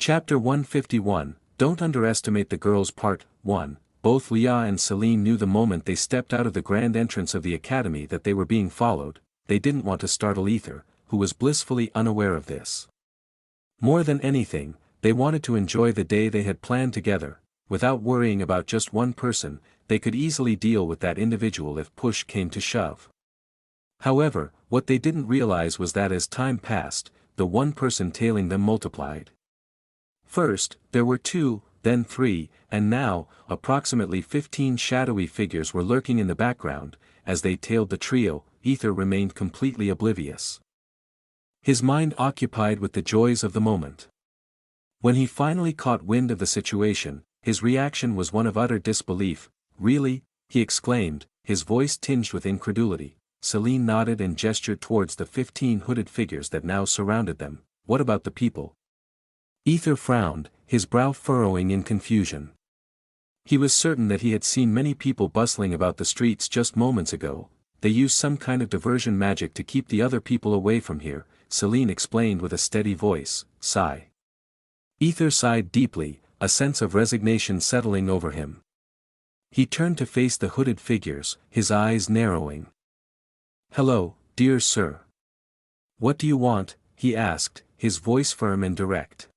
Chapter 151, Don't Underestimate the Girls Part 1. Both Leah and Celine knew the moment they stepped out of the grand entrance of the academy that they were being followed. They didn't want to startle Aether, who was blissfully unaware of this. More than anything, they wanted to enjoy the day they had planned together. Without worrying about just one person, they could easily deal with that individual if push came to shove. However, what they didn't realize was that as time passed, the one person tailing them multiplied. First, there were 2, then 3, and now, approximately 15 shadowy figures were lurking in the background. As they tailed the trio, Aether remained completely oblivious. His mind occupied with the joys of the moment. When he finally caught wind of the situation, his reaction was one of utter disbelief. "Really?" he exclaimed, his voice tinged with incredulity. Celine nodded and gestured towards the 15 hooded figures that now surrounded them. "What about the people?" Aether frowned, his brow furrowing in confusion. He was certain that he had seen many people bustling about the streets just moments ago. "They use some kind of diversion magic to keep the other people away from here," Celine explained with a steady voice. Sigh. Aether sighed deeply, a sense of resignation settling over him. He turned to face the hooded figures, his eyes narrowing. "Hello, dear sir. What do you want?" he asked, his voice firm and direct.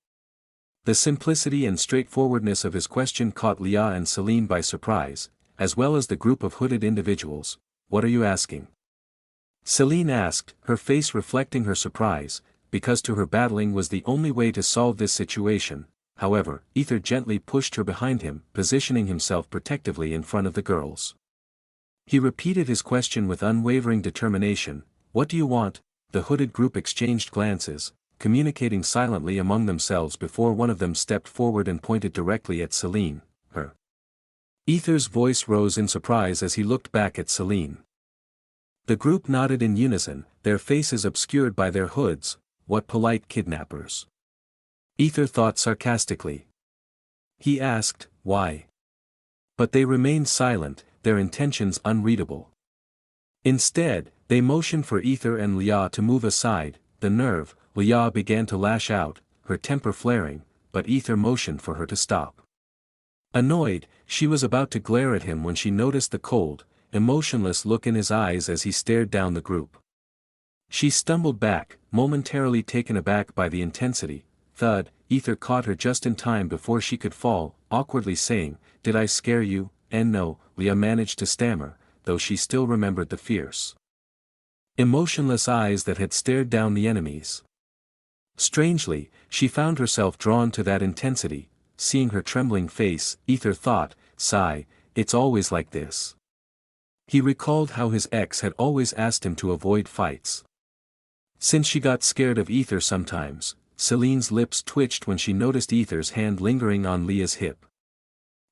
The simplicity and straightforwardness of his question caught Leah and Celine by surprise, as well as the group of hooded individuals. "What are you asking?" Celine asked, her face reflecting her surprise, because to her battling was the only way to solve this situation. However, Aether gently pushed her behind him, positioning himself protectively in front of the girls. He repeated his question with unwavering determination. "What do you want?" The hooded group exchanged glances, communicating silently among themselves before one of them stepped forward and pointed directly at Celine. "Her." Aether's voice rose in surprise as he looked back at Celine. The group nodded in unison, their faces obscured by their hoods. "What polite kidnappers?" Aether thought sarcastically. He asked, "Why?" But they remained silent, their intentions unreadable. Instead, they motioned for Aether and Leah to move aside. The nerve! Leah began to lash out, her temper flaring, but Aether motioned for her to stop. Annoyed, she was about to glare at him when she noticed the cold, emotionless look in his eyes as he stared down the group. She stumbled back, momentarily taken aback by the intensity. Thud! Aether caught her just in time before she could fall, awkwardly saying, "Did I scare you?" "And no," Leah managed to stammer, though she still remembered the fierce, emotionless eyes that had stared down the enemies. Strangely, she found herself drawn to that intensity. Seeing her trembling face, Aether thought, "Sigh, it's always like this." He recalled how his ex had always asked him to avoid fights. Since she got scared of Aether sometimes, Celine's lips twitched when she noticed Aether's hand lingering on Leah's hip.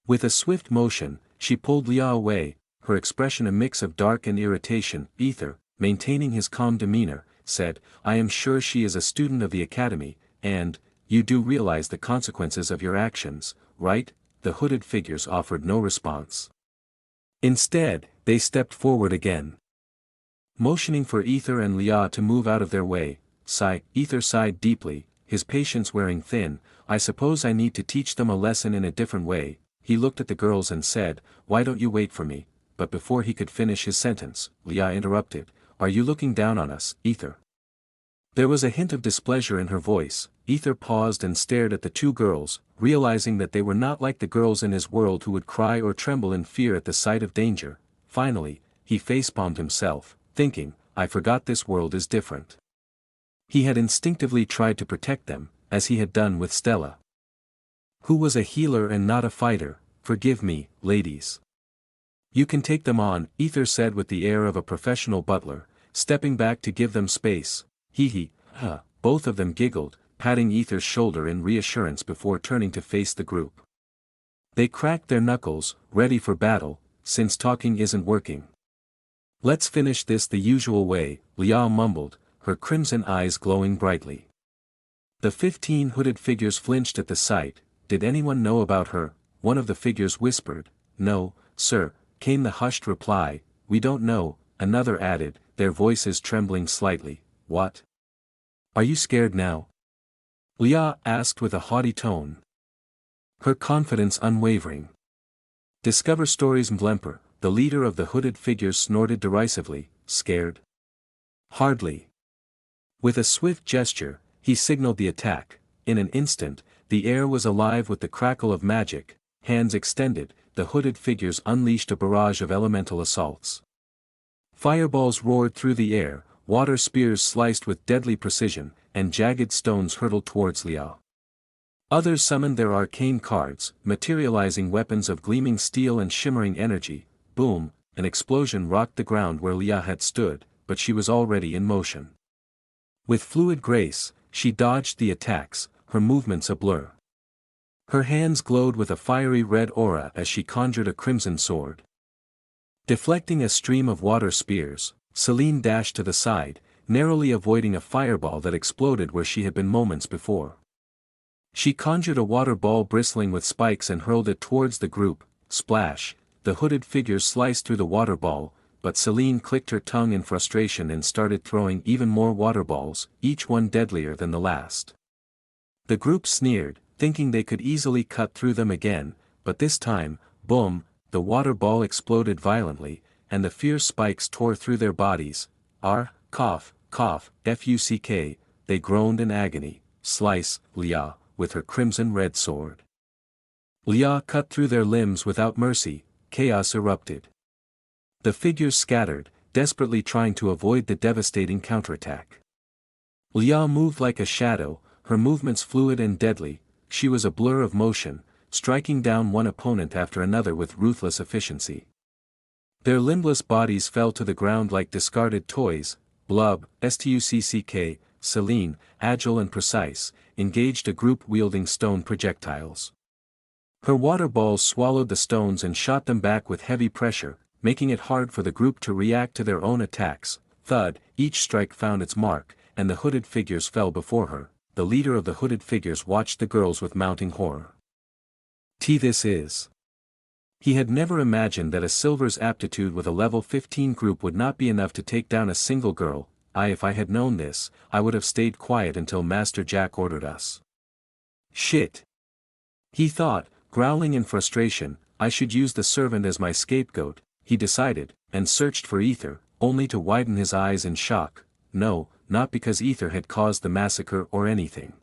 With a swift motion, she pulled Leah away, her expression a mix of dark and irritation. Aether, maintaining his calm demeanor, said, "I am sure she is a student of the academy, and, you do realize the consequences of your actions, right?" The hooded figures offered no response. Instead, they stepped forward again, motioning for Aether and Leah to move out of their way. Aether sighed deeply, his patience wearing thin. "I suppose I need to teach them a lesson in a different way." He looked at the girls and said, "Why don't you wait for me?" But before he could finish his sentence, Leah interrupted. "Are you looking down on us, Aether?" There was a hint of displeasure in her voice. Aether paused and stared at the 2 girls, realizing that they were not like the girls in his world who would cry or tremble in fear at the sight of danger. Finally, he facepalmed himself, thinking, "I forgot this world is different." He had instinctively tried to protect them, as he had done with Stella, who was a healer and not a fighter. "Forgive me, ladies. You can take them on," Aether said with the air of a professional butler, stepping back to give them space. Huh. Both of them giggled, patting Aether's shoulder in reassurance before turning to face the group. They cracked their knuckles, ready for battle, since talking isn't working. "Let's finish this the usual way," Leah mumbled, her crimson eyes glowing brightly. The 15 hooded figures flinched at the sight. "Did anyone know about her?" one of the figures whispered. "No, sir," came the hushed reply. "We don't know," another added, their voices trembling slightly. "What? Are you scared now?" Leah asked with a haughty tone. Her confidence unwavering. Discover stories Mvlemper, the leader of the hooded figures, snorted derisively. Scared? Hardly. With a swift gesture, he signaled the attack. In an instant, the air was alive with the crackle of magic. Hands extended, the hooded figures unleashed a barrage of elemental assaults. Fireballs roared through the air, water spears sliced with deadly precision, and jagged stones hurtled towards Leah. Others summoned their arcane cards, materializing weapons of gleaming steel and shimmering energy. Boom, an explosion rocked the ground where Leah had stood, but she was already in motion. With fluid grace, she dodged the attacks, her movements a blur. Her hands glowed with a fiery red aura as she conjured a crimson sword. Deflecting a stream of water spears, Celine dashed to the side, narrowly avoiding a fireball that exploded where she had been moments before. She conjured a water ball bristling with spikes and hurled it towards the group. Splash, the hooded figures sliced through the water ball, but Celine clicked her tongue in frustration and started throwing even more water balls, each one deadlier than the last. The group sneered, thinking they could easily cut through them again, but this time, boom, the water ball exploded violently, and the fierce spikes tore through their bodies. Cough, fuck, they groaned in agony. Slice, Leah, with her crimson red sword. Leah cut through their limbs without mercy. Chaos erupted. The figures scattered, desperately trying to avoid the devastating counterattack. Leah moved like a shadow, her movements fluid and deadly. She was a blur of motion, striking down one opponent after another with ruthless efficiency. Their limbless bodies fell to the ground like discarded toys. Blub, STUCK, Celine, agile and precise, engaged a group wielding stone projectiles. Her water balls swallowed the stones and shot them back with heavy pressure, making it hard for the group to react to their own attacks. Thud, each strike found its mark, and the hooded figures fell before her. The leader of the hooded figures watched the girls with mounting horror. This is. He had never imagined that a Silver's aptitude with a level 15 group would not be enough to take down a single girl. If I had known this, I would have stayed quiet until Master Jack ordered us. Shit. He thought, growling in frustration. I should use the servant as my scapegoat, he decided, and searched for Aether, only to widen his eyes in shock. No, not because Aether had caused the massacre or anything.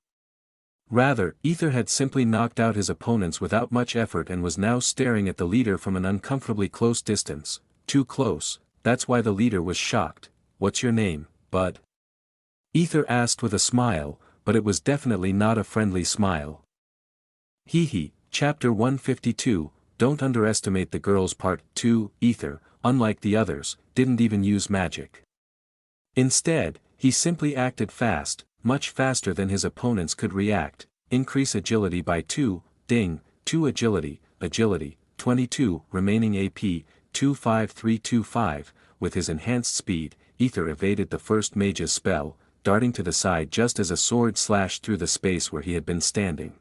Rather, Aether had simply knocked out his opponents without much effort and was now staring at the leader from an uncomfortably close distance. Too close, that's why the leader was shocked. What's your name, bud? Aether asked with a smile, but it was definitely not a friendly smile. Chapter 152, Don't Underestimate the Girls Part 2. Aether, unlike the others, didn't even use magic. Instead, he simply acted fast, much faster than his opponents could react. Increase agility by 2, ding, 2 agility, 22, remaining AP, 25325, with his enhanced speed, Aether evaded the first mage's spell, darting to the side just as a sword slashed through the space where he had been standing.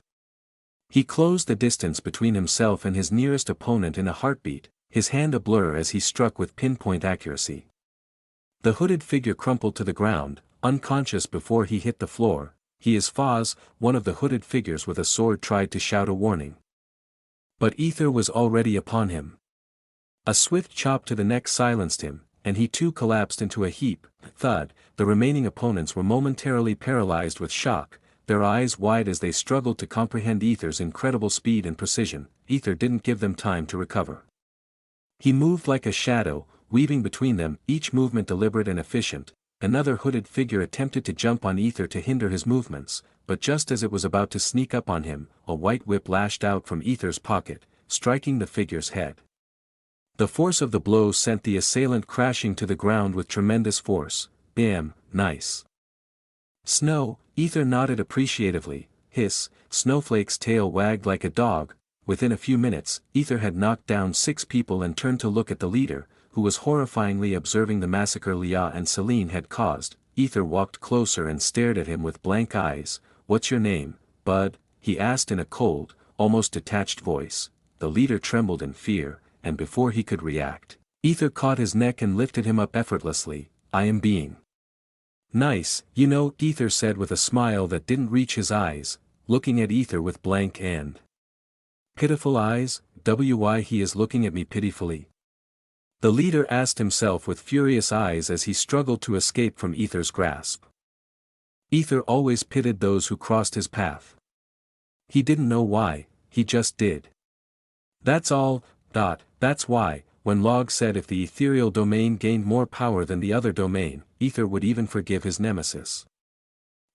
He closed the distance between himself and his nearest opponent in a heartbeat, his hand a blur as he struck with pinpoint accuracy. The hooded figure crumpled to the ground, unconscious before he hit the floor. He is Foz, one of the hooded figures with a sword tried to shout a warning. But Aether was already upon him. A swift chop to the neck silenced him, and he too collapsed into a heap. Thud, the remaining opponents were momentarily paralyzed with shock, their eyes wide as they struggled to comprehend Aether's incredible speed and precision. Aether didn't give them time to recover. He moved like a shadow, weaving between them, each movement deliberate and efficient. Another hooded figure attempted to jump on Aether to hinder his movements, but just as it was about to sneak up on him, a white whip lashed out from Aether's pocket, striking the figure's head. The force of the blow sent the assailant crashing to the ground with tremendous force. Bam, nice. Snow, Aether nodded appreciatively. Hiss, Snowflake's tail wagged like a dog. Within a few minutes, Aether had knocked down 6 people and turned to look at the leader, who was horrifyingly observing the massacre Leah and Celine had caused. Aether walked closer and stared at him with blank eyes. What's your name, bud? He asked in a cold, almost detached voice. The leader trembled in fear, and before he could react, Aether caught his neck and lifted him up effortlessly. I am being Nice, you know, Aether said with a smile that didn't reach his eyes, looking at Aether with blank and pitiful eyes. Why he is looking at me pitifully? The leader asked himself with furious eyes as he struggled to escape from Aether's grasp. Aether always pitied those who crossed his path. He didn't know why, he just did. That's all. That's why, when Log said if the ethereal domain gained more power than the other domain, Aether would even forgive his nemesis.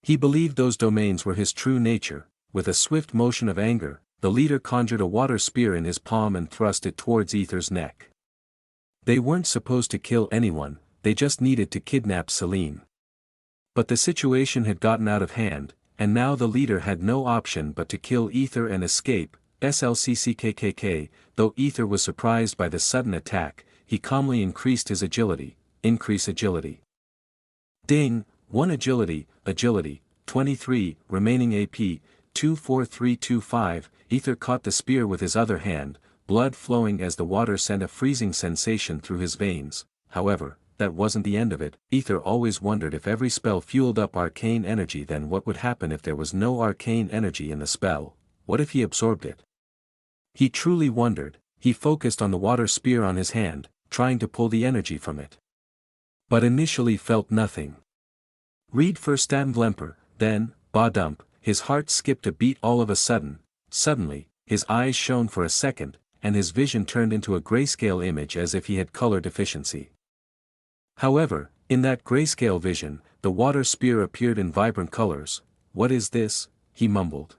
He believed those domains were his true nature. With a swift motion of anger, the leader conjured a water spear in his palm and thrust it towards Aether's neck. They weren't supposed to kill anyone, they just needed to kidnap Selene. But the situation had gotten out of hand, and now the leader had no option but to kill Aether and escape. SLCCKKK, though Aether was surprised by the sudden attack, he calmly increased his agility. Increase agility. Ding, 1 agility, 23, remaining AP, 24325, Aether caught the spear with his other hand, blood flowing as the water sent a freezing sensation through his veins. However, that wasn't the end of it. Aether always wondered if every spell fueled up arcane energy, then what would happen if there was no arcane energy in the spell? What if he absorbed it? He truly wondered. He focused on the water spear on his hand, trying to pull the energy from it. But initially felt nothing. Read first Glemper, then, Ba-dump, his heart skipped a beat all of a sudden. Suddenly, his eyes shone for a second, and his vision turned into a grayscale image as if he had color deficiency. However, in that grayscale vision, the water spear appeared in vibrant colors. What is this? He mumbled.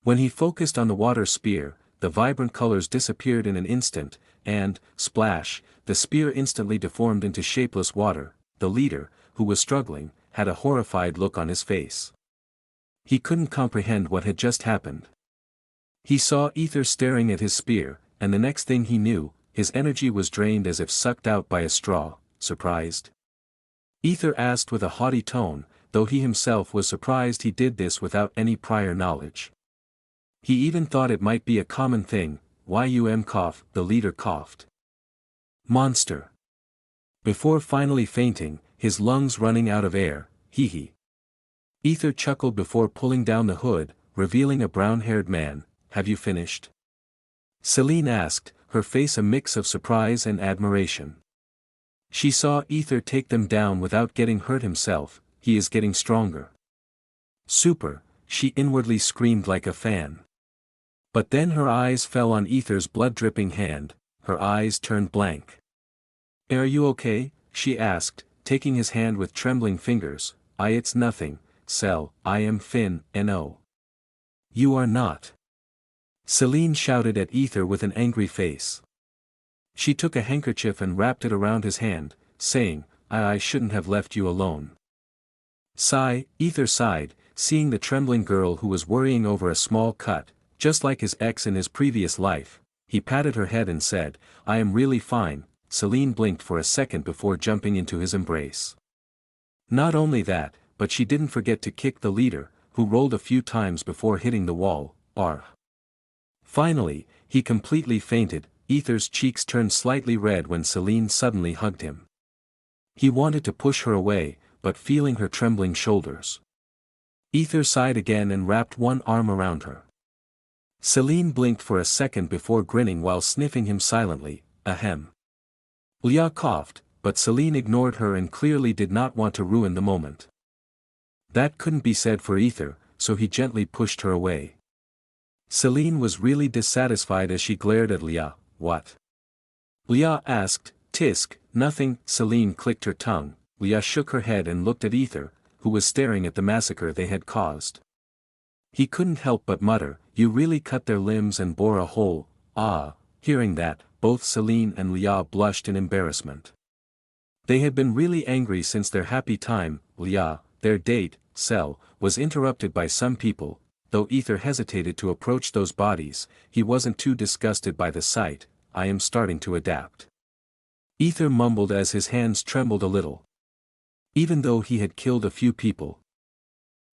When he focused on the water spear, the vibrant colors disappeared in an instant, and, splash, the spear instantly deformed into shapeless water. The leader, who was struggling, had a horrified look on his face. He couldn't comprehend what had just happened. He saw Aether staring at his spear, and the next thing he knew, his energy was drained as if sucked out by a straw. Surprised? Aether asked with a haughty tone, though he himself was surprised he did this without any prior knowledge. He even thought it might be a common thing. Cough, the leader coughed. Monster. Before finally fainting, his lungs running out of air, hee. Aether chuckled before pulling down the hood, revealing a brown-haired man. Have you finished? Selene asked, her face a mix of surprise and admiration. She saw Aether take them down without getting hurt himself. He is getting stronger. Super, she inwardly screamed like a fan. But then her eyes fell on Aether's blood-dripping hand. Her eyes turned blank. Are you okay? She asked, taking his hand with trembling fingers. It's nothing, Sel, I am Finn, no. You are not. Selene shouted at Aether with an angry face. She took a handkerchief and wrapped it around his hand, saying, I shouldn't have left you alone. Sigh, Aether sighed, seeing the trembling girl who was worrying over a small cut, just like his ex in his previous life. He patted her head and said, I am really fine. Selene blinked for a second before jumping into his embrace. Not only that, but she didn't forget to kick the leader, who rolled a few times before hitting the wall. Finally, he completely fainted. Aether's cheeks turned slightly red when Selene suddenly hugged him. He wanted to push her away, but feeling her trembling shoulders. Aether sighed again and wrapped one arm around her. Selene blinked for a second before grinning while sniffing him silently. Ahem. Leah coughed, but Selene ignored her and clearly did not want to ruin the moment. That couldn't be said for Aether, so he gently pushed her away. Selene was really dissatisfied as she glared at Leah. What? Leah asked. Tisk, nothing. Selene clicked her tongue. Leah shook her head and looked at Aether, who was staring at the massacre they had caused. He couldn't help but mutter, you really cut their limbs and bore a hole. Hearing that, both Selene and Leah blushed in embarrassment. They had been really angry since their happy time. Leah, their date, Sel, was interrupted by some people. Though Aether hesitated to approach those bodies, he wasn't too disgusted by the sight. I am starting to adapt. Aether mumbled as his hands trembled a little. Even though he had killed a few people.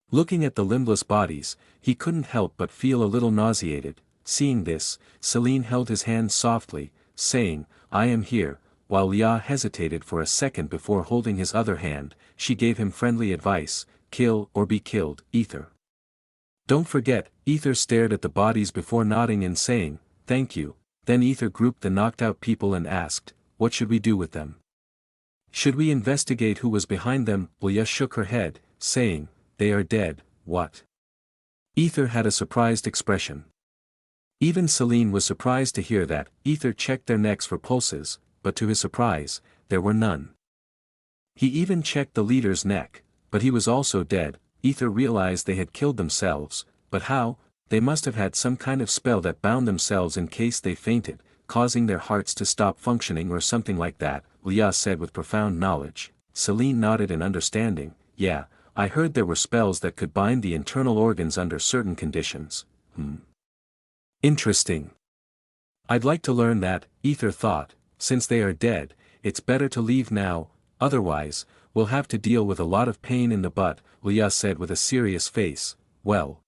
Looking at the limbless bodies, he couldn't help but feel a little nauseated. Seeing this, Selene held his hand softly, saying, I am here. while Lia hesitated for a second before holding his other hand, she gave him friendly advice, kill or be killed, Aether. Don't forget, Aether stared at the bodies before nodding and saying, thank you. Then Aether grouped the knocked out people and asked, what should we do with them? Should we investigate who was behind them? Lia shook her head, saying, they are dead, what? Aether had a surprised expression. Even Celine was surprised to hear that. Aether checked their necks for pulses, but to his surprise, there were none. He even checked the leader's neck, but he was also dead. Aether realized they had killed themselves, but how? They must have had some kind of spell that bound themselves in case they fainted, causing their hearts to stop functioning or something like that, Lia said with profound knowledge. Celine nodded in understanding. Yeah, I heard there were spells that could bind the internal organs under certain conditions. Interesting. I'd like to learn that, Aether thought. Since they are dead, it's better to leave now, otherwise, we'll have to deal with a lot of pain in the butt, Lia said with a serious face. Well.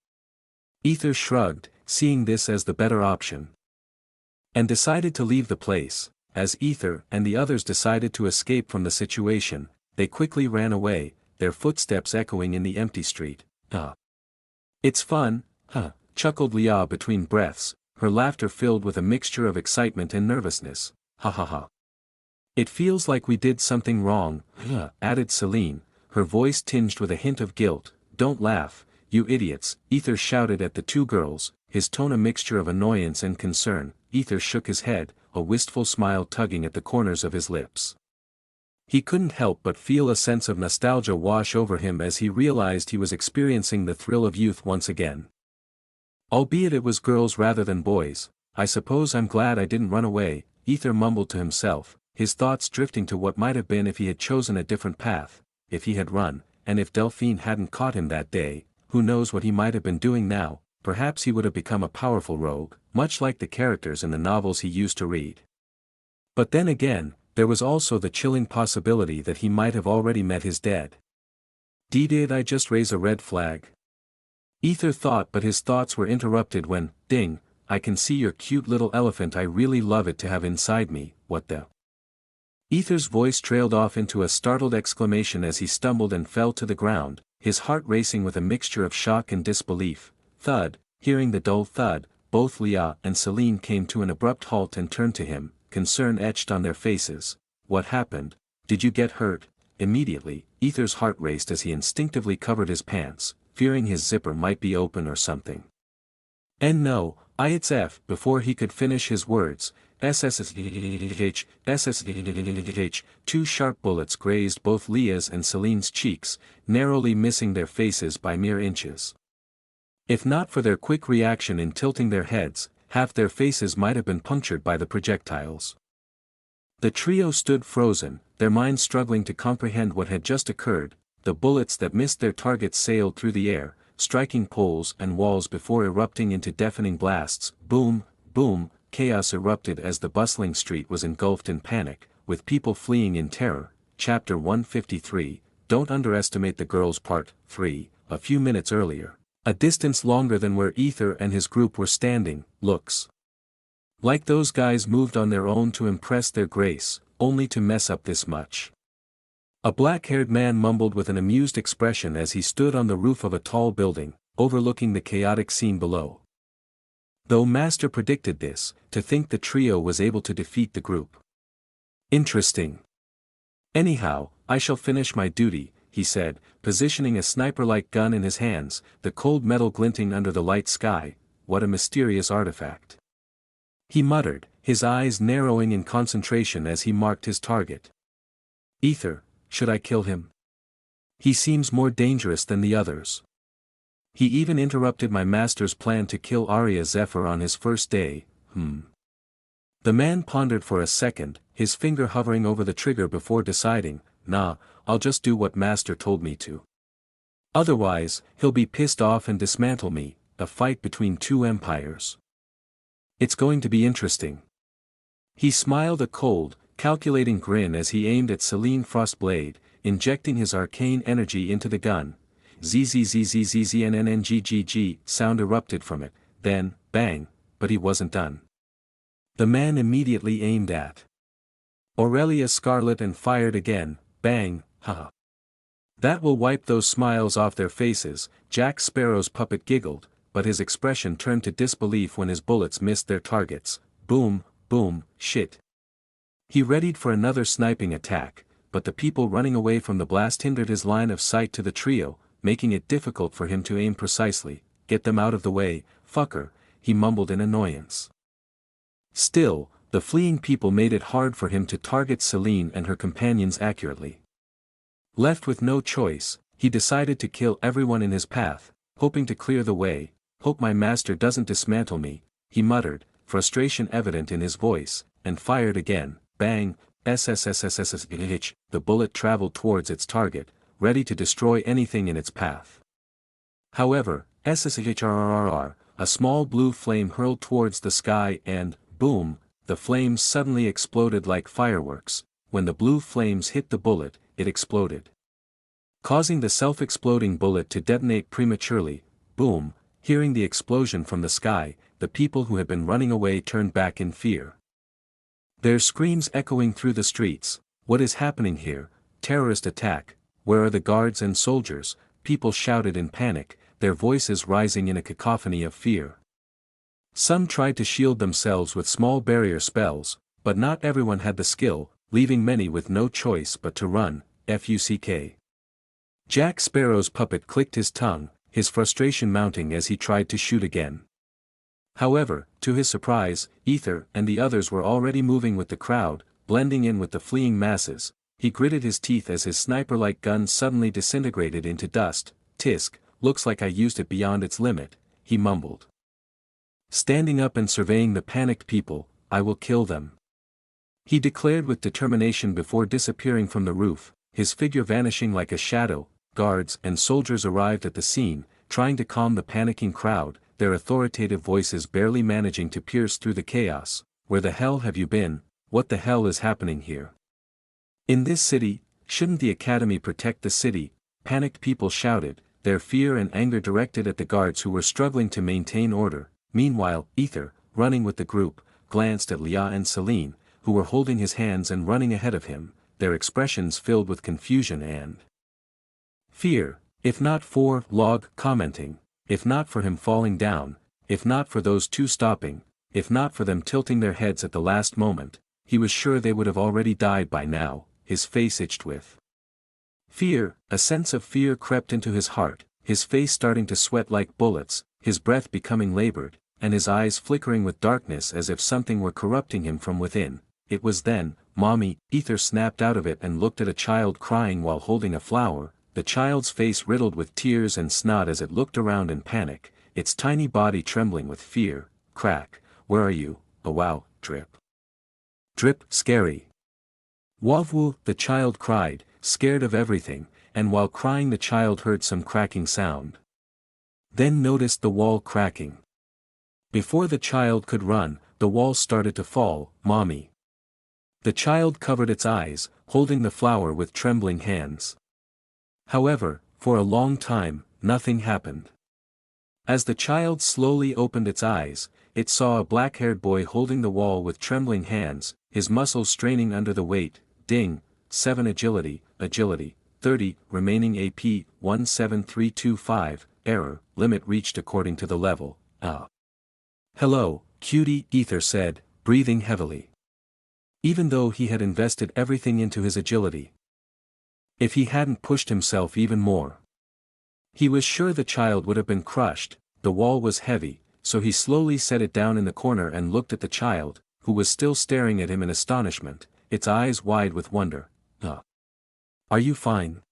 Aether shrugged, seeing this as the better option, and decided to leave the place. As Aether and the others decided to escape from the situation, they quickly ran away, their footsteps echoing in the empty street. It's fun, chuckled Lia between breaths, her laughter filled with a mixture of excitement and nervousness. Ha ha ha. It feels like we did something wrong, added Celine, her voice tinged with a hint of guilt. Don't laugh, you idiots, Aether shouted at the two girls, his tone a mixture of annoyance and concern. Aether shook his head, a wistful smile tugging at the corners of his lips. He couldn't help but feel a sense of nostalgia wash over him as he realized he was experiencing the thrill of youth once again. Albeit it was girls rather than boys. I suppose I'm glad I didn't run away, Aether mumbled to himself, his thoughts drifting to what might have been if he had chosen a different path, if he had run, and if Delphine hadn't caught him that day. Who knows what he might have been doing now? Perhaps he would have become a powerful rogue, much like the characters in the novels he used to read. But then again, there was also the chilling possibility that he might have already met his dead. Did I just raise a red flag? Aether thought, but his thoughts were interrupted when, ding, I can see your cute little elephant, I really love it to have inside me, what the? Aether's voice trailed off into a startled exclamation as he stumbled and fell to the ground, his heart racing with a mixture of shock and disbelief. Thud, hearing the dull thud, both Lia and Celine came to an abrupt halt and turned to him, concern etched on their faces. What happened? Did you get hurt? Immediately, Aether's heart raced as he instinctively covered his pants, fearing his zipper might be open or something. And no, it's F. Before he could finish his words, SSSH, two sharp bullets grazed both Lia's and Celine's cheeks, narrowly missing their faces by mere inches. If not for their quick reaction in tilting their heads, half their faces might have been punctured by the projectiles. The trio stood frozen, their minds struggling to comprehend what had just occurred. The bullets that missed their targets sailed through the air, striking poles and walls before erupting into deafening blasts. Boom, boom, chaos erupted as the bustling street was engulfed in panic, with people fleeing in terror. Chapter 153, Don't Underestimate the Girls Part 3, a few minutes earlier. A distance longer than where Aether and his group were standing. Looks like those guys moved on their own to impress their grace, only to mess up this much. A black-haired man mumbled with an amused expression as he stood on the roof of a tall building, overlooking the chaotic scene below. Though Master predicted this, to think the trio was able to defeat the group. Interesting. Anyhow, I shall finish my duty, he said, positioning a sniper-like gun in his hands, the cold metal glinting under the light sky. What a mysterious artifact. He muttered, his eyes narrowing in concentration as he marked his target. Aether, should I kill him? He seems more dangerous than the others. He even interrupted my master's plan to kill Arya Zephyr on his first day. The man pondered for a second, his finger hovering over the trigger before deciding, nah, I'll just do what Master told me to. Otherwise, he'll be pissed off and dismantle me. A fight between two empires. It's going to be interesting. He smiled a cold, calculating grin as he aimed at Celine Frostblade, injecting his arcane energy into the gun. ZZZZZZNNNGGG sound erupted from it, then, bang, but he wasn't done. The man immediately aimed at Aurelia scarlet and fired again, bang, haha. That will wipe those smiles off their faces. Jack Sparrow's puppet giggled, but his expression turned to disbelief when his bullets missed their targets. Boom, boom, shit. He readied for another sniping attack, but the people running away from the blast hindered his line of sight to the trio, making it difficult for him to aim precisely. Get them out of the way, fucker, he mumbled in annoyance. Still, the fleeing people made it hard for him to target Celine and her companions accurately. Left with no choice, he decided to kill everyone in his path, hoping to clear the way. Hope my master doesn't dismantle me, he muttered, frustration evident in his voice, and fired again. Bang, SSSSSSH, the bullet traveled towards its target, ready to destroy anything in its path. However, SSHRRR, a small blue flame hurled towards the sky and, boom, the flames suddenly exploded like fireworks. When the blue flames hit the bullet, it exploded, causing the self-exploding bullet to detonate prematurely. Boom, hearing the explosion from the sky, the people who had been running away turned back in fear. Their screams echoing through the streets. What is happening here? Terrorist attack. Where are the guards and soldiers? People shouted in panic, their voices rising in a cacophony of fear. Some tried to shield themselves with small barrier spells, but not everyone had the skill, leaving many with no choice but to run. Fuck. Jack Sparrow's puppet clicked his tongue, his frustration mounting as he tried to shoot again. However, to his surprise, Aether and the others were already moving with the crowd, blending in with the fleeing masses. He gritted his teeth as his sniper-like gun suddenly disintegrated into dust. Tisk, looks like I used it beyond its limit, he mumbled. Standing up and surveying the panicked people, I will kill them, he declared with determination before disappearing from the roof, his figure vanishing like a shadow. Guards and soldiers arrived at the scene, trying to calm the panicking crowd, their authoritative voices barely managing to pierce through the chaos. Where the hell have you been? What the hell is happening here? In this city, shouldn't the academy protect the city? Panicked people shouted, their fear and anger directed at the guards who were struggling to maintain order. Meanwhile, Aether, running with the group, glanced at Leah and Celine, who were holding his hands and running ahead of him, their expressions filled with confusion and fear. If not for Log commenting, if not for him falling down, if not for those two stopping, if not for them tilting their heads at the last moment, he was sure they would have already died by now. His face itched with fear. A sense of fear crept into his heart, his face starting to sweat like bullets, his breath becoming labored, and his eyes flickering with darkness as if something were corrupting him from within. It was then, Mommy, Aether snapped out of it and looked at a child crying while holding a flower, the child's face riddled with tears and snot as it looked around in panic, its tiny body trembling with fear. Crack, where are you? Oh wow, drip. Drip, scary. Wavwu, the child cried, scared of everything, and while crying the child heard some cracking sound. Then noticed the wall cracking. Before the child could run, the wall started to fall. Mommy. The child covered its eyes, holding the flower with trembling hands. However, for a long time, nothing happened. As the child slowly opened its eyes, it saw a black-haired boy holding the wall with trembling hands, his muscles straining under the weight. Ding, 7 agility, 30, remaining AP, 17325, error, limit reached according to the level. Hello, cutie, Aether said, breathing heavily. Even though he had invested everything into his agility. If he hadn't pushed himself even more, he was sure the child would have been crushed. The wall was heavy, so he slowly set it down in the corner and looked at the child, who was still staring at him in astonishment, its eyes wide with wonder. Are you fine?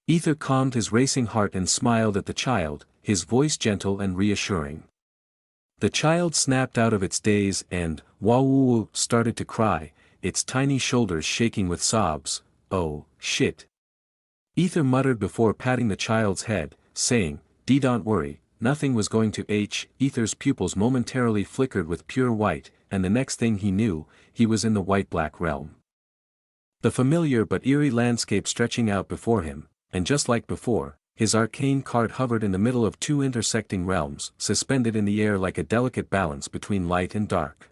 Aether calmed his racing heart and smiled at the child, his voice gentle and reassuring. The child snapped out of its daze and, wah-woo-woo, started to cry, its tiny shoulders shaking with sobs. Oh, shit. Aether muttered before patting the child's head, saying, don't worry, nothing was going to h. Aether's pupils momentarily flickered with pure white, and the next thing he knew, he was in the white-black realm. The familiar but eerie landscape stretching out before him, and just like before, his arcane cart hovered in the middle of two intersecting realms, suspended in the air like a delicate balance between light and dark.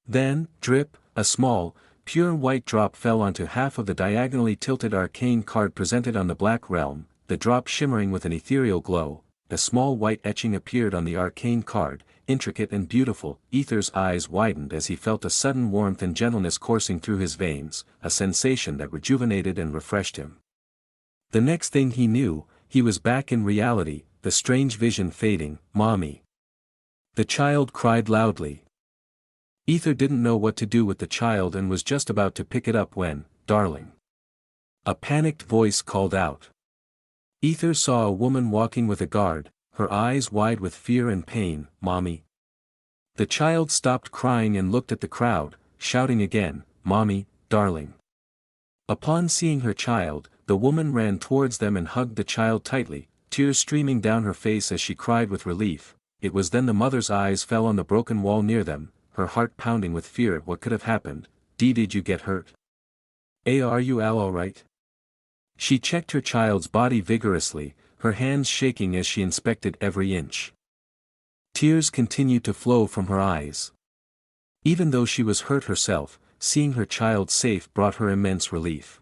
Then, drip, a small, pure white drop fell onto half of the diagonally tilted arcane card presented on the black realm, the drop shimmering with an ethereal glow. A small white etching appeared on the arcane card, intricate and beautiful. Aether's eyes widened as he felt a sudden warmth and gentleness coursing through his veins, a sensation that rejuvenated and refreshed him. The next thing he knew, he was back in reality, the strange vision fading. "Mommy!" The child cried loudly. Aether didn't know what to do with the child and was just about to pick it up when, "Darling!" a panicked voice called out. Aether saw a woman walking with a guard, her eyes wide with fear and pain. "Mommy!" The child stopped crying and looked at the crowd, shouting again, "Mommy, darling!" Upon seeing her child, the woman ran towards them and hugged the child tightly, tears streaming down her face as she cried with relief. It was then the mother's eyes fell on the broken wall near them, her heart pounding with fear at what could have happened. Did you get hurt? Are you all right?" She checked her child's body vigorously, her hands shaking as she inspected every inch. Tears continued to flow from her eyes. Even though she was hurt herself, seeing her child safe brought her immense relief.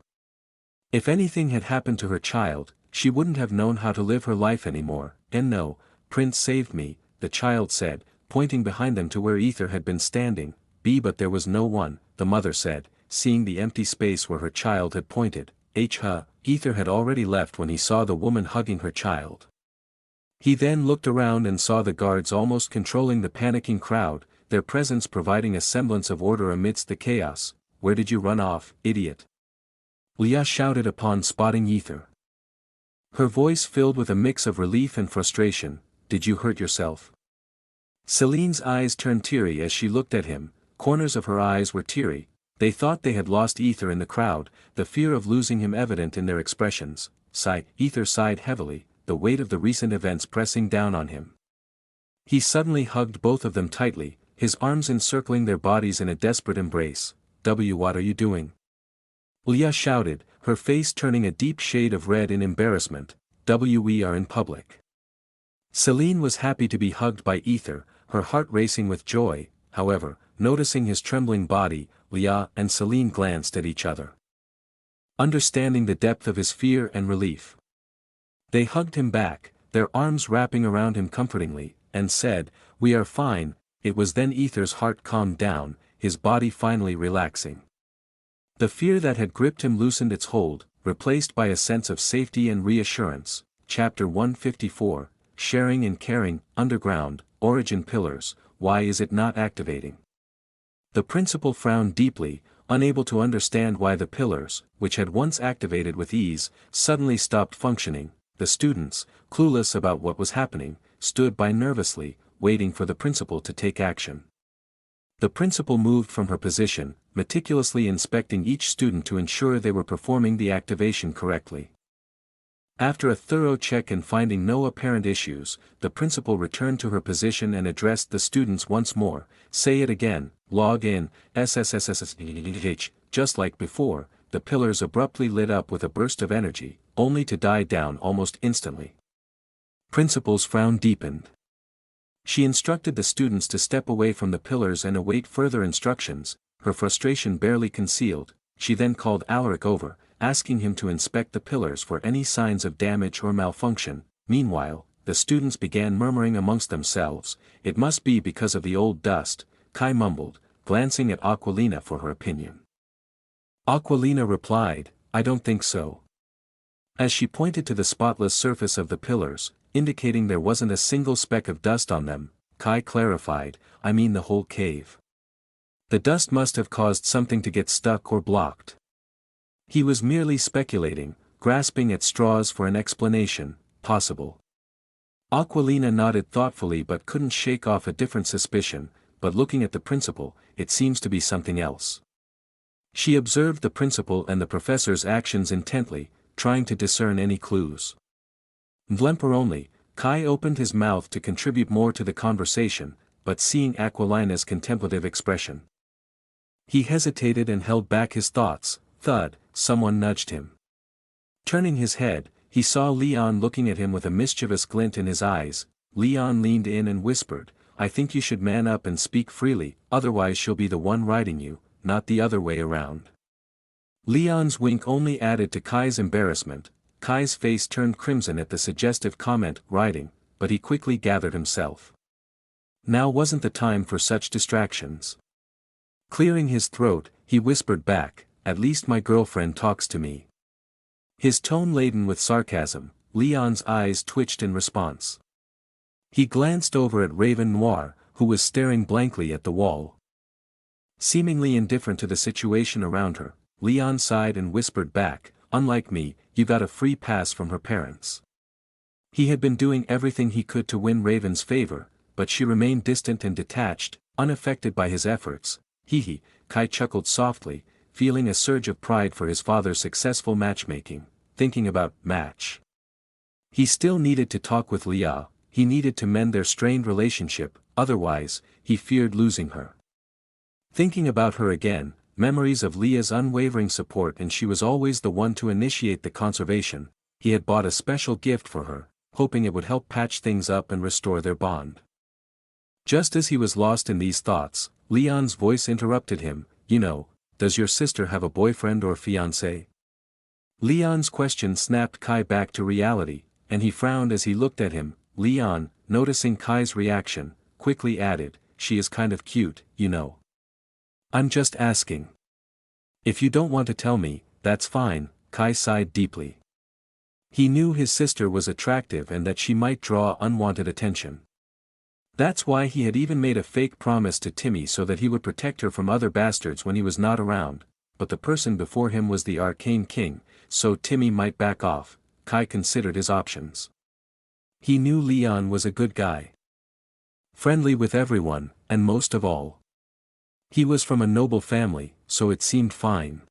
If anything had happened to her child, she wouldn't have known how to live her life anymore. "And no, Prince saved me," the child said, pointing behind them to where Aether had been standing. But there was no one," the mother said, seeing the empty space where her child had pointed. Aether had already left when he saw the woman hugging her child. He then looked around and saw the guards almost controlling the panicking crowd, their presence providing a semblance of order amidst the chaos. "Where did you run off, idiot?" Leah shouted upon spotting Aether. Her voice filled with a mix of relief and frustration. "Did you hurt yourself?" Celine's eyes turned teary as she looked at him, corners of her eyes were teary. They thought they had lost Aether in the crowd, the fear of losing him evident in their expressions. Aether sighed heavily, the weight of the recent events pressing down on him. He suddenly hugged both of them tightly, his arms encircling their bodies in a desperate embrace. What are you doing?" Leah shouted, her face turning a deep shade of red in embarrassment. We are in public." Celine was happy to be hugged by Aether, her heart racing with joy. However, noticing his trembling body, Leah and Celine glanced at each other, understanding the depth of his fear and relief. They hugged him back, their arms wrapping around him comfortingly, and said, "We are fine." It was then Aether's heart calmed down, his body finally relaxing. The fear that had gripped him loosened its hold, replaced by a sense of safety and reassurance. Chapter 154, Sharing and Caring. Underground, Origin Pillars, why is it not activating? The principal frowned deeply, unable to understand why the pillars, which had once activated with ease, suddenly stopped functioning. The students, clueless about what was happening, stood by nervously, waiting for the principal to take action. The principal moved from her position, meticulously inspecting each student to ensure they were performing the activation correctly. After a thorough check and finding no apparent issues, the principal returned to her position and addressed the students once more. "Say it again, log in, SSSSSH." Just like before, the pillars abruptly lit up with a burst of energy, only to die down almost instantly. Principal's frown deepened. She instructed the students to step away from the pillars and await further instructions, her frustration barely concealed. She then called Alaric over, asking him to inspect the pillars for any signs of damage or malfunction. Meanwhile, the students began murmuring amongst themselves. "It must be because of the old dust," Kai mumbled, glancing at Aquilina for her opinion. Aquilina replied, "I don't think so." As she pointed to the spotless surface of the pillars, indicating there wasn't a single speck of dust on them, Kai clarified, "I mean the whole cave. The dust must have caused something to get stuck or blocked." He was merely speculating, grasping at straws for an explanation. Possible. Aquilina nodded thoughtfully but couldn't shake off a different suspicion, but looking at the principal, it seems to be something else. She observed the principal and the professor's actions intently, trying to discern any clues. Vlemper only, Kai opened his mouth to contribute more to the conversation, but seeing Aquilina's contemplative expression, he hesitated and held back his thoughts. Thud, someone nudged him. Turning his head, he saw Leon looking at him with a mischievous glint in his eyes. Leon leaned in and whispered, "I think you should man up and speak freely, otherwise she'll be the one riding you." not the other way around. Leon's wink only added to Kai's embarrassment. Kai's face turned crimson at the suggestive comment, writing, but he quickly gathered himself. Now wasn't the time for such distractions. Clearing his throat, he whispered back, "At least my girlfriend talks to me." His tone laden with sarcasm, Leon's eyes twitched in response. He glanced over at Raven Noir, who was staring blankly at the wall. Seemingly indifferent to the situation around her, Leon sighed and whispered back, "Unlike me, you got a free pass from her parents." He had been doing everything he could to win Raven's favor, but she remained distant and detached, unaffected by his efforts. Hee, Kai chuckled softly, feeling a surge of pride for his father's successful matchmaking, thinking about match. He still needed to talk with Leah, he needed to mend their strained relationship, otherwise, he feared losing her. Thinking about her again, memories of Leah's unwavering support, and she was always the one to initiate the conservation. He had bought a special gift for her, hoping it would help patch things up and restore their bond. Just as he was lost in these thoughts, Leon's voice interrupted him, "You know, does your sister have a boyfriend or fiancé?" Leon's question snapped Kai back to reality, and he frowned as he looked at him. Leon, noticing Kai's reaction, quickly added, "She is kind of cute, you know." "I'm just asking. If you don't want to tell me, that's fine." Kai sighed deeply. He knew his sister was attractive and that she might draw unwanted attention. That's why he had even made a fake promise to Timmy so that he would protect her from other bastards when he was not around, but the person before him was the Arcane King, so Timmy might back off. Kai considered his options. He knew Leon was a good guy. Friendly with everyone, and most of all, he was from a noble family, so it seemed fine.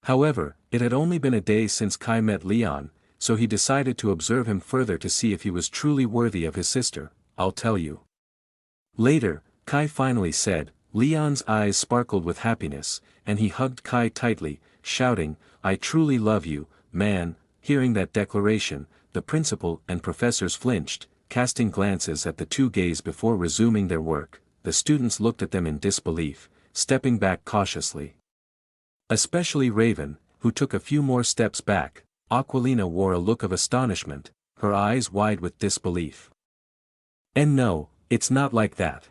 However, it had only been a day since Kai met Leon, so he decided to observe him further to see if he was truly worthy of his sister. "I'll tell you later," Kai finally said. Leon's eyes sparkled with happiness, and he hugged Kai tightly, shouting, "I truly love you, man." Hearing that declaration, the principal and professors flinched, casting glances at the two gays before resuming their work. The students looked at them in disbelief, stepping back cautiously. Especially Raven, who took a few more steps back. Aquilina wore a look of astonishment, her eyes wide with disbelief. "And no, it's not like that,"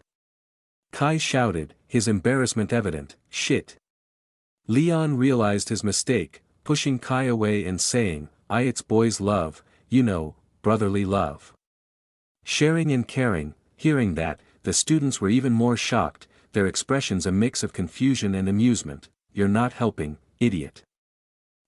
Kai shouted, his embarrassment evident. "Shit." Leon realized his mistake, pushing Kai away and saying, It's boys' love, you know, brotherly love. Sharing and caring." Hearing that, the students were even more shocked, their expressions a mix of confusion and amusement. "You're not helping, idiot."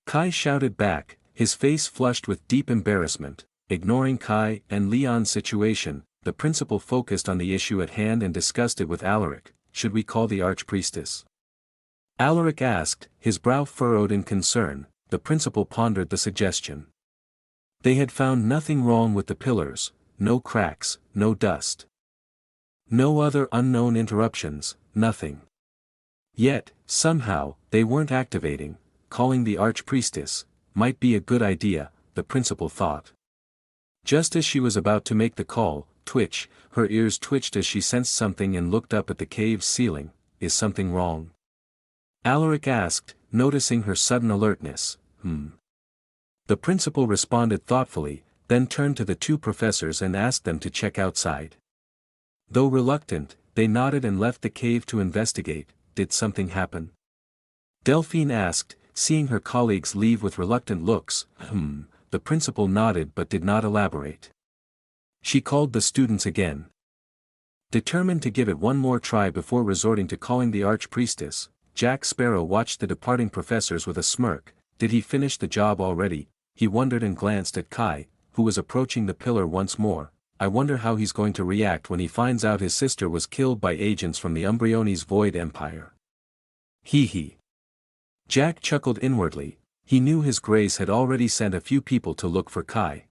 Kai shouted back, his face flushed with deep embarrassment. Ignoring Kai and Leon's situation, the principal focused on the issue at hand and discussed it with Alaric. "Should we call the archpriestess?" Alaric asked, his brow furrowed in concern. The principal pondered the suggestion. They had found nothing wrong with the pillars, no cracks, no dust. No other unknown interruptions, nothing. Yet, somehow, they weren't activating. Calling the archpriestess might be a good idea, the principal thought. Just as she was about to make the call, her ears twitched as she sensed something and looked up at the cave's ceiling. "Is something wrong?" Alaric asked, noticing her sudden alertness. The principal responded thoughtfully, then turned to the two professors and asked them to check outside. Though reluctant, they nodded and left the cave to investigate. "Did something happen?" Delphine asked, seeing her colleagues leave with reluctant looks. The principal nodded but did not elaborate. She called the students again. Determined to give it one more try before resorting to calling the archpriestess, Jack Sparrow watched the departing professors with a smirk. Did he finish the job already? He wondered and glanced at Kai, who was approaching the pillar once more. I wonder how he's going to react when he finds out his sister was killed by agents from the Umbriones Void Empire. Hee. Jack chuckled inwardly. He knew his grace had already sent a few people to look for Kai.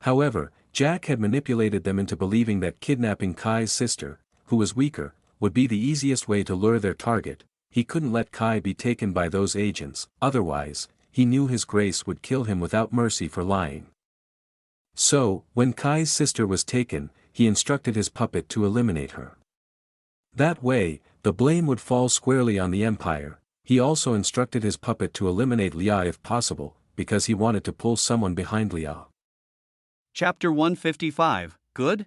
However, Jack had manipulated them into believing that kidnapping Kai's sister, who was weaker, would be the easiest way to lure their target. He couldn't let Kai be taken by those agents, otherwise, he knew his grace would kill him without mercy for lying. So, when Kai's sister was taken, he instructed his puppet to eliminate her. That way, the blame would fall squarely on the Empire. He also instructed his puppet to eliminate Leah if possible, because he wanted to pull someone behind Leah. Chapter 155, Good?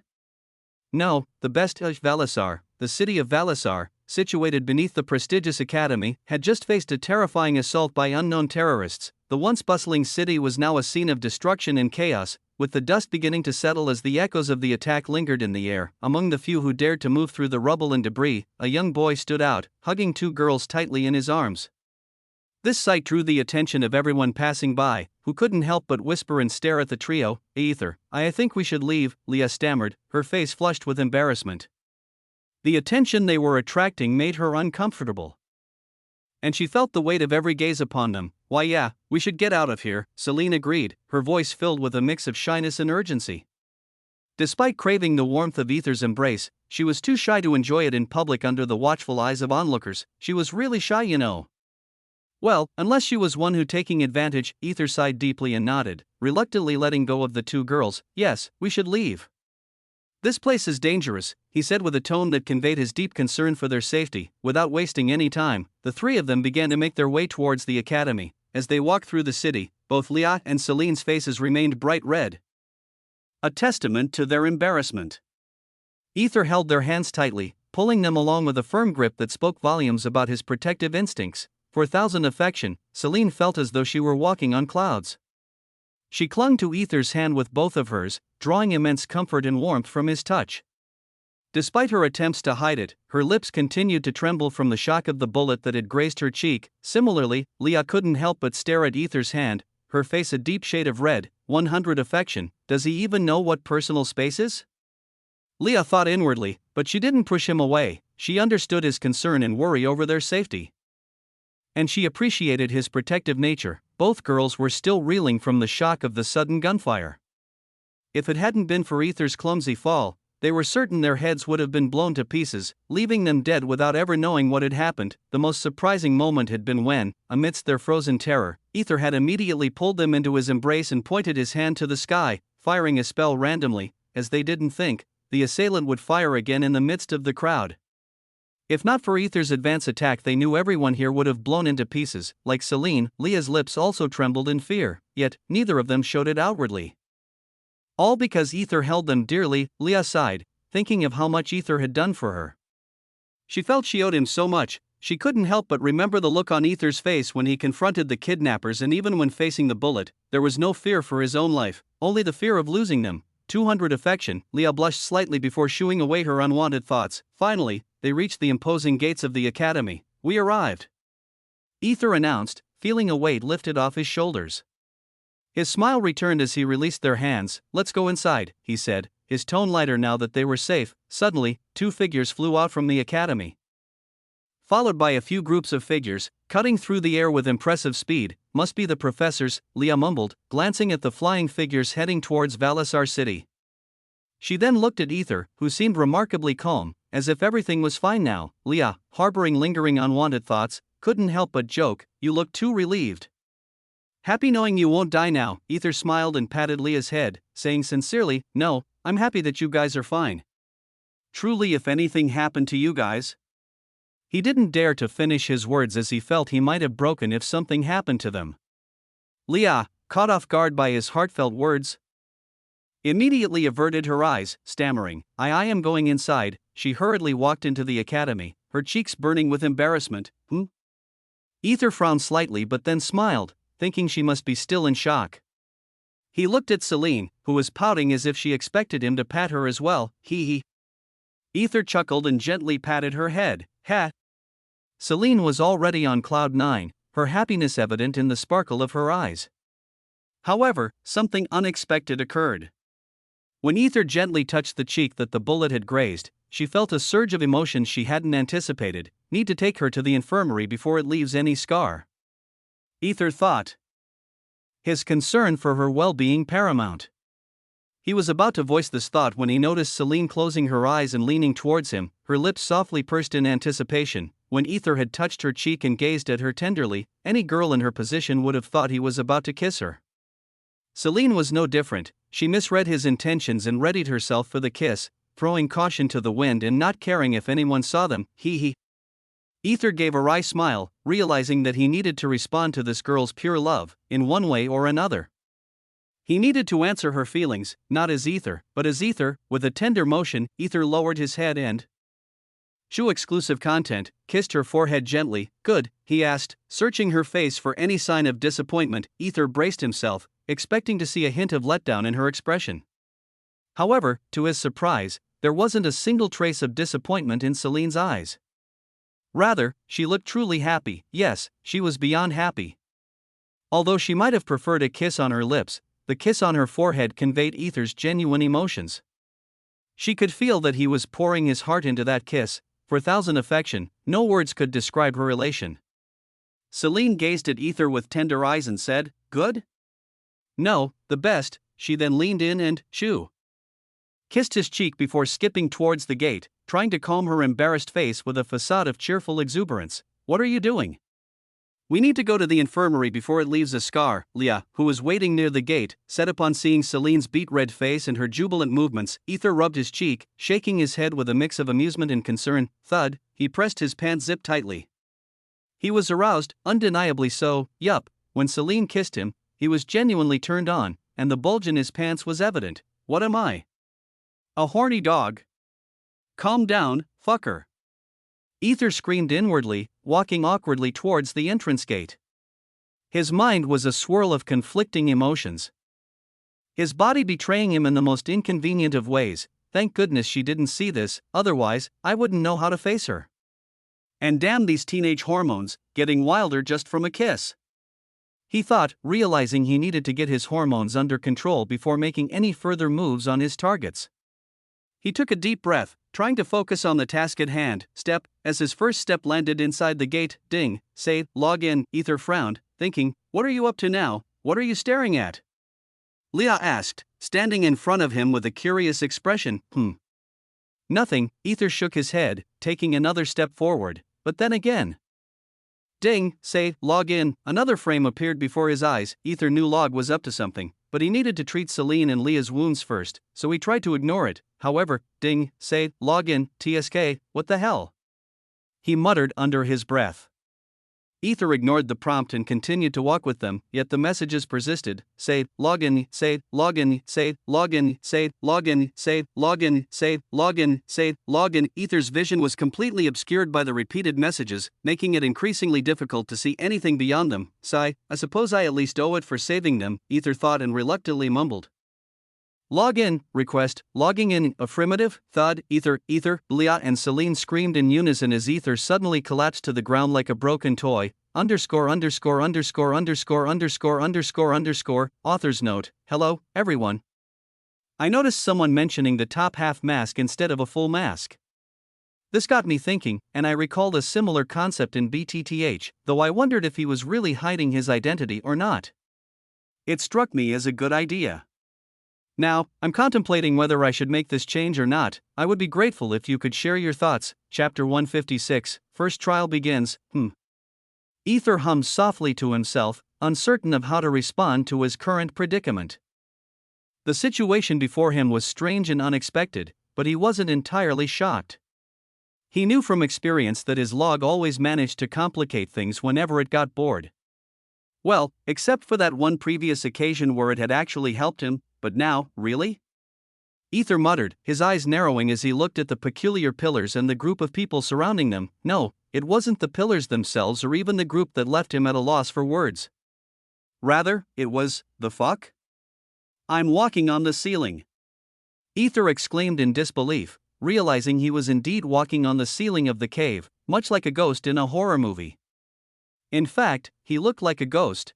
No, the best of Valisar, the city of Valisar, situated beneath the prestigious academy, had just faced a terrifying assault by unknown terrorists. The once bustling city was now a scene of destruction and chaos, with the dust beginning to settle as the echoes of the attack lingered in the air. Among the few who dared to move through the rubble and debris, a young boy stood out, hugging two girls tightly in his arms. This sight drew the attention of everyone passing by, who couldn't help but whisper and stare at the trio. Aether, I think we should leave, Leah stammered, her face flushed with embarrassment. The attention they were attracting made her uncomfortable, and she felt the weight of every gaze upon them. Why yeah, we should get out of here, Celine agreed, her voice filled with a mix of shyness and urgency. Despite craving the warmth of Aether's embrace, she was too shy to enjoy it in public under the watchful eyes of onlookers. She was really shy, you know. Well, unless she was one who taking advantage. Aether sighed deeply and nodded, reluctantly letting go of the two girls. Yes, we should leave. This place is dangerous, he said with a tone that conveyed his deep concern for their safety. Without wasting any time, the three of them began to make their way towards the academy. As they walked through the city, both Leah and Celine's faces remained bright red, a testament to their embarrassment. Aether held their hands tightly, pulling them along with a firm grip that spoke volumes about his protective instincts. For a thousand affection, Celine felt as though she were walking on clouds. She clung to Aether's hand with both of hers, drawing immense comfort and warmth from his touch. Despite her attempts to hide it, her lips continued to tremble from the shock of the bullet that had grazed her cheek. Similarly, Leah couldn't help but stare at Aether's hand, her face a deep shade of red. 100 affection, does he even know what personal space is? Leah thought inwardly, but she didn't push him away. She understood his concern and worry over their safety, and she appreciated his protective nature. Both girls were still reeling from the shock of the sudden gunfire. If it hadn't been for Aether's clumsy fall, they were certain their heads would have been blown to pieces, leaving them dead without ever knowing what had happened. The most surprising moment had been when, amidst their frozen terror, Aether had immediately pulled them into his embrace and pointed his hand to the sky, firing a spell randomly. As they didn't think, the assailant would fire again in the midst of the crowd. If not for Aether's advance attack, they knew everyone here would have blown into pieces. Like Celine, Leah's lips also trembled in fear, yet neither of them showed it outwardly. All because Aether held them dearly. Leah sighed, thinking of how much Aether had done for her. She felt she owed him so much. She couldn't help but remember the look on Aether's face when he confronted the kidnappers, and even when facing the bullet, there was no fear for his own life, only the fear of losing them. 200 affection. Leah blushed slightly before shooing away her unwanted thoughts. Finally, they reached the imposing gates of the academy. We arrived, Aether announced, feeling a weight lifted off his shoulders. His smile returned as he released their hands. Let's go inside, he said, his tone lighter now that they were safe. Suddenly, two figures flew out from the academy, followed by a few groups of figures, cutting through the air with impressive speed. Must be the professors, Leah mumbled, glancing at the flying figures heading towards Valisar City. She then looked at Aether, who seemed remarkably calm, as if everything was fine now. Leah, harboring lingering unwanted thoughts, couldn't help but joke, you look too relieved. Happy knowing you won't die now. Aether smiled and patted Leah's head, saying sincerely, no, I'm happy that you guys are fine. Truly, if anything happened to you guys. He didn't dare to finish his words as he felt he might have broken if something happened to them. Leah, caught off guard by his heartfelt words, immediately averted her eyes, stammering, I am going inside. She hurriedly walked into the academy, her cheeks burning with embarrassment. Aether frowned slightly but then smiled, thinking she must be still in shock. He looked at Celine, who was pouting as if she expected him to pat her as well. Aether chuckled and gently patted her head. Ha! Celine was already on cloud 9, her happiness evident in the sparkle of her eyes. However, something unexpected occurred. When Aether gently touched the cheek that the bullet had grazed, she felt a surge of emotions she hadn't anticipated. Need to take her to the infirmary before it leaves any scar, Aether thought, his concern for her well-being paramount. He was about to voice this thought when he noticed Celine closing her eyes and leaning towards him, her lips softly pursed in anticipation. When Aether had touched her cheek and gazed at her tenderly, any girl in her position would have thought he was about to kiss her. Celine was no different. She misread his intentions and readied herself for the kiss. throwing caution to the wind and not caring if anyone saw them, he. Aether gave a wry smile, realizing that he needed to respond to this girl's pure love, in one way or another. He needed to answer her feelings, not as Aether, but as Aether. With a tender motion, Aether lowered his head and Shu exclusive content, kissed her forehead gently. Good, he asked, searching her face for any sign of disappointment. Aether braced himself, expecting to see a hint of letdown in her expression. However, to his surprise, there wasn't a single trace of disappointment in Celine's eyes. Rather, she looked truly happy. Yes, she was beyond happy. Although she might have preferred a kiss on her lips, the kiss on her forehead conveyed Aether's genuine emotions. She could feel that he was pouring his heart into that kiss. For thousand affection, no words could describe her elation. Celine gazed at Aether with tender eyes and said, "Good? No, the best." She then leaned in and kissed his cheek before skipping towards the gate, trying to calm her embarrassed face with a facade of cheerful exuberance. "What are you doing?" "We need to go to the infirmary before it leaves a scar," Leah, who was waiting near the gate, said upon seeing Celine's beet-red face and her jubilant movements. Aether rubbed his cheek, shaking his head with a mix of amusement and concern. Thud, he pressed his pants zip tightly. He was aroused, undeniably so. Yup, when Celine kissed him, he was genuinely turned on, and the bulge in his pants was evident. "What am I? A horny dog? Calm down, fucker." Aether screamed inwardly, walking awkwardly towards the entrance gate. His mind was a swirl of conflicting emotions. His body betraying him in the most inconvenient of ways. Thank goodness she didn't see this, otherwise, I wouldn't know how to face her. And damn these teenage hormones, getting wilder just from a kiss. He thought, realizing he needed to get his hormones under control before making any further moves on his targets. He took a deep breath, trying to focus on the task at hand. As his first step landed inside the gate, ding, say, log in. Aether frowned, thinking, what are you up to now? What are you staring at? Leah asked, standing in front of him with a curious expression. Nothing. Aether shook his head, taking another step forward, but then again. Ding, say, log in. Another frame appeared before his eyes. Aether knew Log was up to something, but he needed to treat Celine and Leah's wounds first, so he tried to ignore it. However, ding, say, log in, TSK, what the hell? He muttered under his breath. Aether ignored the prompt and continued to walk with them, yet the messages persisted. Say, log in, say, log in, say, log in, say, log in, say, log in, say, log in, say, log in. Aether's vision was completely obscured by the repeated messages, making it increasingly difficult to see anything beyond them. Sigh, I suppose I at least owe it for saving them, Aether thought and reluctantly mumbled. Log in, request, logging in, affirmative, thud, Aether, Leah and Celine screamed in unison as Aether suddenly collapsed to the ground like a broken toy. Author's note, hello, everyone. I noticed someone mentioning the top half mask instead of a full mask. This got me thinking, and I recalled a similar concept in BTTH, though I wondered if he was really hiding his identity or not. It struck me as a good idea. Now, I'm contemplating whether I should make this change or not. I would be grateful if you could share your thoughts. Chapter 156, First Trial Begins. Aether hummed softly to himself, uncertain of how to respond to his current predicament. The situation before him was strange and unexpected, but he wasn't entirely shocked. He knew from experience that his log always managed to complicate things whenever it got bored. Well, except for that one previous occasion where it had actually helped him. But now, really? Aether muttered, his eyes narrowing as he looked at the peculiar pillars and the group of people surrounding them. No, it wasn't the pillars themselves or even the group that left him at a loss for words. Rather, it was, the fuck? I'm walking on the ceiling. Aether exclaimed in disbelief, realizing he was indeed walking on the ceiling of the cave, much like a ghost in a horror movie. In fact, he looked like a ghost.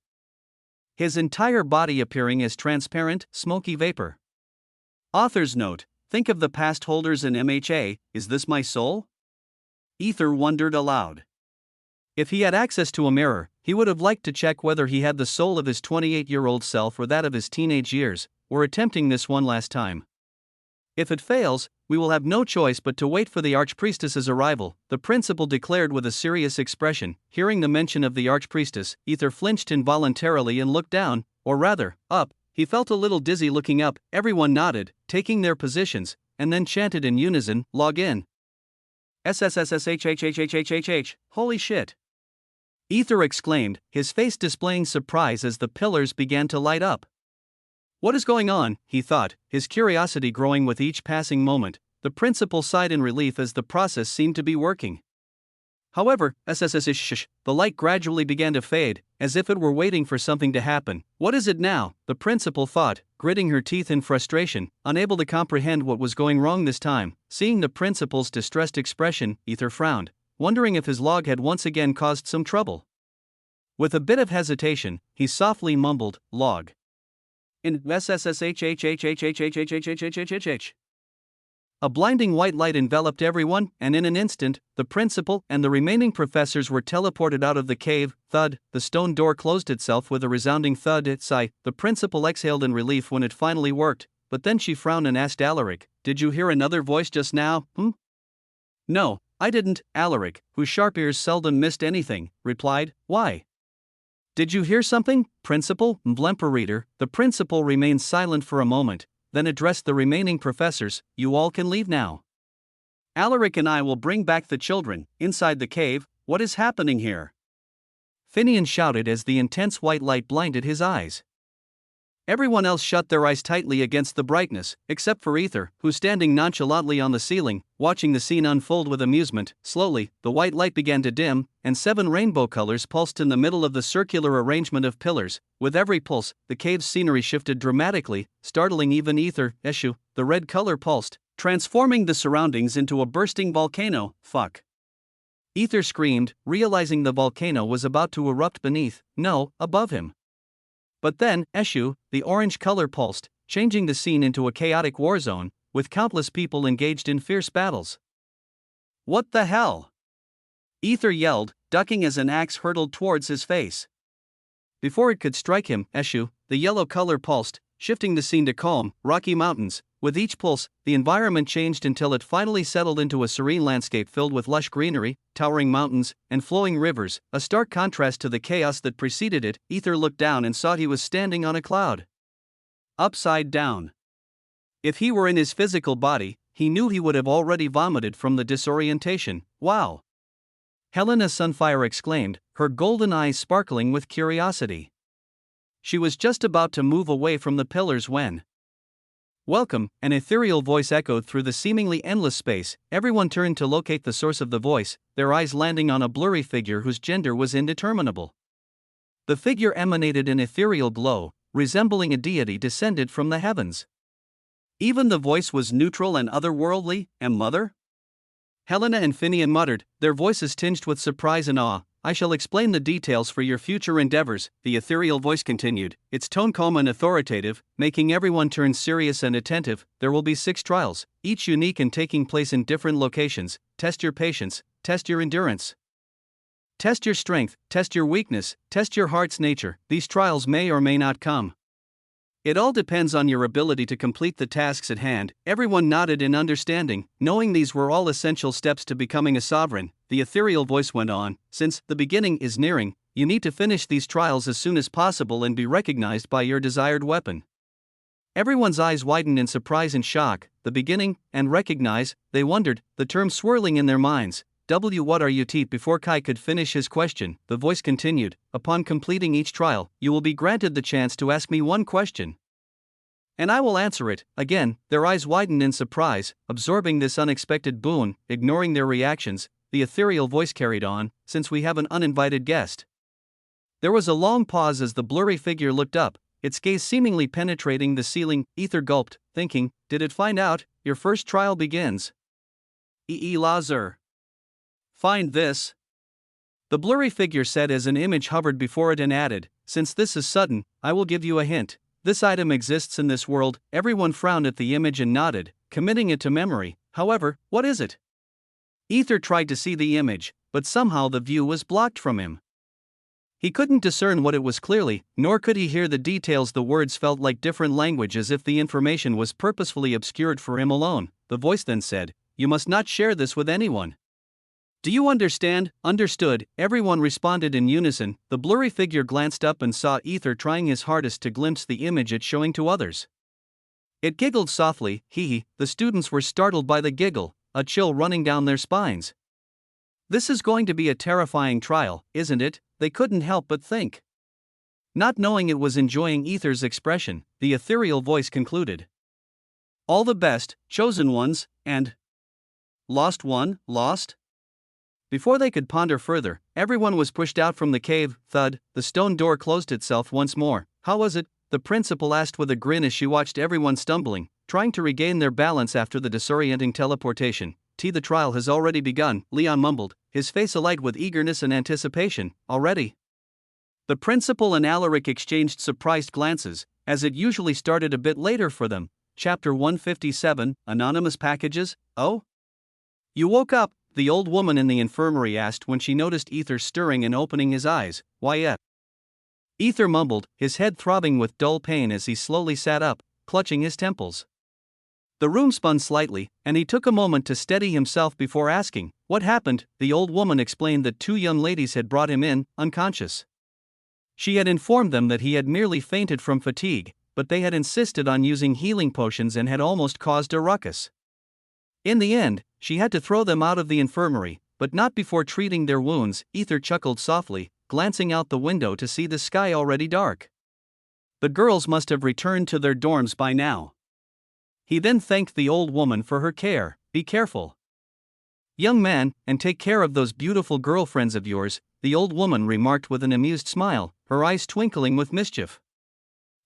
His entire body appearing as transparent, smoky vapor. Author's note, think of the past holders in MHA, is this my soul? Aether wondered aloud. If he had access to a mirror, he would have liked to check whether he had the soul of his 28-year-old self or that of his teenage years, or attempting this one last time. If it fails, we will have no choice but to wait for the Archpriestess's arrival, the principal declared with a serious expression. Hearing the mention of the Archpriestess, Aether flinched involuntarily and looked down, or rather, up. He felt a little dizzy looking up. Everyone nodded, taking their positions, and then chanted in unison, "Log in." SSSSHHHHHHH, holy shit. Aether exclaimed, his face displaying surprise as the pillars began to light up. What is going on, he thought, his curiosity growing with each passing moment. The principal sighed in relief as the process seemed to be working. However, the light gradually began to fade, as if it were waiting for something to happen. What is it now? The principal thought, gritting her teeth in frustration, unable to comprehend what was going wrong this time. Seeing the principal's distressed expression, Aether frowned, wondering if his log had once again caused some trouble. With a bit of hesitation, he softly mumbled, "Log." In SSSHHHHHHHHHHHHH. A blinding white light enveloped everyone, and in an instant, the principal and the remaining professors were teleported out of the cave. Thud, the stone door closed itself with a resounding thud. Sigh, the principal exhaled in relief when it finally worked, but then she frowned and asked Alaric, "Did you hear another voice just now, No, I didn't, Alaric, whose sharp ears seldom missed anything, replied. Why? Did you hear something, Principal? Reader. The principal remained silent for a moment, then addressed the remaining professors, "You all can leave now. Alaric and I will bring back the children." Inside the cave, what is happening here? Finian shouted as the intense white light blinded his eyes. Everyone else shut their eyes tightly against the brightness, except for Aether, who standing nonchalantly on the ceiling, watching the scene unfold with amusement. Slowly, the white light began to dim, and 7 rainbow colors pulsed in the middle of the circular arrangement of pillars. With every pulse, the cave's scenery shifted dramatically, startling even Aether. The red color pulsed, transforming the surroundings into a bursting volcano. Fuck. Aether screamed, realizing the volcano was about to erupt above him. But then, the orange color pulsed, changing the scene into a chaotic war zone, with countless people engaged in fierce battles. What the hell? Aether yelled, ducking as an axe hurtled towards his face. Before it could strike him, the yellow color pulsed, shifting the scene to calm, rocky mountains. With each pulse, the environment changed until it finally settled into a serene landscape filled with lush greenery, towering mountains, and flowing rivers, a stark contrast to the chaos that preceded it. Aether looked down and saw he was standing on a cloud. Upside down. If he were in his physical body, he knew he would have already vomited from the disorientation. Wow! Helena Sunfire exclaimed, her golden eyes sparkling with curiosity. She was just about to move away from the pillars when... "Welcome," an ethereal voice echoed through the seemingly endless space. Everyone turned to locate the source of the voice, their eyes landing on a blurry figure whose gender was indeterminable. The figure emanated an ethereal glow, resembling a deity descended from the heavens. Even the voice was neutral and otherworldly. Mother? Helena and Finian muttered, their voices tinged with surprise and awe. "I shall explain the details for your future endeavors," the ethereal voice continued, its tone calm and authoritative, making everyone turn serious and attentive. "There will be 6 trials, each unique and taking place in different locations. Test your patience, test your endurance. Test your strength, test your weakness, test your heart's nature. These trials may or may not come. It all depends on your ability to complete the tasks at hand." Everyone nodded in understanding, knowing these were all essential steps to becoming a sovereign. The ethereal voice went on, "Since the beginning is nearing, you need to finish these trials as soon as possible and be recognized by your desired weapon." Everyone's eyes widened in surprise and shock. The beginning, and recognize, they wondered, the term swirling in their minds. What are you teeth? Before Kai could finish his question, the voice continued, "Upon completing each trial, you will be granted the chance to ask me one question. And I will answer it." Again, their eyes widened in surprise, absorbing this unexpected boon. Ignoring their reactions, the ethereal voice carried on, "Since we have an uninvited guest." There was a long pause as the blurry figure looked up, its gaze seemingly penetrating the ceiling. Aether gulped, thinking, did it find out? Your first trial begins. Lazer. Find this. The blurry figure said as an image hovered before it and added, "Since this is sudden, I will give you a hint. This item exists in this world." Everyone frowned at the image and nodded, committing it to memory. However, what is it? Aether tried to see the image, but somehow the view was blocked from him. He couldn't discern what it was clearly, nor could he hear the details. The words felt like different language, as if the information was purposefully obscured for him alone. The voice then said, "You must not share this with anyone. Do you understand?" "Understood," everyone responded in unison. The blurry figure glanced up and saw Aether trying his hardest to glimpse the image it's showing to others. It giggled softly, hee. The students were startled by the giggle, a chill running down their spines. This is going to be a terrifying trial, isn't it? They couldn't help but think. Not knowing it was enjoying Aether's expression, the ethereal voice concluded. All the best, chosen ones, and... Lost one, lost? Before they could ponder further, everyone was pushed out from the cave. Thud, the stone door closed itself once more. How was it? The principal asked with a grin as she watched everyone stumbling, trying to regain their balance after the disorienting teleportation. The trial has already begun, Leon mumbled, his face alight with eagerness and anticipation. Already? The principal and Alaric exchanged surprised glances, as it usually started a bit later for them. Chapter 157, Anonymous Packages. Oh? You woke up, the old woman in the infirmary asked when she noticed Aether stirring and opening his eyes. Why yet? Aether mumbled, his head throbbing with dull pain as he slowly sat up, clutching his temples. The room spun slightly, and he took a moment to steady himself before asking, what happened? The old woman explained that two young ladies had brought him in, unconscious. She had informed them that he had merely fainted from fatigue, but they had insisted on using healing potions and had almost caused a ruckus. In the end, she had to throw them out of the infirmary, but not before treating their wounds. Aether chuckled softly, glancing out the window to see the sky already dark. The girls must have returned to their dorms by now. He then thanked the old woman for her care. Be careful, young man, and take care of those beautiful girlfriends of yours, the old woman remarked with an amused smile, her eyes twinkling with mischief.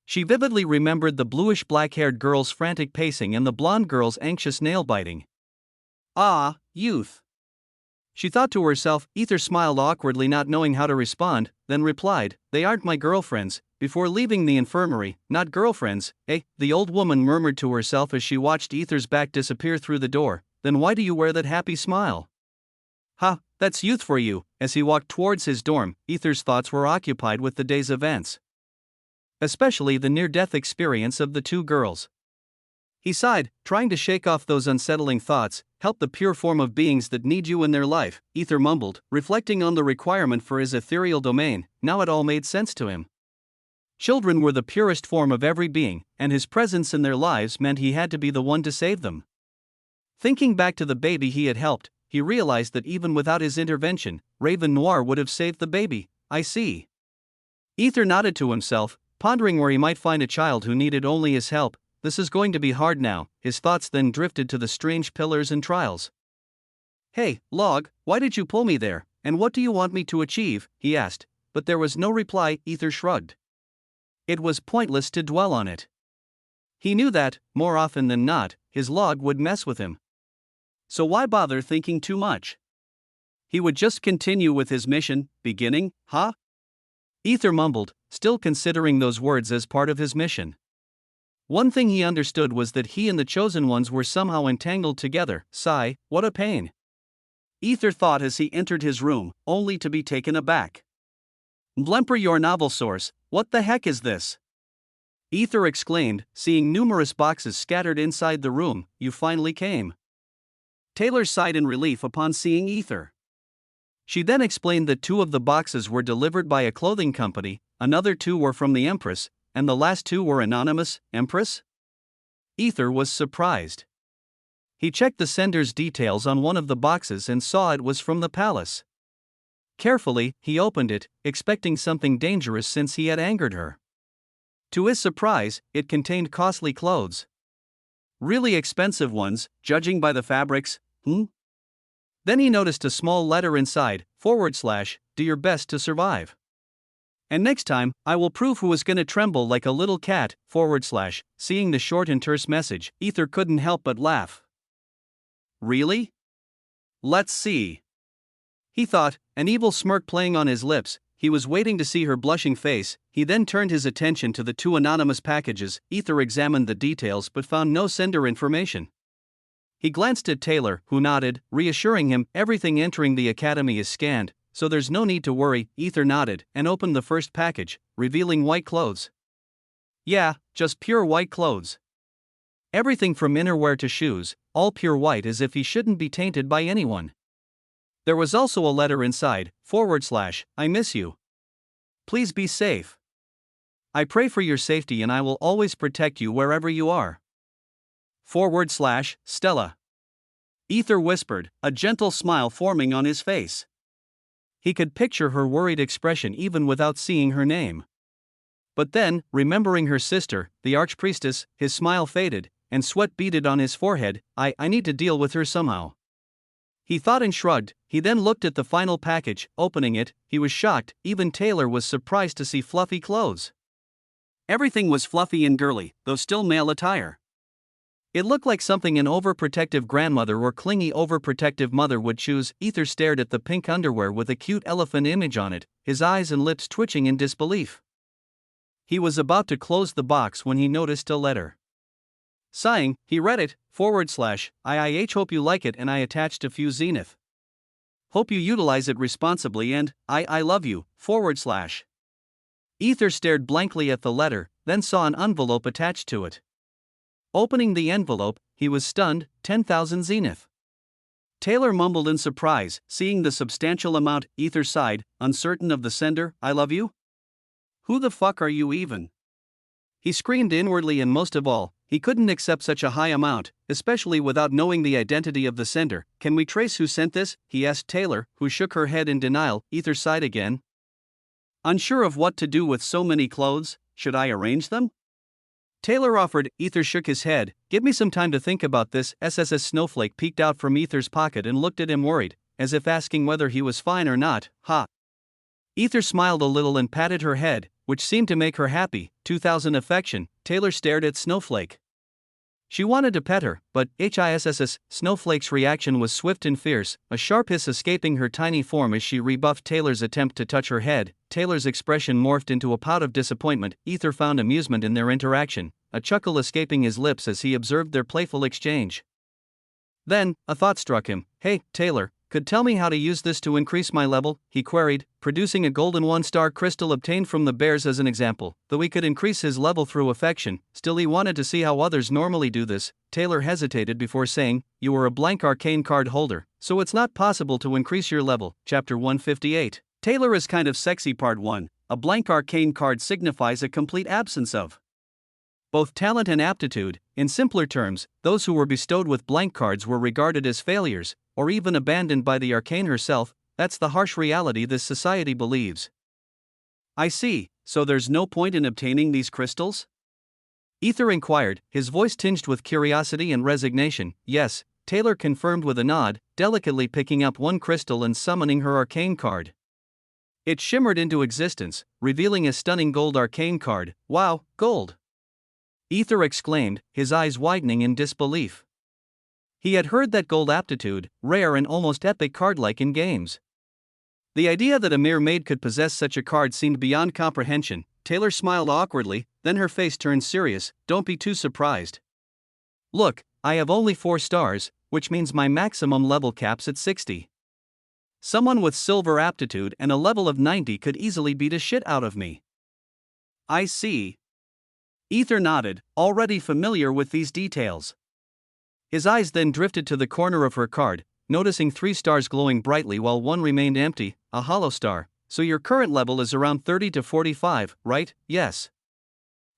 She vividly remembered the bluish black-haired girl's frantic pacing and the blonde girl's anxious nail-biting. Ah, youth. She thought to herself. Aether smiled awkwardly, not knowing how to respond, then replied, they aren't my girlfriends, before leaving the infirmary. Not girlfriends, eh? The old woman murmured to herself as she watched Aether's back disappear through the door. Then why do you wear that happy smile? Ha, that's youth for you. As he walked towards his dorm, Aether's thoughts were occupied with the day's events, especially the near-death experience of the two girls. He sighed, trying to shake off those unsettling thoughts. Help the pure form of beings that need you in their life, Aether mumbled, reflecting on the requirement for his ethereal domain. Now it all made sense to him. Children were the purest form of every being, and his presence in their lives meant he had to be the one to save them. Thinking back to the baby he had helped, he realized that even without his intervention, Raven Noir would have saved the baby. I see. Aether nodded to himself, pondering where he might find a child who needed only his help. This is going to be hard now. His thoughts then drifted to the strange pillars and trials. Hey, Log, why did you pull me there, and what do you want me to achieve? He asked, but there was no reply. Aether shrugged. It was pointless to dwell on it. He knew that, more often than not, his log would mess with him. So why bother thinking too much? He would just continue with his mission. Beginning, huh? Aether mumbled, still considering those words as part of his mission. One thing he understood was that he and the chosen ones were somehow entangled together. Sigh, what a pain. Aether thought as he entered his room, only to be taken aback. Blemper, your novel source, what the heck is this? Aether exclaimed, seeing numerous boxes scattered inside the room. You finally came. Taylor sighed in relief upon seeing Aether. She then explained that 2 of the boxes were delivered by a clothing company, another 2 were from the Empress, and the last 2 were anonymous. Empress? Aether was surprised. He checked the sender's details on one of the boxes and saw it was from the palace. Carefully, he opened it, expecting something dangerous since he had angered her. To his surprise, it contained costly clothes. Really expensive ones, judging by the fabrics. Then he noticed a small letter inside, / do your best to survive. And next time, I will prove who is gonna tremble like a little cat, / Seeing the short and terse message, Aether couldn't help but laugh. Really? Let's see. He thought, an evil smirk playing on his lips. He was waiting to see her blushing face. He then turned his attention to the 2 anonymous packages. Aether examined the details but found no sender information. He glanced at Taylor, who nodded, reassuring him, everything entering the academy is scanned, so there's no need to worry. Aether nodded and opened the first package, revealing white clothes. Yeah, just pure white clothes. Everything from innerwear to shoes, all pure white, as if he shouldn't be tainted by anyone. There was also a letter inside, / I miss you. Please be safe. I pray for your safety and I will always protect you wherever you are. Stella. Aether whispered, a gentle smile forming on his face. He could picture her worried expression even without seeing her name. But then, remembering her sister, the archpriestess, his smile faded, and sweat beaded on his forehead. I need to deal with her somehow. He thought and shrugged. He then looked at the final package. Opening it, he was shocked. Even Taylor was surprised to see fluffy clothes. Everything was fluffy and girly, though still male attire. It looked like something an overprotective grandmother or clingy overprotective mother would choose. Aether stared at the pink underwear with a cute elephant image on it, his eyes and lips twitching in disbelief. He was about to close the box when he noticed a letter. Sighing, he read it, /IIH hope you like it and I attached a few zenith. Hope you utilize it responsibly and, I love you, /. Aether stared blankly at the letter, then saw an envelope attached to it. Opening the envelope, he was stunned. 10,000 zenith. Taylor mumbled in surprise, seeing the substantial amount. Aether sighed, uncertain of the sender. I love you? Who the fuck are you even? He screamed inwardly, and most of all, he couldn't accept such a high amount, especially without knowing the identity of the sender. Can we trace who sent this? He asked Taylor, who shook her head in denial. Aether sighed again. Unsure of what to do with so many clothes, should I arrange them? Taylor offered. Aether shook his head. Give me some time to think about this. SSS Snowflake peeked out from Aether's pocket and looked at him worried, as if asking whether he was fine or not. Ha! Aether smiled a little and patted her head, which seemed to make her happy. 2,000 affection. Taylor stared at Snowflake. She wanted to pet her, but HISSS Snowflake's reaction was swift and fierce, a sharp hiss escaping her tiny form as she rebuffed Taylor's attempt to touch her head. Taylor's expression morphed into a pout of disappointment. Aether found amusement in their interaction, a chuckle escaping his lips as he observed their playful exchange. Then, a thought struck him. Hey, Taylor, could tell me how to use this to increase my level? He queried, producing a golden 1-star crystal obtained from the bears as an example. Though he could increase his level through affection, still he wanted to see how others normally do this. Taylor hesitated before saying, you are a blank arcane card holder, so it's not possible to increase your level. Chapter 158. Taylor is kind of sexy. Part 1. A blank arcane card signifies a complete absence of both talent and aptitude. In simpler terms, those who were bestowed with blank cards were regarded as failures, or even abandoned by the arcane herself. That's the harsh reality this society believes. I see, so there's no point in obtaining these crystals? Aether inquired, his voice tinged with curiosity and resignation. Yes, Taylor confirmed with a nod, delicately picking up one crystal and summoning her arcane card. It shimmered into existence, revealing a stunning gold arcane card. Wow, gold! Aether exclaimed, his eyes widening in disbelief. He had heard that gold aptitude, rare and almost epic card-like in games. The idea that a mere maid could possess such a card seemed beyond comprehension. Taylor smiled awkwardly, then her face turned serious. Don't be too surprised. Look, I have only 4 stars, which means my maximum level cap's at 60. Someone with silver aptitude and a level of 90 could easily beat a shit out of me. I see. Aether nodded, already familiar with these details. His eyes then drifted to the corner of her card, noticing 3 stars glowing brightly while one remained empty, a hollow star. So your current level is around 30 to 45, right? Yes.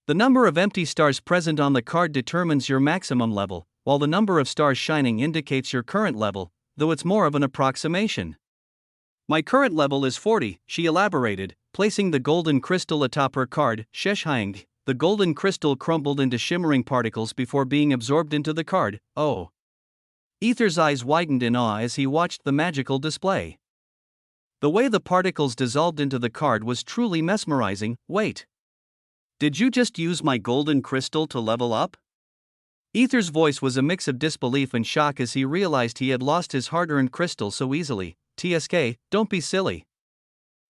The number of empty stars present on the card determines your maximum level, while the number of stars shining indicates your current level, though it's more of an approximation. My current level is 40, she elaborated, placing the golden crystal atop her card. Sheshang. The golden crystal crumbled into shimmering particles before being absorbed into the card. Oh. Aether's eyes widened in awe as he watched the magical display. The way the particles dissolved into the card was truly mesmerizing. Wait. Did you just use my golden crystal to level up? Aether's voice was a mix of disbelief and shock as he realized he had lost his hard-earned crystal so easily. TSK, don't be silly.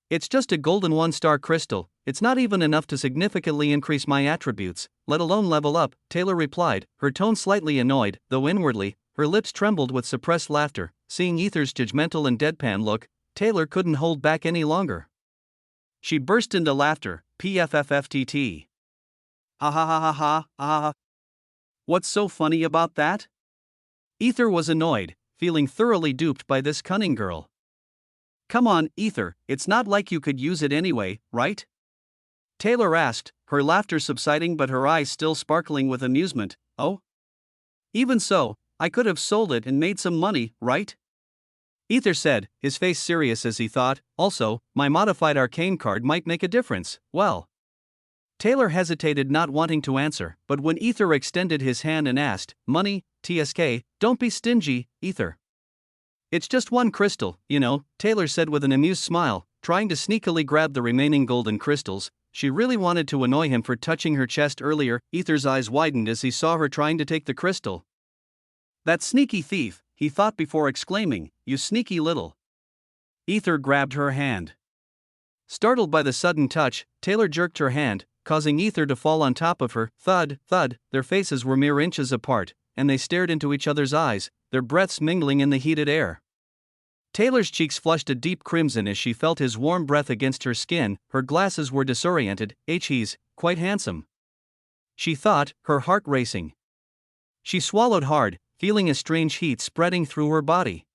It's just a golden 1-star crystal. It's not even enough to significantly increase my attributes, let alone level up, Taylor replied, her tone slightly annoyed, though inwardly, her lips trembled with suppressed laughter. Seeing Aether's judgmental and deadpan look, Taylor couldn't hold back any longer. She burst into laughter. PFFFTT. Ha ha ha ha ha ha. What's so funny about that? Aether was annoyed, feeling thoroughly duped by this cunning girl. Come on, Aether, it's not like you could use it anyway, right? Taylor asked, her laughter subsiding but her eyes still sparkling with amusement. Oh? Even so, I could have sold it and made some money, right? Aether said, his face serious as he thought. Also, my modified arcane card might make a difference. Well. Taylor hesitated, not wanting to answer, but when Aether extended his hand and asked, money, TSK, don't be stingy, Aether. It's just one crystal, you know, Taylor said with an amused smile, trying to sneakily grab the remaining golden crystals. She really wanted to annoy him for touching her chest earlier. Aether's eyes widened as he saw her trying to take the crystal. That sneaky thief, he thought before exclaiming, you sneaky little. Aether grabbed her hand. Startled by the sudden touch, Taylor jerked her hand, causing Aether to fall on top of her. Thud, thud, their faces were mere inches apart, and they stared into each other's eyes, their breaths mingling in the heated air. Taylor's cheeks flushed a deep crimson as she felt his warm breath against her skin. Her glasses were disoriented. He's quite handsome, she thought, her heart racing. She swallowed hard, feeling a strange heat spreading through her body.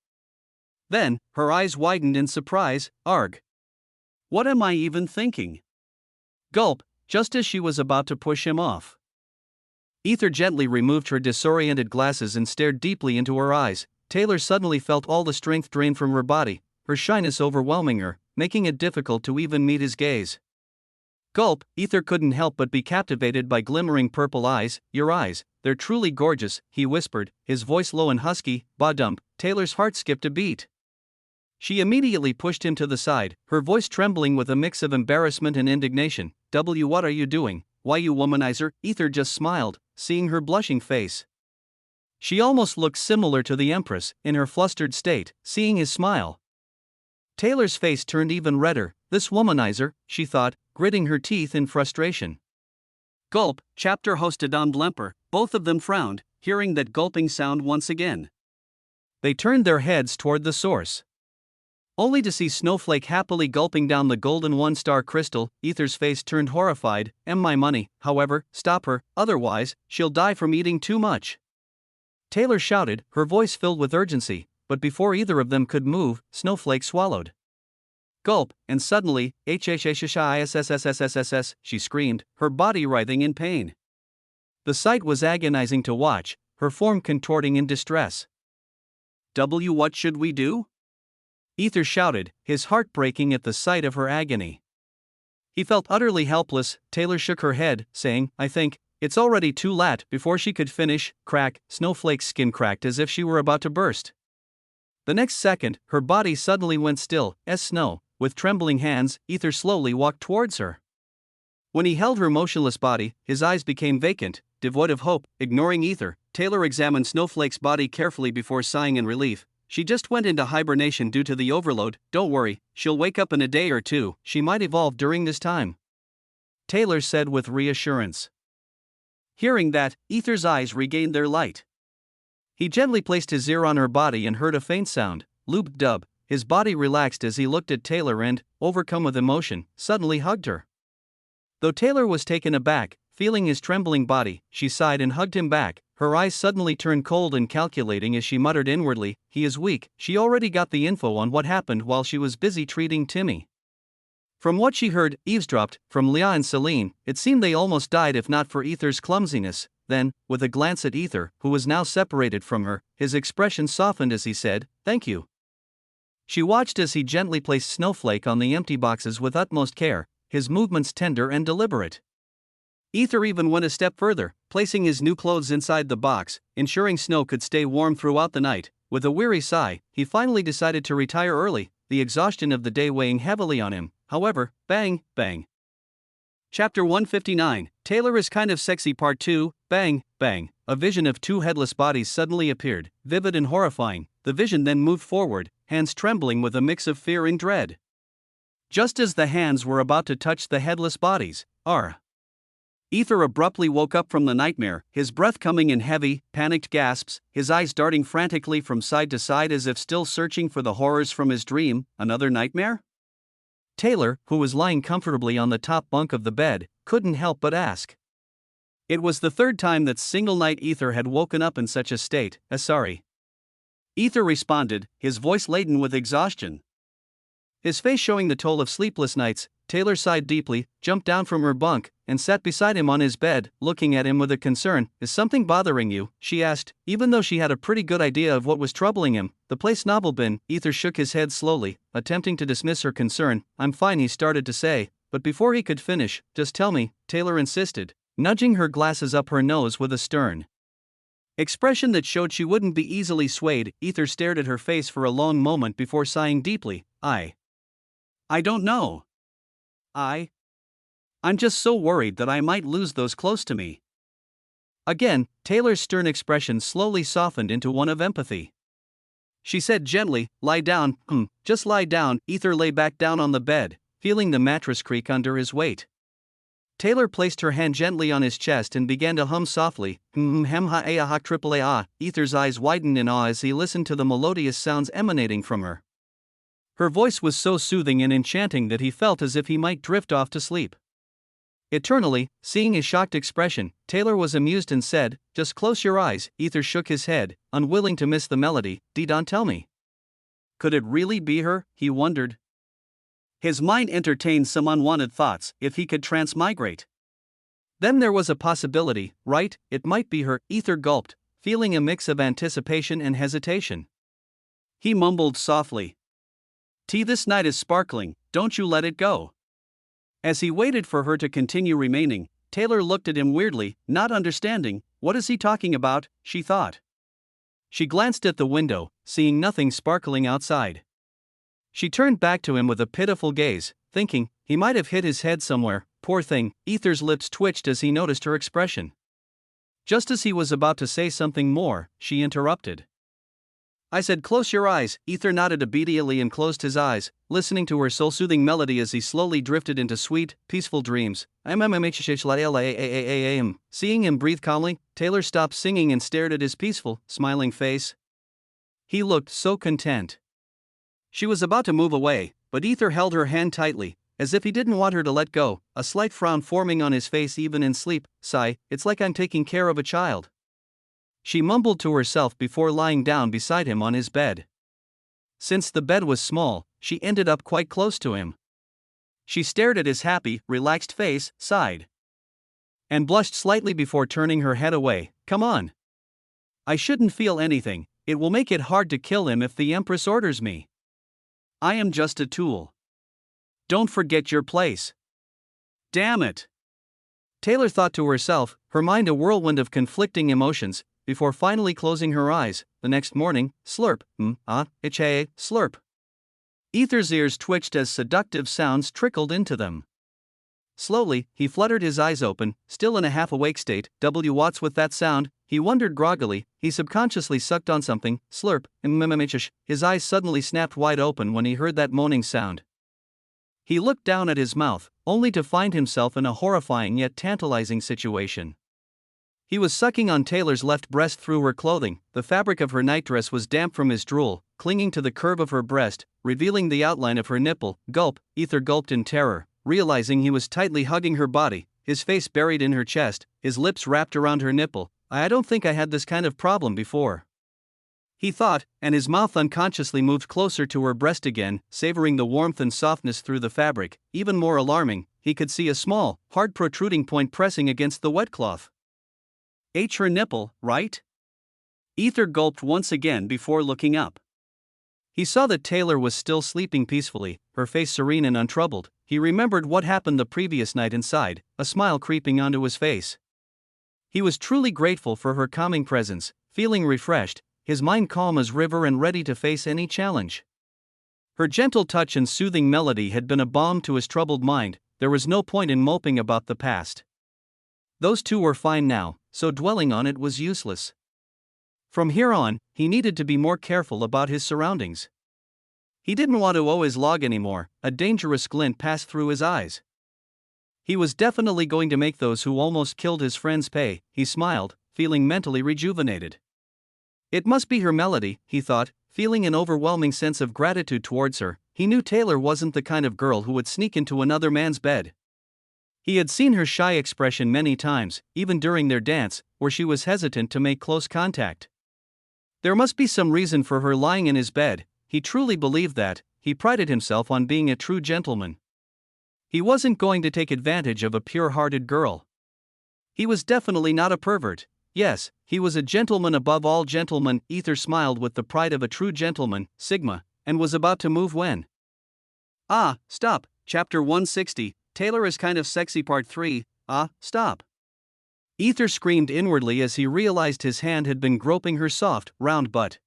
Then, her eyes widened in surprise. Arg. What am I even thinking? Gulp, just as she was about to push him off. Aether gently removed her disoriented glasses and stared deeply into her eyes. Taylor suddenly felt all the strength drain from her body, her shyness overwhelming her, making it difficult to even meet his gaze. Gulp, Aether couldn't help but be captivated by glimmering purple eyes. Your eyes, they're truly gorgeous, he whispered, his voice low and husky. Ba-dump. Taylor's heart skipped a beat. She immediately pushed him to the side, her voice trembling with a mix of embarrassment and indignation. What are you doing? Why, you womanizer? Aether just smiled, seeing her blushing face. She almost looked similar to the Empress, in her flustered state, seeing his smile. Taylor's face turned even redder. This womanizer, she thought, gritting her teeth in frustration. Gulp, chapter hosted on Blemper. Both of them frowned, hearing that gulping sound once again. They turned their heads toward the source, only to see Snowflake happily gulping down the golden one-star crystal. Aether's face turned horrified. My money, however, stop her, otherwise, she'll die from eating too much. Taylor shouted, her voice filled with urgency, but before either of them could move, Snowflake swallowed. Gulp, and suddenly, HHHISSSSSSS, she screamed, her body writhing in pain. The sight was agonizing to watch, her form contorting in distress. What should we do? Aether shouted, his heart breaking at the sight of her agony. He felt utterly helpless. Taylor shook her head, saying, I think, it's already too late. Before she could finish, crack, Snowflake's skin cracked as if she were about to burst. The next second, her body suddenly went still, as snow. With trembling hands, Aether slowly walked towards her. When he held her motionless body, his eyes became vacant, devoid of hope. Ignoring Aether, Taylor examined Snowflake's body carefully before sighing in relief. She just went into hibernation due to the overload. Don't worry, she'll wake up in a day or two. She might evolve during this time, Taylor said with reassurance. Hearing that, Aether's eyes regained their light. He gently placed his ear on her body and heard a faint sound. Loop-dub. His body relaxed as he looked at Taylor and, overcome with emotion, suddenly hugged her. Though Taylor was taken aback, feeling his trembling body, she sighed and hugged him back. Her eyes suddenly turned cold and calculating as she muttered inwardly, he is weak. She already got the info on what happened while she was busy treating Timmy. From what she heard, eavesdropped, from Leah and Celine, it seemed they almost died if not for Aether's clumsiness. Then, with a glance at Aether, who was now separated from her, his expression softened as he said, thank you. She watched as he gently placed Snowflake on the empty boxes with utmost care, his movements tender and deliberate. Aether even went a step further, placing his new clothes inside the box, ensuring Snow could stay warm throughout the night. With a weary sigh, he finally decided to retire early, the exhaustion of the day weighing heavily on him. However, bang, bang. Chapter 159, Taylor is Kind of Sexy Part 2, Bang, bang. A vision of two headless bodies suddenly appeared, vivid and horrifying. The vision then moved forward, hands trembling with a mix of fear and dread. Just as the hands were about to touch the headless bodies, Aether abruptly woke up from the nightmare, his breath coming in heavy, panicked gasps, his eyes darting frantically from side to side as if still searching for the horrors from his dream. Another nightmare? Taylor, who was lying comfortably on the top bunk of the bed, couldn't help but ask. It was the third time that single night Aether had woken up in such a state. Sorry. Aether responded, his voice laden with exhaustion. His face showing the toll of sleepless nights. Taylor sighed deeply, jumped down from her bunk, and sat beside him on his bed, looking at him with a concern. "Is something bothering you?" she asked, even though she had a pretty good idea of what was troubling him. "The place novel bin." Aether shook his head slowly, attempting to dismiss her concern. "I'm fine," he started to say, but before he could finish, "Just tell me," Taylor insisted, nudging her glasses up her nose with a stern expression that showed she wouldn't be easily swayed. Aether stared at her face for a long moment before sighing deeply. I don't know. I'm just so worried that I might lose those close to me." Again, Taylor's stern expression slowly softened into one of empathy. She said gently, "Lie down." Just lie down." Aether lay back down on the bed, feeling the mattress creak under his weight. Taylor placed her hand gently on his chest and began to hum softly. Aether's eyes widened in awe as he listened to the melodious sounds emanating from her. Her voice was so soothing and enchanting that he felt as if he might drift off to sleep. Eternally, seeing his shocked expression, Taylor was amused and said, "Just close your eyes." Aether shook his head, unwilling to miss the melody. "Don't tell me. Could it really be her?" he wondered. His mind entertained some unwanted thoughts. If he could transmigrate, then there was a possibility, right? It might be her. Aether gulped, feeling a mix of anticipation and hesitation. He mumbled softly, "This night is sparkling, don't you let it go." As he waited for her to continue remaining, Taylor looked at him weirdly, not understanding. What is he talking about, she thought. She glanced at the window, seeing nothing sparkling outside. She turned back to him with a pitiful gaze, thinking, he might have hit his head somewhere, poor thing. Aether's lips twitched as he noticed her expression. Just as he was about to say something more, she interrupted. "I said close your eyes." Aether nodded obediently and closed his eyes, listening to her soul-soothing melody as he slowly drifted into sweet, peaceful dreams. Seeing him breathe calmly, Taylor stopped singing and stared at his peaceful, smiling face. He looked so content. She was about to move away, but Aether held her hand tightly, as if he didn't want her to let go, a slight frown forming on his face even in sleep. "Sigh, it's like I'm taking care of a child," she mumbled to herself before lying down beside him on his bed. Since the bed was small, she ended up quite close to him. She stared at his happy, relaxed face, sighed, and blushed slightly before turning her head away. "Come on. I shouldn't feel anything. It will make it hard to kill him if the Empress orders me. I am just a tool. Don't forget your place." "Damn it," Taylor thought to herself, her mind a whirlwind of conflicting emotions, before finally closing her eyes. The next morning, slurp, slurp. Aether's ears twitched as seductive sounds trickled into them. Slowly, he fluttered his eyes open, still in a half-awake state. What's with that sound? He wondered groggily. He subconsciously sucked on something. Slurp, his eyes suddenly snapped wide open when he heard that moaning sound. He looked down at his mouth, only to find himself in a horrifying yet tantalizing situation. He was sucking on Taylor's left breast through her clothing. The fabric of her nightdress was damp from his drool, clinging to the curve of her breast, revealing the outline of her nipple. Gulp, Aether gulped in terror, realizing he was tightly hugging her body, his face buried in her chest, his lips wrapped around her nipple. I don't think I had this kind of problem before," he thought, and his mouth unconsciously moved closer to her breast again, savoring the warmth and softness through the fabric. Even more alarming, he could see a small, hard protruding point pressing against the wet cloth. Her nipple, right? Aether gulped once again before looking up. He saw that Taylor was still sleeping peacefully, her face serene and untroubled. He remembered what happened the previous night inside, a smile creeping onto his face. He was truly grateful for her calming presence, feeling refreshed, his mind calm as river and ready to face any challenge. Her gentle touch and soothing melody had been a balm to his troubled mind. There was no point in moping about the past. Those two were fine now, so dwelling on it was useless. From here on, he needed to be more careful about his surroundings. He didn't want to owe his log anymore. A dangerous glint passed through his eyes. He was definitely going to make those who almost killed his friends pay. He smiled, feeling mentally rejuvenated. It must be her melody, he thought, feeling an overwhelming sense of gratitude towards her. He knew Taylor wasn't the kind of girl who would sneak into another man's bed. He had seen her shy expression many times, even during their dance, where she was hesitant to make close contact. There must be some reason for her lying in his bed. He truly believed that. He prided himself on being a true gentleman. He wasn't going to take advantage of a pure-hearted girl. He was definitely not a pervert. Yes, he was a gentleman above all gentlemen. Aether smiled with the pride of a true gentleman, Sigma, and was about to move when. Ah, stop, Chapter 160, Taylor is kind of sexy Part 3, stop. Aether screamed inwardly as he realized his hand had been groping her soft, round butt.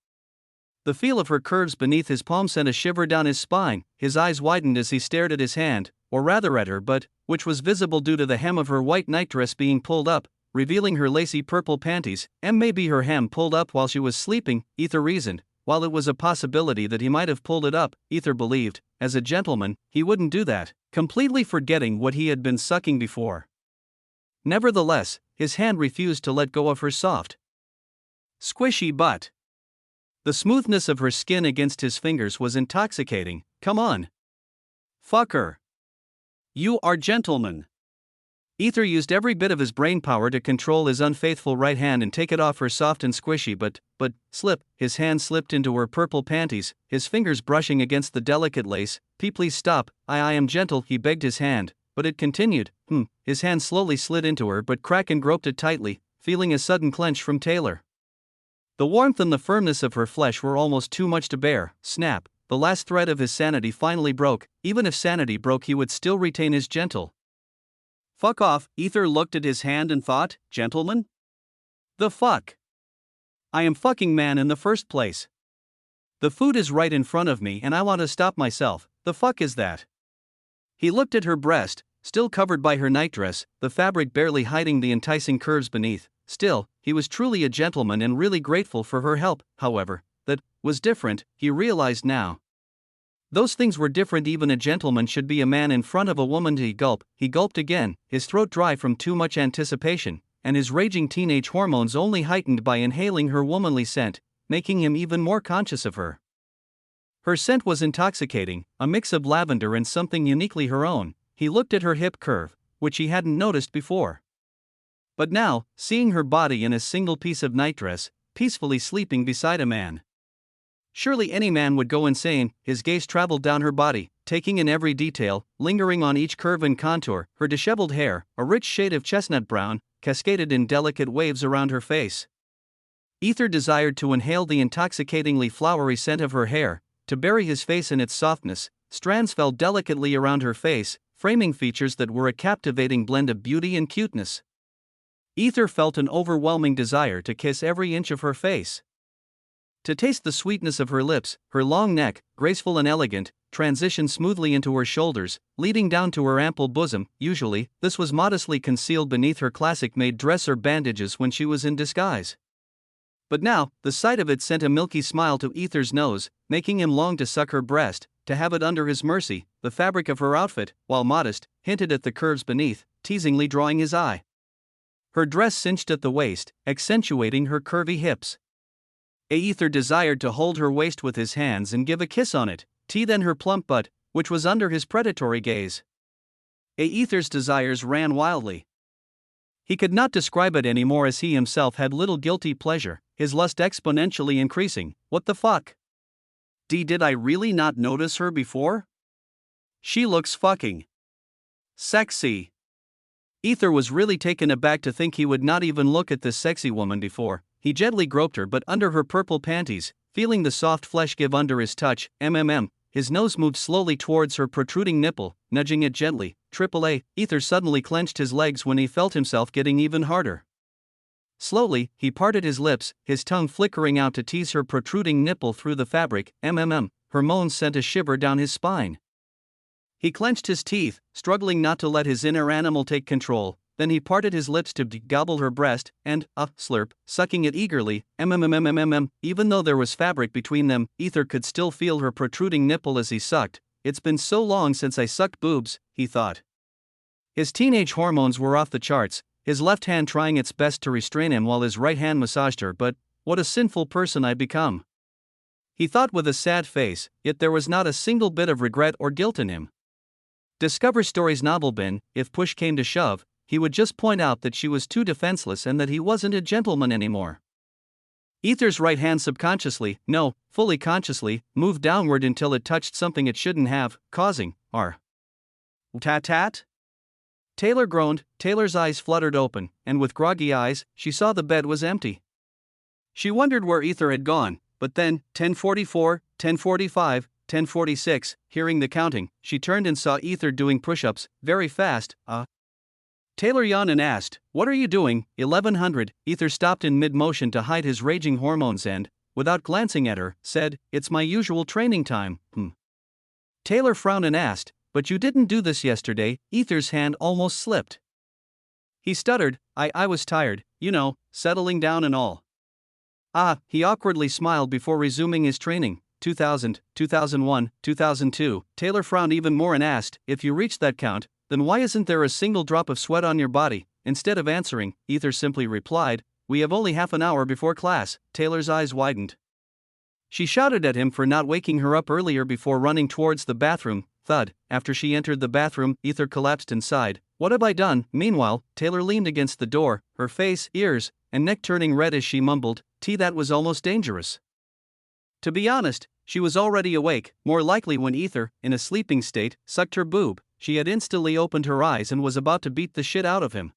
The feel of her curves beneath his palm sent a shiver down his spine. His eyes widened as he stared at his hand, or rather at her butt, which was visible due to the hem of her white nightdress being pulled up, revealing her lacy purple panties, and maybe her hem pulled up while she was sleeping, Aether reasoned. While it was a possibility that he might have pulled it up, Aether believed, as a gentleman, he wouldn't do that, completely forgetting what he had been sucking before. Nevertheless, his hand refused to let go of her soft, squishy butt. The smoothness of her skin against his fingers was intoxicating. Come on. Fuck her. You are gentleman. Aether used every bit of his brainpower to control his unfaithful right hand and take it off her soft and squishy but, slip, his hand slipped into her purple panties, his fingers brushing against the delicate lace. Please stop, I am gentle, he begged his hand, but it continued. His hand slowly slid into her but Kraken groped it tightly, feeling a sudden clench from Taylor. The warmth and the firmness of her flesh were almost too much to bear. Snap, the last thread of his sanity finally broke. Even if sanity broke, he would still retain his gentle. Fuck off, Aether looked at his hand and thought, gentleman? The fuck? I am fucking man in the first place. The food is right in front of me and I want to stop myself. The fuck is that? He looked at her breast, still covered by her nightdress, the fabric barely hiding the enticing curves beneath. Still, he was truly a gentleman and really grateful for her help. However, that was different, he realized now. Those things were different. Even a gentleman should be a man in front of a woman. He gulped again, his throat dry from too much anticipation, and his raging teenage hormones only heightened by inhaling her womanly scent, making him even more conscious of her. Her scent was intoxicating, a mix of lavender and something uniquely her own. He looked at her hip curve, which he hadn't noticed before. But now, seeing her body in a single piece of nightdress, peacefully sleeping beside a man. Surely any man would go insane. His gaze traveled down her body, taking in every detail, lingering on each curve and contour. Her disheveled hair, a rich shade of chestnut brown, cascaded in delicate waves around her face. Aether desired to inhale the intoxicatingly flowery scent of her hair, to bury his face in its softness. Strands fell delicately around her face, framing features that were a captivating blend of beauty and cuteness. Aether felt an overwhelming desire to kiss every inch of her face. To taste the sweetness of her lips. Her long neck, graceful and elegant, transitioned smoothly into her shoulders, leading down to her ample bosom. Usually, this was modestly concealed beneath her classic-made dress or bandages when she was in disguise. But now, the sight of it sent a milky smile to Aether's nose, making him long to suck her breast, to have it under his mercy. The fabric of her outfit, while modest, hinted at the curves beneath, teasingly drawing his eye. Her dress cinched at the waist, accentuating her curvy hips. Aether desired to hold her waist with his hands and give a kiss on it, then her plump butt, which was under his predatory gaze. Aether's desires ran wildly. He could not describe it anymore as he himself had little guilty pleasure, his lust exponentially increasing. What the fuck? Did I really not notice her before? She looks fucking sexy. Aether was really taken aback to think he would not even look at this sexy woman before. He gently groped her butt under her purple panties, feeling the soft flesh give under his touch. His nose moved slowly towards her protruding nipple, nudging it gently. Aether suddenly clenched his legs when he felt himself getting even harder. Slowly, he parted his lips, his tongue flickering out to tease her protruding nipple through the fabric. Her moans sent a shiver down his spine. He clenched his teeth, struggling not to let his inner animal take control. Then he parted his lips to gobble her breast, and, slurp, sucking it eagerly. Even though there was fabric between them, Aether could still feel her protruding nipple as he sucked. It's been so long since I sucked boobs, he thought. His teenage hormones were off the charts, his left hand trying its best to restrain him while his right hand massaged her. But, what a sinful person I'd become. He thought with a sad face, yet there was not a single bit of regret or guilt in him. Discover Story's novel bin, if push came to shove, he would just point out that she was too defenseless and that he wasn't a gentleman anymore. Aether's right hand subconsciously, no, fully consciously, moved downward until it touched something it shouldn't have, causing Tat-tat? Taylor groaned. Taylor's eyes fluttered open, and with groggy eyes, she saw the bed was empty. She wondered where Aether had gone, but then, 10:44, 10:45, 10:46, hearing the counting, she turned and saw Aether doing push-ups, very fast. Taylor yawned and asked, "What are you doing?" 1100. Aether stopped in mid-motion to hide his raging hormones and, without glancing at her, said, "It's my usual training time." Taylor frowned and asked, "But you didn't do this yesterday." Aether's hand almost slipped. He stuttered, I was tired, settling down and all." He awkwardly smiled before resuming his training. 2000, 2001, 2002. Taylor frowned even more and asked, "If you reached that count, then why isn't there a single drop of sweat on your body?" Instead of answering, Aether simply replied, "We have only half an hour before class." Taylor's eyes widened. She shouted at him for not waking her up earlier before running towards the bathroom. Thud. After she entered the bathroom, Aether collapsed inside. "What have I done?" Meanwhile, Taylor leaned against the door, her face, ears, and neck turning red as she mumbled, That was almost dangerous." To be honest, she was already awake, more likely when Aether, in a sleeping state, sucked her boob. She had instantly opened her eyes and was about to beat the shit out of him.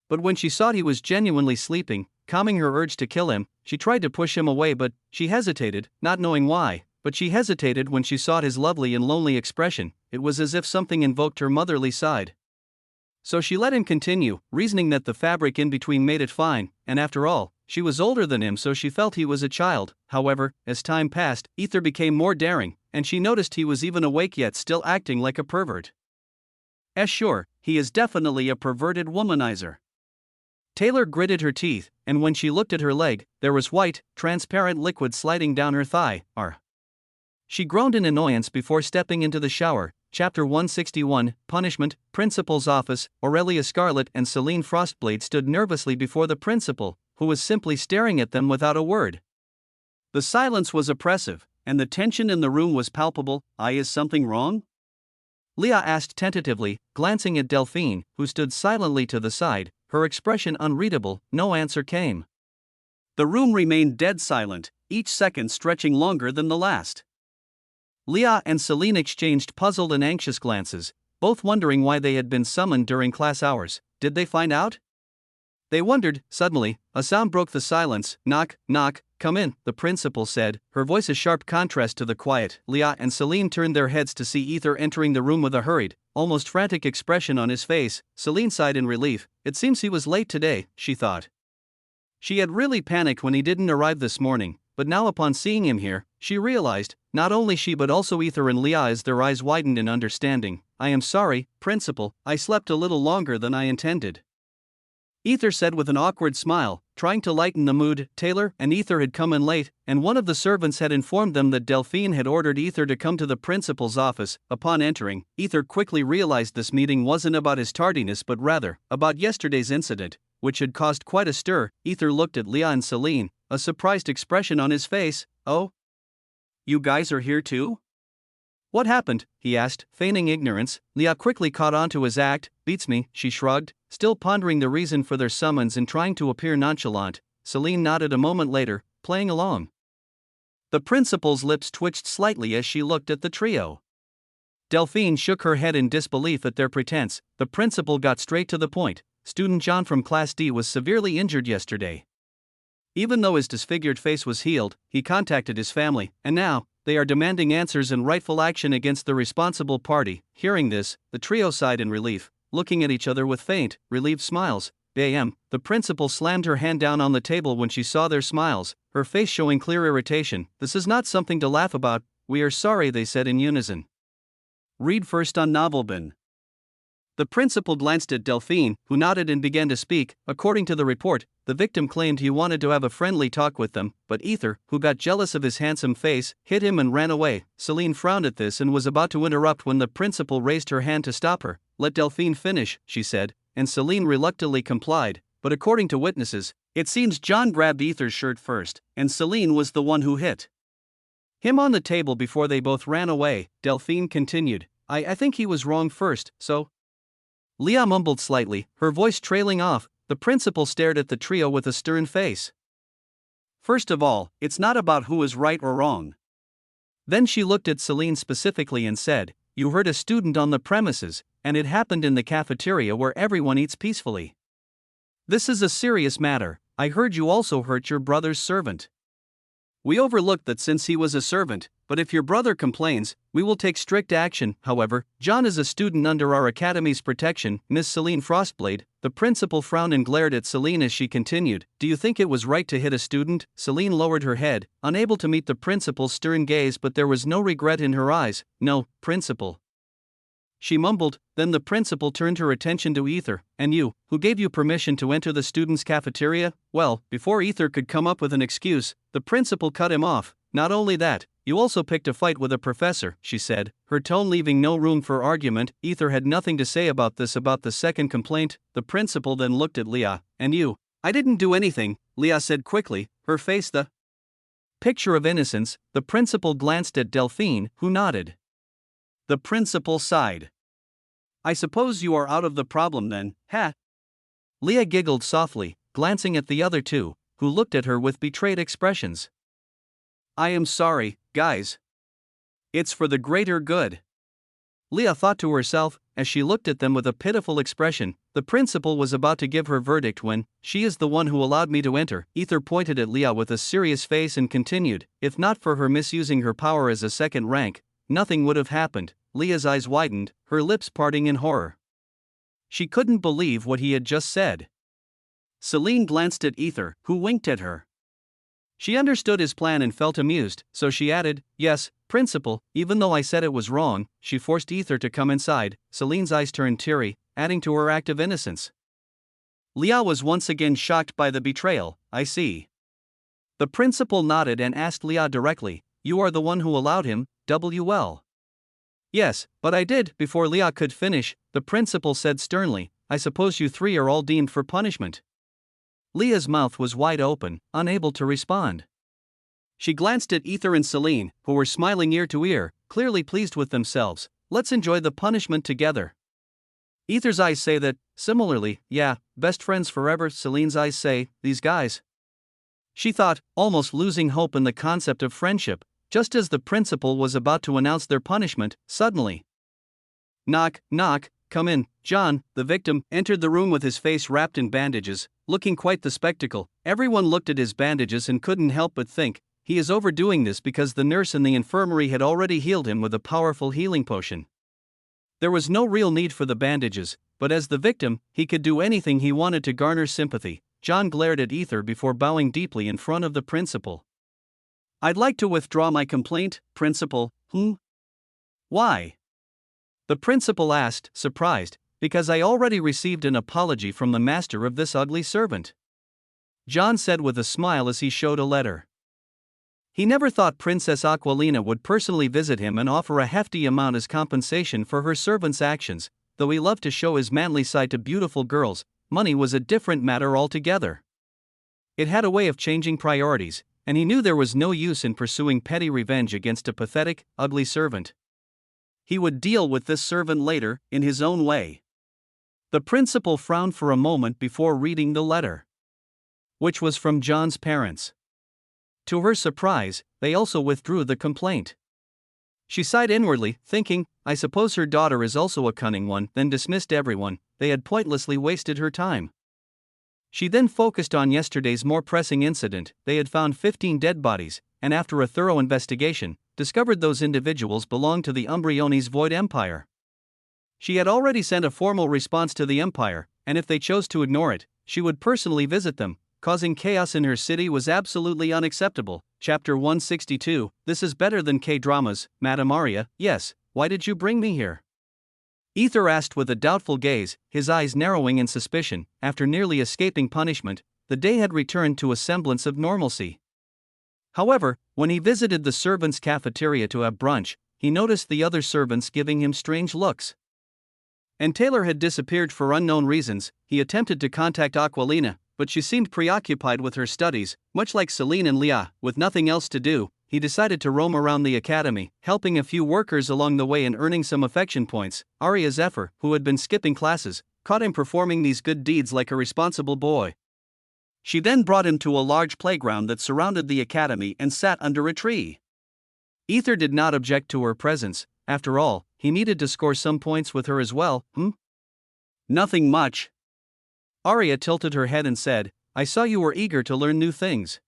But when she saw he was genuinely sleeping, calming her urge to kill him, she tried to push him away, but she hesitated, not knowing why. But she hesitated when she saw his lovely and lonely expression. It was as if something invoked her motherly side. So she let him continue, reasoning that the fabric in between made it fine, and after all, she was older than him, so she felt he was a child. However, as time passed, Aether became more daring, and she noticed he was even awake yet still acting like a pervert. Sure, he is definitely a perverted womanizer. Taylor gritted her teeth, and when she looked at her leg, there was white, transparent liquid sliding down her thigh. She groaned in annoyance before stepping into the shower. Chapter 161, Punishment. Principal's office. Aurelia Scarlet and Celine Frostblade stood nervously before the principal, who was simply staring at them without a word. The silence was oppressive, and the tension in the room was palpable. Is something wrong?" Leah asked tentatively, glancing at Delphine, who stood silently to the side, her expression unreadable. No answer came. The room remained dead silent, each second stretching longer than the last. Leah and Celine exchanged puzzled and anxious glances, both wondering why they had been summoned during class hours. Did they find out? They wondered. Suddenly, a sound broke the silence. "Knock, knock, come in," the principal said, her voice a sharp contrast to the quiet. Leah and Celine turned their heads to see Aether entering the room with a hurried, almost frantic expression on his face. Celine sighed in relief. It seems he was late today, she thought. She had really panicked when he didn't arrive this morning, but now upon seeing him here, she realized, not only she but also Aether and Leah as their eyes widened in understanding. "I am sorry, Principal, I slept a little longer than I intended," Aether said with an awkward smile, trying to lighten the mood. Taylor and Aether had come in late, and one of the servants had informed them that Delphine had ordered Aether to come to the principal's office. Upon entering, Aether quickly realized this meeting wasn't about his tardiness but rather about yesterday's incident, which had caused quite a stir. Aether looked at Leah and Celine, a surprised expression on his face. "Oh? You guys are here too?" "What happened?" he asked, feigning ignorance. Leah quickly caught on to his act. "Beats me," she shrugged, still pondering the reason for their summons and trying to appear nonchalant. Celine nodded a moment later, playing along. The principal's lips twitched slightly as she looked at the trio. Delphine shook her head in disbelief at their pretense. The principal got straight to the point. "Student John from Class D was severely injured yesterday. Even though his disfigured face was healed, he contacted his family, and now, they are demanding answers and rightful action against the responsible party." Hearing this, the trio sighed in relief, looking at each other with faint, relieved smiles. "Bam!" The principal slammed her hand down on the table when she saw their smiles, her face showing clear irritation. "This is not something to laugh about." "We are sorry," they said in unison. Read first on Novelbin. The principal glanced at Delphine, who nodded and began to speak. According to the report, the victim claimed he wanted to have a friendly talk with them, but Aether, who got jealous of his handsome face, hit him and ran away. Celine frowned at this and was about to interrupt when the principal raised her hand to stop her. "Let Delphine finish," she said, and Celine reluctantly complied. But according to witnesses, it seems John grabbed Aether's shirt first, and Celine was the one who hit him on the table before they both ran away. Delphine continued, I think he was wrong first, so." Leah mumbled slightly, her voice trailing off. The principal stared at the trio with a stern face. "First of all, it's not about who is right or wrong." Then she looked at Celine specifically and said, "You hurt a student on the premises, and it happened in the cafeteria where everyone eats peacefully. This is a serious matter. I heard you also hurt your brother's servant. We overlooked that since he was a servant, but if your brother complains, we will take strict action. However, John is a student under our academy's protection. Miss Celine Frostblade, the principal frowned and glared at Celine as she continued. Do you think it was right to hit a student? Celine lowered her head, unable to meet the principal's stern gaze, but there was no regret in her eyes. No, principal, she mumbled. Then the principal turned her attention to Aether. And you, who gave you permission to enter the students' cafeteria? Well, before Aether could come up with an excuse, the principal cut him off. Not only that, you also picked a fight with a professor, she said, her tone leaving no room for argument. Aether had nothing to say about the second complaint. The principal then looked at Leah. And you? I didn't do anything, Leah said quickly, her face the picture of innocence. The principal glanced at Delphine, who nodded. The principal sighed. I suppose you are out of the problem then, ha? Leah giggled softly, glancing at the other two, who looked at her with betrayed expressions. I am sorry, guys. It's for the greater good. Leah thought to herself, as she looked at them with a pitiful expression. The principal was about to give her verdict when, she is the one who allowed me to enter. Aether pointed at Leah with a serious face and continued, if not for her misusing her power as a second rank, nothing would have happened. Leah's eyes widened, her lips parting in horror. She couldn't believe what he had just said. Celine glanced at Aether, who winked at her. She understood his plan and felt amused, so she added, yes, principal, even though I said it was wrong. She forced Aether to come inside. Celine's eyes turned teary, adding to her act of innocence. Leah was once again shocked by the betrayal. I see. The principal nodded and asked Leah directly, you are the one who allowed him, WL. Yes, but I did. Before Leah could finish, the principal said sternly, I suppose you three are all deemed for punishment. Leah's mouth was wide open, unable to respond. She glanced at Aether and Celine, who were smiling ear to ear, clearly pleased with themselves. Let's enjoy the punishment together. Aether's eyes say that, similarly, yeah, best friends forever. Celine's eyes say, these guys. She thought, almost losing hope in the concept of friendship. Just as the principal was about to announce their punishment, suddenly. Knock, knock, come in. John, the victim, entered the room with his face wrapped in bandages, looking quite the spectacle. Everyone looked at his bandages and couldn't help but think, he is overdoing this because the nurse in the infirmary had already healed him with a powerful healing potion. There was no real need for the bandages, but as the victim, he could do anything he wanted to garner sympathy. John glared at Aether before bowing deeply in front of the principal. I'd like to withdraw my complaint, principal. Why? The principal asked, surprised, because I already received an apology from the master of this ugly servant. John said with a smile as he showed a letter. He never thought Princess Aquilina would personally visit him and offer a hefty amount as compensation for her servant's actions. Though he loved to show his manly side to beautiful girls, money was a different matter altogether. It had a way of changing priorities, and he knew there was no use in pursuing petty revenge against a pathetic, ugly servant. He would deal with this servant later, in his own way. The principal frowned for a moment before reading the letter, which was from John's parents. To her surprise, they also withdrew the complaint. She sighed inwardly, thinking, I suppose her daughter is also a cunning one, then dismissed everyone. They had pointlessly wasted her time. She then focused on yesterday's more pressing incident. They had found 15 dead bodies, and after a thorough investigation, discovered those individuals belonged to the Umbriones Void Empire. She had already sent a formal response to the Empire, and if they chose to ignore it, she would personally visit them. Causing chaos in her city was absolutely unacceptable. Chapter 162, This is better than K-dramas, Madame Arya. Yes, why did you bring me here? Aether asked with a doubtful gaze, his eyes narrowing in suspicion. After nearly escaping punishment, the day had returned to a semblance of normalcy. However, when he visited the servants' cafeteria to have brunch, he noticed the other servants giving him strange looks. And Taylor had disappeared for unknown reasons. He attempted to contact Aquilina, but she seemed preoccupied with her studies. Much like Celine and Leah, with nothing else to do, he decided to roam around the academy, helping a few workers along the way and earning some affection points. Arya Zephyr, who had been skipping classes, caught him performing these good deeds like a responsible boy. She then brought him to a large playground that surrounded the academy and sat under a tree. Aether did not object to her presence, after all, he needed to score some points with her as well, Nothing much. Arya tilted her head and said, I saw you were eager to learn new things.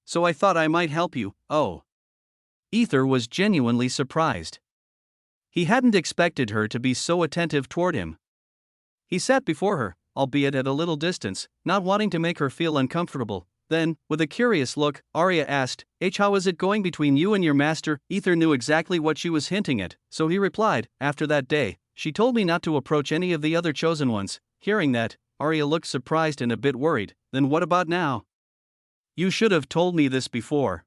So I thought I might help you. Oh. Aether was genuinely surprised. He hadn't expected her to be so attentive toward him. He sat before her, albeit at a little distance, not wanting to make her feel uncomfortable. Then, with a curious look, Arya asked, how is it going between you and your master? Aether knew exactly what she was hinting at, so he replied, after that day, she told me not to approach any of the other chosen ones. Hearing that, Arya looked surprised and a bit worried. Then what about now? You should have told me this before.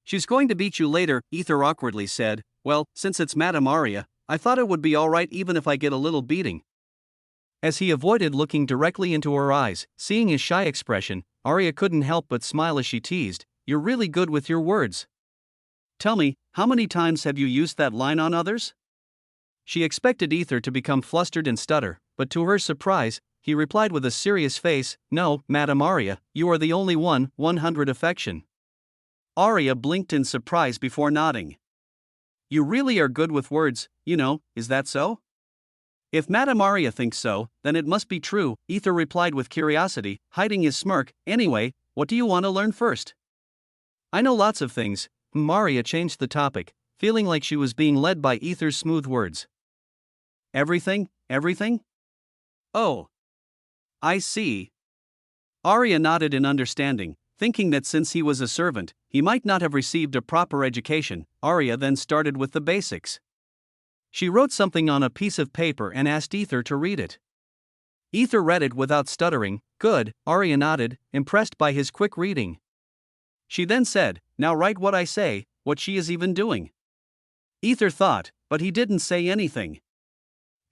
She's going to beat you later, Aether awkwardly said. Well, since it's Madame Arya, I thought it would be alright even if I get a little beating. As he avoided looking directly into her eyes, seeing his shy expression, Arya couldn't help but smile as she teased, You're really good with your words. Tell me, how many times have you used that line on others? She expected Aether to become flustered and stutter, but to her surprise, he replied with a serious face, No, Madame Arya, you are the only one, 100 affection. Arya blinked in surprise before nodding. You really are good with words, is that so? If Madame Arya thinks so, then it must be true, Aether replied with curiosity, hiding his smirk. Anyway, what do you want to learn first? I know lots of things. Arya changed the topic, feeling like she was being led by Aether's smooth words. Everything? Oh. I see. Arya nodded in understanding, thinking that since he was a servant, he might not have received a proper education. Arya then started with the basics. She wrote something on a piece of paper and asked Aether to read it. Aether read it without stuttering. Good, Arya nodded, impressed by his quick reading. She then said, Now write what I say, what she is even doing. Aether thought, but he didn't say anything.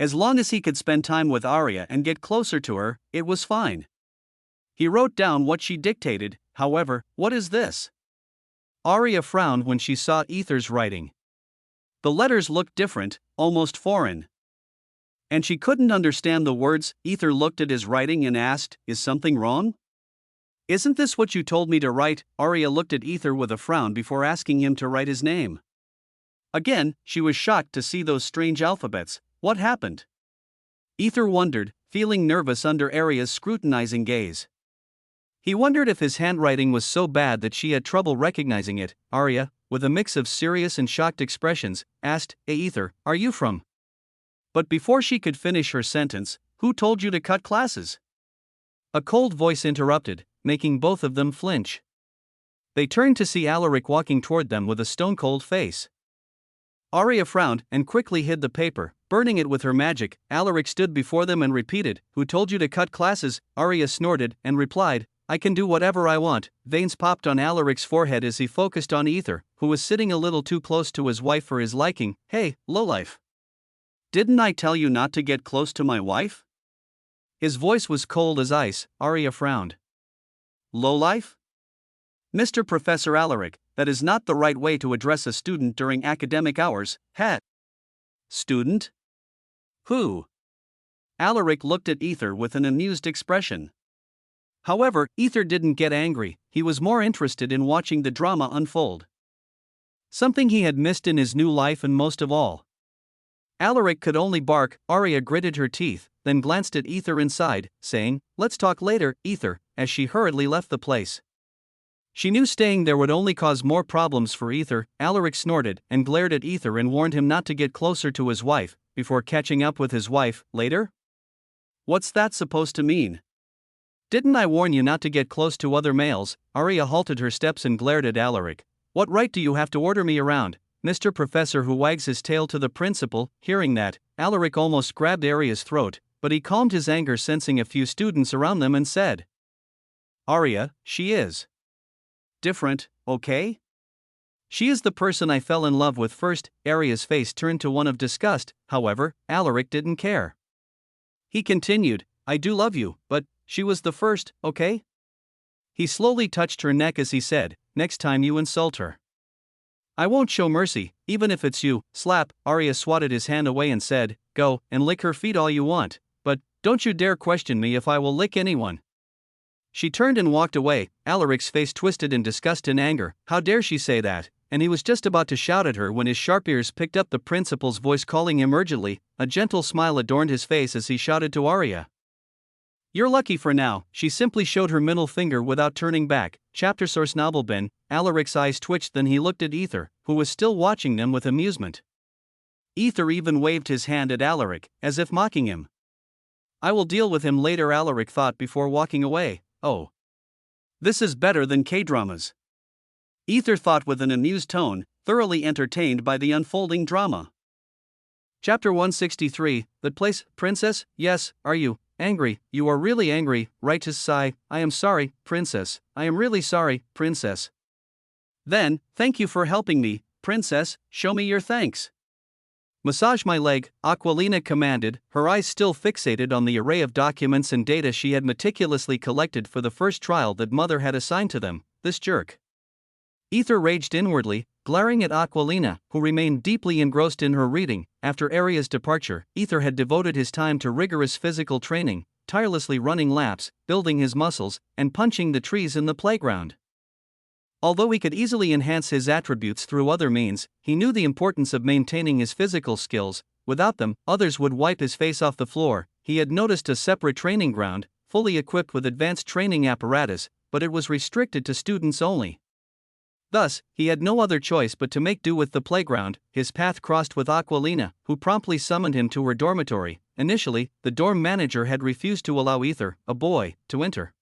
As long as he could spend time with Arya and get closer to her, it was fine. He wrote down what she dictated. However, what is this? Arya frowned when she saw Aether's writing. The letters looked different, almost foreign. And she couldn't understand the words. Aether looked at his writing and asked, Is something wrong? Isn't this what you told me to write? Arya looked at Aether with a frown before asking him to write his name. Again, she was shocked to see those strange alphabets. What happened? Aether wondered, feeling nervous under Arya's scrutinizing gaze. He wondered if his handwriting was so bad that she had trouble recognizing it. Arya, with a mix of serious and shocked expressions, asked, Aether, are you from? But before she could finish her sentence, who told you to cut classes? A cold voice interrupted, making both of them flinch. They turned to see Alaric walking toward them with a stone-cold face. Arya frowned and quickly hid the paper, burning it with her magic. Alaric stood before them and repeated, Who told you to cut classes? Arya snorted and replied, I can do whatever I want. Veins popped on Alaric's forehead as he focused on Aether, who was sitting a little too close to his wife for his liking. Hey, lowlife. Didn't I tell you not to get close to my wife? His voice was cold as ice. Arya frowned. Lowlife? Mr. Professor Alaric, that is not the right way to address a student during academic hours. Student? Who? Alaric looked at Aether with an amused expression. However, Aether didn't get angry. He was more interested in watching the drama unfold. Something he had missed in his new life, and most of all, Alaric could only bark. Arya gritted her teeth, then glanced at Aether inside, saying, Let's talk later, Aether, as she hurriedly left the place. She knew staying there would only cause more problems for Aether. Alaric snorted and glared at Aether and warned him not to get closer to his wife, before catching up with his wife later? What's that supposed to mean? Didn't I warn you not to get close to other males? Arya halted her steps and glared at Alaric. What right do you have to order me around, Mr. Professor who wags his tail to the principal? Hearing that, Alaric almost grabbed Arya's throat, but he calmed his anger sensing a few students around them and said, Arya, she is different, okay? She is the person I fell in love with first. Arya's face turned to one of disgust. However, Alaric didn't care. He continued, I do love you, but she was the first, okay? He slowly touched her neck as he said, Next time you insult her, I won't show mercy, even if it's you. Slap. Arya swatted his hand away and said, Go and lick her feet all you want, but don't you dare question me if I will lick anyone. She turned and walked away. Alaric's face twisted in disgust and anger. How dare she say that? and he was just about to shout at her when his sharp ears picked up the principal's voice calling him urgently. A gentle smile adorned his face as he shouted to Arya. "You're lucky for now." She simply showed her middle finger without turning back. Chapter source novel. Ben Alaric's eyes twitched, then he looked at Aether, who was still watching them with amusement. Aether even waved his hand at Alaric, as if mocking him. "I will deal with him later," Alaric thought before walking away. "Oh. This is better than K-dramas." Aether thought with an amused tone, thoroughly entertained by the unfolding drama. Chapter 163, That Place. Princess, yes, are you angry? You are really angry, right? To sigh. I am sorry, Princess. I am really sorry, Princess. Then, thank you for helping me, Princess. Show me your thanks. Massage my leg, Aquilina commanded, her eyes still fixated on the array of documents and data she had meticulously collected for the first trial that Mother had assigned to them. This jerk. Aether raged inwardly, glaring at Aquilina, who remained deeply engrossed in her reading. After Arya's departure, Aether had devoted his time to rigorous physical training, tirelessly running laps, building his muscles, and punching the trees in the playground. Although he could easily enhance his attributes through other means, he knew the importance of maintaining his physical skills. Without them, others would wipe his face off the floor. He had noticed a separate training ground, fully equipped with advanced training apparatus, but it was restricted to students only. Thus, he had no other choice but to make do with the playground. His path crossed with Aquilina, who promptly summoned him to her dormitory. Initially, the dorm manager had refused to allow Aether, a boy, to enter.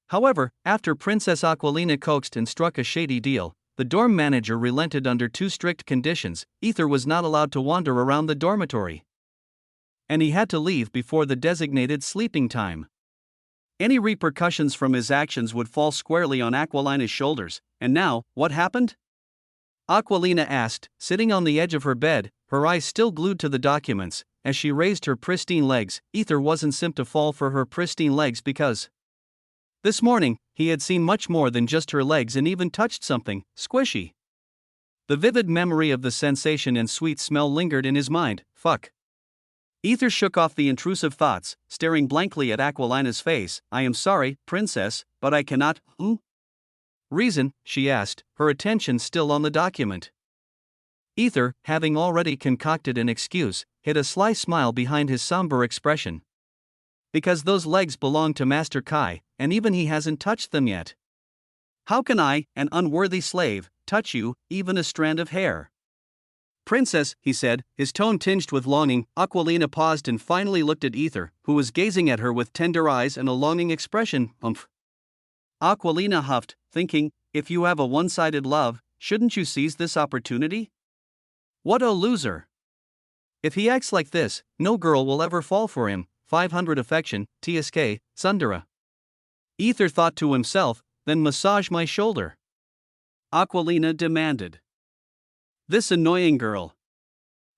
However, after Princess Aquilina coaxed and struck a shady deal, the dorm manager relented under two strict conditions. Aether was not allowed to wander around the dormitory, and he had to leave before the designated sleeping time. Any repercussions from his actions would fall squarely on Aquilina's shoulders. And now, what happened? Aquilina asked, sitting on the edge of her bed, her eyes still glued to the documents. As she raised her pristine legs, Aether wasn't simped to fall for her pristine legs because this morning, he had seen much more than just her legs and even touched something squishy. The vivid memory of the sensation and sweet smell lingered in his mind. Fuck. Aether shook off the intrusive thoughts, staring blankly at Aquilina's face. I am sorry, Princess, but I cannot. Reason, she asked, her attention still on the document. Aether, having already concocted an excuse, hid a sly smile behind his somber expression. Because those legs belong to Master Kai, and even he hasn't touched them yet. How can I, an unworthy slave, touch you, even a strand of hair? Princess, he said, his tone tinged with longing. Aquilina paused and finally looked at Aether, who was gazing at her with tender eyes and a longing expression. Aquilina huffed, thinking, if you have a one-sided love, shouldn't you seize this opportunity? What a loser. If he acts like this, no girl will ever fall for him. 500 affection, TSK, Sundara. Aether thought to himself, then massage my shoulder. Aquilina demanded. This annoying girl.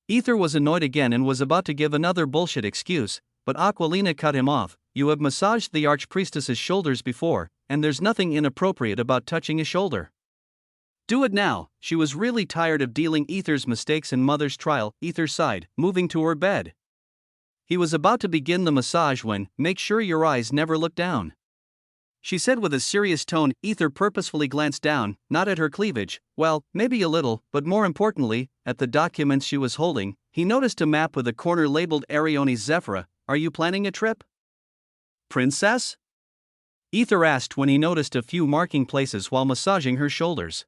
Aether was annoyed again and was about to give another bullshit excuse, but Aquilina cut him off. You have massaged the archpriestess's shoulders before, and there's nothing inappropriate about touching a shoulder. Do it now. She was really tired of dealing Aether's mistakes in Mother's trial. Aether sighed, moving to her bed. He was about to begin the massage when, make sure your eyes never look down, she said with a serious tone. Aether purposefully glanced down, not at her cleavage, well, maybe a little, but more importantly, at the documents she was holding. He noticed a map with a corner labeled Ariones Zephyra. Are you planning a trip, Princess? Aether asked when he noticed a few marking places while massaging her shoulders.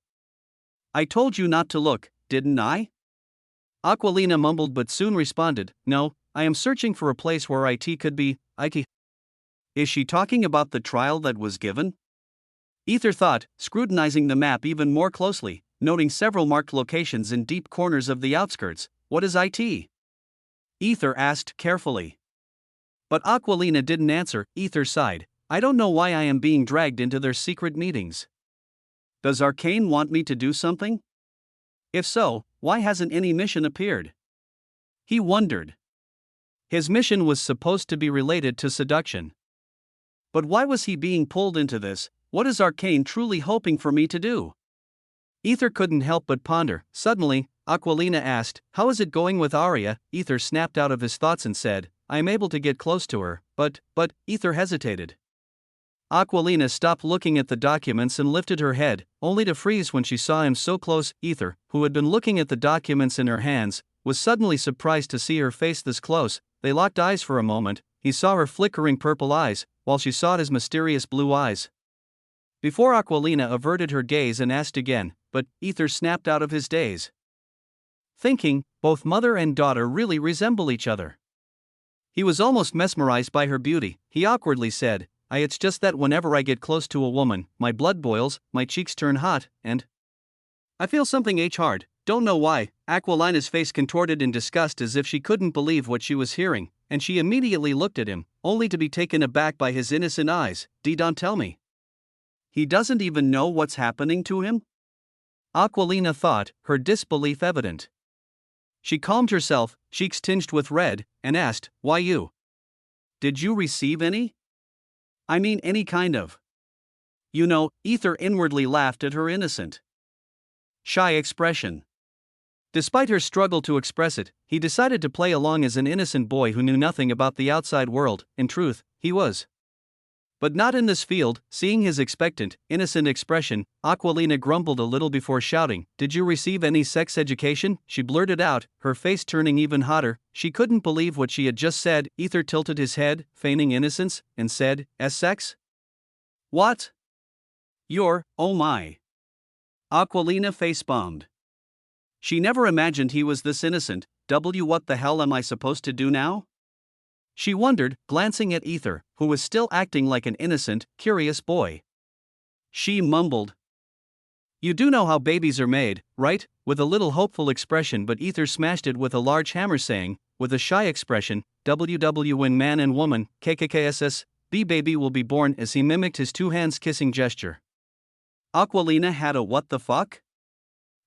I told you not to look, didn't I? Aquilina mumbled but soon responded, no, I am searching for a place where it could be. Is she talking about the trial that was given? Aether thought, scrutinizing the map even more closely, noting several marked locations in deep corners of the outskirts. What is it? Aether asked carefully. But Aquilina didn't answer. Aether sighed. I don't know why I am being dragged into their secret meetings. Does Arcane want me to do something? If so, why hasn't any mission appeared? He wondered. His mission was supposed to be related to seduction. But why was he being pulled into this? What is Arcane truly hoping for me to do? Aether couldn't help but ponder. Suddenly, Aquilina asked, how is it going with Arya? Aether snapped out of his thoughts and said, I am able to get close to her, but, Aether hesitated. Aquilina stopped looking at the documents and lifted her head, only to freeze when she saw him so close. Aether, who had been looking at the documents in her hands, was suddenly surprised to see her face this close. They locked eyes for a moment. He saw her flickering purple eyes, while she saw his mysterious blue eyes. Before Aquilina averted her gaze and asked again, but Aether snapped out of his daze, thinking, both mother and daughter really resemble each other. He was almost mesmerized by her beauty. He awkwardly said, it's just that whenever I get close to a woman, my blood boils, my cheeks turn hot, and I feel something hard, don't know why." Aquilina's face contorted in disgust as if she couldn't believe what she was hearing, and she immediately looked at him, only to be taken aback by his innocent eyes. Don't tell me he doesn't even know what's happening to him?" Aquilina thought, her disbelief evident. She calmed herself, cheeks tinged with red, and asked, "Why you? Did you receive any? I mean any kind of?" Aether inwardly laughed at her innocent, shy expression. Despite her struggle to express it, he decided to play along as an innocent boy who knew nothing about the outside world. In truth, he was. But not in this field. Seeing his expectant, innocent expression, Aquilina grumbled a little before shouting, "Did you receive any sex education?" She blurted out, her face turning even hotter. She couldn't believe what she had just said. Aether tilted his head, feigning innocence, and said, "Sex? What? Oh my." Aquilina face-bombed. She never imagined he was this innocent. What the hell am I supposed to do now? She wondered, glancing at Aether, who was still acting like an innocent, curious boy. She mumbled, "You do know how babies are made, right?" with a little hopeful expression, but Aether smashed it with a large hammer, saying, with a shy expression, when man and woman, KKKSS, the baby will be born, as he mimicked his two hands kissing gesture. Aquilina had a what the fuck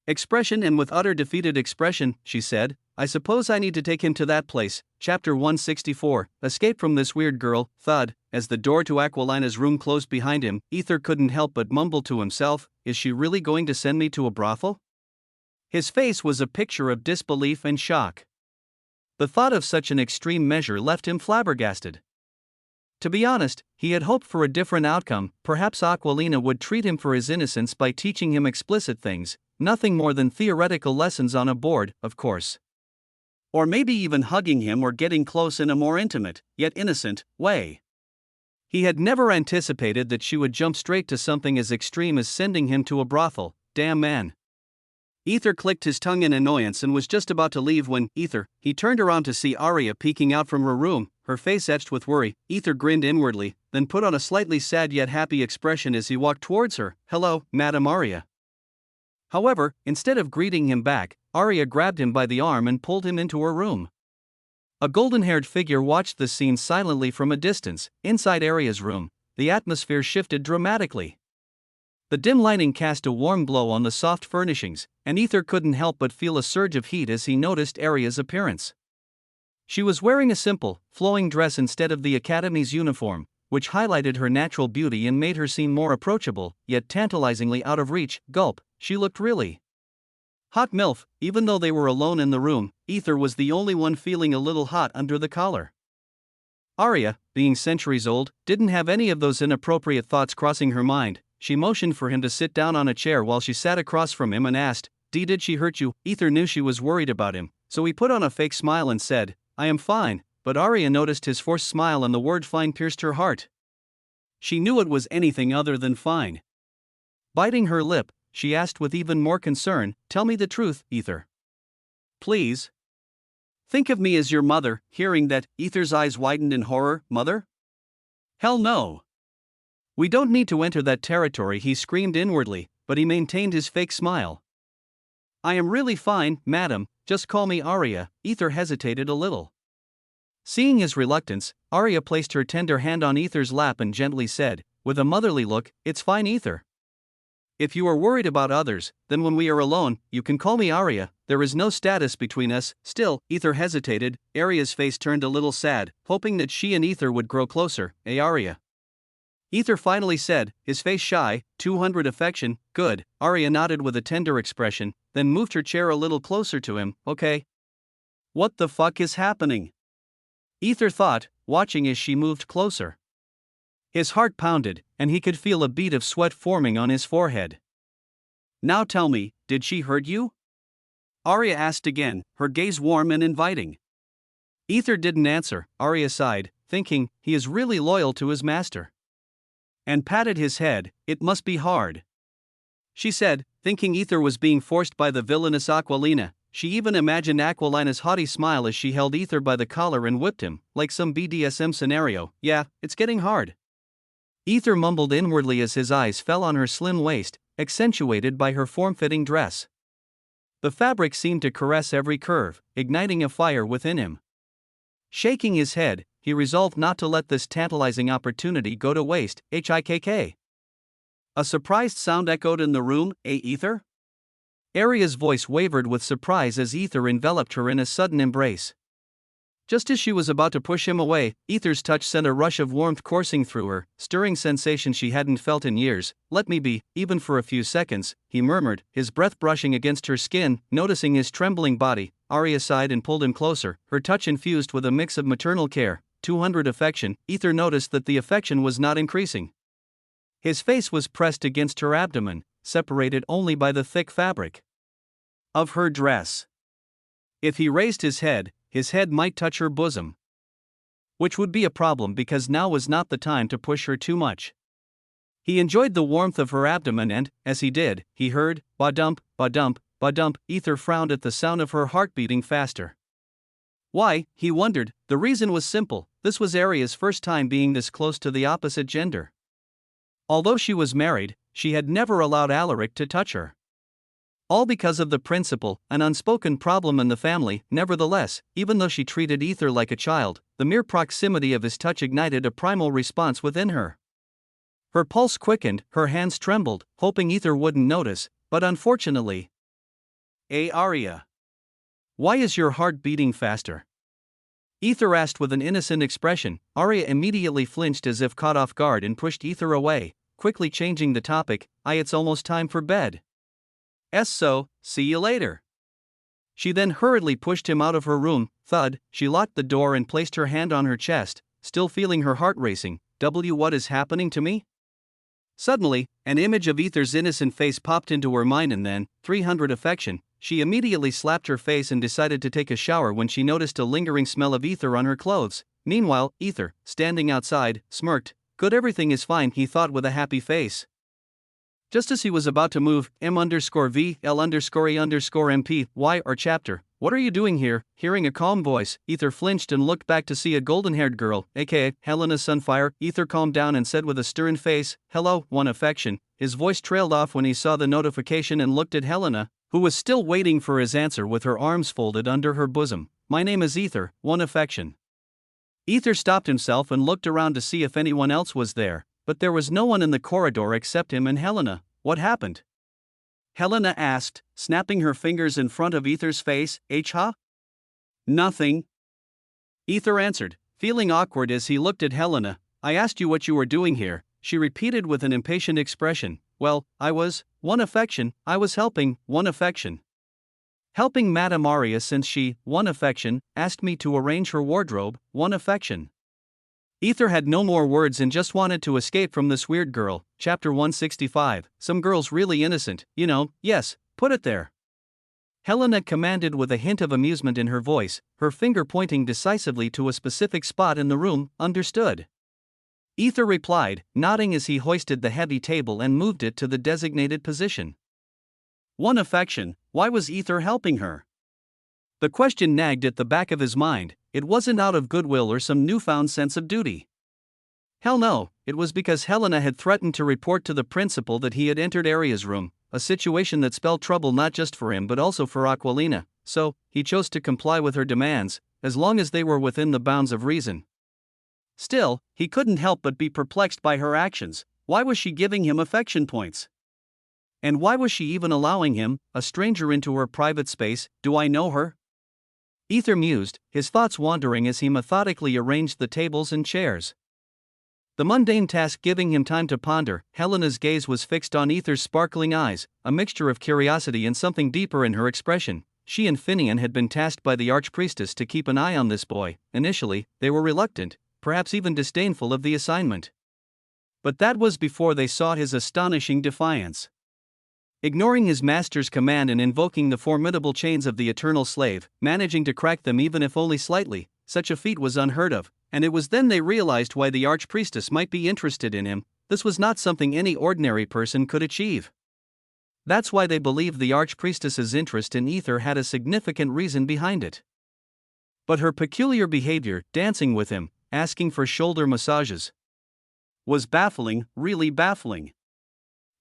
expression, and with utter defeated expression, she said, "I suppose I need to take him to that place." Chapter 164, Escape from this weird girl. Thud. As the door to Aquilina's room closed behind him, Aether couldn't help but mumble to himself, "Is she really going to send me to a brothel?" His face was a picture of disbelief and shock. The thought of such an extreme measure left him flabbergasted. To be honest, he had hoped for a different outcome. Perhaps Aquilina would treat him for his innocence by teaching him explicit things, nothing more than theoretical lessons on a board, of course. Or maybe even hugging him or getting close in a more intimate, yet innocent, way. He had never anticipated that she would jump straight to something as extreme as sending him to a brothel. Damn man. Aether clicked his tongue in annoyance and was just about to leave when, he turned around to see Arya peeking out from her room, her face etched with worry. Aether grinned inwardly, then put on a slightly sad yet happy expression as he walked towards her. "Hello, Madam Arya." However, instead of greeting him back, Arya grabbed him by the arm and pulled him into her room. A golden-haired figure watched the scene silently from a distance. Inside Arya's room, the atmosphere shifted dramatically. The dim lighting cast a warm glow on the soft furnishings, and Aether couldn't help but feel a surge of heat as he noticed Arya's appearance. She was wearing a simple, flowing dress instead of the Academy's uniform, which highlighted her natural beauty and made her seem more approachable, yet tantalizingly out of reach. Gulp, she looked really hot MILF. Even though they were alone in the room, Aether was the only one feeling a little hot under the collar. Arya, being centuries old, didn't have any of those inappropriate thoughts crossing her mind. She motioned for him to sit down on a chair while she sat across from him and asked, Did she hurt you?" Aether knew she was worried about him, so he put on a fake smile and said, "I am fine," but Arya noticed his forced smile and the word fine pierced her heart. She knew it was anything other than fine. Biting her lip, she asked with even more concern, "Tell me the truth, Aether. Please. Think of me as your mother." Hearing that, Aether's eyes widened in horror. "Mother? Hell no. We don't need to enter that territory," he screamed inwardly, but he maintained his fake smile. "I am really fine, madam, just call me Arya." Aether hesitated a little. Seeing his reluctance, Arya placed her tender hand on Aether's lap and gently said, with a motherly look, "It's fine, Aether. If you are worried about others, then when we are alone, you can call me Arya. There is no status between us." Still, Aether hesitated. Arya's face turned a little sad, hoping that she and Aether would grow closer. Arya." Aether finally said, his face shy. 200 affection, good." Arya nodded with a tender expression, then moved her chair a little closer to him. "Okay. What the fuck is happening?" Aether thought, watching as she moved closer. His heart pounded, and he could feel a bead of sweat forming on his forehead. "Now tell me, did she hurt you?" Arya asked again, her gaze warm and inviting. Aether didn't answer. Arya sighed, thinking, he is really loyal to his master. And patted his head. "It must be hard," she said, thinking Aether was being forced by the villainous Aquilina. She even imagined Aquilina's haughty smile as she held Aether by the collar and whipped him, like some BDSM scenario. "Yeah, it's getting hard." Aether mumbled inwardly as his eyes fell on her slim waist, accentuated by her form-fitting dress. The fabric seemed to caress every curve, igniting a fire within him. Shaking his head, he resolved not to let this tantalizing opportunity go to waste. "Hikk." A surprised sound echoed in the room. Aether?" Arya's voice wavered with surprise as Aether enveloped her in a sudden embrace. Just as she was about to push him away, Aether's touch sent a rush of warmth coursing through her, stirring sensation she hadn't felt in years. "Let me be, even for a few seconds," he murmured, his breath brushing against her skin. Noticing his trembling body, Arya sighed and pulled him closer, her touch infused with a mix of maternal care, 200 affection. Aether noticed that the affection was not increasing. His face was pressed against her abdomen, separated only by the thick fabric of her dress. If he raised his head might touch her bosom, which would be a problem because now was not the time to push her too much. He enjoyed the warmth of her abdomen and, as he did, he heard, "Ba-dump, ba-dump, ba-dump." Aether frowned at the sound of her heart beating faster. Why, he wondered. The reason was simple: this was Arya's first time being this close to the opposite gender. Although she was married, she had never allowed Alaric to touch her. All because of the principle, an unspoken problem in the family. Nevertheless, even though she treated Aether like a child, the mere proximity of his touch ignited a primal response within her. Her pulse quickened, her hands trembled, hoping Aether wouldn't notice, but unfortunately. "Arya, why is your heart beating faster?" Aether asked with an innocent expression. Arya immediately flinched as if caught off guard and pushed Aether away, quickly changing the topic. "It's almost time for bed." "So, see you later." She then hurriedly pushed him out of her room. Thud, she locked the door and placed her hand on her chest, still feeling her heart racing. What is happening to me? Suddenly, an image of Aether's innocent face popped into her mind and then, 300 affection, she immediately slapped her face and decided to take a shower when she noticed a lingering smell of Aether on her clothes. Meanwhile, Aether, standing outside, smirked. "Good, everything is fine," he thought with a happy face. Just as he was about to move, M_V_L_E_MP Y or chapter. "What are you doing here?" Hearing a calm voice, Aether flinched and looked back to see a golden-haired girl, aka Helena Sunfire. Aether calmed down and said with a stern face, "Hello, one affection." His voice trailed off when he saw the notification and looked at Helena, who was still waiting for his answer with her arms folded under her bosom. "My name is Aether, one affection." Aether stopped himself and looked around to see if anyone else was there, but there was no one in the corridor except him and Helena. "What happened?" Helena asked, snapping her fingers in front of Aether's face. "Huh? Nothing." Aether answered, feeling awkward as he looked at Helena. "I asked you what you were doing here," she repeated with an impatient expression. "Well, I was, one affection, I was helping, one affection. Helping Madame Arya since she, one affection, asked me to arrange her wardrobe, one affection." Aether had no more words and just wanted to escape from this weird girl. Chapter 165. Some girl's really innocent, yes, put it there. Helena commanded with a hint of amusement in her voice, her finger pointing decisively to a specific spot in the room. "Understood." Aether replied, nodding as he hoisted the heavy table and moved it to the designated position. One affection, why was Aether helping her? The question nagged at the back of his mind. It wasn't out of goodwill or some newfound sense of duty. Hell no, it was because Helena had threatened to report to the principal that he had entered Arya's room, a situation that spelled trouble not just for him but also for Aquilina, so he chose to comply with her demands, as long as they were within the bounds of reason. Still, he couldn't help but be perplexed by her actions. Why was she giving him affection points? And why was she even allowing him, a stranger, into her private space? Do I know her? Aether mused, his thoughts wandering as he methodically arranged the tables and chairs. The mundane task giving him time to ponder, Helena's gaze was fixed on Aether's sparkling eyes, a mixture of curiosity and something deeper in her expression. She and Finian had been tasked by the Archpriestess to keep an eye on this boy. Initially, they were reluctant, perhaps even disdainful of the assignment. But that was before they saw his astonishing defiance. Ignoring his master's command and invoking the formidable chains of the eternal slave, managing to crack them even if only slightly, such a feat was unheard of, and it was then they realized why the archpriestess might be interested in him. This was not something any ordinary person could achieve. That's why they believed the archpriestess's interest in Aether had a significant reason behind it. But her peculiar behavior, dancing with him, asking for shoulder massages, was baffling, really baffling.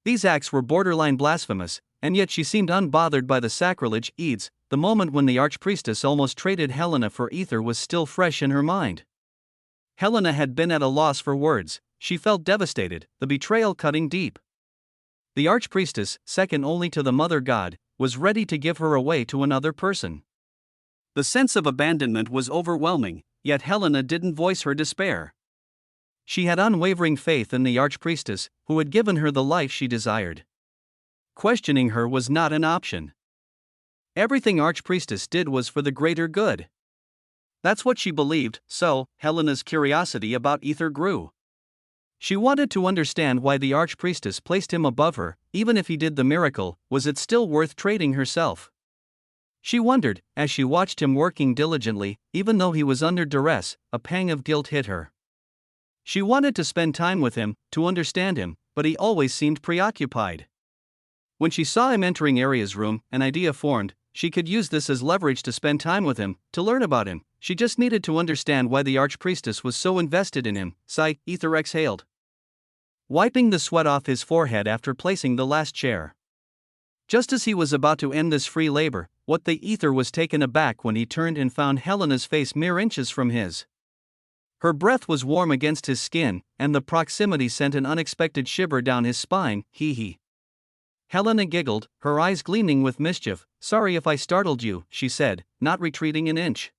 These acts were borderline blasphemous, and yet she seemed unbothered by the sacrilege. EDS, the moment when the archpriestess almost traded Helena for Aether was still fresh in her mind. Helena had been at a loss for words. She felt devastated, the betrayal cutting deep. The archpriestess, second only to the mother god, was ready to give her away to another person. The sense of abandonment was overwhelming, yet Helena didn't voice her despair. She had unwavering faith in the archpriestess, who had given her the life she desired. Questioning her was not an option. Everything archpriestess did was for the greater good. That's what she believed, so Helena's curiosity about Aether grew. She wanted to understand why the archpriestess placed him above her. Even if he did the miracle, was it still worth trading herself? She wondered, as she watched him working diligently, even though he was under duress. A pang of guilt hit her. She wanted to spend time with him, to understand him, but he always seemed preoccupied. When she saw him entering Aria's room, an idea formed. She could use this as leverage to spend time with him, to learn about him. She just needed to understand why the archpriestess was so invested in him. Sigh, Aether exhaled, wiping the sweat off his forehead after placing the last chair. Just as he was about to end this free labor, what the Aether was taken aback when he turned and found Helena's face mere inches from his. Her breath was warm against his skin, and the proximity sent an unexpected shiver down his spine. Hee. Helena giggled, her eyes gleaming with mischief. Sorry if I startled you, she said, not retreating an inch.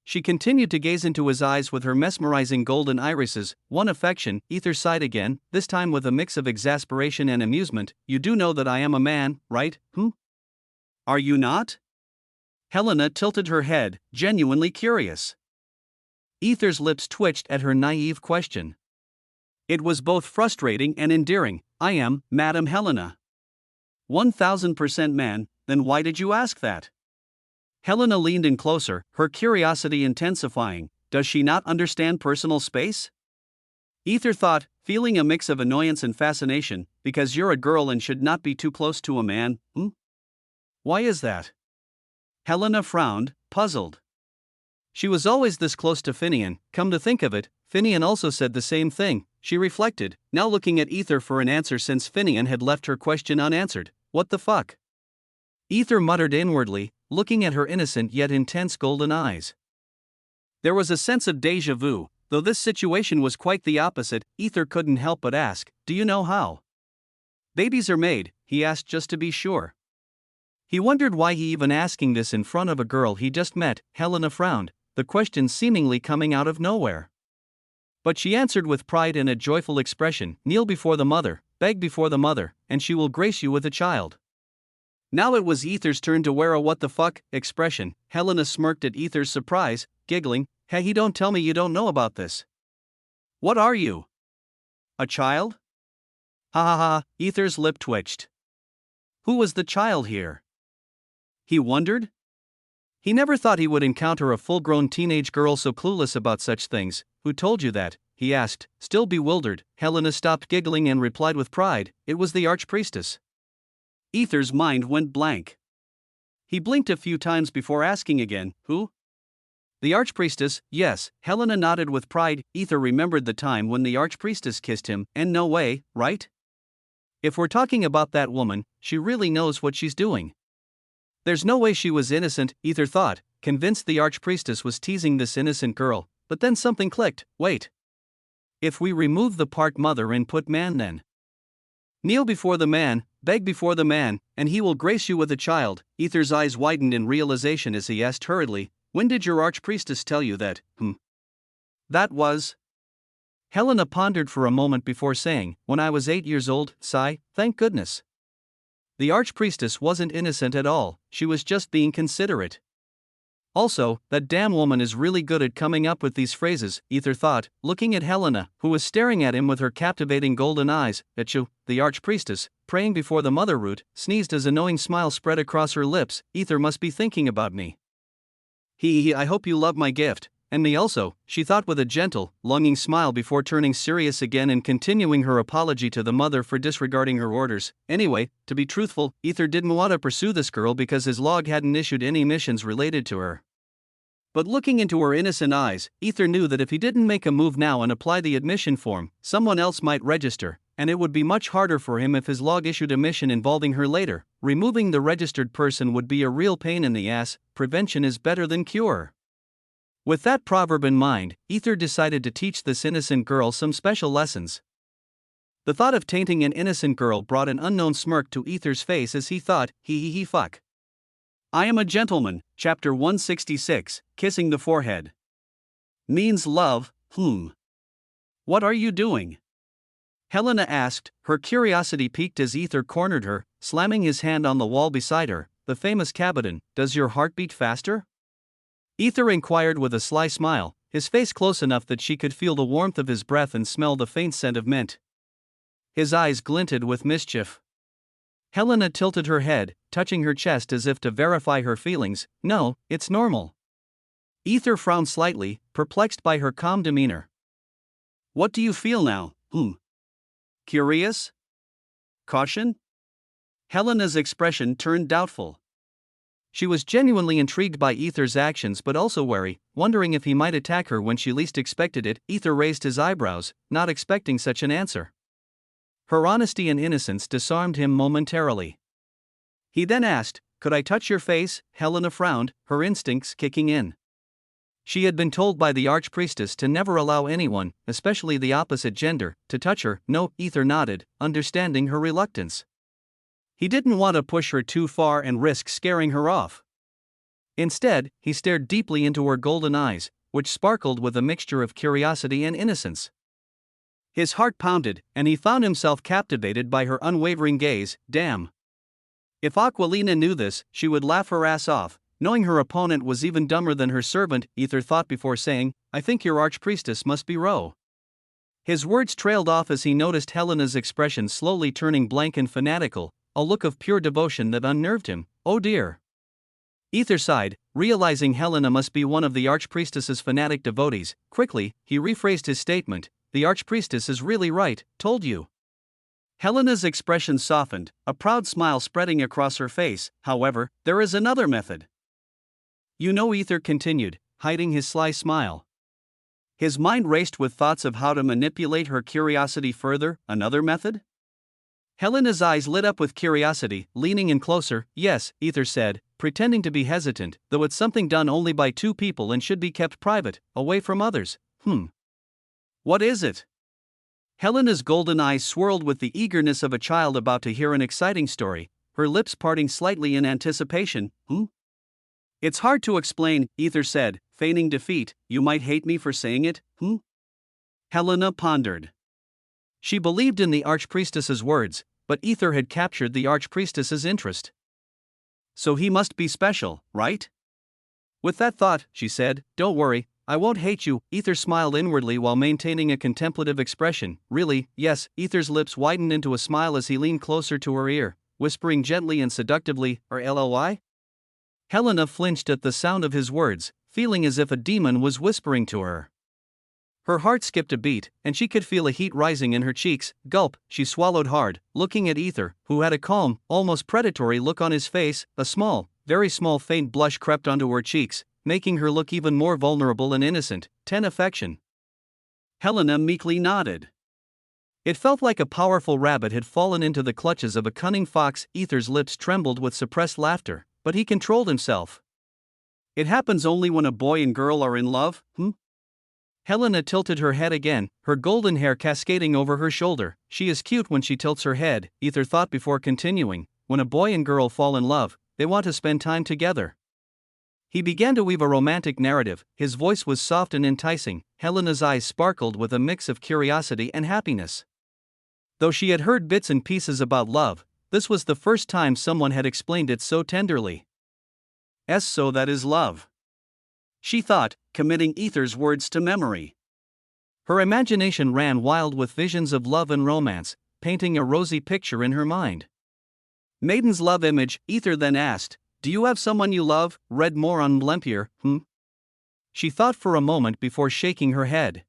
She continued to gaze into his eyes with her mesmerizing golden irises. One affection. Aether sighed again, this time with a mix of exasperation and amusement. You do know that I am a man, right? Are you not? Helena tilted her head, genuinely curious. Aether's lips twitched at her naive question. It was both frustrating and endearing. I am, Madam Helena. 1000% man, then why did you ask that? Helena leaned in closer, her curiosity intensifying. Does she not understand personal space? Aether thought, feeling a mix of annoyance and fascination. Because you're a girl and should not be too close to a man, Why is that? Helena frowned, puzzled. She was always this close to Finian. Come to think of it, Finian also said the same thing. She reflected, now looking at Aether for an answer since Finian had left her question unanswered. What the fuck? Aether muttered inwardly, looking at her innocent yet intense golden eyes. There was a sense of déjà vu, though this situation was quite the opposite. Aether couldn't help but ask, do you know how babies are made? He asked just to be sure. He wondered why he even asking this in front of a girl he just met. Helena frowned, the question seemingly coming out of nowhere. But she answered with pride and a joyful expression, kneel before the mother, beg before the mother, and she will grace you with a child. Now it was Aether's turn to wear a what the fuck expression. Helena smirked at Aether's surprise, giggling, hey, don't tell me you don't know about this. What are you? A child? Ha ha ha, Aether's lip twitched. Who was the child here? He wondered. He never thought he would encounter a full-grown teenage girl so clueless about such things. Who told you that? He asked, still bewildered. Helena stopped giggling and replied with pride, it was the archpriestess. Aether's mind went blank. He blinked a few times before asking again, who? The archpriestess, yes, Helena nodded with pride. Aether remembered the time when the archpriestess kissed him, and no way, right? If we're talking about that woman, she really knows what she's doing. There's no way she was innocent, Aether thought, convinced the archpriestess was teasing this innocent girl, but then something clicked. Wait. If we remove the part mother and put man then. Kneel before the man, beg before the man, and he will grace you with a child. Aether's eyes widened in realization as he asked hurriedly, when did your archpriestess tell you that? That was. Helena pondered for a moment before saying, when I was 8 years old. Sigh, thank goodness. The archpriestess wasn't innocent at all, she was just being considerate. Also, that damn woman is really good at coming up with these phrases, Aether thought, looking at Helena, who was staring at him with her captivating golden eyes. Achoo, the archpriestess, praying before the mother root, sneezed as a knowing smile spread across her lips. Aether must be thinking about me. I hope you love my gift, and me also, she thought with a gentle, longing smile before turning serious again and continuing her apology to the mother for disregarding her orders. Anyway, to be truthful, Aether didn't want to pursue this girl because his log hadn't issued any missions related to her. But looking into her innocent eyes, Aether knew that if he didn't make a move now and apply the admission form, someone else might register, and it would be much harder for him if his log issued a mission involving her later. Removing the registered person would be a real pain in the ass. Prevention is better than cure. With that proverb in mind, Aether decided to teach this innocent girl some special lessons. The thought of tainting an innocent girl brought an unknown smirk to Aether's face as he thought, fuck. I am a gentleman, chapter 166, kissing the forehead. Means love, What are you doing? Helena asked, her curiosity piqued as Aether cornered her, slamming his hand on the wall beside her. The famous Cabotin, does your heart beat faster? Aether inquired with a sly smile, his face close enough that she could feel the warmth of his breath and smell the faint scent of mint. His eyes glinted with mischief. Helena tilted her head, touching her chest as if to verify her feelings. No, it's normal. Aether frowned slightly, perplexed by her calm demeanor. What do you feel now? Curious? Caution? Helena's expression turned doubtful. She was genuinely intrigued by Aether's actions but also wary, wondering if he might attack her when she least expected it. Aether raised his eyebrows, not expecting such an answer. Her honesty and innocence disarmed him momentarily. He then asked, could I touch your face? Helena frowned, her instincts kicking in. She had been told by the archpriestess to never allow anyone, especially the opposite gender, to touch her. No, Aether nodded, understanding her reluctance. He didn't want to push her too far and risk scaring her off. Instead, he stared deeply into her golden eyes, which sparkled with a mixture of curiosity and innocence. His heart pounded, and he found himself captivated by her unwavering gaze. Damn. If Aquilina knew this, she would laugh her ass off. Knowing her opponent was even dumber than her servant, Aether thought before saying, I think your archpriestess must be Ro. His words trailed off as he noticed Helena's expression slowly turning blank and fanatical, a look of pure devotion that unnerved him. Oh dear. Aether sighed, realizing Helena must be one of the archpriestess's fanatic devotees. Quickly, he rephrased his statement, the archpriestess is really right, told you. Helena's expression softened, a proud smile spreading across her face. However, there is another method. You know, Aether continued, hiding his sly smile. His mind raced with thoughts of how to manipulate her curiosity further. Another method? Helena's eyes lit up with curiosity, leaning in closer. Yes, Aether said, pretending to be hesitant, though it's something done only by two people and should be kept private, away from others. What is it? Helena's golden eyes swirled with the eagerness of a child about to hear an exciting story, her lips parting slightly in anticipation. It's hard to explain, Aether said, feigning defeat. You might hate me for saying it, Helena pondered. She believed in the archpriestess's words, but Aether had captured the archpriestess's interest. So he must be special, right? With that thought, she said, don't worry, I won't hate you. Aether smiled inwardly while maintaining a contemplative expression. Really, yes. Aether's lips widened into a smile as he leaned closer to her ear, whispering gently and seductively, or LOI? Helena flinched at the sound of his words, feeling as if a demon was whispering to her. Her heart skipped a beat, and she could feel a heat rising in her cheeks. Gulp, she swallowed hard, looking at Aether, who had a calm, almost predatory look on his face. A small, very small faint blush crept onto her cheeks, making her look even more vulnerable and innocent. 10 affection. Helena meekly nodded. It felt like a powerful rabbit had fallen into the clutches of a cunning fox. Aether's lips trembled with suppressed laughter, but he controlled himself. It happens only when a boy and girl are in love, Helena tilted her head again, her golden hair cascading over her shoulder. She is cute when she tilts her head, Aether thought before continuing. When a boy and girl fall in love, they want to spend time together. He began to weave a romantic narrative, his voice was soft and enticing. Helena's eyes sparkled with a mix of curiosity and happiness. Though she had heard bits and pieces about love, this was the first time someone had explained it so tenderly. So that is love. she thought, committing Aether's words to memory. Her imagination ran wild with visions of love and romance, painting a rosy picture in her mind. Maiden's love image, Aether then asked, "Do you have someone you love, read more on Blempier, She thought for a moment before shaking her head.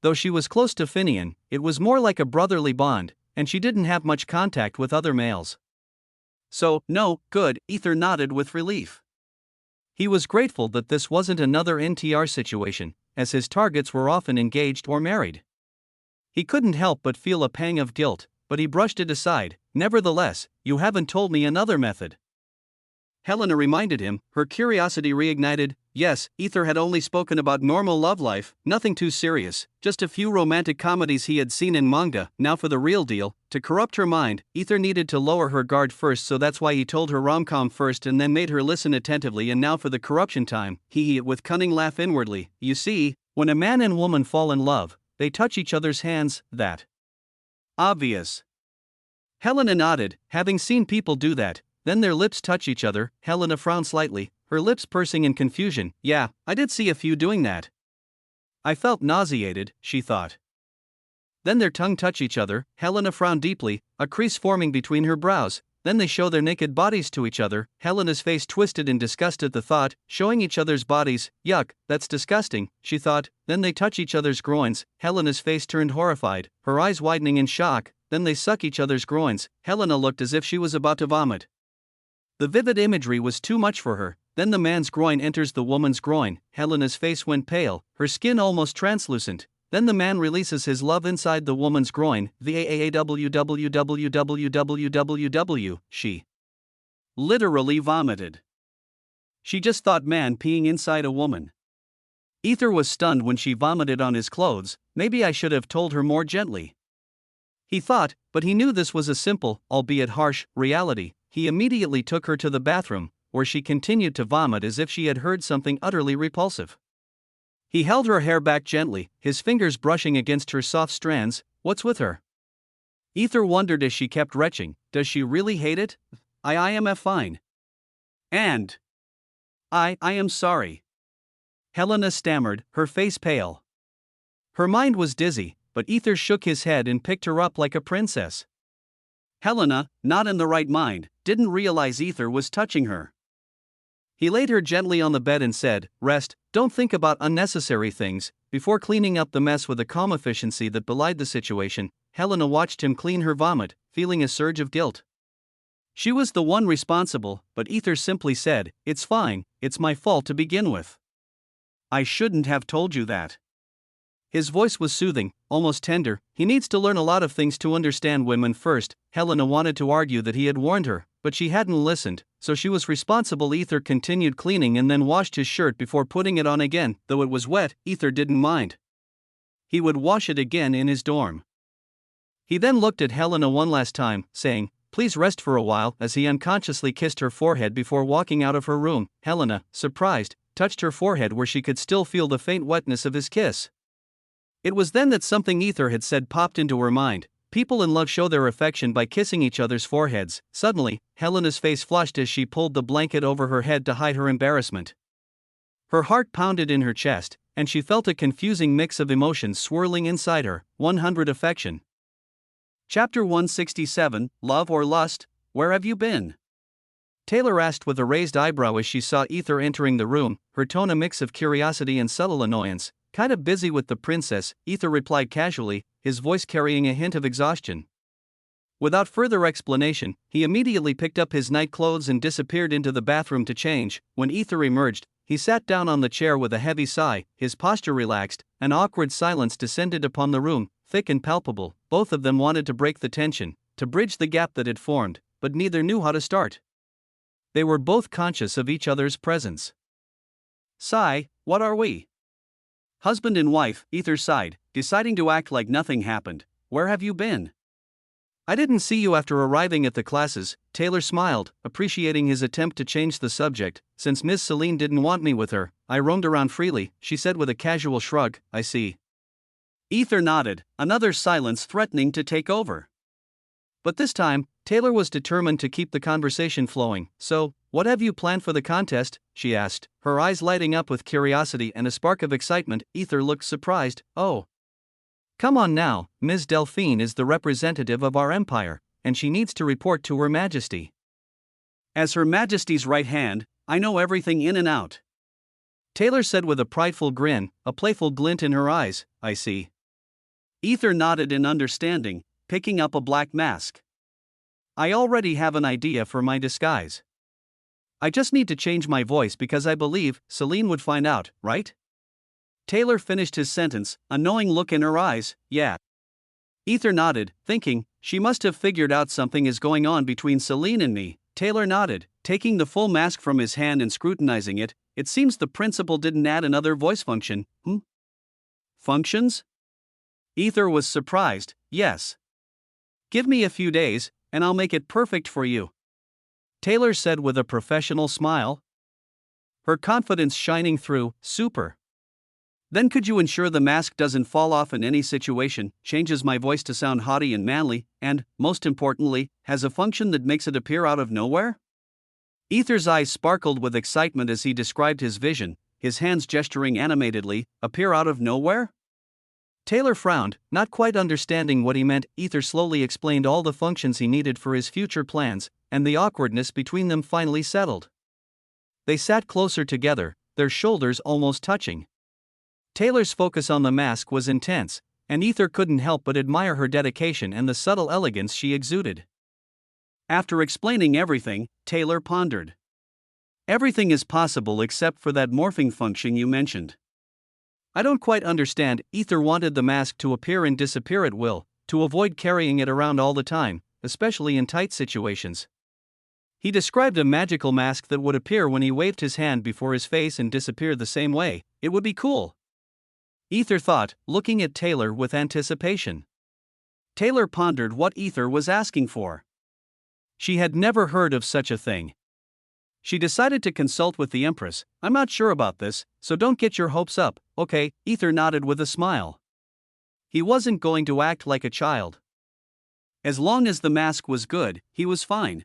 Though she was close to Finian, it was more like a brotherly bond, and she didn't have much contact with other males. So, no, good, Aether nodded with relief. He was grateful that this wasn't another NTR situation, as his targets were often engaged or married. He couldn't help but feel a pang of guilt, but he brushed it aside. Nevertheless, you haven't told me another method. Helena reminded him, her curiosity reignited. Yes, Aether had only spoken about normal love life, nothing too serious, just a few romantic comedies he had seen in manga. Now for the real deal. To corrupt her mind, Aether needed to lower her guard first, so that's why he told her rom-com first and then made her listen attentively. And now for the corruption time, he with cunning laugh inwardly. You see, when a man and woman fall in love, they touch each other's hands, that. Obvious. Helena nodded, having seen people do that. Then their lips touch each other. Helena frowned slightly, her lips pursing in confusion. Yeah, I did see a few doing that. I felt nauseated, she thought. Then their tongue touch each other. Helena frowned deeply, a crease forming between her brows. Then they show their naked bodies to each other. Helena's face twisted in disgust at the thought, showing each other's bodies. Yuck, that's disgusting, she thought. Then they touch each other's groins. Helena's face turned horrified, her eyes widening in shock. Then they suck each other's groins. Helena looked as if she was about to vomit. The vivid imagery was too much for her. Then the man's groin enters the woman's groin. Helena's face went pale, her skin almost translucent. Then the man releases his love inside the woman's groin. VAAWWWWWWW. She literally vomited. She just thought man peeing inside a woman. Aether was stunned when she vomited on his clothes. Maybe I should have told her more gently. He thought, but he knew this was a simple, albeit harsh, reality. He immediately took her to the bathroom, where she continued to vomit as if she had heard something utterly repulsive. He held her hair back gently, his fingers brushing against her soft strands. What's with her? Aether wondered as she kept retching. Does she really hate it? I am fine. And I am sorry. Helena stammered, her face pale. Her mind was dizzy, but Aether shook his head and picked her up like a princess. Helena, not in the right mind, didn't realize Aether was touching her. He laid her gently on the bed and said, "Rest, don't think about unnecessary things." Before cleaning up the mess with a calm efficiency that belied the situation, Helena watched him clean her vomit, feeling a surge of guilt. She was the one responsible, but Aether simply said, "It's fine, it's my fault to begin with. I shouldn't have told you that." His voice was soothing, almost tender. He needs to learn a lot of things to understand women first. Helena wanted to argue that he had warned her, but she hadn't listened, so she was responsible. Aether continued cleaning and then washed his shirt before putting it on again. Though it was wet, Aether didn't mind. He would wash it again in his dorm. He then looked at Helena one last time, saying, "Please rest for a while," as he unconsciously kissed her forehead before walking out of her room. Helena, surprised, touched her forehead where she could still feel the faint wetness of his kiss. It was then that something Aether had said popped into her mind. People in love show their affection by kissing each other's foreheads. Suddenly, Helena's face flushed as she pulled the blanket over her head to hide her embarrassment. Her heart pounded in her chest, and she felt a confusing mix of emotions swirling inside her. 100 Affection. Chapter 167, Love or Lust? Where have you been? Taylor asked with a raised eyebrow as she saw Aether entering the room, her tone a mix of curiosity and subtle annoyance. "Kind of busy with the princess," Aether replied casually, his voice carrying a hint of exhaustion. Without further explanation, he immediately picked up his night clothes and disappeared into the bathroom to change. When Aether emerged, he sat down on the chair with a heavy sigh, his posture relaxed. An awkward silence descended upon the room, thick and palpable. Both of them wanted to break the tension, to bridge the gap that had formed, but neither knew how to start. They were both conscious of each other's presence. "Sigh, what are we? Husband and wife," Aether sighed, deciding to act like nothing happened. "Where have you been?" "I didn't see you after arriving at the classes." Taylor smiled, appreciating his attempt to change the subject. "Since Miss Celine didn't want me with her, I roamed around freely," she said with a casual shrug. "I see." Aether nodded, another silence threatening to take over. But this time, Taylor was determined to keep the conversation flowing. "So, what have you planned for the contest?" she asked, her eyes lighting up with curiosity and a spark of excitement. Aether looked surprised. "Oh. Come on now, Ms. Delphine is the representative of our empire, and she needs to report to Her Majesty. As Her Majesty's right hand, I know everything in and out," Taylor said with a prideful grin, a playful glint in her eyes. "I see." Aether nodded in understanding, picking up a black mask. "I already have an idea for my disguise. I just need to change my voice because I believe Celine would find out, right?" Taylor finished his sentence, a knowing look in her eyes. "Yeah." Aether nodded, thinking, she must have figured out something is going on between Celine and me. Taylor nodded, taking the full mask from his hand and scrutinizing it. It seems the principal didn't add another voice function. Functions? Aether was surprised. "Yes. Give me a few days, and I'll make it perfect for you," Taylor said with a professional smile, her confidence shining through. "Super. Then could you ensure the mask doesn't fall off in any situation, changes my voice to sound haughty and manly, and, most importantly, has a function that makes it appear out of nowhere?" Aether's eyes sparkled with excitement as he described his vision, his hands gesturing animatedly. "Appear out of nowhere?" Taylor frowned, not quite understanding what he meant. Aether slowly explained all the functions he needed for his future plans, and the awkwardness between them finally settled. They sat closer together, their shoulders almost touching. Taylor's focus on the mask was intense, and Aether couldn't help but admire her dedication and the subtle elegance she exuded. After explaining everything, Taylor pondered. "Everything is possible except for that morphing function you mentioned. I don't quite understand." Aether wanted the mask to appear and disappear at will, to avoid carrying it around all the time, especially in tight situations. He described a magical mask that would appear when he waved his hand before his face and disappear the same way. It would be cool, Aether thought, looking at Taylor with anticipation. Taylor pondered what Aether was asking for. She had never heard of such a thing. She decided to consult with the Empress. "I'm not sure about this, so don't get your hopes up." "Okay," Aether nodded with a smile. He wasn't going to act like a child. As long as the mask was good, he was fine.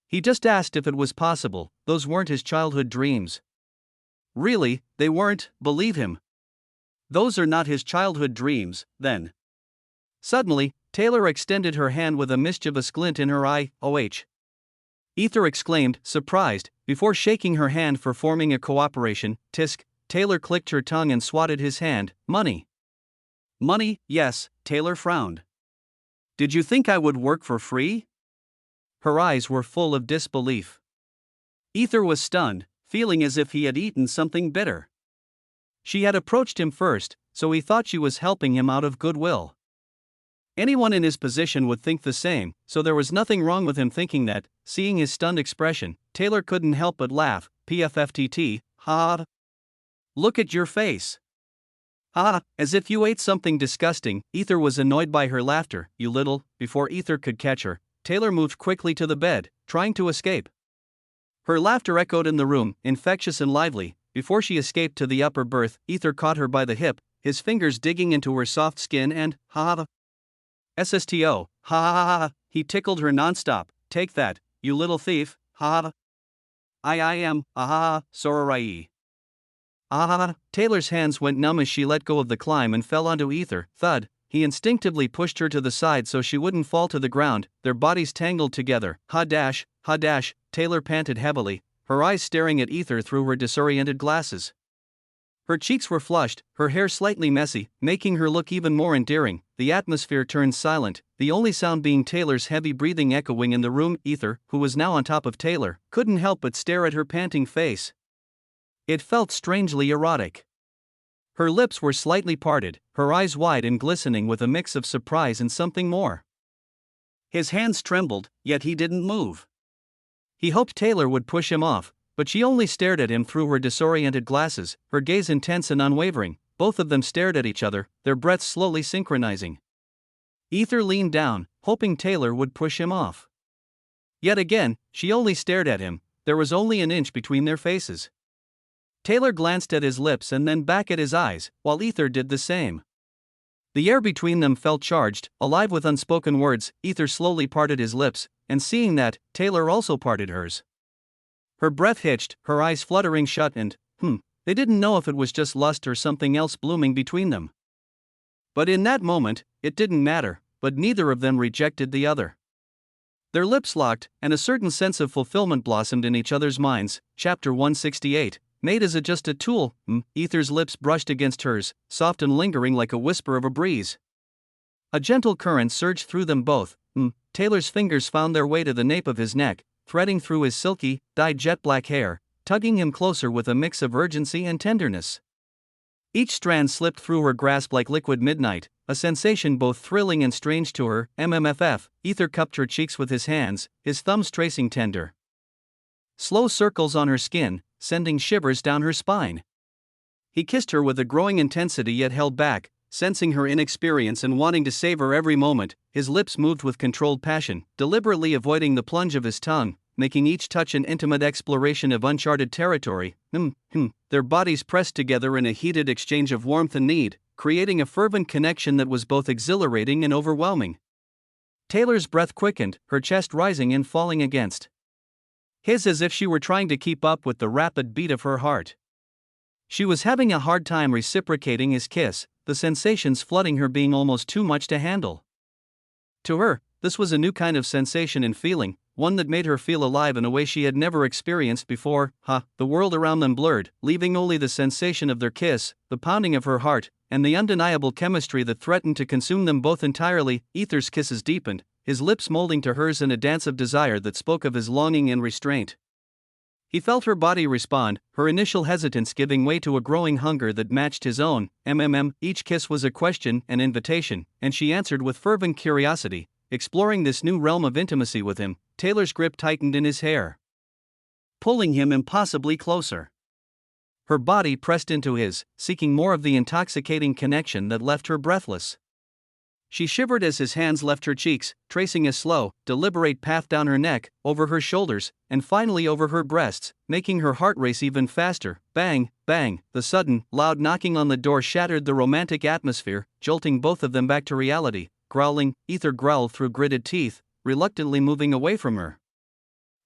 He just asked if it was possible. Those weren't his childhood dreams. Really, they weren't, believe him. Those are not his childhood dreams, then. Suddenly, Taylor extended her hand with a mischievous glint in her eye. "Oh," Aether exclaimed, surprised, before shaking her hand for forming a cooperation. "Tisk." Taylor clicked her tongue and swatted his hand. "Money." "Money, yes," Taylor frowned. "Did you think I would work for free?" Her eyes were full of disbelief. Aether was stunned, feeling as if he had eaten something bitter. She had approached him first, so he thought she was helping him out of goodwill. Anyone in his position would think the same, so there was nothing wrong with him thinking that. Seeing his stunned expression, Taylor couldn't help but laugh. "PFFTT, ha. Look at your face. Ha, as if you ate something disgusting." Aether was annoyed by her laughter. "You little." Before Aether could catch her, Taylor moved quickly to the bed, trying to escape. Her laughter echoed in the room, infectious and lively. Before she escaped to the upper berth, Aether caught her by the hip, his fingers digging into her soft skin and, "Ha. SSTO, ha. He tickled her nonstop. "Take that, you little thief, ha. I am, Sorarai." Taylor's hands went numb as she let go of the climb and fell onto Aether. Thud. He instinctively pushed her to the side so she wouldn't fall to the ground, their bodies tangled together. Ha dash, Taylor panted heavily, her eyes staring at Aether through her disoriented glasses. Her cheeks were flushed, her hair slightly messy, making her look even more endearing. The atmosphere turned silent, the only sound being Taylor's heavy breathing echoing in the room. Aether, who was now on top of Taylor, couldn't help but stare at her panting face. It felt strangely erotic. Her lips were slightly parted, her eyes wide and glistening with a mix of surprise and something more. His hands trembled, yet he didn't move. He hoped Taylor would push him off, but she only stared at him through her disoriented glasses, her gaze intense and unwavering. Both of them stared at each other, their breaths slowly synchronizing. Aether leaned down, hoping Taylor would push him off. Yet again, she only stared at him, there was only an inch between their faces. Taylor glanced at his lips and then back at his eyes, while Aether did the same. The air between them felt charged, alive with unspoken words. Aether slowly parted his lips, and seeing that, Taylor also parted hers. Her breath hitched, her eyes fluttering shut, and, they didn't know if it was just lust or something else blooming between them. But in that moment, it didn't matter, but neither of them rejected the other. Their lips locked, and a certain sense of fulfillment blossomed in each other's minds. Chapter 168. Made as just a tool. Aether's lips brushed against hers, soft and lingering like a whisper of a breeze. A gentle current surged through them both. Taylor's fingers found their way to the nape of his neck, threading through his silky, dyed jet-black hair, tugging him closer with a mix of urgency and tenderness. Each strand slipped through her grasp like liquid midnight, a sensation both thrilling and strange to her. Aether cupped her cheeks with his hands, his thumbs tracing tender, slow circles on her skin, sending shivers down her spine. He kissed her with a growing intensity yet held back, sensing her inexperience and wanting to savor every moment. His lips moved with controlled passion, deliberately avoiding the plunge of his tongue, making each touch an intimate exploration of uncharted territory. Their bodies pressed together in a heated exchange of warmth and need, creating a fervent connection that was both exhilarating and overwhelming. Taylor's breath quickened, her chest rising and falling against his as if she were trying to keep up with the rapid beat of her heart. She was having a hard time reciprocating his kiss, the sensations flooding her being almost too much to handle. To her, this was a new kind of sensation and feeling, one that made her feel alive in a way she had never experienced before. The world around them blurred, leaving only the sensation of their kiss, the pounding of her heart, and the undeniable chemistry that threatened to consume them both entirely. Aether's kisses deepened, his lips molding to hers in a dance of desire that spoke of his longing and restraint. He felt her body respond, her initial hesitance giving way to a growing hunger that matched his own. Each kiss was a question, an invitation, and she answered with fervent curiosity, exploring this new realm of intimacy with him. Taylor's grip tightened in his hair, pulling him impossibly closer. Her body pressed into his, seeking more of the intoxicating connection that left her breathless. She shivered as his hands left her cheeks, tracing a slow, deliberate path down her neck, over her shoulders, and finally over her breasts, making her heart race even faster. Bang, bang, the sudden, loud knocking on the door shattered the romantic atmosphere, jolting both of them back to reality. Growling, Aether growled through gritted teeth, reluctantly moving away from her.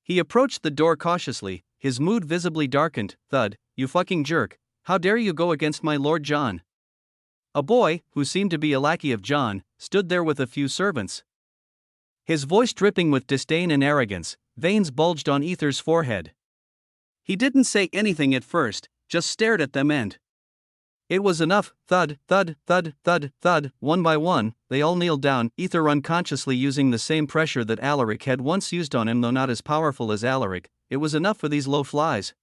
He approached the door cautiously, his mood visibly darkened. Thud, you fucking jerk, how dare you go against my Lord John? A boy, who seemed to be a lackey of John, stood there with a few servants. His voice dripping with disdain and arrogance, veins bulged on Aether's forehead. He didn't say anything at first, just stared at them and it was enough. Thud, thud, thud, thud, thud. One by one, they all kneeled down, Aether unconsciously using the same pressure that Alaric had once used on him, though not as powerful as Alaric. It was enough for these low flies.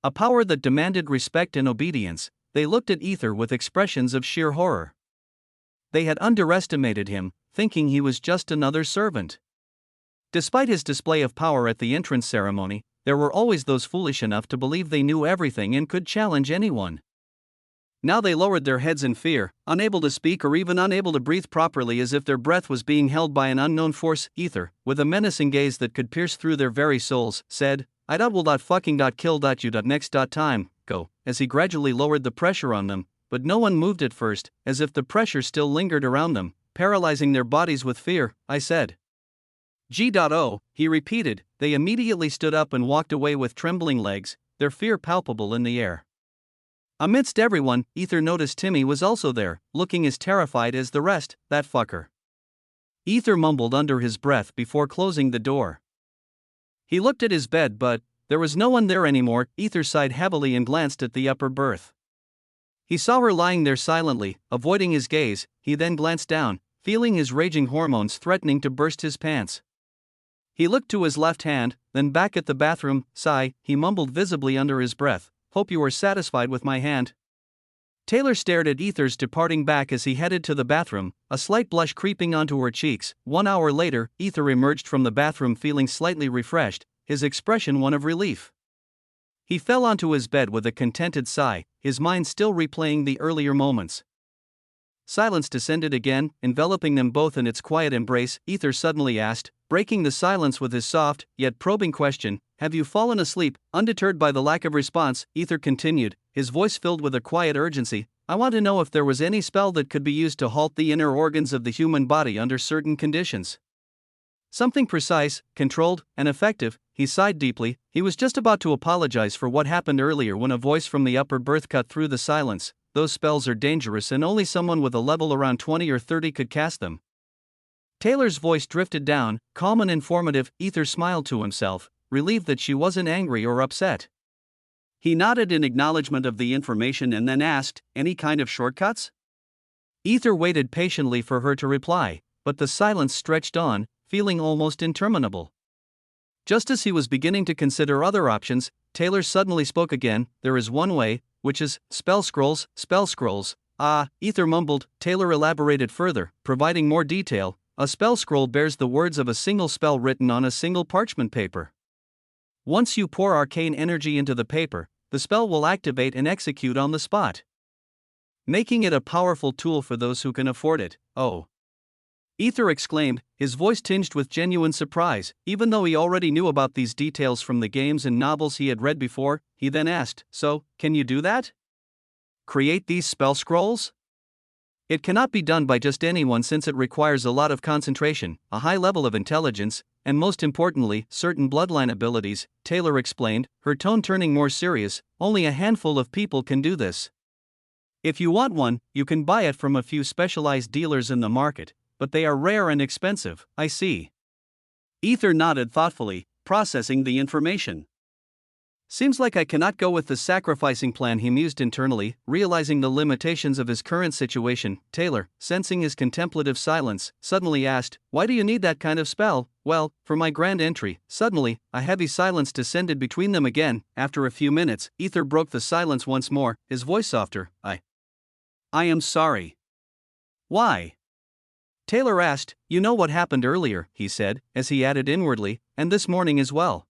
A power that demanded respect and obedience. They looked at Aether with expressions of sheer horror. They had underestimated him, thinking he was just another servant. Despite his display of power at the entrance ceremony, there were always those foolish enough to believe they knew everything and could challenge anyone. Now they lowered their heads in fear, unable to speak or even unable to breathe properly, as if their breath was being held by an unknown force. Aether, with a menacing gaze that could pierce through their very souls, said, "I.will.fucking.kill.you.next.time, go," as he gradually lowered the pressure on them, but no one moved at first, as if the pressure still lingered around them, paralyzing their bodies with fear. I said. G.O, he repeated. They immediately stood up and walked away with trembling legs, their fear palpable in the air. Amidst everyone, Aether noticed Timmy was also there, looking as terrified as the rest. That fucker. Aether mumbled under his breath before closing the door. He looked at his bed, but there was no one there anymore. Aether sighed heavily and glanced at the upper berth. He saw her lying there silently, avoiding his gaze. He then glanced down, feeling his raging hormones threatening to burst his pants. He looked to his left hand, then back at the bathroom. Sigh, he mumbled visibly under his breath. Hope you are satisfied with my hand. Taylor stared at Aether's departing back as he headed to the bathroom, a slight blush creeping onto her cheeks. 1 hour later, Aether emerged from the bathroom feeling slightly refreshed, his expression one of relief. He fell onto his bed with a contented sigh, his mind still replaying the earlier moments. Silence descended again, enveloping them both in its quiet embrace. Aether suddenly asked, breaking the silence with his soft, yet probing question, "Have you fallen asleep?" Undeterred by the lack of response, Aether continued, his voice filled with a quiet urgency, I want to know if there was any spell that could be used to halt the inner organs of the human body under certain conditions. Something precise, controlled, and effective. He sighed deeply. He was just about to apologize for what happened earlier when a voice from the upper berth cut through the silence. Those spells are dangerous and only someone with a level around 20 or 30 could cast them. Taylor's voice drifted down, calm and informative. Aether smiled to himself, relieved that she wasn't angry or upset. He nodded in acknowledgement of the information and then asked, "Any kind of shortcuts?" Aether waited patiently for her to reply, but the silence stretched on, feeling almost interminable. Just as he was beginning to consider other options, Taylor suddenly spoke again. "There is one way, which is spell scrolls, spell scrolls." "Ah," Aether mumbled. Taylor elaborated further, providing more detail. "A spell scroll bears the words of a single spell written on a single parchment paper. Once you pour arcane energy into the paper, the spell will activate and execute on the spot, making it a powerful tool for those who can afford it." "Oh!" Aether exclaimed, his voice tinged with genuine surprise. Even though he already knew about these details from the games and novels he had read before, he then asked, "So, can you do that? Create these spell scrolls?" "It cannot be done by just anyone since it requires a lot of concentration, a high level of intelligence, and most importantly, certain bloodline abilities," Taylor explained, her tone turning more serious. "Only a handful of people can do this. If you want one, you can buy it from a few specialized dealers in the market, but they are rare and expensive." "I see." Aether nodded thoughtfully, processing the information. "Seems like I cannot go with the sacrificing plan," he mused internally, realizing the limitations of his current situation. Taylor, sensing his contemplative silence, suddenly asked, "Why do you need that kind of spell?" "Well, for my grand entry." Suddenly, a heavy silence descended between them again. After a few minutes, Aether broke the silence once more, his voice softer. I am sorry." "Why?" Taylor asked. "You know what happened earlier," he said, as he added inwardly, "and this morning as well."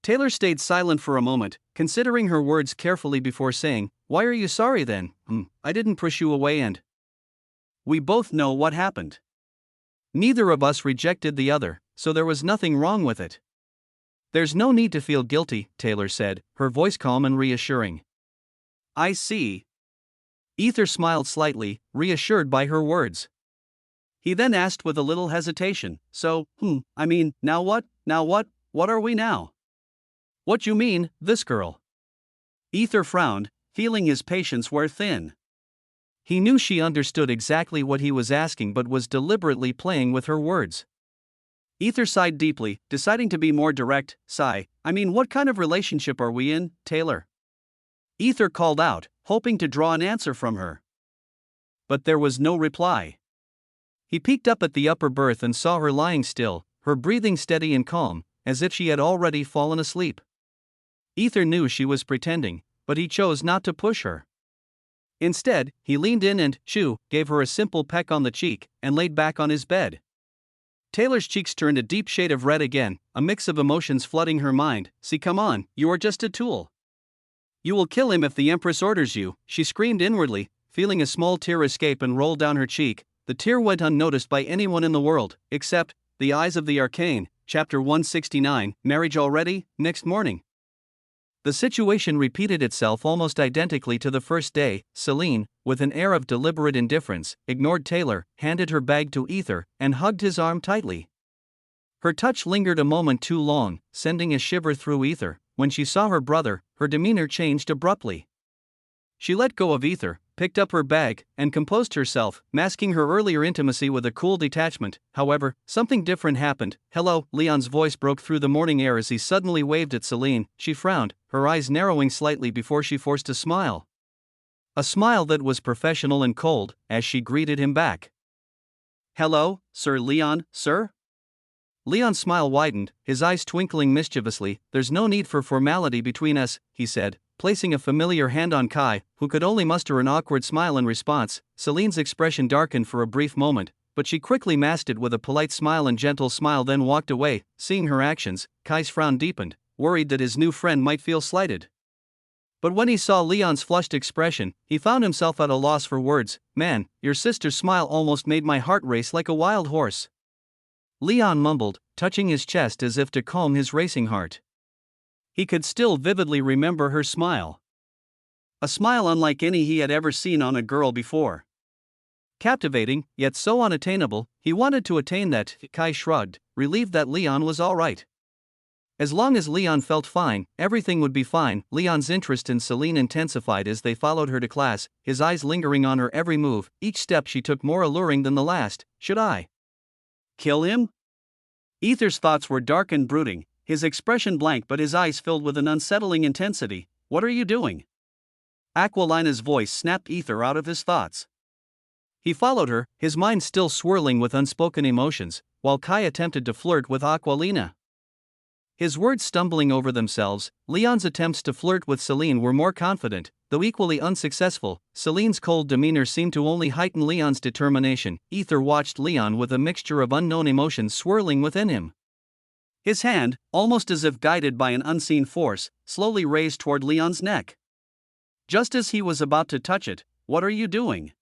Taylor stayed silent for a moment, considering her words carefully before saying, "Why are you sorry then?" I didn't push you away and we both know what happened. Neither of us rejected the other, so there was nothing wrong with it." "There's no need to feel guilty," Taylor said, her voice calm and reassuring. "I see." Aether smiled slightly, reassured by her words. He then asked with a little hesitation, "So, now what? What are we now?" "What you mean, this girl?" Aether frowned, feeling his patience wear thin. He knew she understood exactly what he was asking but was deliberately playing with her words. Aether sighed deeply, deciding to be more direct. What kind of relationship are we in, Taylor?" Aether called out, hoping to draw an answer from her. But there was no reply. He peeked up at the upper berth and saw her lying still, her breathing steady and calm, as if she had already fallen asleep. Aether knew she was pretending, but he chose not to push her. Instead, he leaned in and, gave her a simple peck on the cheek, and laid back on his bed. Taylor's cheeks turned a deep shade of red again, a mix of emotions flooding her mind. "See, come on, you are just a tool. You will kill him if the Empress orders you," she screamed inwardly, feeling a small tear escape and roll down her cheek. The tear went unnoticed by anyone in the world, except the eyes of the arcane. Chapter 169, Marriage Already? Next morning. The situation repeated itself almost identically to the first day. Celine, with an air of deliberate indifference, ignored Taylor, handed her bag to Aether, and hugged his arm tightly. Her touch lingered a moment too long, sending a shiver through Aether. When she saw her brother, her demeanor changed abruptly. She let go of Aether, picked up her bag, and composed herself, masking her earlier intimacy with a cool detachment. However, something different happened. "Hello," Leon's voice broke through the morning air as he suddenly waved at Celine. She frowned, her eyes narrowing slightly before she forced a smile. A smile that was professional and cold, as she greeted him back. "Hello, Sir Leon, sir?" Leon's smile widened, his eyes twinkling mischievously. "There's no need for formality between us," he said, placing a familiar hand on Kai, who could only muster an awkward smile in response. Celine's expression darkened for a brief moment, but she quickly masked it with a polite smile and gentle smile, then walked away. Seeing her actions, Kai's frown deepened, worried that his new friend might feel slighted. But when he saw Leon's flushed expression, he found himself at a loss for words. "Man, your sister's smile almost made my heart race like a wild horse." Leon mumbled, touching his chest as if to calm his racing heart. He could still vividly remember her smile. a smile unlike any he had ever seen on a girl before. Captivating, yet so unattainable, he wanted to attain that. Kai shrugged, relieved that Leon was all right. As long as Leon felt fine, everything would be fine. Leon's interest in Celine intensified as they followed her to class, his eyes lingering on her every move, each step she took more alluring than the last. Should I kill him? Aether's thoughts were dark and brooding, his expression blank but his eyes filled with an unsettling intensity. What are you doing? Aquilina's voice snapped Aether out of his thoughts. He followed her, his mind still swirling with unspoken emotions, while Kai attempted to flirt with Aquilina. His words stumbling over themselves, Leon's attempts to flirt with Celine were more confident, though equally unsuccessful. Celine's cold demeanor seemed to only heighten Leon's determination. Aether watched Leon with a mixture of unknown emotions swirling within him. His hand, almost as if guided by an unseen force, slowly raised toward Leon's neck. Just as he was about to touch it, "What are you doing?"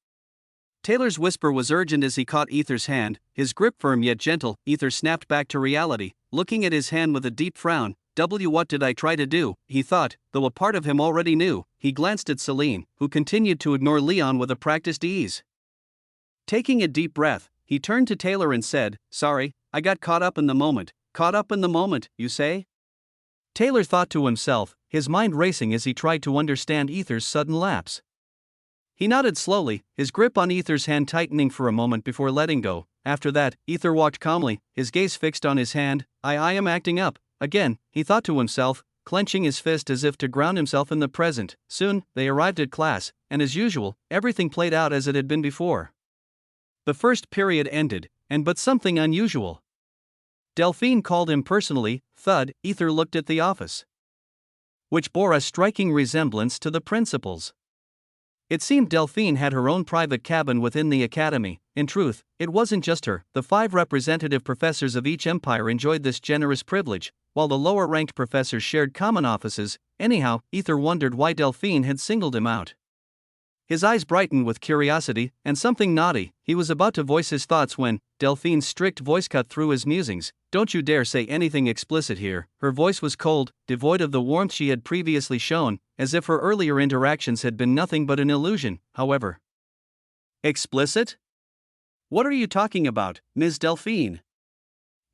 Taylor's whisper was urgent as he caught Aether's hand, his grip firm yet gentle. Aether snapped back to reality, looking at his hand with a deep frown. What did I try to do? He thought, though a part of him already knew. He glanced at Celine, who continued to ignore Leon with a practiced ease. Taking a deep breath, he turned to Taylor and said, "Sorry, I got caught up in the moment." Caught up in the moment, you say? Taylor thought to himself, his mind racing as he tried to understand Aether's sudden lapse. He nodded slowly, his grip on Aether's hand tightening for a moment before letting go. After that, Aether walked calmly, his gaze fixed on his hand. I am acting up. Again, he thought to himself, clenching his fist as if to ground himself in the present. Soon, they arrived at class, and as usual, everything played out as it had been before. The first period ended, but something unusual. Delphine called him personally. Thud. Aether looked at the office, which bore a striking resemblance to the principal's. It seemed Delphine had her own private cabin within the academy. In truth, it wasn't just her. The 5 representative professors of each empire enjoyed this generous privilege, while the lower-ranked professors shared common offices. Anyhow, Aether wondered why Delphine had singled him out. His eyes brightened with curiosity and something naughty. He was about to voice his thoughts when Delphine's strict voice cut through his musings. "Don't you dare say anything explicit here." Her voice was cold, devoid of the warmth she had previously shown, as if her earlier interactions had been nothing but an illusion. However, explicit? What are you talking about, Ms. Delphine?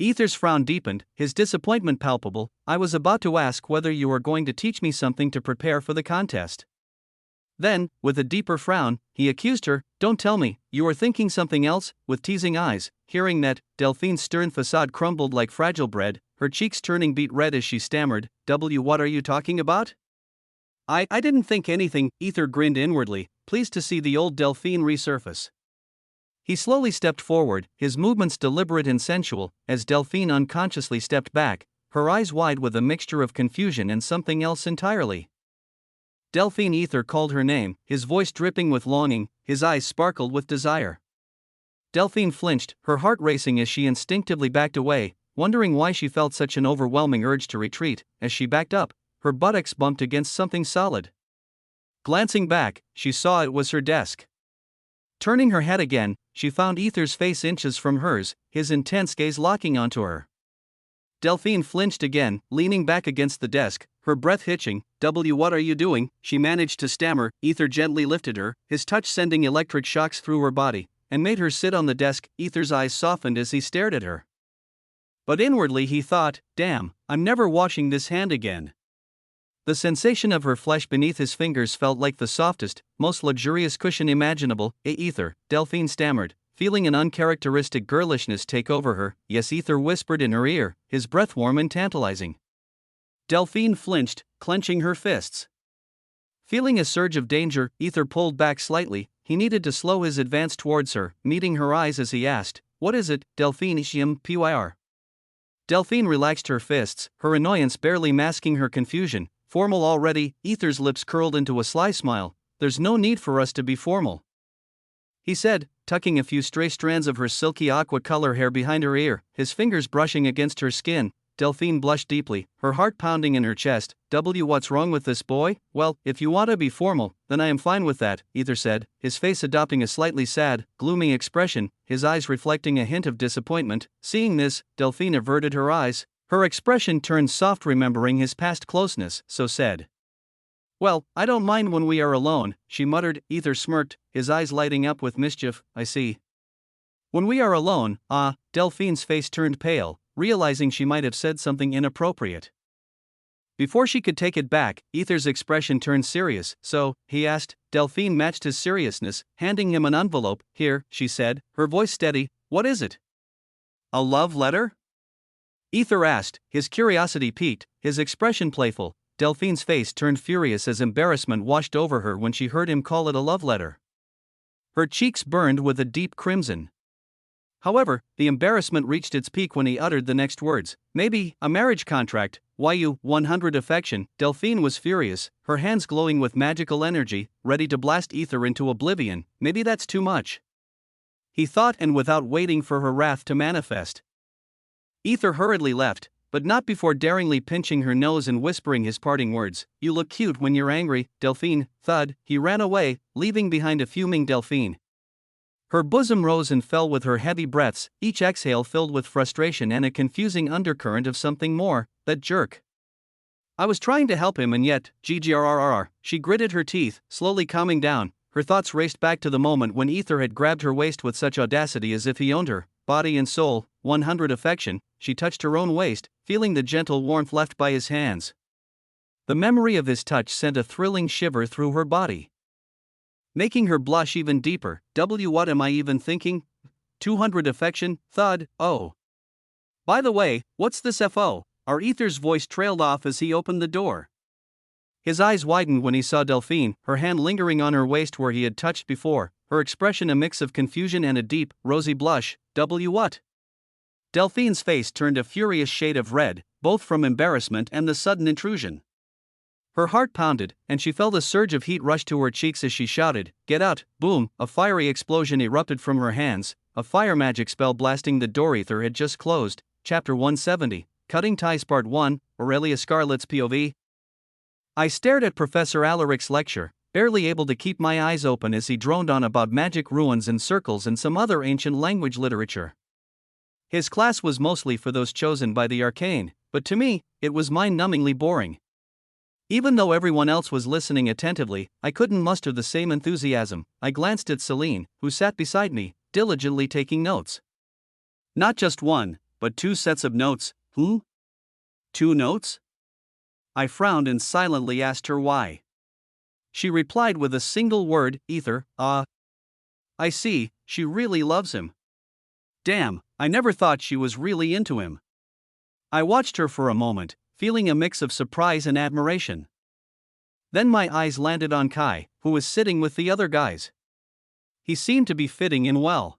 Aether's frown deepened, his disappointment palpable. "I was about to ask whether you are going to teach me something to prepare for the contest." Then, with a deeper frown, he accused her. "Don't tell me, you are thinking something else?" With teasing eyes, hearing that, Delphine's stern facade crumbled like fragile bread, her cheeks turning beet red as she stammered, What are you talking about?" I didn't think anything." Aether grinned inwardly, pleased to see the old Delphine resurface. He slowly stepped forward, his movements deliberate and sensual, as Delphine unconsciously stepped back, her eyes wide with a mixture of confusion and something else entirely. Delphine. Aether called her name, his voice dripping with longing, his eyes sparkled with desire. Delphine flinched, her heart racing as she instinctively backed away, wondering why she felt such an overwhelming urge to retreat. As she backed up, her buttocks bumped against something solid. Glancing back, she saw it was her desk. Turning her head again, she found Aether's face inches from hers, his intense gaze locking onto her. Delphine flinched again, leaning back against the desk, her breath hitching. What are you doing?" she managed to stammer. Aether gently lifted her, his touch sending electric shocks through her body, and made her sit on the desk. Aether's eyes softened as he stared at her. But inwardly he thought, "Damn, I'm never washing this hand again." The sensation of her flesh beneath his fingers felt like the softest, most luxurious cushion imaginable. Aether," Delphine stammered, feeling an uncharacteristic girlishness take over her. "Yes," Aether whispered in her ear, his breath warm and tantalizing. Delphine flinched, clenching her fists. Feeling a surge of danger, Aether pulled back slightly. He needed to slow his advance towards her, meeting her eyes as he asked, "What is it, Delphine?" Pyr. Delphine relaxed her fists, her annoyance barely masking her confusion. "Formal already?" Aether's lips curled into a sly smile. "There's no need for us to be formal," he said, tucking a few stray strands of her silky aqua color hair behind her ear, his fingers brushing against her skin. Delphine blushed deeply, her heart pounding in her chest. What's wrong with this boy?" "Well, if you want to be formal, then I am fine with that," Aether said, his face adopting a slightly sad, gloomy expression, his eyes reflecting a hint of disappointment. Seeing this, Delphine averted her eyes, her expression turned soft remembering his past closeness, so said, Well, I don't mind when we are alone, she muttered. Aether smirked, his eyes lighting up with mischief. I see. When we are alone, Delphine's face turned pale, realizing she might have said something inappropriate. Before she could take it back, Aether's expression turned serious. So, he asked. Delphine matched his seriousness, handing him an envelope. Here, she said, her voice steady. What is it? A love letter? Aether asked, his curiosity piqued, his expression playful. Delphine's face turned furious as embarrassment washed over her when she heard him call it a love letter. Her cheeks burned with a deep crimson. However, the embarrassment reached its peak when he uttered the next words. Maybe a marriage contract. YU 100 affection. Delphine was furious, her hands glowing with magical energy, ready to blast Aether into oblivion. Maybe that's too much, he thought, and without waiting for her wrath to manifest, Aether hurriedly left, but not before daringly pinching her nose and whispering his parting words. You look cute when you're angry, Delphine. Thud, he ran away, leaving behind a fuming Delphine. Her bosom rose and fell with her heavy breaths, each exhale filled with frustration and a confusing undercurrent of something more. That jerk. I was trying to help him, and yet, GGRRR, she gritted her teeth, slowly calming down. Her thoughts raced back to the moment when Aether had grabbed her waist with such audacity as if he owned her, body and soul. 100 affection, she touched her own waist, feeling the gentle warmth left by his hands. The memory of his touch sent a thrilling shiver through her body, making her blush even deeper. What am I even thinking? 200 affection, thud. Oh. By the way, what's this FO? Our Aether's voice trailed off as he opened the door. His eyes widened when he saw Delphine, her hand lingering on her waist where he had touched before, her expression a mix of confusion and a deep, rosy blush. What? Delphine's face turned a furious shade of red, both from embarrassment and the sudden intrusion. Her heart pounded, and she felt a surge of heat rush to her cheeks as she shouted, "Get out!" Boom! A fiery explosion erupted from her hands, a fire magic spell blasting the door Aether had just closed. Chapter 170, Cutting Ties Part 1, Aurelia Scarlet's POV. I stared at Professor Alaric's lecture, barely able to keep my eyes open as he droned on about magic ruins and circles and some other ancient language literature. His class was mostly for those chosen by the arcane, but to me, it was mind-numbingly boring. Even though everyone else was listening attentively, I couldn't muster the same enthusiasm. I glanced at Celine, who sat beside me, diligently taking notes. Not just one, but 2 sets of notes. 2 notes? I frowned and silently asked her why. She replied with a single word, Aether. I see, she really loves him. Damn, I never thought she was really into him. I watched her for a moment, feeling a mix of surprise and admiration. Then my eyes landed on Kai, who was sitting with the other guys. He seemed to be fitting in well.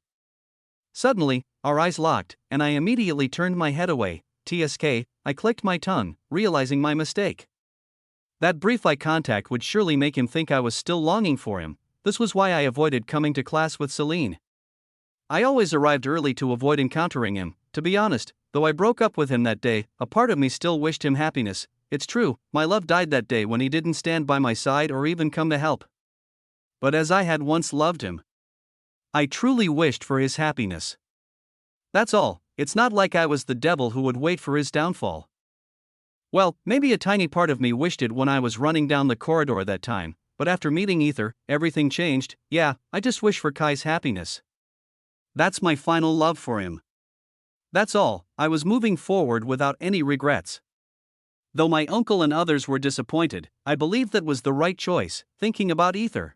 Suddenly, our eyes locked, and I immediately turned my head away. TSK, I clicked my tongue, realizing my mistake. That brief eye contact would surely make him think I was still longing for him. This was why I avoided coming to class with Celine. I always arrived early to avoid encountering him. To be honest, though I broke up with him that day, a part of me still wished him happiness. It's true, my love died that day when he didn't stand by my side or even come to help. But as I had once loved him, I truly wished for his happiness. That's all. It's not like I was the devil who would wait for his downfall. Well, maybe a tiny part of me wished it when I was running down the corridor that time, but after meeting Aether, everything changed. Yeah, I just wish for Kai's happiness. That's my final love for him. That's all. I was moving forward without any regrets. Though my uncle and others were disappointed, I believed that was the right choice, thinking about Aether.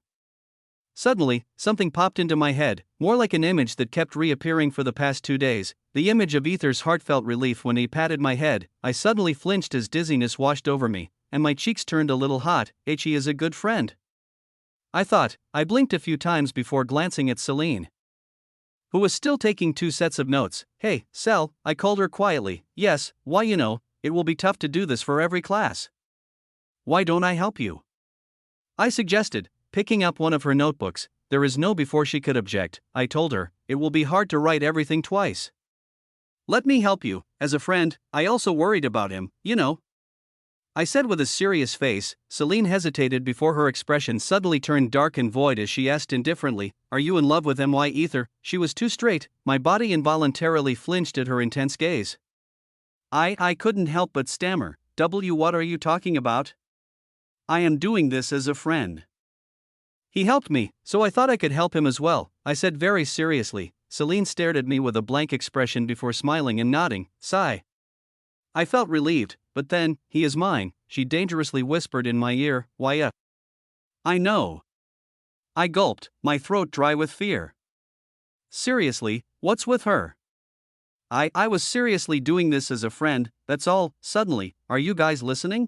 Suddenly, something popped into my head, more like an image that kept reappearing for the past 2 days, the image of Aether's heartfelt relief when he patted my head. I suddenly flinched as dizziness washed over me, and my cheeks turned a little hot. He is a good friend, I thought. I blinked a few times before glancing at Celine, who was still taking 2 sets of notes. Hey, Cel, I called her quietly. Yes, why it will be tough to do this for every class. Why don't I help you? I suggested, picking up one of her notebooks. There is no before she could object. I told her, it will be hard to write everything twice. Let me help you. As a friend, I also worried about him, I said with a serious face. Celine hesitated before her expression suddenly turned dark and void as she asked indifferently, Are you in love with him? Why, Aether? She was too straight. My body involuntarily flinched at her intense gaze. I couldn't help but stammer. What are you talking about? I am doing this as a friend. He helped me, so I thought I could help him as well, I said very seriously. Celine stared at me with a blank expression before smiling and nodding. Sigh. I felt relieved, but then, he is mine, she dangerously whispered in my ear. Why, I know. I gulped, my throat dry with fear. Seriously, what's with her? I was seriously doing this as a friend, that's all. Suddenly, are you guys listening?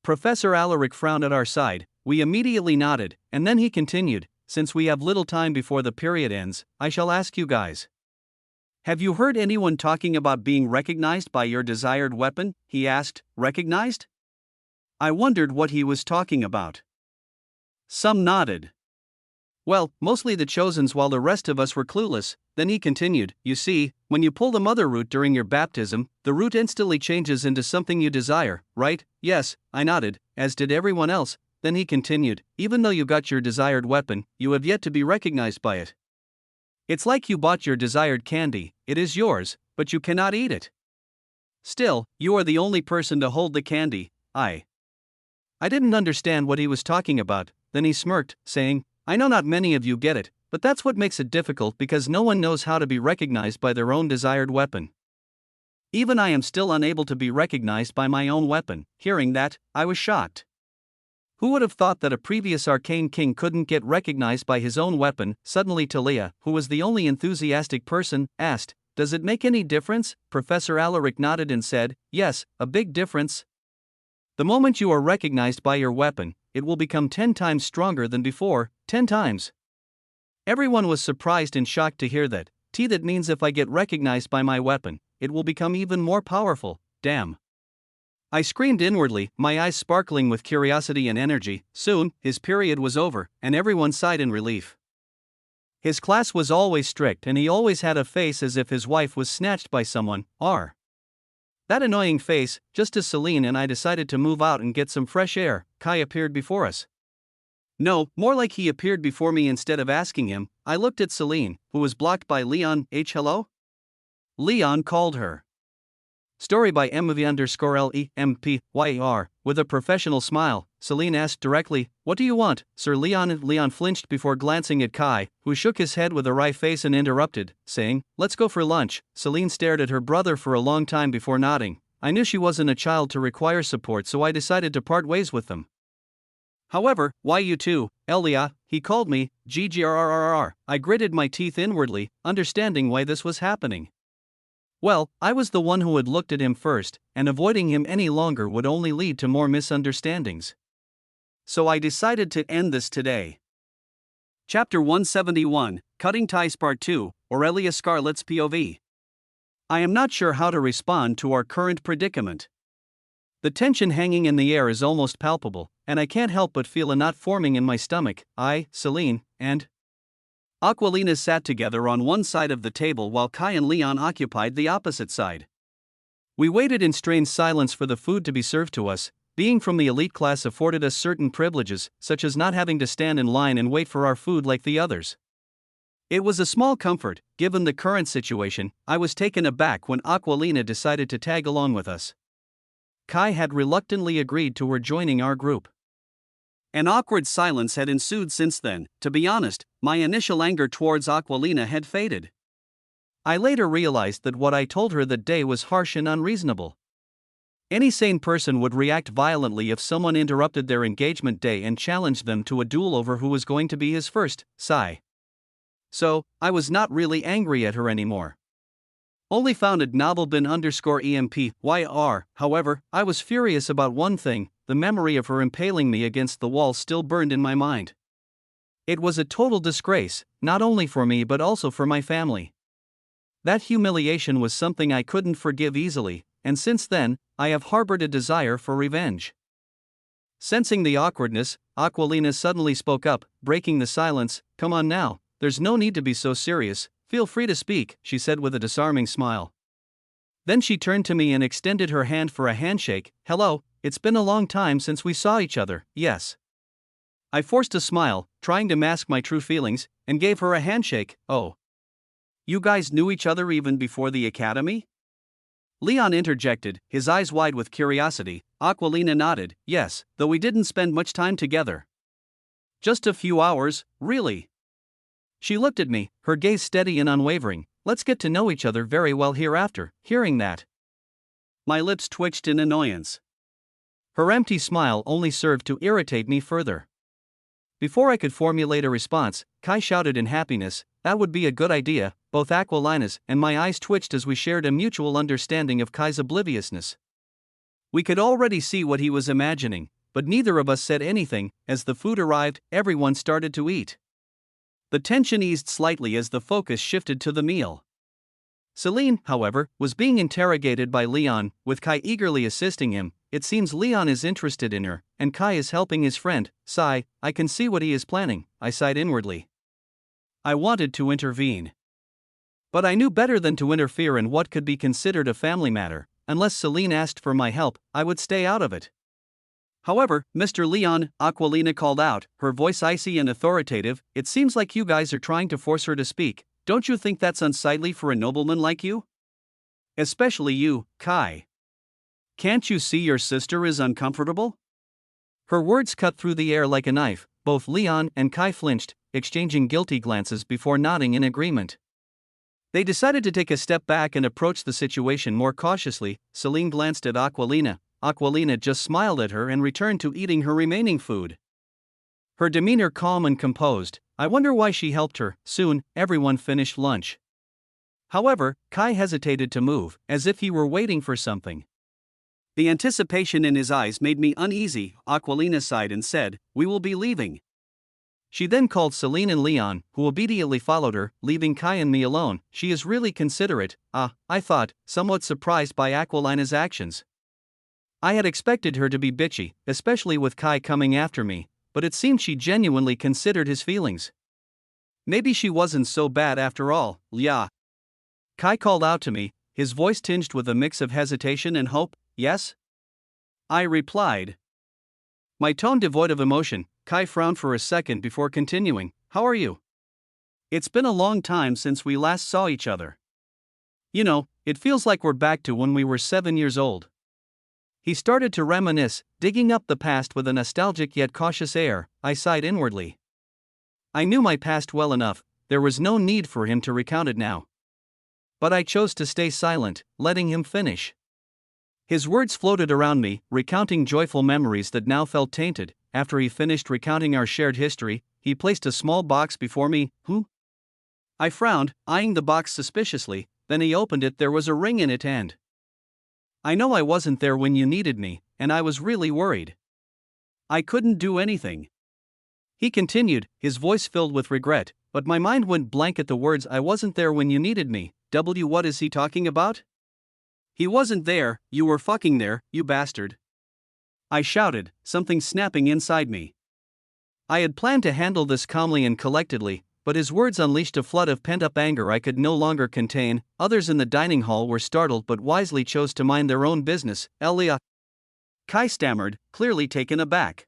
Professor Alaric frowned at our side. We immediately nodded, and then he continued, since we have little time before the period ends, I shall ask you guys. Have you heard anyone talking about being recognized by your desired weapon? He asked. Recognized? I wondered what he was talking about. Some nodded. Well, mostly the Chosens while the rest of us were clueless. Then he continued, you see, when you pull the mother root during your baptism, the root instantly changes into something you desire, right? Yes, I nodded, as did everyone else. Then he continued, even though you got your desired weapon, you have yet to be recognized by it. It's like you bought your desired candy, it is yours, but you cannot eat it. Still, you are the only person to hold the candy. I didn't understand what he was talking about. Then he smirked, saying, I know not many of you get it, but that's what makes it difficult because no one knows how to be recognized by their own desired weapon. Even I am still unable to be recognized by my own weapon. Hearing that, I was shocked. Who would have thought that a previous arcane king couldn't get recognized by his own weapon? Suddenly Talia, who was the only enthusiastic person, asked, does it make any difference? Professor Alaric nodded and said, yes, a big difference. The moment you are recognized by your weapon, it will become 10 times stronger than before, 10 times. Everyone was surprised and shocked to hear that. That means if I get recognized by my weapon, it will become even more powerful. Damn. I screamed inwardly, my eyes sparkling with curiosity and energy. Soon, his period was over, and everyone sighed in relief. His class was always strict and he always had a face as if his wife was snatched by someone. That annoying face. Just as Celine and I decided to move out and get some fresh air, Kai appeared before us. No, more like he appeared before me instead of asking him. I looked at Celine, who was blocked by Leon. Hello? Leon called her. Story by MV_LEMPYR. With a professional smile, Celine asked directly, what do you want, Sir Leon? Leon flinched before glancing at Kai, who shook his head with a wry face and interrupted, saying, let's go for lunch. Celine stared at her brother for a long time before nodding. I knew she wasn't a child to require support, so I decided to part ways with them. However, why you two, Elia? He called me, GGRRRR. I gritted my teeth inwardly, understanding why this was happening. Well, I was the one who had looked at him first, and avoiding him any longer would only lead to more misunderstandings. So I decided to end this today. Chapter 171, Cutting Ties Part 2, Aurelia Scarlett's POV. I am not sure how to respond to our current predicament. The tension hanging in the air is almost palpable, and I can't help but feel a knot forming in my stomach. I, Celine, and Aquilina sat together on one side of the table while Kai and Leon occupied the opposite side. We waited in strained silence for the food to be served to us. Being from the elite class afforded us certain privileges, such as not having to stand in line and wait for our food like the others. It was a small comfort. Given the current situation, I was taken aback when Aquilina decided to tag along with us. Kai had reluctantly agreed to her joining our group. An awkward silence had ensued since then. To be honest, my initial anger towards Aquilina had faded. I later realized that what I told her that day was harsh and unreasonable. Any sane person would react violently if someone interrupted their engagement day and challenged them to a duel over who was going to be his first. Sigh. So, I was not really angry at her anymore. Only founded novelbin_EMPYR. However, I was furious about one thing. The memory of her impaling me against the wall still burned in my mind. It was a total disgrace, not only for me but also for my family. That humiliation was something I couldn't forgive easily, and since then, I have harbored a desire for revenge. Sensing the awkwardness, Aquilina suddenly spoke up, breaking the silence. Come on now, there's no need to be so serious, feel free to speak, she said with a disarming smile. Then she turned to me and extended her hand for a handshake. Hello, it's been a long time since we saw each other, yes. I forced a smile, trying to mask my true feelings, and gave her a handshake. Oh. You guys knew each other even before the academy? Leon interjected, his eyes wide with curiosity. Aquilina nodded, yes, though we didn't spend much time together. Just a few hours, really. She looked at me, her gaze steady and unwavering. Let's get to know each other very well hereafter. Hearing that, my lips twitched in annoyance. Her empty smile only served to irritate me further. Before I could formulate a response, Kai shouted in happiness, that would be a good idea. Both Aquilina's and my eyes twitched as we shared a mutual understanding of Kai's obliviousness. We could already see what he was imagining, but neither of us said anything. As the food arrived, everyone started to eat. The tension eased slightly as the focus shifted to the meal. Celine, however, was being interrogated by Leon, with Kai eagerly assisting him. It seems Leon is interested in her, and Kai is helping his friend. Sigh, I can see what he is planning, I sighed inwardly. I wanted to intervene. But I knew better than to interfere in what could be considered a family matter. Unless Celine asked for my help, I would stay out of it. However, Mr. Leon, Aquilina called out, her voice icy and authoritative, it seems like you guys are trying to force her to speak. Don't you think that's unsightly for a nobleman like you? Especially you, Kai. Can't you see your sister is uncomfortable? Her words cut through the air like a knife. Both Leon and Kai flinched, exchanging guilty glances before nodding in agreement. They decided to take a step back and approach the situation more cautiously. Celine glanced at Aquilina. Aquilina just smiled at her and returned to eating her remaining food. Her demeanor calm and composed. I wonder why she helped her. Soon, everyone finished lunch. However, Kai hesitated to move, as if he were waiting for something. The anticipation in his eyes made me uneasy. Aquilina sighed and said, we will be leaving. She then called Celine and Leon, who obediently followed her, leaving Kai and me alone. She is really considerate, I thought, somewhat surprised by Aquilina's actions. I had expected her to be bitchy, especially with Kai coming after me, but it seemed she genuinely considered his feelings. Maybe she wasn't so bad after all, yeah. Kai called out to me, his voice tinged with a mix of hesitation and hope. Yes? I replied. My tone devoid of emotion. Kai frowned for a second before continuing, how are you? It's been a long time since we last saw each other. You know, it feels like we're back to when we were 7 years old. He started to reminisce, digging up the past with a nostalgic yet cautious air. I sighed inwardly. I knew my past well enough, there was no need for him to recount it now. But I chose to stay silent, letting him finish. His words floated around me, recounting joyful memories that now felt tainted. After he finished recounting our shared history, he placed a small box before me. Who? I frowned, eyeing the box suspiciously. Then he opened it. There was a ring in it and I know I wasn't there when you needed me, and I was really worried. I couldn't do anything. He continued, his voice filled with regret, but my mind went blank at the words I wasn't there when you needed me. What is he talking about? He wasn't there, you were fucking there, you bastard. I shouted, something snapping inside me. I had planned to handle this calmly and collectedly, but his words unleashed a flood of pent-up anger I could no longer contain. Others in the dining hall were startled but wisely chose to mind their own business. Elia. Kai stammered, clearly taken aback.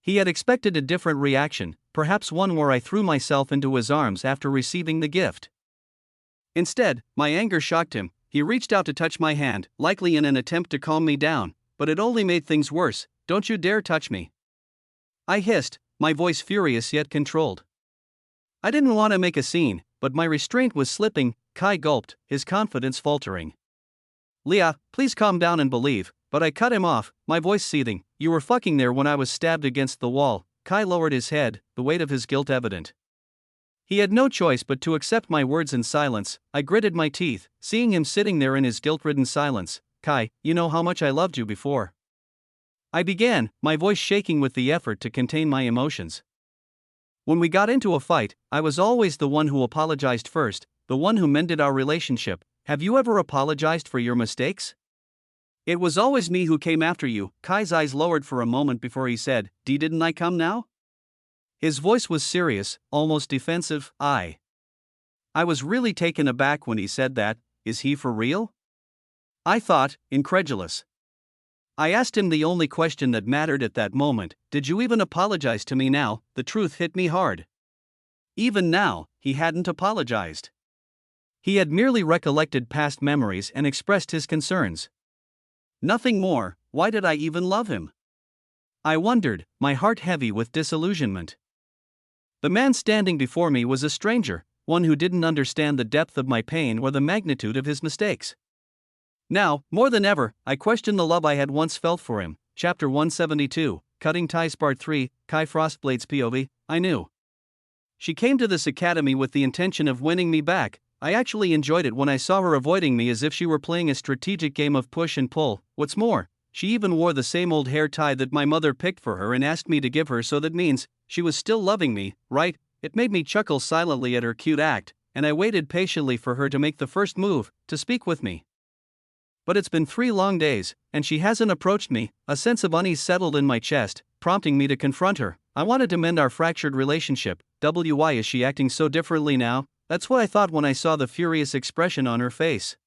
He had expected a different reaction, perhaps one where I threw myself into his arms after receiving the gift. Instead, my anger shocked him. He reached out to touch my hand, likely in an attempt to calm me down, but it only made things worse. Don't you dare touch me. I hissed, my voice furious yet controlled. I didn't want to make a scene, but my restraint was slipping. Kai gulped, his confidence faltering. Leah, please calm down and believe, but I cut him off, my voice seething. You were fucking there when I was stabbed against the wall. Kai lowered his head, the weight of his guilt evident. He had no choice but to accept my words in silence. I gritted my teeth, seeing him sitting there in his guilt-ridden silence. Kai, you know how much I loved you before. I began, my voice shaking with the effort to contain my emotions. When we got into a fight, I was always the one who apologized first, the one who mended our relationship. Have you ever apologized for your mistakes? It was always me who came after you. Kai's eyes lowered for a moment before he said, didn't I come now? His voice was serious, almost defensive. I was really taken aback when he said that. Is he for real? I thought, incredulous. I asked him the only question that mattered at that moment. Did you even apologize to me now? The truth hit me hard. Even now, he hadn't apologized. He had merely recollected past memories and expressed his concerns. Nothing more. why did I even love him? I wondered, my heart heavy with disillusionment. The man standing before me was a stranger, one who didn't understand the depth of my pain or the magnitude of his mistakes. Now, more than ever, I questioned the love I had once felt for him. Chapter 172, Cutting Ties Part 3, Kai Frostblade's POV. I knew. She came to this academy with the intention of winning me back. I actually enjoyed it when I saw her avoiding me as if she were playing a strategic game of push and pull. What's more, she even wore the same old hair tie that my mother picked for her and asked me to give her, so that means she was still loving me, right? It made me chuckle silently at her cute act, and I waited patiently for her to make the first move, to speak with me. But it's been 3 long days, and she hasn't approached me. A sense of unease settled in my chest, prompting me to confront her. I wanted to mend our fractured relationship. Why is she acting so differently now? That's what I thought when I saw the furious expression on her face.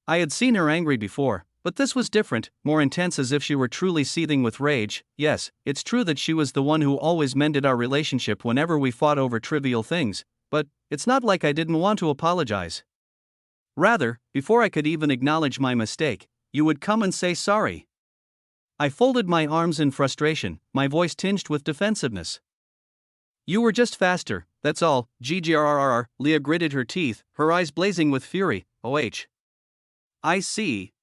I had seen her angry before, but this was different, more intense, as if she were truly seething with rage. Yes, it's true that she was the one who always mended our relationship whenever we fought over trivial things, but it's not like I didn't want to apologize. Rather, before I could even acknowledge my mistake, you would come and say sorry. I folded my arms in frustration, my voice tinged with defensiveness. You were just faster, that's all. GGRRR. Leah gritted her teeth, her eyes blazing with fury. I see.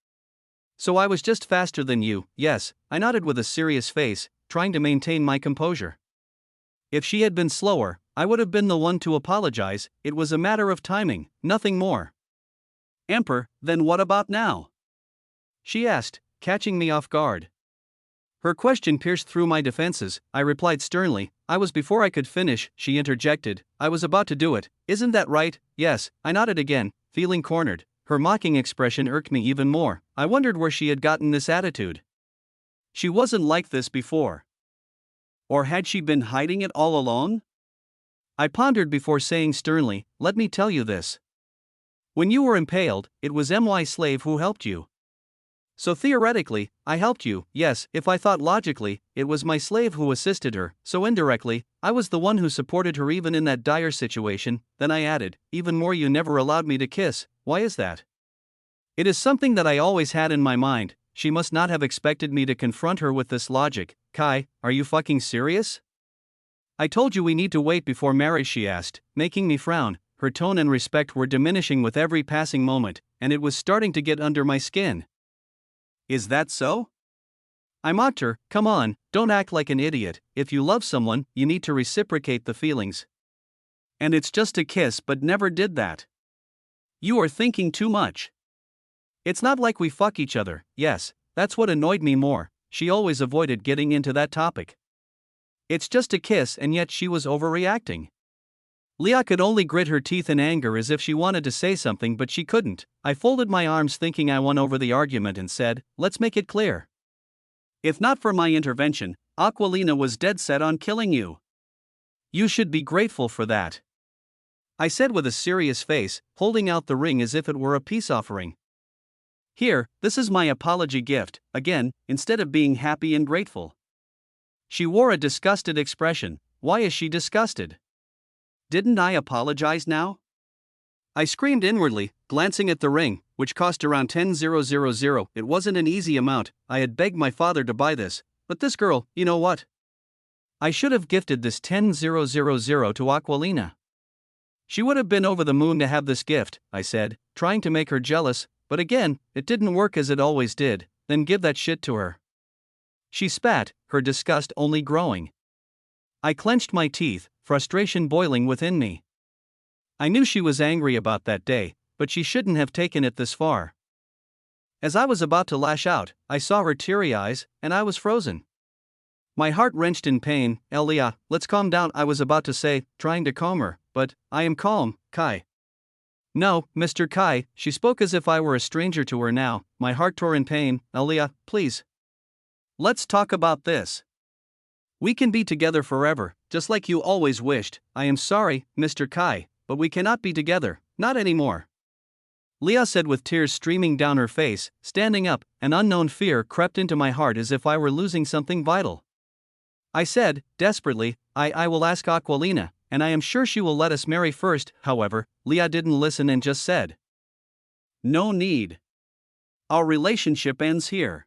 So I was just faster than you. Yes, I nodded with a serious face, trying to maintain my composure. If she had been slower, I would have been the one to apologize. It was a matter of timing, nothing more. Emperor, then what about now? She asked, catching me off guard. Her question pierced through my defenses. I replied sternly. I was before I could finish, she interjected. I was about to do it. Isn't that right? Yes, I nodded again, feeling cornered. Her mocking expression irked me even more. I wondered where she had gotten this attitude. She wasn't like this before. Or had she been hiding it all along? I pondered before saying sternly, let me tell you this. When you were impaled, it was my slave who helped you. So theoretically, I helped you. Yes, if I thought logically, it was my slave who assisted her, so indirectly, I was the one who supported her even in that dire situation. Then I added, even more, you never allowed me to kiss. Why is that? It is something that I always had in my mind. She must not have expected me to confront her with this logic. Kai, are you fucking serious? I told you we need to wait before marriage, she asked, making me frown. Her tone and respect were diminishing with every passing moment, and it was starting to get under my skin. Is that so? I mocked her. Come on, don't act like an idiot. If you love someone, you need to reciprocate the feelings. And it's just a kiss, but never did that. You are thinking too much. It's not like we fuck each other. Yes, that's what annoyed me more. She always avoided getting into that topic. It's just a kiss, and yet she was overreacting. Leah could only grit her teeth in anger as if she wanted to say something, but she couldn't. I folded my arms thinking I won over the argument and said, let's make it clear. If not for my intervention, Aquilina was dead set on killing you. You should be grateful for that. I said with a serious face, holding out the ring as if it were a peace offering. Here, this is my apology gift, again, instead of being happy and grateful. She wore a disgusted expression. Why is she disgusted? Didn't I apologize now? I screamed inwardly, glancing at the ring, which cost around 10,000. It wasn't an easy amount. I had begged my father to buy this, but this girl, you know what? I should have gifted this 10,000 to Aquilina. She would have been over the moon to have this gift, I said, trying to make her jealous, but again, it didn't work as it always did. Then give that shit to her. She spat, her disgust only growing. I clenched my teeth, frustration boiling within me. I knew she was angry about that day, but she shouldn't have taken it this far. As I was about to lash out, I saw her teary eyes, and I was frozen. My heart wrenched in pain. Leah, let's calm down, I was about to say, trying to calm her, but I am calm, Kai. No, Mr. Kai, she spoke as if I were a stranger to her now. My heart tore in pain. Leah, please. Let's talk about this. We can be together forever, just like you always wished. I am sorry, Mr. Kai, but we cannot be together, not anymore. Leah said with tears streaming down her face. Standing up, an unknown fear crept into my heart as if I were losing something vital. I said, desperately, I will ask Aquilina, and I am sure she will let us marry first. However, Leah didn't listen and just said, no need. Our relationship ends here.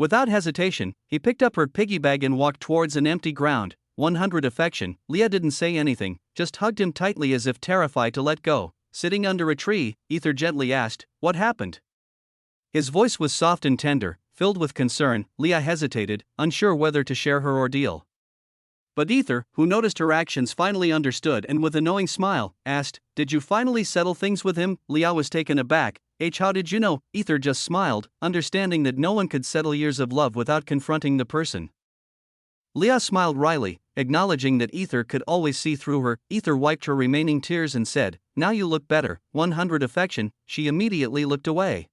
Without hesitation, he picked up her piggy bag and walked towards an empty ground. 100 affection. Leah didn't say anything, just hugged him tightly as if terrified to let go. Sitting under a tree, Aether gently asked, "What happened?" His voice was soft and tender, filled with concern. Leah hesitated, unsure whether to share her ordeal. But Aether, who noticed her actions, finally understood and with a knowing smile, asked, "Did you finally settle things with him?" Leah was taken aback. "How did you know?" Aether just smiled, understanding that no one could settle years of love without confronting the person. Leah smiled wryly, acknowledging that Aether could always see through her. Aether wiped her remaining tears and said, "Now you look better." 100 affection. She immediately looked away.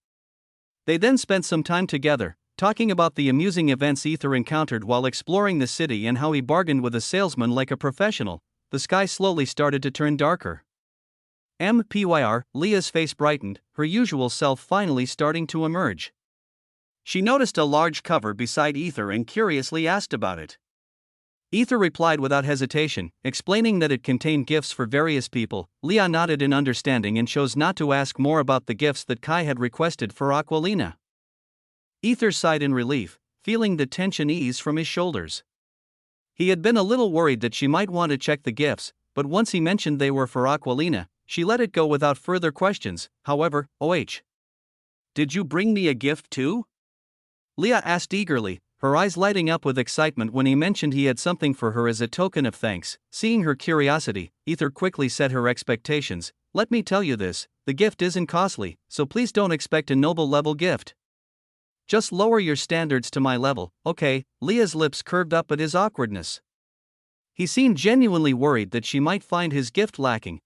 They then spent some time together, talking about the amusing events Aether encountered while exploring the city and how he bargained with a salesman like a professional. The sky slowly started to turn darker. Leah's face brightened, her usual self finally starting to emerge. She noticed a large cover beside Aether and curiously asked about it. Aether replied without hesitation, explaining that it contained gifts for various people. Leah nodded in understanding and chose not to ask more about the gifts that Kai had requested for Aquilina. Aether sighed in relief, feeling the tension ease from his shoulders. He had been a little worried that she might want to check the gifts, but once he mentioned they were for Aquilina, she let it go without further questions. However, did you bring me a gift too? Leah asked eagerly, her eyes lighting up with excitement when he mentioned he had something for her as a token of thanks. Seeing her curiosity, Aether quickly set her expectations. "Let me tell you this, the gift isn't costly, so please don't expect a noble level gift. Just lower your standards to my level, okay?" Leah's lips curved up at his awkwardness. He seemed genuinely worried that she might find his gift lacking.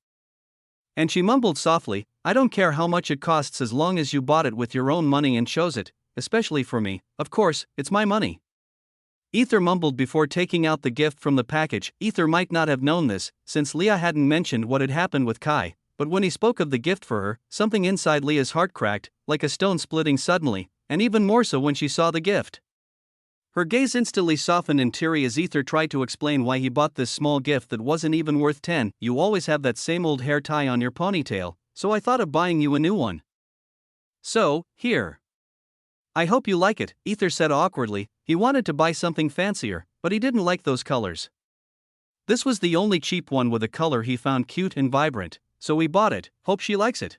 And she mumbled softly, "I don't care how much it costs as long as you bought it with your own money and chose it. Especially for me, of course, it's my money." Aether mumbled before taking out the gift from the package. Aether might not have known this, since Leah hadn't mentioned what had happened with Kai, but when he spoke of the gift for her, something inside Leah's heart cracked, like a stone splitting suddenly, and even more so when she saw the gift. Her gaze instantly softened and teary as Aether tried to explain why he bought this small gift that wasn't even worth 10. "You always have that same old hair tie on your ponytail, so I thought of buying you a new one. So, here. I hope you like it," Aether said awkwardly. He wanted to buy something fancier, but he didn't like those colors. This was the only cheap one with a color he found cute and vibrant, so he bought it. "Hope she likes it."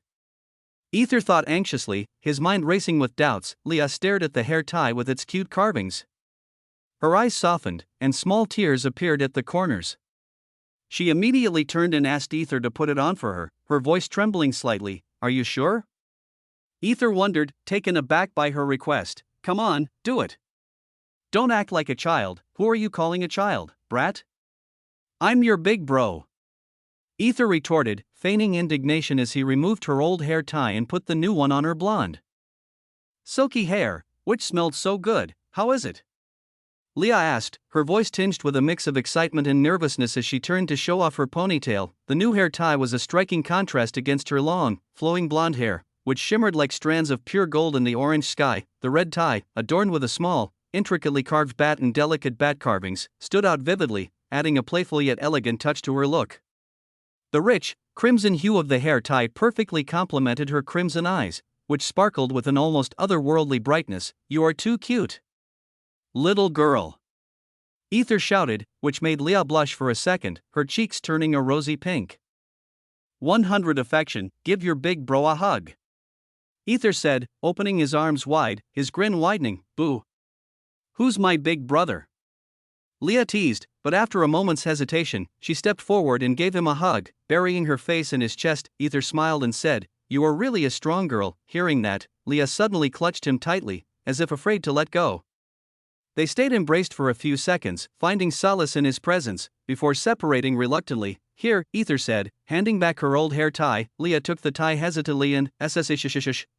Aether thought anxiously, his mind racing with doubts. Leah stared at the hair tie with its cute carvings. Her eyes softened, and small tears appeared at the corners. She immediately turned and asked Aether to put it on for her, her voice trembling slightly. "Are you sure?" Aether wondered, taken aback by her request. "Come on, do it. Don't act like a child." "Who are you calling a child, brat? I'm your big bro," Aether retorted, feigning indignation as he removed her old hair tie and put the new one on her blonde, silky hair, which smelled so good. "How is it?" Leah asked, her voice tinged with a mix of excitement and nervousness as she turned to show off her ponytail. The new hair tie was a striking contrast against her long, flowing blonde hair, which shimmered like strands of pure gold in the orange sky. The red tie, adorned with a small, intricately carved bat and delicate bat carvings, stood out vividly, adding a playful yet elegant touch to her look. The rich, crimson hue of the hair tie perfectly complemented her crimson eyes, which sparkled with an almost otherworldly brightness. "You are too cute, little girl," Aether shouted, which made Leah blush for a second, her cheeks turning a rosy pink. 100 affection. "Give your big bro a hug," Aether said, opening his arms wide, his grin widening. "Boo. Who's my big brother?" Leah teased, but after a moment's hesitation, she stepped forward and gave him a hug, burying her face in his chest. Aether smiled and said, "You are really a strong girl." Hearing that, Leah suddenly clutched him tightly, as if afraid to let go. They stayed embraced for a few seconds, finding solace in his presence, before separating reluctantly. "Here," Aether said, handing back her old hair tie. Leah took the tie hesitantly and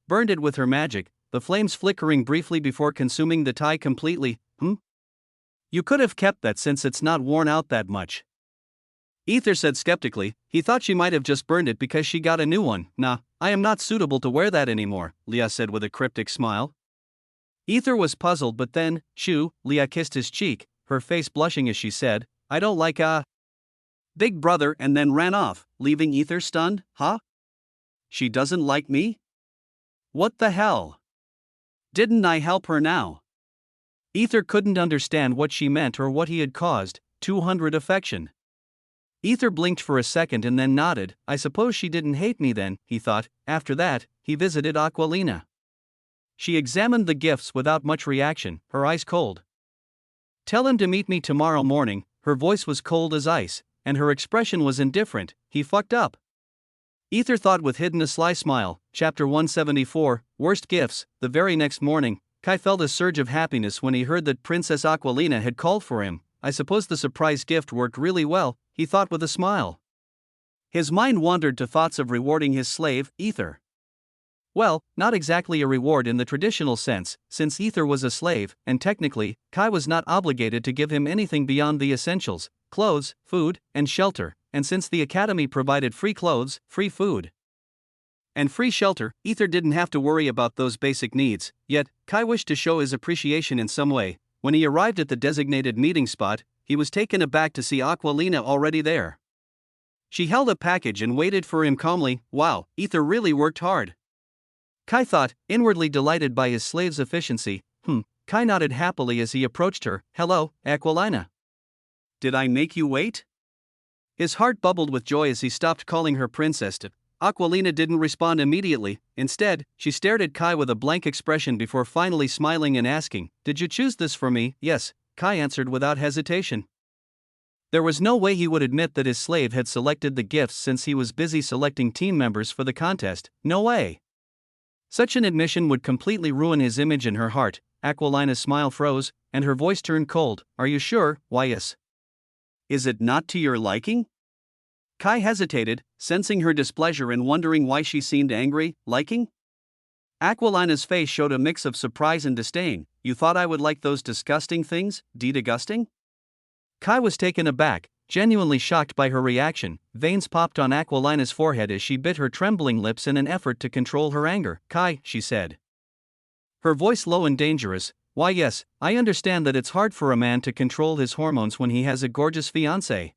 burned it with her magic, the flames flickering briefly before consuming the tie completely. You could have kept that since it's not worn out that much," Aether said skeptically. He thought she might have just burned it because she got a new one. "Nah, I am not suitable to wear that anymore," Leah said with a cryptic smile. Aether was puzzled, but then, Leah kissed his cheek, her face blushing as she said, "I don't like big brother," and then ran off, leaving Aether stunned. "Huh? She doesn't like me? What the hell? Didn't I help her now?" Aether couldn't understand what she meant or what he had caused. 200 affection. Aether blinked for a second and then nodded. I suppose she didn't hate me then, he thought. After that, he visited Aquilina. She examined the gifts without much reaction, her eyes cold. Tell him to meet me tomorrow morning. Her voice was cold as ice, and her expression was indifferent. He fucked up. Aether thought with hidden a sly smile. Chapter 174, Worst Gifts. The very next morning, Kai felt a surge of happiness when he heard that Princess Aquilina had called for him. I suppose the surprise gift worked really well, he thought with a smile. His mind wandered to thoughts of rewarding his slave, Aether. Well, not exactly a reward in the traditional sense, since Aether was a slave, and technically, Kai was not obligated to give him anything beyond the essentials: clothes, food, and shelter, and since the academy provided free clothes, free food, and free shelter, Aether didn't have to worry about those basic needs. Yet, Kai wished to show his appreciation in some way. When he arrived at the designated meeting spot, he was taken aback to see Aquilina already there. She held a package and waited for him calmly. Wow, Aether really worked hard, Kai thought, inwardly delighted by his slave's efficiency. Kai nodded happily as he approached her. Hello, Aquilina. Did I make you wait? His heart bubbled with joy as he stopped calling her princess. Aquilina didn't respond immediately. Instead, she stared at Kai with a blank expression before finally smiling and asking, Did you choose this for me? Yes, Kai answered without hesitation. There was no way he would admit that his slave had selected the gifts since he was busy selecting team members for the contest. No way. Such an admission would completely ruin his image in her heart. Aquilina's smile froze, and her voice turned cold. Are you sure? Why yes. Is it not to your liking? Kai hesitated, sensing her displeasure and wondering why she seemed angry. Liking? Aquilina's face showed a mix of surprise and disdain. You thought I would like those disgusting things? Disgusting? Kai was taken aback, genuinely shocked by her reaction. Veins popped on Aquilina's forehead as she bit her trembling lips in an effort to control her anger. Kai, she said, her voice low and dangerous. Why yes, I understand that it's hard for a man to control his hormones when he has a gorgeous fiancée.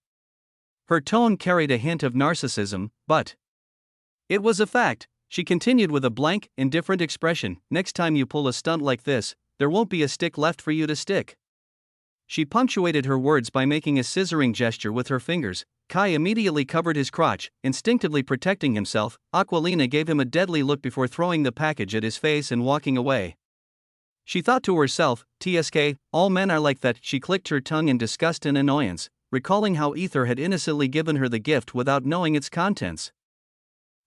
Her tone carried a hint of narcissism, but it was a fact. She continued with a blank, indifferent expression. Next time you pull a stunt like this, there won't be a stick left for you to stick. She punctuated her words by making a scissoring gesture with her fingers. Kai immediately covered his crotch, instinctively protecting himself. Aquilina gave him a deadly look before throwing the package at his face and walking away. She thought to herself, TSK, all men are like that. She clicked her tongue in disgust and annoyance, recalling how Aether had innocently given her the gift without knowing its contents.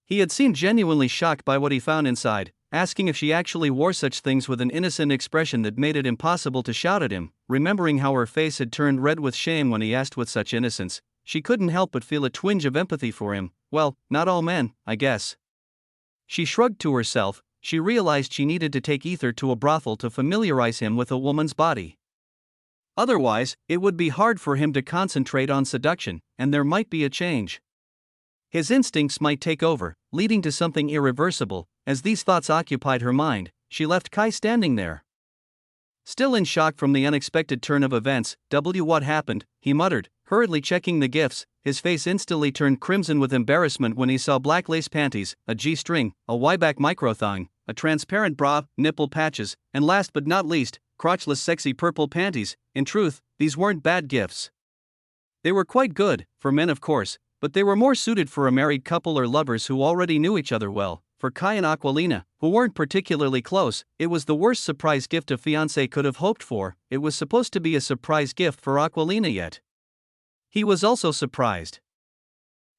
He had seemed genuinely shocked by what he found inside, asking if she actually wore such things with an innocent expression that made it impossible to shout at him. Remembering how her face had turned red with shame when he asked with such innocence, she couldn't help but feel a twinge of empathy for him. Well, not all men, I guess. She shrugged to herself. She realized she needed to take Aether to a brothel to familiarize him with a woman's body. Otherwise, it would be hard for him to concentrate on seduction, and there might be a change. His instincts might take over, leading to something irreversible. As these thoughts occupied her mind, she left Kai standing there, still in shock from the unexpected turn of events. What happened? He muttered, hurriedly checking the gifts. His face instantly turned crimson with embarrassment when he saw black lace panties, a G-string, a Y-back microthong, a transparent bra, nipple patches, and last but not least, crotchless sexy purple panties. In truth, these weren't bad gifts. They were quite good, for men of course, but they were more suited for a married couple or lovers who already knew each other well. For Kai and Aquilina, who weren't particularly close, it was the worst surprise gift a fiancé could have hoped for. It was supposed to be a surprise gift for Aquilina, yet he was also surprised.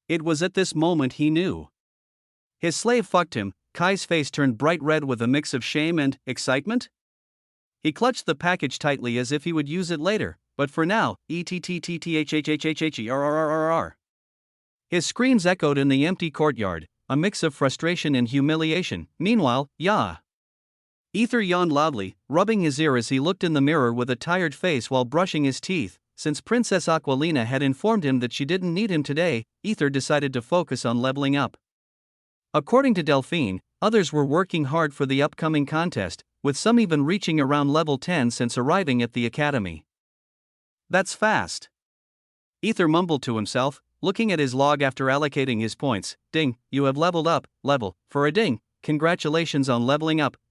It was at this moment he knew. His slave fucked him. Kai's face turned bright red with a mix of shame and excitement. He clutched the package tightly as if he would use it later, but for now, ETTTTHHHHHERRRR. His screams echoed in the empty courtyard, a mix of frustration and humiliation. Meanwhile, Aether yawned loudly, rubbing his ear as he looked in the mirror with a tired face while brushing his teeth. Since Princess Aquilina had informed him that she didn't need him today, Aether decided to focus on leveling up. According to Delphine, others were working hard for the upcoming contest, with some even reaching around level 10 since arriving at the academy. That's fast. Aether mumbled to himself, looking at his log after allocating his points. Ding, you have leveled up, level, for a ding. Congratulations on leveling up.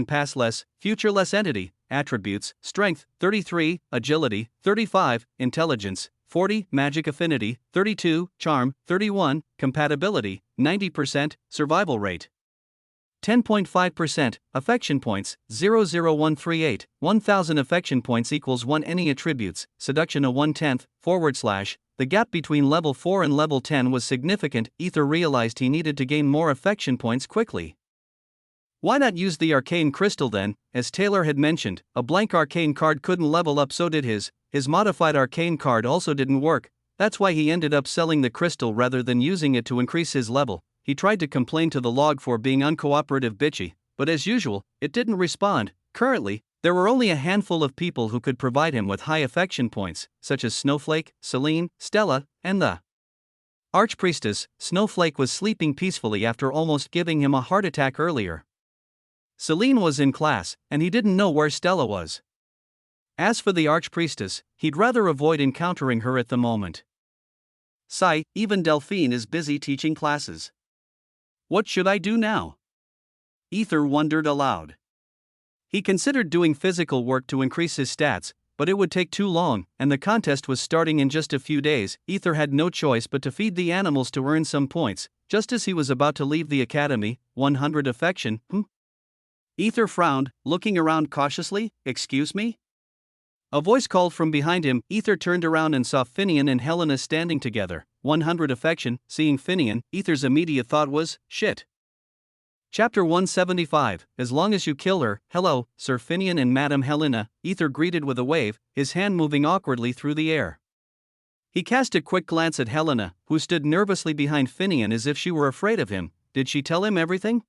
and pastless, futureless entity. Attributes: Strength, 33, Agility, 35, Intelligence, 40, Magic Affinity, 32, Charm, 31, Compatibility, 90%, Survival Rate. 10.5%, Affection Points, 00138, 1000 Affection Points equals 1 Any attributes, Seduction a 1/10, / The gap between level 4 and level 10 was significant. Aether realized he needed to gain more affection points quickly. Why not use the arcane crystal then? As Taylor had mentioned, a blank arcane card couldn't level up, so did his modified arcane card also didn't work. That's why he ended up selling the crystal rather than using it to increase his level. He tried to complain to the log for being uncooperative bitchy, but as usual, it didn't respond. Currently, there were only a handful of people who could provide him with high affection points, such as Snowflake, Celine, Stella, and the Archpriestess. Snowflake was sleeping peacefully after almost giving him a heart attack earlier. Celine was in class, and he didn't know where Stella was. As for the Archpriestess, he'd rather avoid encountering her at the moment. Sigh, even Delphine is busy teaching classes. What should I do now? Aether wondered aloud. He considered doing physical work to increase his stats, but it would take too long, and the contest was starting in just a few days. Aether had no choice but to feed the animals to earn some points. Just as he was about to leave the academy, 100 affection. Aether frowned, looking around cautiously. Excuse me? A voice called from behind him. Aether turned around and saw Finian and Helena standing together. 100 affection. Seeing Finian, Aether's immediate thought was, shit. Chapter 175, As long as you kill her. Hello, Sir Finian and Madame Helena, Aether greeted with a wave, his hand moving awkwardly through the air. He cast a quick glance at Helena, who stood nervously behind Finian as if she were afraid of him. Did she tell him everything?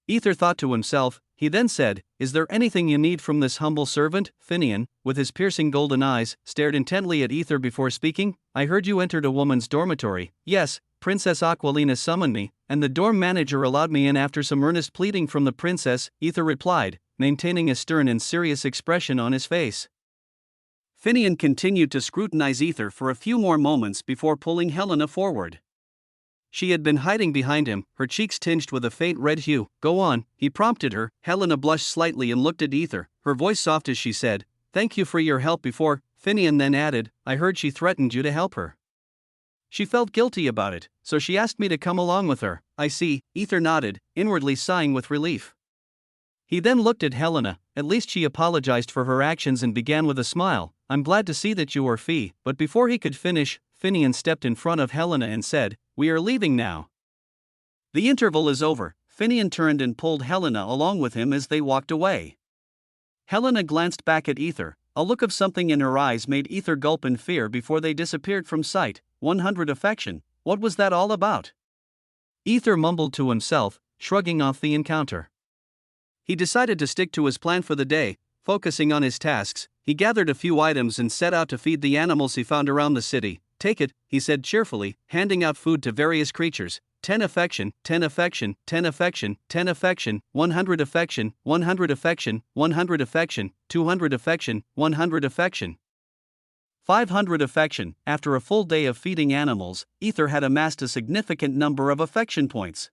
Aether thought to himself. He then said, Is there anything you need from this humble servant? Finian, with his piercing golden eyes, stared intently at Aether before speaking. I heard you entered a woman's dormitory. Yes, Princess Aquilina summoned me, and the dorm manager allowed me in after some earnest pleading from the princess, Aether replied, maintaining a stern and serious expression on his face. Finian continued to scrutinize Aether for a few more moments before pulling Helena forward. She had been hiding behind him, her cheeks tinged with a faint red hue. Go on, he prompted her. Helena blushed slightly and looked at Aether, her voice soft as she said, Thank you for your help before. Finian then added, I heard she threatened you to help her. She felt guilty about it, so she asked me to come along with her. I see, Aether nodded, inwardly sighing with relief. He then looked at Helena. At least she apologized for her actions and began with a smile. I'm glad to see that you are Fee. But before he could finish, Finian stepped in front of Helena and said, We are leaving now. The interval is over. Finian turned and pulled Helena along with him as they walked away. Helena glanced back at Aether. A look of something in her eyes made Aether gulp in fear before they disappeared from sight. 100 affection. What was that all about? Aether mumbled to himself, shrugging off the encounter. He decided to stick to his plan for the day, focusing on his tasks. He gathered a few items and set out to feed the animals he found around the city. Take it, he said cheerfully, handing out food to various creatures. 10 affection, 10 affection, 10 affection, 10 affection, 100 affection, 100 affection, 100 affection, 200 affection, 100 affection. 500 affection. After a full day of feeding animals, Aether had amassed a significant number of affection points.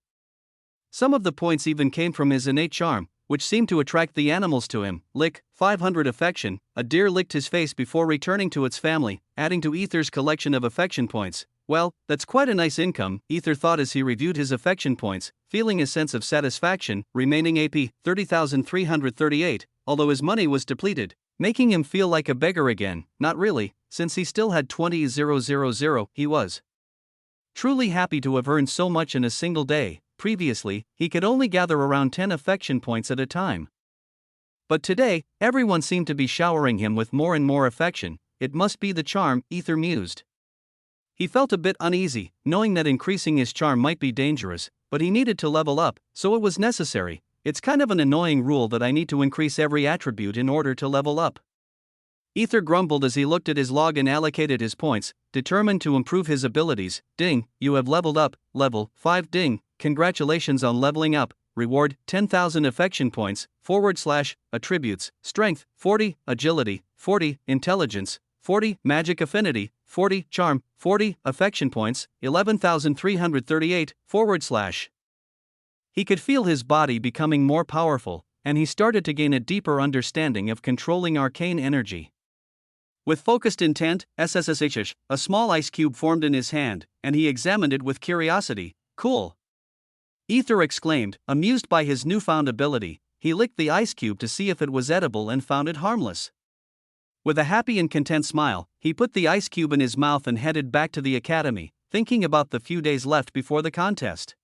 Some of the points even came from his innate charm, which seemed to attract the animals to him. Lick, 500 affection. A deer licked his face before returning to its family, adding to Aether's collection of affection points. Well, that's quite a nice income, Aether thought as he reviewed his affection points, feeling a sense of satisfaction. Remaining AP, 30,338, although his money was depleted, making him feel like a beggar again. Not really, since he still had 20,000. He was truly happy to have earned so much in a single day. Previously, he could only gather around 10 affection points at a time. But today, everyone seemed to be showering him with more and more affection. It must be the charm, Aether mused. He felt a bit uneasy, knowing that increasing his charm might be dangerous, but he needed to level up, so it was necessary. It's kind of an annoying rule that I need to increase every attribute in order to level up. Aether grumbled as he looked at his log and allocated his points, determined to improve his abilities. Ding, you have leveled up, level 5 ding. Congratulations on leveling up. reward 10,000 affection points, / attributes, strength 40, agility 40, intelligence 40, magic affinity 40, charm 40, affection points 11,338 / He could feel his body becoming more powerful, and he started to gain a deeper understanding of controlling arcane energy. With focused intent, SSSH, a small ice cube formed in his hand, and he examined it with curiosity. Cool! Aether exclaimed, amused by his newfound ability. He licked the ice cube to see if it was edible and found it harmless. With a happy and content smile, he put the ice cube in his mouth and headed back to the academy, thinking about the few days left before the contest.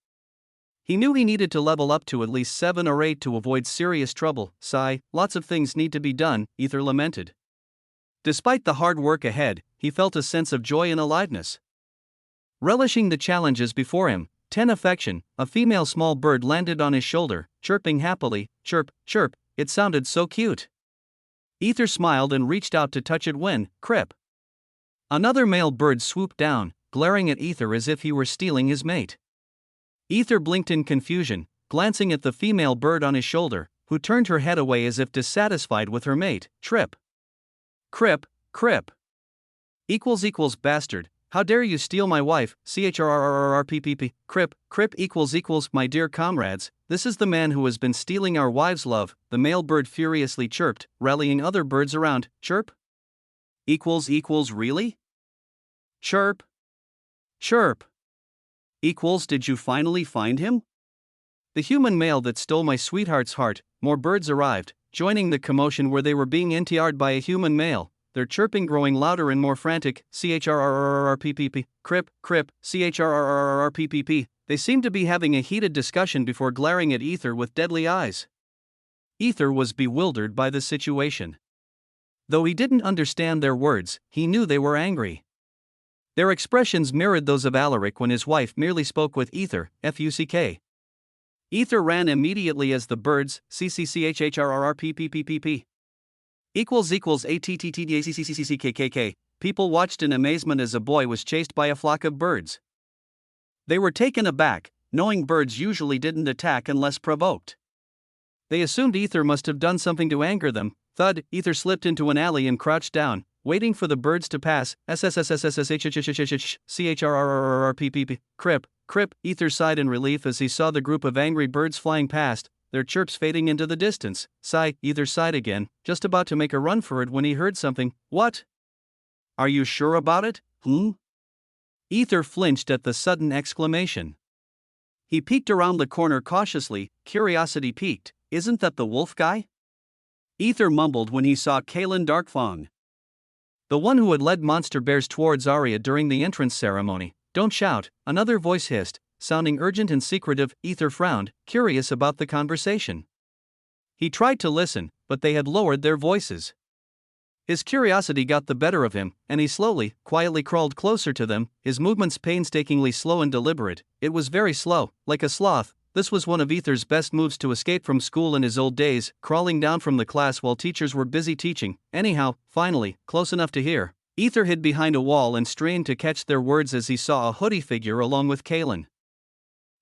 He knew he needed to level up to at least 7 or 8 to avoid serious trouble. Sigh, lots of things need to be done, Aether lamented. Despite the hard work ahead, he felt a sense of joy and aliveness. Relishing the challenges before him, 10 affection, a female small bird landed on his shoulder, chirping happily, chirp, chirp, it sounded so cute. Aether smiled and reached out to touch it when, crip. Another male bird swooped down, glaring at Aether as if he were stealing his mate. Aether blinked in confusion, glancing at the female bird on his shoulder, who turned her head away as if dissatisfied with her mate. Trip. Crip, crip. == bastard, how dare you steal my wife, CHRRRRPPP, crip, crip == my dear comrades, this is the man who has been stealing our wives' love, the male bird furiously chirped, rallying other birds around. Chirp? == really? Chirp. Chirp. Did you finally find him? The human male that stole my sweetheart's heart. More birds arrived, joining the commotion where they were being NTR'd by a human male, their chirping growing louder and more frantic. CHRRRRPPP, crip, crip, CHRRRRPPP. They seemed to be having a heated discussion before glaring at Aether with deadly eyes. Aether was bewildered by the situation. Though he didn't understand their words, he knew they were angry. Their expressions mirrored those of Alaric when his wife merely spoke with Aether, FUCK. Aether ran immediately as the birds, CCCHHRRRPPPPP. =ATTTDACCCCCKKK. People watched in amazement as a boy was chased by a flock of birds. They were taken aback, knowing birds usually didn't attack unless provoked. They assumed Aether must have done something to anger them. Thud, Aether slipped into an alley and crouched down, waiting for the birds to pass. CHRRRRPPP, crip, crip. Aether sighed in relief as he saw the group of angry birds flying past, their chirps fading into the distance. Sigh, Aether sighed again, just about to make a run for it when he heard something. What? Are you sure about it? Aether flinched at the sudden exclamation. He peeked around the corner cautiously, curiosity piqued. Isn't that the wolf guy? Aether mumbled when he saw Kaelin Darkfang, the one who had led monster bears towards Arya during the entrance ceremony. Don't shout, another voice hissed, sounding urgent and secretive. Aether frowned, curious about the conversation. He tried to listen, but they had lowered their voices. His curiosity got the better of him, and he slowly, quietly crawled closer to them, his movements painstakingly slow and deliberate. It was very slow, like a sloth. This was one of Aether's best moves to escape from school in his old days, crawling down from the class while teachers were busy teaching. Anyhow, finally, close enough to hear. Aether hid behind a wall and strained to catch their words as he saw a hoodie figure along with Kaelin.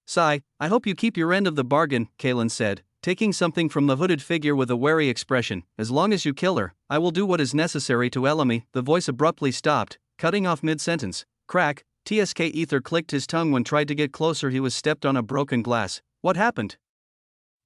Sigh, I hope you keep your end of the bargain, Kaelin said, taking something from the hooded figure with a wary expression. As long as you kill her, I will do what is necessary to Elamy. The voice abruptly stopped, cutting off mid-sentence. Crack. TSK. Aether clicked his tongue when tried to get closer. He was stepped on a broken glass. What happened?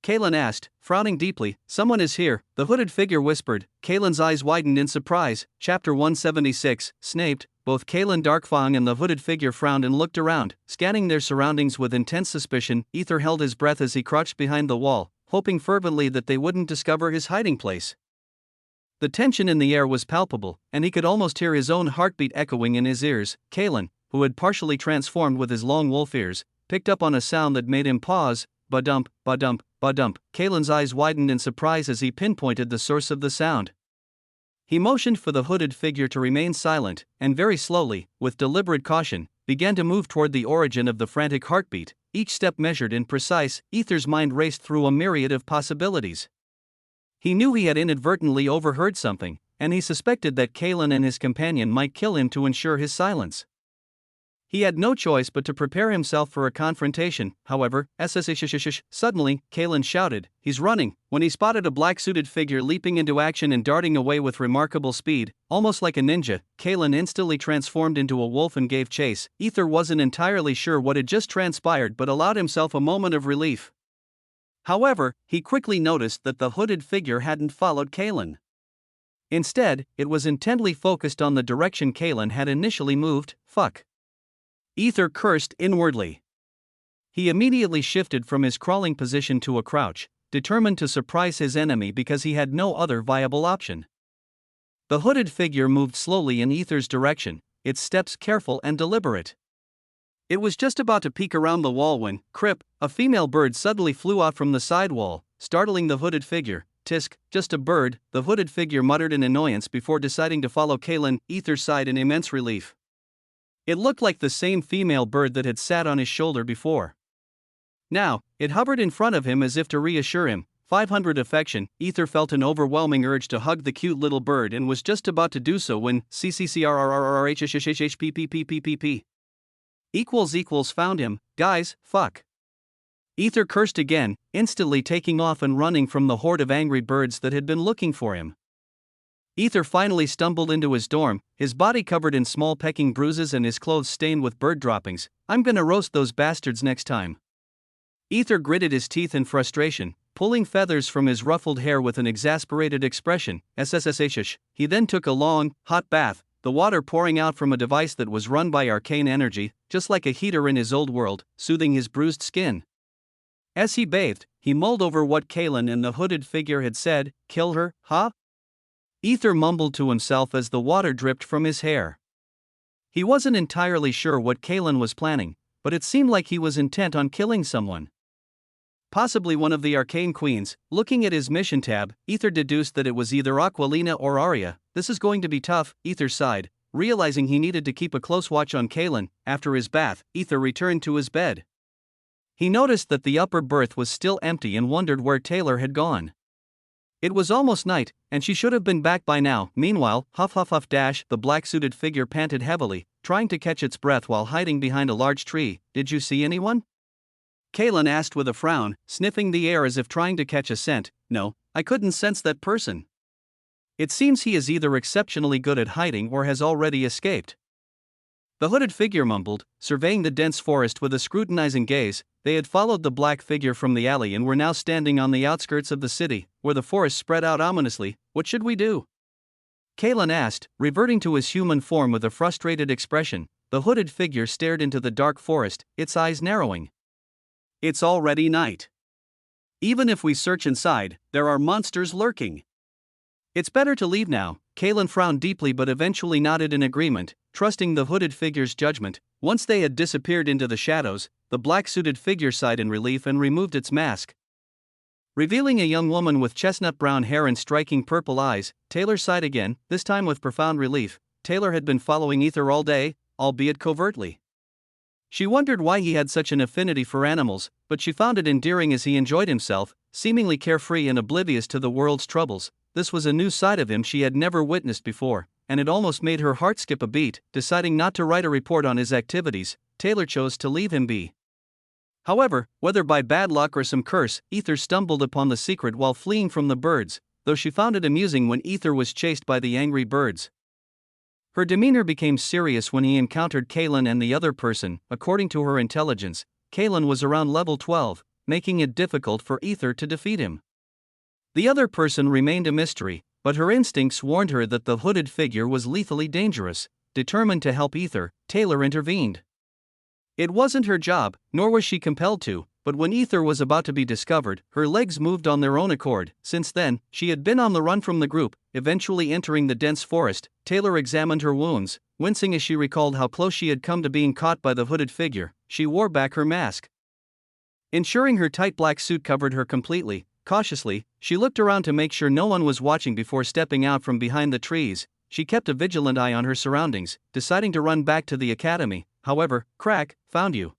Kaelin asked, frowning deeply. Someone is here, the hooded figure whispered. Kaelin's eyes widened in surprise. Chapter 176, Snaped. Both Kaelin Darkfang and the hooded figure frowned and looked around, scanning their surroundings with intense suspicion. Aether held his breath as he crouched behind the wall, hoping fervently that they wouldn't discover his hiding place. The tension in the air was palpable, and he could almost hear his own heartbeat echoing in his ears. Kaelin, who had partially transformed with his long wolf ears, picked up on a sound that made him pause. Ba-dump, ba-dump, ba-dump. Kaelin's eyes widened in surprise as he pinpointed the source of the sound. He motioned for the hooded figure to remain silent, and very slowly, with deliberate caution, began to move toward the origin of the frantic heartbeat, each step measured and precise. Aether's mind raced through a myriad of possibilities. He knew he had inadvertently overheard something, and he suspected that Kaelin and his companion might kill him to ensure his silence. He had no choice but to prepare himself for a confrontation. However, suddenly, Kalen shouted, "He's running," when he spotted a black-suited figure leaping into action and darting away with remarkable speed, almost like a ninja. Kalen instantly transformed into a wolf and gave chase. Aether wasn't entirely sure what had just transpired but allowed himself a moment of relief. However, he quickly noticed that the hooded figure hadn't followed Kalen. Instead, it was intently focused on the direction Kalen had initially moved. Fuck. Aether cursed inwardly. He immediately shifted from his crawling position to a crouch, determined to surprise his enemy because he had no other viable option. The hooded figure moved slowly in Aether's direction, its steps careful and deliberate. It was just about to peek around the wall when, crip, a female bird suddenly flew out from the side wall, startling the hooded figure. "Tisk, just a bird," the hooded figure muttered in annoyance before deciding to follow Kalen. Aether sighed in immense relief. It looked like the same female bird that had sat on his shoulder before. Now, it hovered in front of him as if to reassure him. 500 affection. Aether felt an overwhelming urge to hug the cute little bird and was just about to do so when ccrrrrhhhhhpp found him. "Guys, fuck." Aether cursed again, instantly taking off and running from the horde of angry birds that had been looking for him. Aether finally stumbled into his dorm, his body covered in small pecking bruises and his clothes stained with bird droppings. "I'm gonna roast those bastards next time." Aether gritted his teeth in frustration, pulling feathers from his ruffled hair with an exasperated expression. He then took a long, hot bath, the water pouring out from a device that was run by arcane energy, just like a heater in his old world, soothing his bruised skin. As he bathed, he mulled over what Kalen and the hooded figure had said. "Kill her, huh?" Aether mumbled to himself as the water dripped from his hair. He wasn't entirely sure what Kalen was planning, but it seemed like he was intent on killing someone. Possibly one of the arcane queens. Looking at his mission tab, Aether deduced that it was either Aquilina or Arya. "This is going to be tough," Aether sighed, realizing he needed to keep a close watch on Kalen. After his bath, Aether returned to his bed. He noticed that the upper berth was still empty and wondered where Taylor had gone. It was almost night, and she should have been back by now. Meanwhile, the black-suited figure panted heavily, trying to catch its breath while hiding behind a large tree. "Did you see anyone?" Kalen asked with a frown, sniffing the air as if trying to catch a scent. "No, I couldn't sense that person. It seems he is either exceptionally good at hiding or has already escaped." The hooded figure mumbled, surveying the dense forest with a scrutinizing gaze. They had followed the black figure from the alley and were now standing on the outskirts of the city, where the forest spread out ominously. "What should we do?" Kalen asked, reverting to his human form with a frustrated expression. The hooded figure stared into the dark forest, its eyes narrowing. "It's already night. Even if we search inside, there are monsters lurking. It's better to leave now." Kalen frowned deeply but eventually nodded in agreement, trusting the hooded figure's judgment. Once they had disappeared into the shadows, the black-suited figure sighed in relief and removed its mask, revealing a young woman with chestnut-brown hair and striking purple eyes. Taylor sighed again, this time with profound relief. Taylor had been following Aether all day, albeit covertly. She wondered why he had such an affinity for animals, but she found it endearing as he enjoyed himself, seemingly carefree and oblivious to the world's troubles. This was a new side of him she had never witnessed before, and it almost made her heart skip a beat. Deciding not to write a report on his activities, Taylor chose to leave him be. However, whether by bad luck or some curse, Aether stumbled upon the secret while fleeing from the birds, though she found it amusing when Aether was chased by the angry birds. Her demeanor became serious when he encountered Kalen and the other person. According to her intelligence, Kalen was around level 12, making it difficult for Aether to defeat him. The other person remained a mystery, but her instincts warned her that the hooded figure was lethally dangerous. Determined to help Aether, Taylor intervened. It wasn't her job, nor was she compelled to, but when Aether was about to be discovered, her legs moved on their own accord. Since then, she had been on the run from the group, eventually entering the dense forest. Taylor examined her wounds, wincing as she recalled how close she had come to being caught by the hooded figure. She wore back her mask, ensuring her tight black suit covered her completely. Cautiously, she looked around to make sure no one was watching before stepping out from behind the trees. She kept a vigilant eye on her surroundings, deciding to run back to the academy. However, "Crack, found you."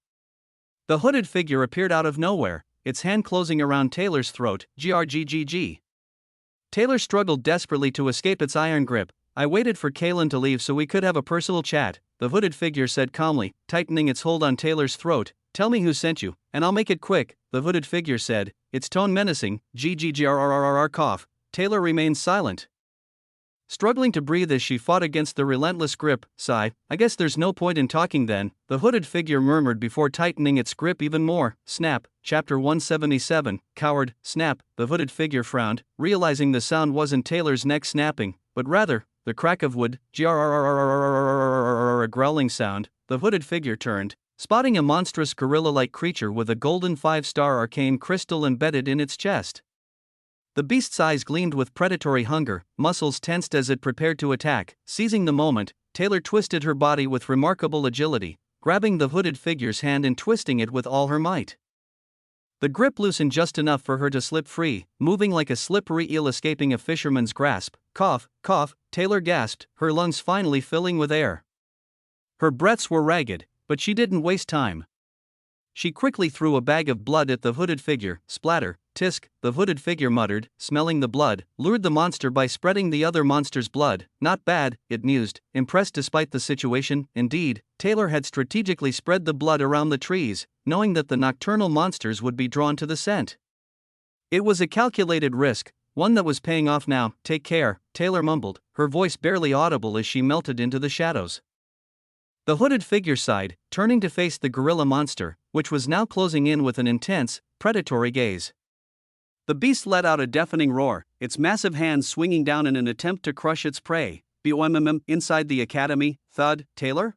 The hooded figure appeared out of nowhere, its hand closing around Taylor's throat. Grggg. Taylor struggled desperately to escape its iron grip. "I waited for Kalen to leave so we could have a personal chat. the hooded figure said calmly, tightening its hold on Taylor's throat. Tell me who sent you, and I'll make it quick, the hooded figure said, its tone menacing. Ggrrrrr cough. Taylor remained silent, struggling to breathe as she fought against the relentless grip. Sigh. I guess there's no point in talking then, the hooded figure murmured before tightening its grip even more. Snap. Chapter 177, Coward. Snap. The hooded figure frowned, realizing the sound wasn't Taylor's neck snapping, but rather the crack of wood. A growling sound. The hooded figure turned, spotting a monstrous gorilla-like creature with a golden 5-star arcane crystal embedded in its chest. The beast's eyes gleamed with predatory hunger, muscles tensed as it prepared to attack. Seizing the moment, Taylor twisted her body with remarkable agility, grabbing the hooded figure's hand and twisting it with all her might. The grip loosened just enough for her to slip free, moving like a slippery eel escaping a fisherman's grasp. Cough, cough, Taylor gasped, her lungs finally filling with air. Her breaths were ragged, but she didn't waste time. She quickly threw a bag of blood at the hooded figure. Splatter, tisk, the hooded figure muttered, smelling the blood, lured the monster by spreading the other monster's blood. Not bad, it mused, impressed despite the situation. Indeed, Taylor had strategically spread the blood around the trees, knowing that the nocturnal monsters would be drawn to the scent. It was a calculated risk, one that was paying off now. Take care, Taylor mumbled, her voice barely audible as she melted into the shadows. The hooded figure sighed, turning to face the gorilla monster, which was now closing in with an intense, predatory gaze. The beast let out a deafening roar, its massive hands swinging down in an attempt to crush its prey. BOMM inside the academy, thud. Taylor?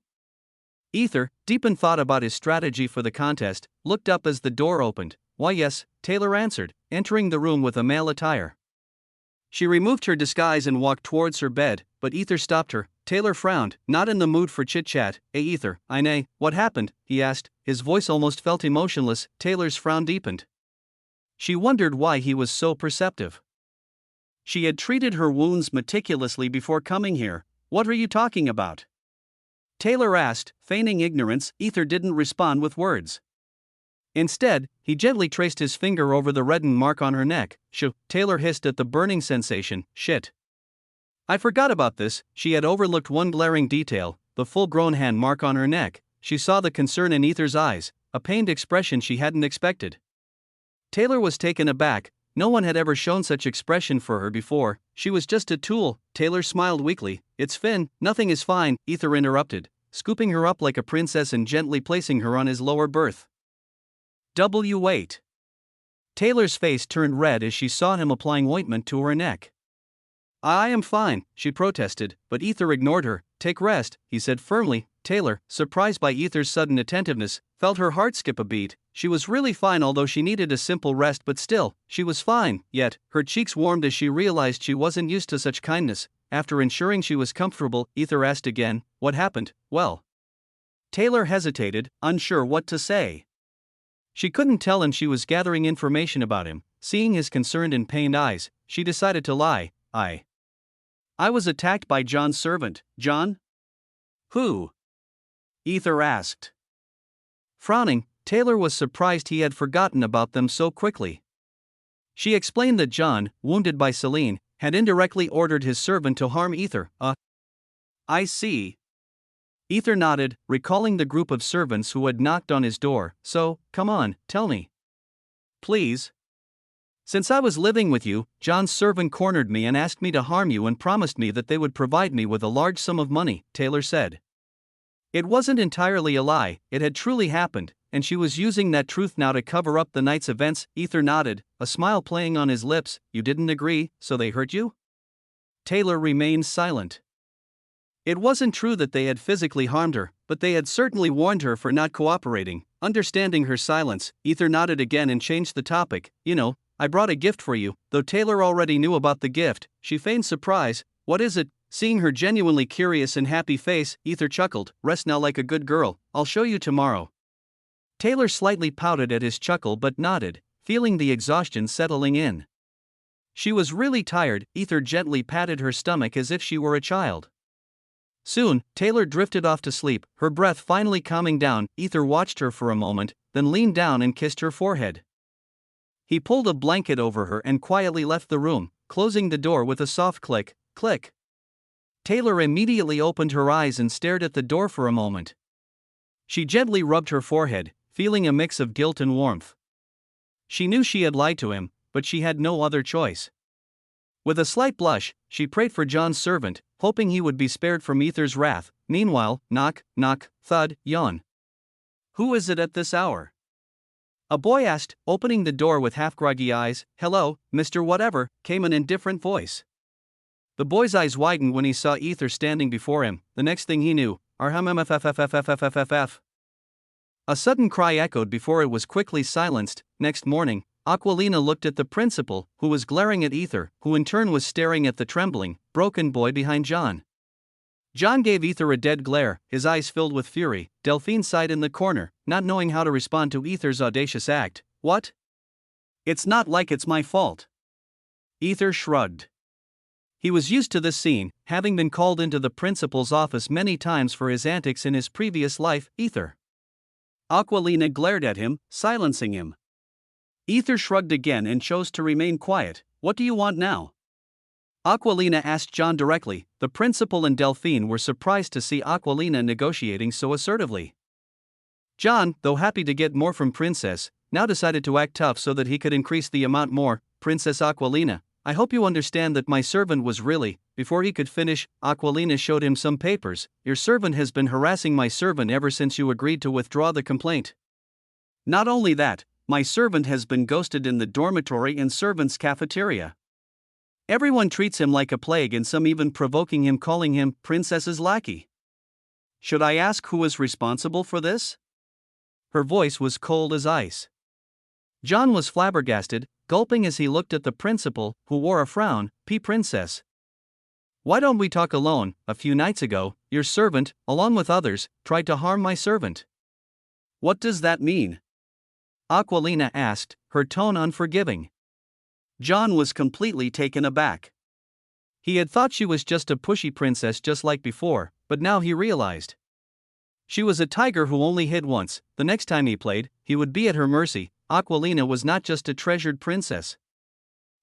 Aether, deep in thought about his strategy for the contest, looked up as the door opened. Why yes, Taylor answered, entering the room with a male attire. She removed her disguise and walked towards her bed, but Aether stopped her. Taylor frowned, not in the mood for chit-chat. Aether, I nay, what happened? He asked, his voice almost felt emotionless. Taylor's frown deepened. She wondered why he was so perceptive. She had treated her wounds meticulously before coming here. What are you talking about? Taylor asked, feigning ignorance. Aether didn't respond with words. Instead, he gently traced his finger over the reddened mark on her neck. Shoo, Taylor hissed at the burning sensation. Shit. I forgot about this. She had overlooked one glaring detail, the full-grown hand mark on her neck. She saw the concern in Aether's eyes, a pained expression she hadn't expected. Taylor was taken aback. No one had ever shown such expression for her before. She was just a tool. Taylor smiled weakly. It's Finn. Nothing is fine, Aether interrupted, scooping her up like a princess and gently placing her on his lower berth. Wait. Taylor's face turned red as she saw him applying ointment to her neck. I am fine, she protested, but Aether ignored her. Take rest, he said firmly. Taylor, surprised by Aether's sudden attentiveness, felt her heart skip a beat. She was really fine, although she needed a simple rest, but still, she was fine. Yet, her cheeks warmed as she realized she wasn't used to such kindness. After ensuring she was comfortable, Aether asked again, what happened? Well. Taylor hesitated, unsure what to say. She couldn't tell him she was gathering information about him. Seeing his concerned and pained eyes, she decided to lie. I was attacked by John's servant. John? Who? Aether asked. Frowning, Taylor was surprised he had forgotten about them so quickly. She explained that John, wounded by Celine, had indirectly ordered his servant to harm Aether. I see. Aether nodded, recalling the group of servants who had knocked on his door. So, come on, tell me. Please. Since I was living with you, John's servant cornered me and asked me to harm you and promised me that they would provide me with a large sum of money, Taylor said. It wasn't entirely a lie, it had truly happened, and she was using that truth now to cover up the night's events. Aether nodded, a smile playing on his lips. You didn't agree, so they hurt you? Taylor remained silent. It wasn't true that they had physically harmed her, but they had certainly warned her for not cooperating. Understanding her silence, Aether nodded again and changed the topic. You know, I brought a gift for you. Though Taylor already knew about the gift, she feigned surprise. What is it? Seeing her genuinely curious and happy face, Aether chuckled. Rest now like a good girl, I'll show you tomorrow. Taylor slightly pouted at his chuckle but nodded, feeling the exhaustion settling in. She was really tired. Aether gently patted her stomach as if she were a child. Soon, Taylor drifted off to sleep, her breath finally calming down. Aether watched her for a moment, then leaned down and kissed her forehead. He pulled a blanket over her and quietly left the room, closing the door with a soft click, click. Taylor immediately opened her eyes and stared at the door for a moment. She gently rubbed her forehead, feeling a mix of guilt and warmth. She knew she had lied to him, but she had no other choice. With a slight blush, she prayed for John's servant, hoping he would be spared from Aether's wrath. Meanwhile, knock, knock, thud, yawn. "Who is it at this hour?" a boy asked, opening the door with half-groggy eyes. "Hello, Mr. Whatever," came an indifferent voice. The boy's eyes widened when he saw Aether standing before him. The next thing he knew, "Arhammmffffffffff." A sudden cry echoed before it was quickly silenced. Next morning, Aquilina looked at the principal, who was glaring at Aether, who in turn was staring at the trembling, broken boy behind John. John gave Aether a dead glare, his eyes filled with fury. Delphine sighed in the corner, not knowing how to respond to Aether's audacious act. "What? It's not like it's my fault." Aether shrugged. He was used to this scene, having been called into the principal's office many times for his antics in his previous life. "Aether." Aquilina glared at him, silencing him. Aether shrugged again and chose to remain quiet. "What do you want now?" Aquilina asked John directly. The principal and Delphine were surprised to see Aquilina negotiating so assertively. John, though happy to get more from Princess, now decided to act tough so that he could increase the amount more. "Princess Aquilina, I hope you understand that my servant was really..." Before he could finish, Aquilina showed him some papers. "Your servant has been harassing my servant ever since you agreed to withdraw the complaint. Not only that, my servant has been ghosted in the dormitory and servants' cafeteria. Everyone treats him like a plague and some even provoking him, calling him Princess's lackey. Should I ask who is responsible for this?" Her voice was cold as ice. John was flabbergasted, gulping as he looked at the principal, who wore a frown. "Princess. Why don't we talk alone? A few nights ago, your servant, along with others, tried to harm my servant." "What does that mean?" Aquilina asked, her tone unforgiving. John was completely taken aback. He had thought she was just a pushy princess just like before, but now he realized. She was a tiger who only hid once. The next time he played, he would be at her mercy. Aquilina was not just a treasured princess.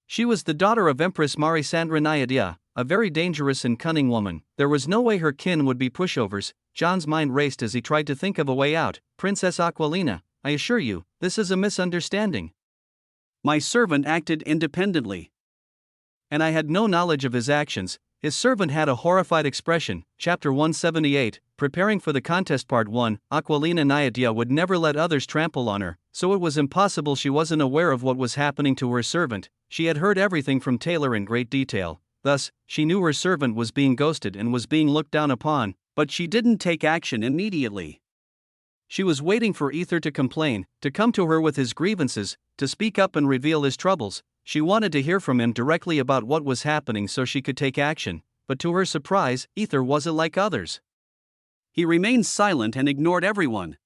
She was the daughter of Empress Marisandra Naiadia, a very dangerous and cunning woman. There was no way her kin would be pushovers. John's mind raced as he tried to think of a way out. "Princess Aquilina, I assure you, this is a misunderstanding. My servant acted independently, and I had no knowledge of his actions." His servant had a horrified expression. Chapter 178, Preparing for the Contest Part 1. Aquilina Naiadia would never let others trample on her, so it was impossible she wasn't aware of what was happening to her servant. She had heard everything from Taylor in great detail. Thus, she knew her servant was being ghosted and was being looked down upon, but she didn't take action immediately. She was waiting for Aether to complain, to come to her with his grievances, to speak up and reveal his troubles. She wanted to hear from him directly about what was happening so she could take action, but to her surprise, Aether wasn't like others. He remained silent and ignored everyone,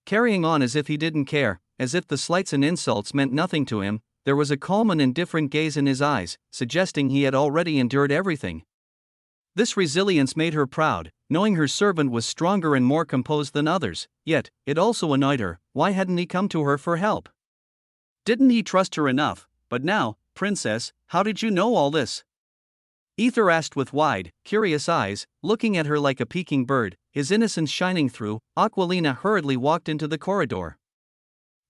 carrying on as if he didn't care, as if the slights and insults meant nothing to him. There was a calm and indifferent gaze in his eyes, suggesting he had already endured everything. This resilience made her proud, knowing her servant was stronger and more composed than others, yet, it also annoyed her. Why hadn't he come to her for help? Didn't he trust her enough? But now, "Princess, how did you know all this?" Aether asked with wide, curious eyes, looking at her like a peeking bird, his innocence shining through. Aquilina hurriedly walked into the corridor.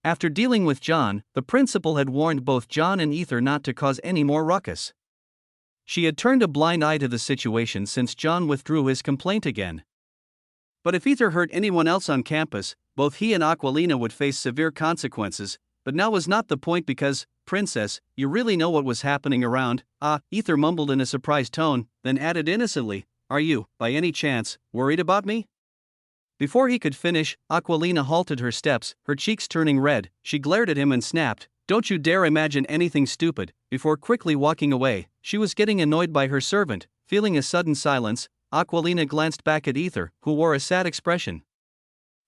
After dealing with John, the principal had warned both John and Aether not to cause any more ruckus. She had turned a blind eye to the situation since John withdrew his complaint again. But if Aether hurt anyone else on campus, both he and Aquilina would face severe consequences. But now was not the point because, "Princess, you really know what was happening around?" Aether mumbled in a surprised tone, then added innocently, "Are you, by any chance, worried about me?" Before he could finish, Aquilina halted her steps, her cheeks turning red. She glared at him and snapped, "Don't you dare imagine anything stupid," before quickly walking away. She was getting annoyed by her servant. Feeling a sudden silence, Aquilina glanced back at Aether, who wore a sad expression.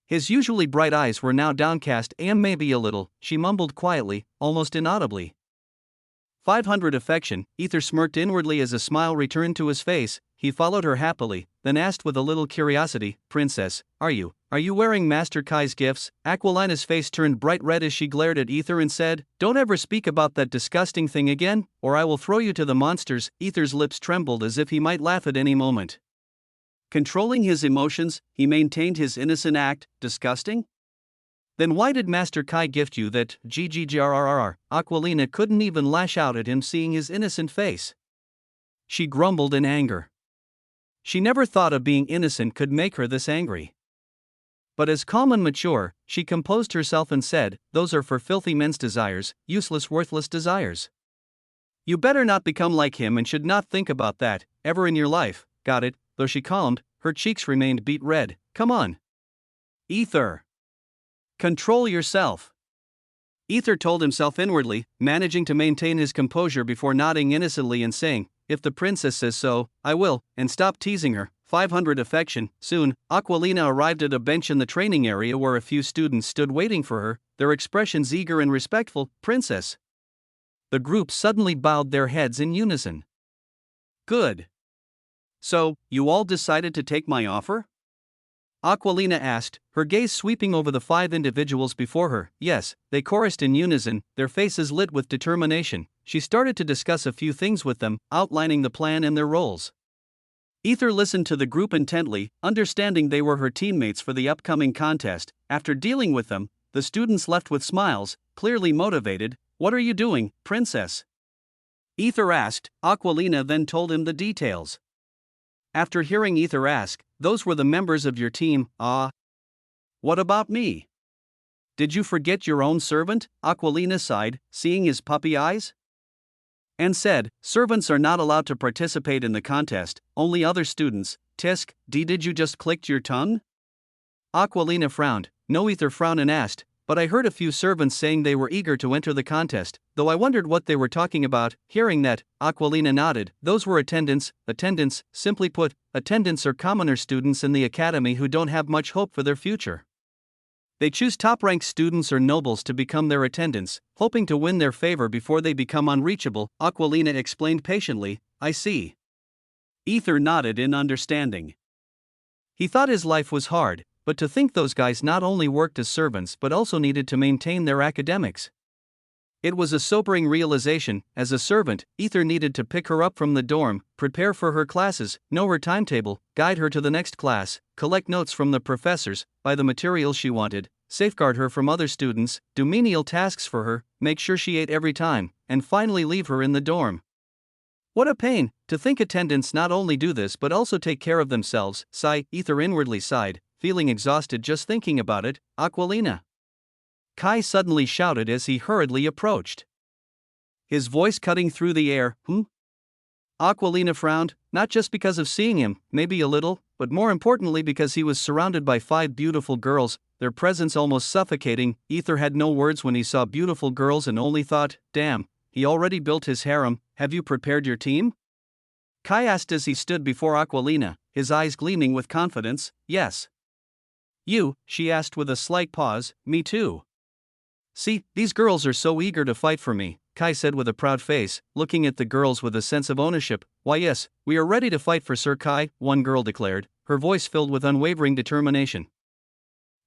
His usually bright eyes were now downcast and maybe a little, she mumbled quietly, almost inaudibly. 500 affection. Aether smirked inwardly as a smile returned to his face. He followed her happily, then asked with a little curiosity, Princess, are you wearing Master Kai's gifts? Aquilina's face turned bright red as she glared at Aether and said, don't ever speak about that disgusting thing again, or I will throw you to the monsters. Aether's lips trembled as if he might laugh at any moment. Controlling his emotions, he maintained his innocent act. Disgusting? Then why did Master Kai gift you that? Ggrrr. Aquilina couldn't even lash out at him seeing his innocent face. She grumbled in anger. She never thought of being innocent could make her this angry. But as calm and mature, she composed herself and said, those are for filthy men's desires, useless worthless desires. You better not become like him and should not think about that, ever in your life. Got it? Though she calmed, her cheeks remained beet red. Come on. Aether. Control yourself. Aether told himself inwardly, managing to maintain his composure before nodding innocently and saying, if the princess says so, I will, and stop teasing her. 500 affection. Soon, Aquilina arrived at a bench in the training area where a few students stood waiting for her, their expressions eager and respectful. Princess. The group suddenly bowed their heads in unison. Good. So, you all decided to take my offer? Aquilina asked, her gaze sweeping over the 5 individuals before her. Yes, they chorused in unison, their faces lit with determination. She started to discuss a few things with them, outlining the plan and their roles. Aether listened to the group intently, understanding they were her teammates for the upcoming contest. After dealing with them, the students left with smiles, clearly motivated. What are you doing, Princess? Aether asked. Aquilina then told him the details. After hearing Aether ask, those were the members of your team. Ah. What about me? Did you forget your own servant? Aquilina sighed, seeing his puppy eyes. And said, servants are not allowed to participate in the contest, only other students. Tisk, did you just click your tongue? Aquilina frowned. No. Aether frowned and asked, but I heard a few servants saying they were eager to enter the contest, though I wondered what they were talking about. Hearing that, Aquilina nodded. Those were attendants. Attendants, simply put, attendants are commoner students in the academy who don't have much hope for their future. They choose top-ranked students or nobles to become their attendants, hoping to win their favor before they become unreachable. Aquilina explained patiently, I see. Aether nodded in understanding. He thought his life was hard, but to think those guys not only worked as servants but also needed to maintain their academics. It was a sobering realization. As a servant, Aether needed to pick her up from the dorm, prepare for her classes, know her timetable, guide her to the next class, collect notes from the professors, buy the materials she wanted, safeguard her from other students, do menial tasks for her, make sure she ate every time, and finally leave her in the dorm. What a pain, to think attendants not only do this but also take care of themselves. Sigh. Aether inwardly sighed, feeling exhausted just thinking about it. Aquilina. Kai suddenly shouted as he hurriedly approached. His voice cutting through the air. Aquilina frowned, not just because of seeing him, maybe a little, but more importantly because he was surrounded by 5 beautiful girls, their presence almost suffocating. Aether had no words when he saw beautiful girls and only thought, damn, he already built his harem. Have you prepared your team? Kai asked as he stood before Aquilina, his eyes gleaming with confidence. Yes. You, she asked with a slight pause. Me too. See, these girls are so eager to fight for me, Kai said with a proud face, looking at the girls with a sense of ownership. Why yes, we are ready to fight for Sir Kai, one girl declared, her voice filled with unwavering determination.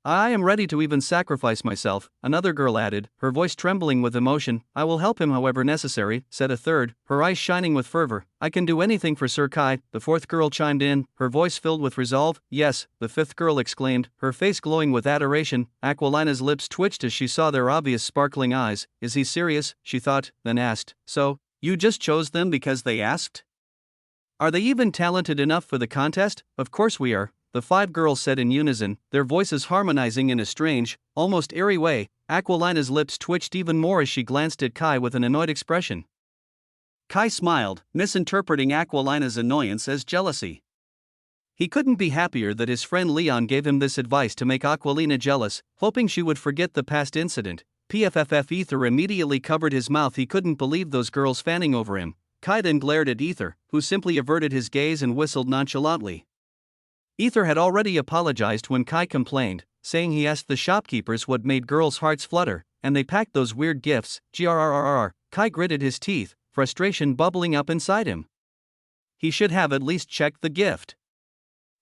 I am ready to even sacrifice myself, another girl added, her voice trembling with emotion. I will help him however necessary, said a third, her eyes shining with fervor. I can do anything for Sir Kai, the fourth girl chimed in, her voice filled with resolve. Yes, the fifth girl exclaimed, her face glowing with adoration. Aquilina's lips twitched as she saw their obvious sparkling eyes. Is he serious, she thought, then asked, so, you just chose them because they asked? Are they even talented enough for the contest? Of course we are. The 5 girls said in unison, their voices harmonizing in a strange, almost eerie way. Aquilina's lips twitched even more as she glanced at Kai with an annoyed expression. Kai smiled, misinterpreting Aquilina's annoyance as jealousy. He couldn't be happier that his friend Leon gave him this advice to make Aquilina jealous, hoping she would forget the past incident. PFFF. Aether immediately covered his mouth. He couldn't believe those girls fanning over him. Kai then glared at Aether, who simply averted his gaze and whistled nonchalantly. Aether had already apologized when Kai complained, saying he asked the shopkeepers what made girls' hearts flutter, and they packed those weird gifts. Grrrr. Kai gritted his teeth, frustration bubbling up inside him. He should have at least checked the gift.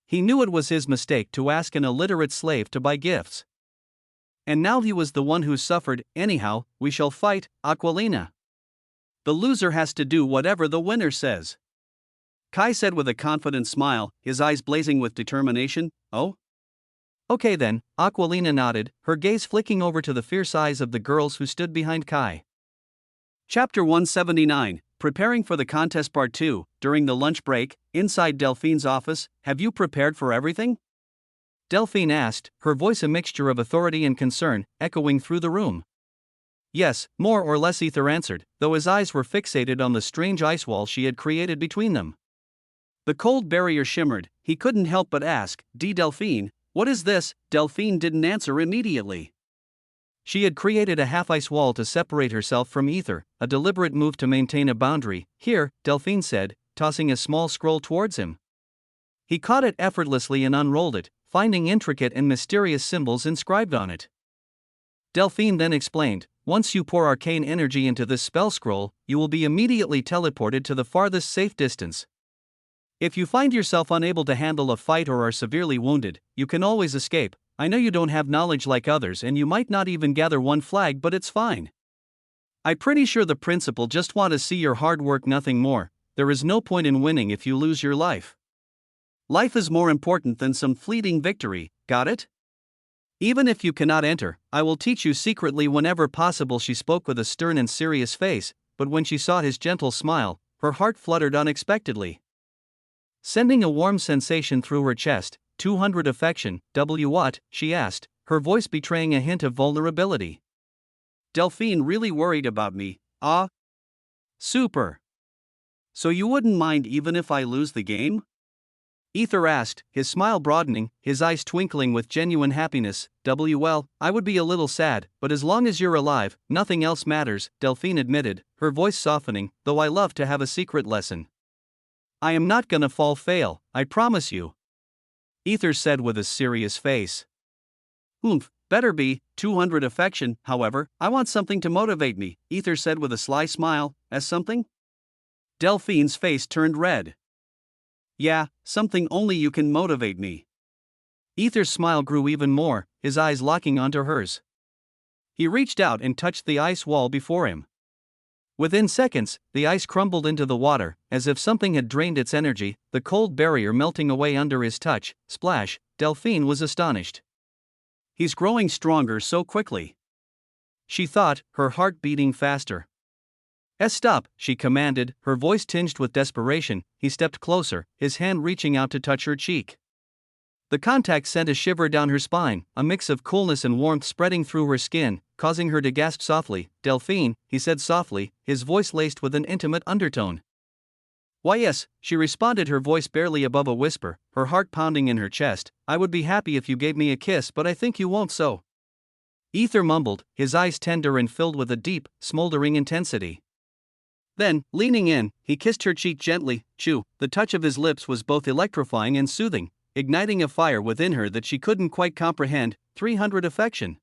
He knew it was his mistake to ask an illiterate slave to buy gifts. And now he was the one who suffered. Anyhow, we shall fight, Aquilina. The loser has to do whatever the winner says. Kai said with a confident smile, his eyes blazing with determination. Oh? Okay then, Aquilina nodded, her gaze flicking over to the fierce eyes of the girls who stood behind Kai. Chapter 179, Preparing for the Contest Part 2. During the lunch break, inside Delphine's office, have you prepared for everything? Delphine asked, her voice a mixture of authority and concern, echoing through the room. Yes, more or less, Aether answered, though his eyes were fixated on the strange ice wall she had created between them. The cold barrier shimmered. He couldn't help but ask, Delphine, what is this? Delphine didn't answer immediately. She had created a half-ice wall to separate herself from Aether, a deliberate move to maintain a boundary. Here, Delphine said, tossing a small scroll towards him. He caught it effortlessly and unrolled it, finding intricate and mysterious symbols inscribed on it. Delphine then explained, once you pour arcane energy into this spell scroll, you will be immediately teleported to the farthest safe distance. If you find yourself unable to handle a fight or are severely wounded, you can always escape. I know you don't have knowledge like others and you might not even gather one flag, but it's fine. I'm pretty sure the principal just want to see your hard work, nothing more. There is no point in winning if you lose your life. Life is more important than some fleeting victory, got it? Even if you cannot enter, I will teach you secretly whenever possible. She spoke with a stern and serious face, but when she saw his gentle smile, her heart fluttered unexpectedly. Sending a warm sensation through her chest. 200 affection, what? She asked, her voice betraying a hint of vulnerability. Delphine really worried about me. Ah? Super. So you wouldn't mind even if I lose the game? Aether asked, his smile broadening, his eyes twinkling with genuine happiness. Well, I would be a little sad, but as long as you're alive, nothing else matters, Delphine admitted, her voice softening, though I love to have a secret lesson. I am not gonna fail, I promise you. Aether said with a serious face. Better be. 200 affection, however, I want something to motivate me, Aether said with a sly smile. As something? Delphine's face turned red. Yeah, something only you can motivate me. Aether's smile grew even more, his eyes locking onto hers. He reached out and touched the ice wall before him. Within seconds, the ice crumbled into the water, as if something had drained its energy, the cold barrier melting away under his touch. Splash, Delphine was astonished. He's growing stronger so quickly, she thought, her heart beating faster. Stop, she commanded, her voice tinged with desperation. He stepped closer, his hand reaching out to touch her cheek. The contact sent a shiver down her spine, a mix of coolness and warmth spreading through her skin, causing her to gasp softly. Delphine, he said softly, his voice laced with an intimate undertone. Why yes, she responded, her voice barely above a whisper, her heart pounding in her chest. I would be happy if you gave me a kiss, but I think you won't, so. Aether mumbled, his eyes tender and filled with a deep, smoldering intensity. Then, leaning in, he kissed her cheek gently. The touch of his lips was both electrifying and soothing, igniting a fire within her that she couldn't quite comprehend. 300 affection.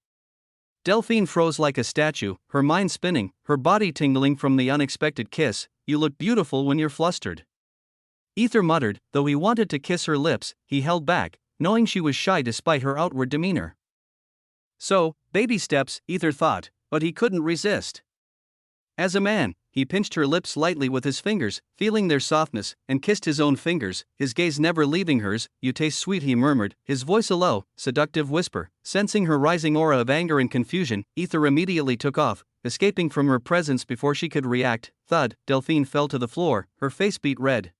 Delphine froze like a statue, her mind spinning, her body tingling from the unexpected kiss. You look beautiful when you're flustered. Aether muttered, though he wanted to kiss her lips, he held back, knowing she was shy despite her outward demeanor. So, baby steps, Aether thought, but he couldn't resist. As a man, he pinched her lips lightly with his fingers, feeling their softness, and kissed his own fingers, his gaze never leaving hers. You taste sweet, he murmured, his voice a low, seductive whisper. Sensing her rising aura of anger and confusion, Aether immediately took off, escaping from her presence before she could react. Thud, Delphine fell to the floor, her face beat red.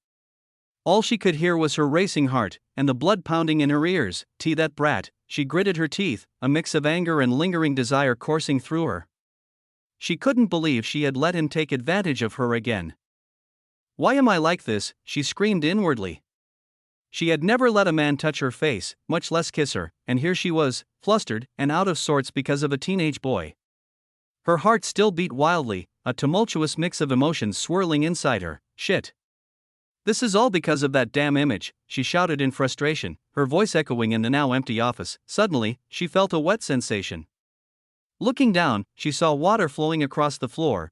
All she could hear was her racing heart, and the blood pounding in her ears. That brat, she gritted her teeth, a mix of anger and lingering desire coursing through her. She couldn't believe she had let him take advantage of her again. Why am I like this? She screamed inwardly. She had never let a man touch her face, much less kiss her, and here she was, flustered and out of sorts because of a teenage boy. Her heart still beat wildly, a tumultuous mix of emotions swirling inside her. Shit. This is all because of that damn image, she shouted in frustration, her voice echoing in the now empty office. Suddenly, she felt a wet sensation. Looking down, she saw water flowing across the floor,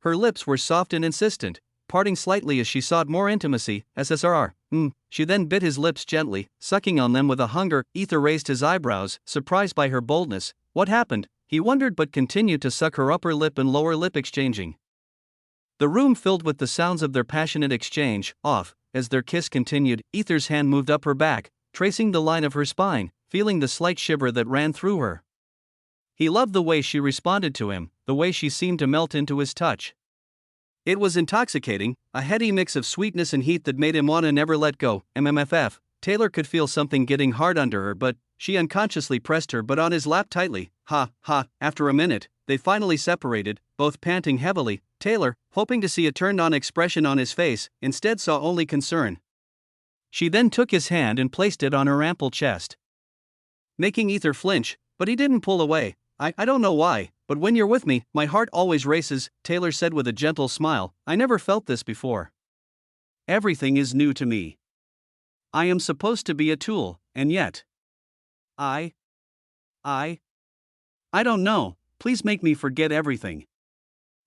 Her lips were soft and insistent, parting slightly as she sought more intimacy. SSRR. She then bit his lips gently, sucking on them with a hunger. Aether raised his eyebrows, surprised by her boldness. What happened? He wondered, but continued to suck her upper lip and lower lip, exchanging. The room filled with the sounds of their passionate exchange. Off, as their kiss continued, Aether's hand moved up her back, tracing the line of her spine, feeling the slight shiver that ran through her. He loved the way she responded to him, the way she seemed to melt into his touch. It was intoxicating, a heady mix of sweetness and heat that made him want to never let go. MMFF. Taylor could feel something getting hard under her, but she unconsciously pressed her butt on his lap tightly. After a minute, they finally separated, both panting heavily. Taylor, hoping to see a turned-on expression on his face, instead saw only concern. She then took his hand and placed it on her ample chest, making Aether flinch, but he didn't pull away. I don't know why, but when you're with me, my heart always races, Taylor said with a gentle smile. I never felt this before. Everything is new to me. I am supposed to be a tool, and yet. I don't know, please make me forget everything.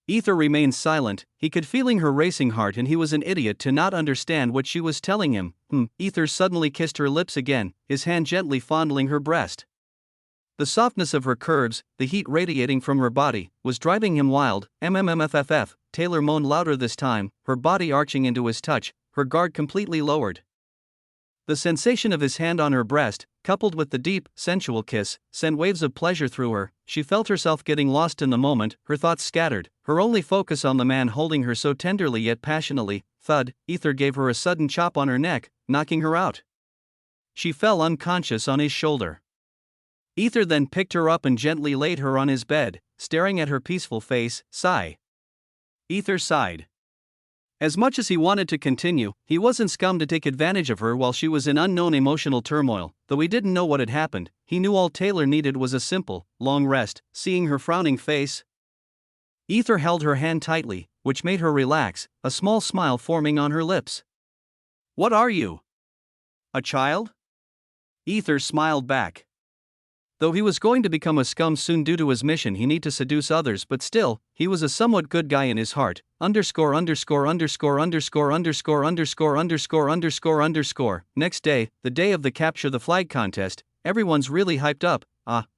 Aether remained silent. He could feeling her racing heart, and he was an idiot to not understand what she was telling him. Aether suddenly kissed her lips again, his hand gently fondling her breast. The softness of her curves, the heat radiating from her body, was driving him wild. MMMFFF. Taylor moaned louder this time, her body arching into his touch, her guard completely lowered. The sensation of his hand on her breast, coupled with the deep, sensual kiss, sent waves of pleasure through her. She felt herself getting lost in the moment, her thoughts scattered, her only focus on the man holding her so tenderly yet passionately. Thud, Aether gave her a sudden chop on her neck, knocking her out. She fell unconscious on his shoulder. Aether then picked her up and gently laid her on his bed, staring at her peaceful face. Sigh. Aether sighed. As much as he wanted to continue, he wasn't scum to take advantage of her while she was in unknown emotional turmoil. Though he didn't know what had happened, he knew all Taylor needed was a simple, long rest. Seeing her frowning face, Aether held her hand tightly, which made her relax, a small smile forming on her lips. What are you? A child? Aether smiled back. Though he was going to become a scum soon due to his mission, he need to seduce others, but still, he was a somewhat good guy in his heart. Next day, the day of the capture the flag contest, everyone's really hyped up.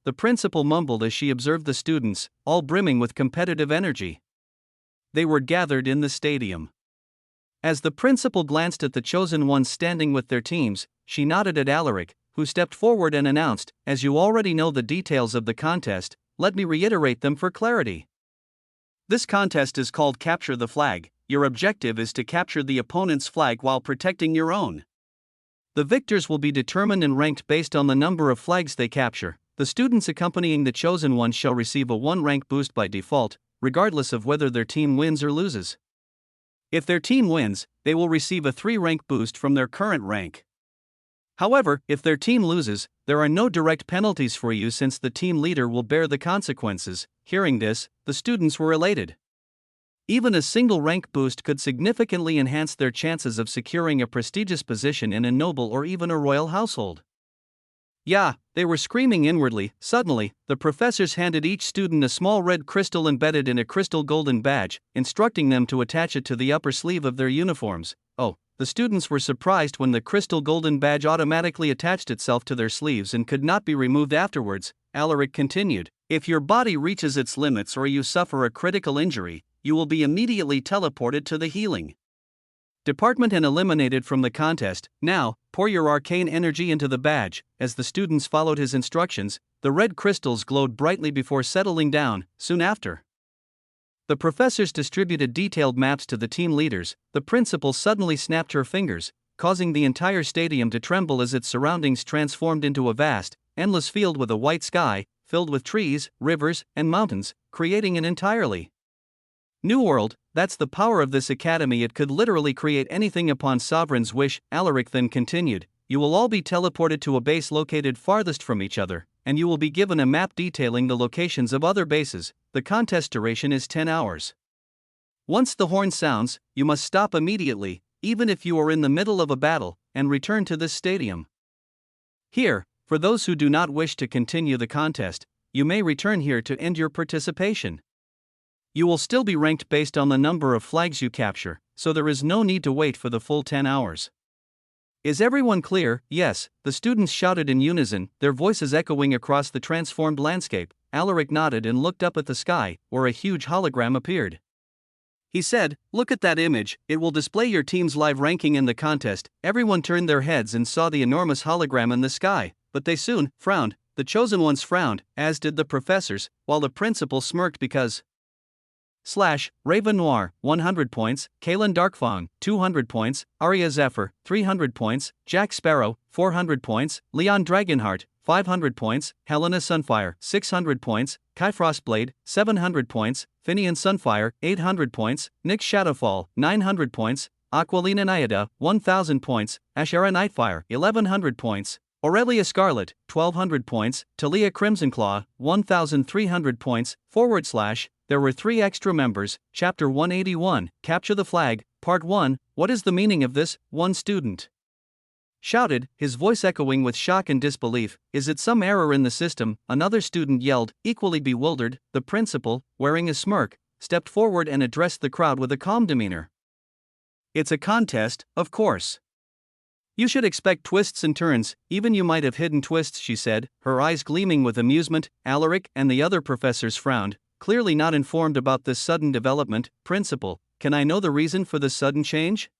The principal mumbled as she observed the students, all brimming with competitive energy. They were gathered in the stadium. As the principal glanced at the chosen ones standing with their teams, she nodded at Alaric, who stepped forward and announced, as you already know the details of the contest, let me reiterate them for clarity. This contest is called Capture the Flag. Your objective is to capture the opponent's flag while protecting your own. The victors will be determined and ranked based on the number of flags they capture. The students accompanying the chosen ones shall receive a 1-rank boost by default, regardless of whether their team wins or loses. If their team wins, they will receive a 3-rank boost from their current rank. However, if their team loses, there are no direct penalties for you since the team leader will bear the consequences. Hearing this, the students were elated. Even a single rank boost could significantly enhance their chances of securing a prestigious position in a noble or even a royal household. Yeah, they were screaming inwardly. Suddenly, the professors handed each student a small red crystal embedded in a crystal golden badge, instructing them to attach it to the upper sleeve of their uniforms. The students were surprised when the crystal golden badge automatically attached itself to their sleeves and could not be removed afterwards. Alaric continued, if your body reaches its limits or you suffer a critical injury, you will be immediately teleported to the healing department and eliminated from the contest. Now, pour your arcane energy into the badge. As the students followed his instructions, the red crystals glowed brightly before settling down. Soon after, the professors distributed detailed maps to the team leaders. The principal suddenly snapped her fingers, causing the entire stadium to tremble as its surroundings transformed into a vast, endless field with a white sky, filled with trees, rivers, and mountains, creating an entirely new world. That's the power of this academy, it could literally create anything upon Sovereign's wish. Alaric then continued, you will all be teleported to a base located farthest from each other, and you will be given a map detailing the locations of other bases. The contest duration is 10 hours. Once the horn sounds, you must stop immediately, even if you are in the middle of a battle, and return to this stadium. Here, for those who do not wish to continue the contest, you may return here to end your participation. You will still be ranked based on the number of flags you capture, so there is no need to wait for the full 10 hours. Is everyone clear? Yes, the students shouted in unison, their voices echoing across the transformed landscape. Alaric nodded and looked up at the sky, where a huge hologram appeared. He said, "Look at that image, it will display your team's live ranking in the contest." Everyone turned their heads and saw the enormous hologram in the sky, but they soon frowned. The chosen ones frowned, as did the professors, while the principal smirked because Raven Noir, 100 points, Kalen Darkfang, 200 points, Arya Zephyr, 300 points, Jack Sparrow, 400 points, Leon Dragonheart, 500 points, Helena Sunfire, 600 points, Kai Frostblade, 700 points, Finian Sunfire, 800 points, Nick Shadowfall, 900 points, Aquilina Nyada, 1000 points, Ashera Nightfire, 1100 points, Aurelia Scarlet, 1200 points, Talia Crimsonclaw, 1300 points, / There were 3 extra members. Chapter 181, Capture the Flag, Part 1, What is the meaning of this? One student shouted, his voice echoing with shock and disbelief, "Is it some error in the system?" Another student yelled, equally bewildered. The principal, wearing a smirk, stepped forward and addressed the crowd with a calm demeanor. "It's a contest, of course. You should expect twists and turns, even you might have hidden twists," she said, her eyes gleaming with amusement. Alaric and the other professors frowned, clearly not informed about this sudden development. "Principal, can I know the reason for this sudden change?"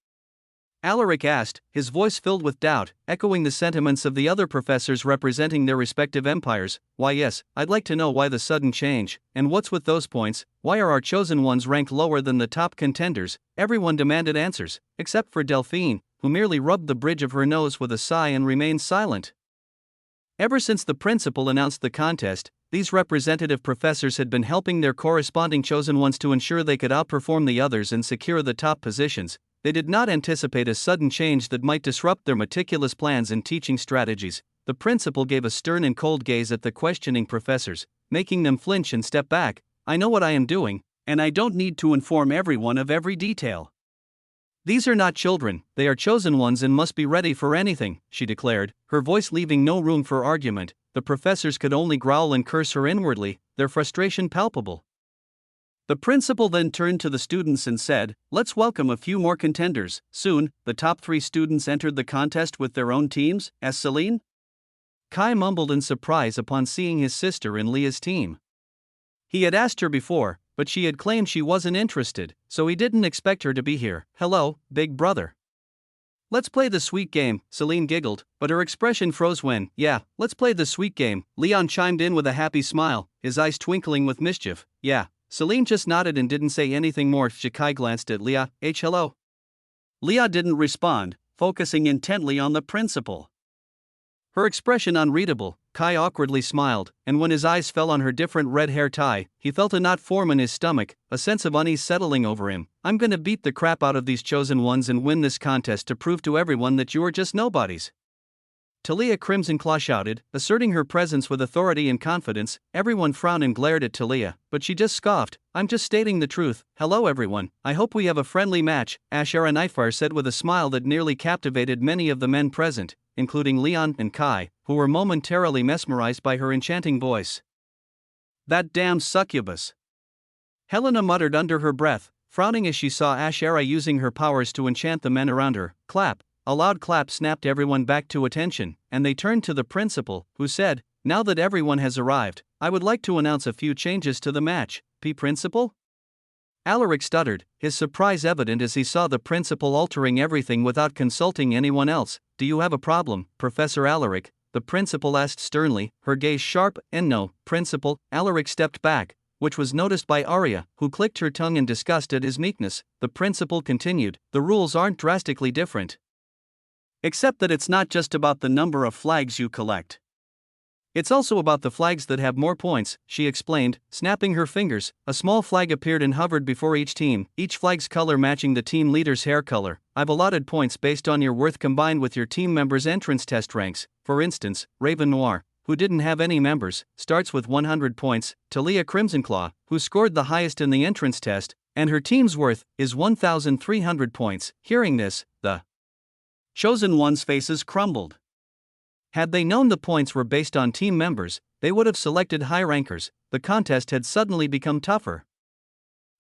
Alaric asked, his voice filled with doubt, echoing the sentiments of the other professors representing their respective empires. "Why yes, I'd like to know why the sudden change, and what's with those points? Why are our chosen ones ranked lower than the top contenders?" Everyone demanded answers, except for Delphine, who merely rubbed the bridge of her nose with a sigh and remained silent. Ever since the principal announced the contest, these representative professors had been helping their corresponding chosen ones to ensure they could outperform the others and secure the top positions. They did not anticipate a sudden change that might disrupt their meticulous plans and teaching strategies. The principal gave a stern and cold gaze at the questioning professors, making them flinch and step back. "I know what I am doing, and I don't need to inform everyone of every detail. These are not children, they are chosen ones and must be ready for anything," she declared, her voice leaving no room for argument. The professors could only growl and curse her inwardly, their frustration palpable. The principal then turned to the students and said, "Let's welcome a few more contenders." Soon, the top 3 students entered the contest with their own teams. As Celine? Kai mumbled in surprise upon seeing his sister in Leah's team. He had asked her before, but she had claimed she wasn't interested, so he didn't expect her to be here. "Hello, big brother. Let's play the sweet game," Celine giggled, but her expression froze when, "Yeah, let's play the sweet game," Leon chimed in with a happy smile, his eyes twinkling with mischief. "Yeah." Celine just nodded and didn't say anything more. Kai glanced at Leah. Hello." Leah didn't respond, focusing intently on the principal. Her expression unreadable. Kai awkwardly smiled, and when his eyes fell on her different red hair tie, he felt a knot form in his stomach, a sense of unease settling over him. "I'm gonna beat the crap out of these chosen ones and win this contest to prove to everyone that you are just nobodies." Talia Crimsonclaw shouted, asserting her presence with authority and confidence. Everyone frowned and glared at Talia, but she just scoffed. "I'm just stating the truth. Hello everyone, I hope we have a friendly match," Ashera Nightfire said with a smile that nearly captivated many of the men present, including Leon and Kai, who were momentarily mesmerized by her enchanting voice. "That damn succubus," Helena muttered under her breath, frowning as she saw Ashera using her powers to enchant the men around her. Clap. A loud clap snapped everyone back to attention, and they turned to the principal, who said, "Now that everyone has arrived, I would like to announce a few changes to the match." Principal? Alaric stuttered, his surprise evident as he saw the principal altering everything without consulting anyone else. "Do you have a problem, Professor Alaric?" the principal asked sternly, her gaze sharp. "And no, Principal." Alaric stepped back, which was noticed by Arya, who clicked her tongue in disgust at his meekness. The principal continued, "The rules aren't drastically different. Except that it's not just about the number of flags you collect. It's also about the flags that have more points," she explained, snapping her fingers. A small flag appeared and hovered before each team, each flag's color matching the team leader's hair color. "I've allotted points based on your worth combined with your team members' entrance test ranks. For instance, Raven Noir, who didn't have any members, starts with 100 points, Talia Crimsonclaw, who scored the highest in the entrance test, and her team's worth is 1,300 points. Hearing this, the chosen ones' faces crumbled. Had they known the points were based on team members, they would have selected high rankers. The contest had suddenly become tougher.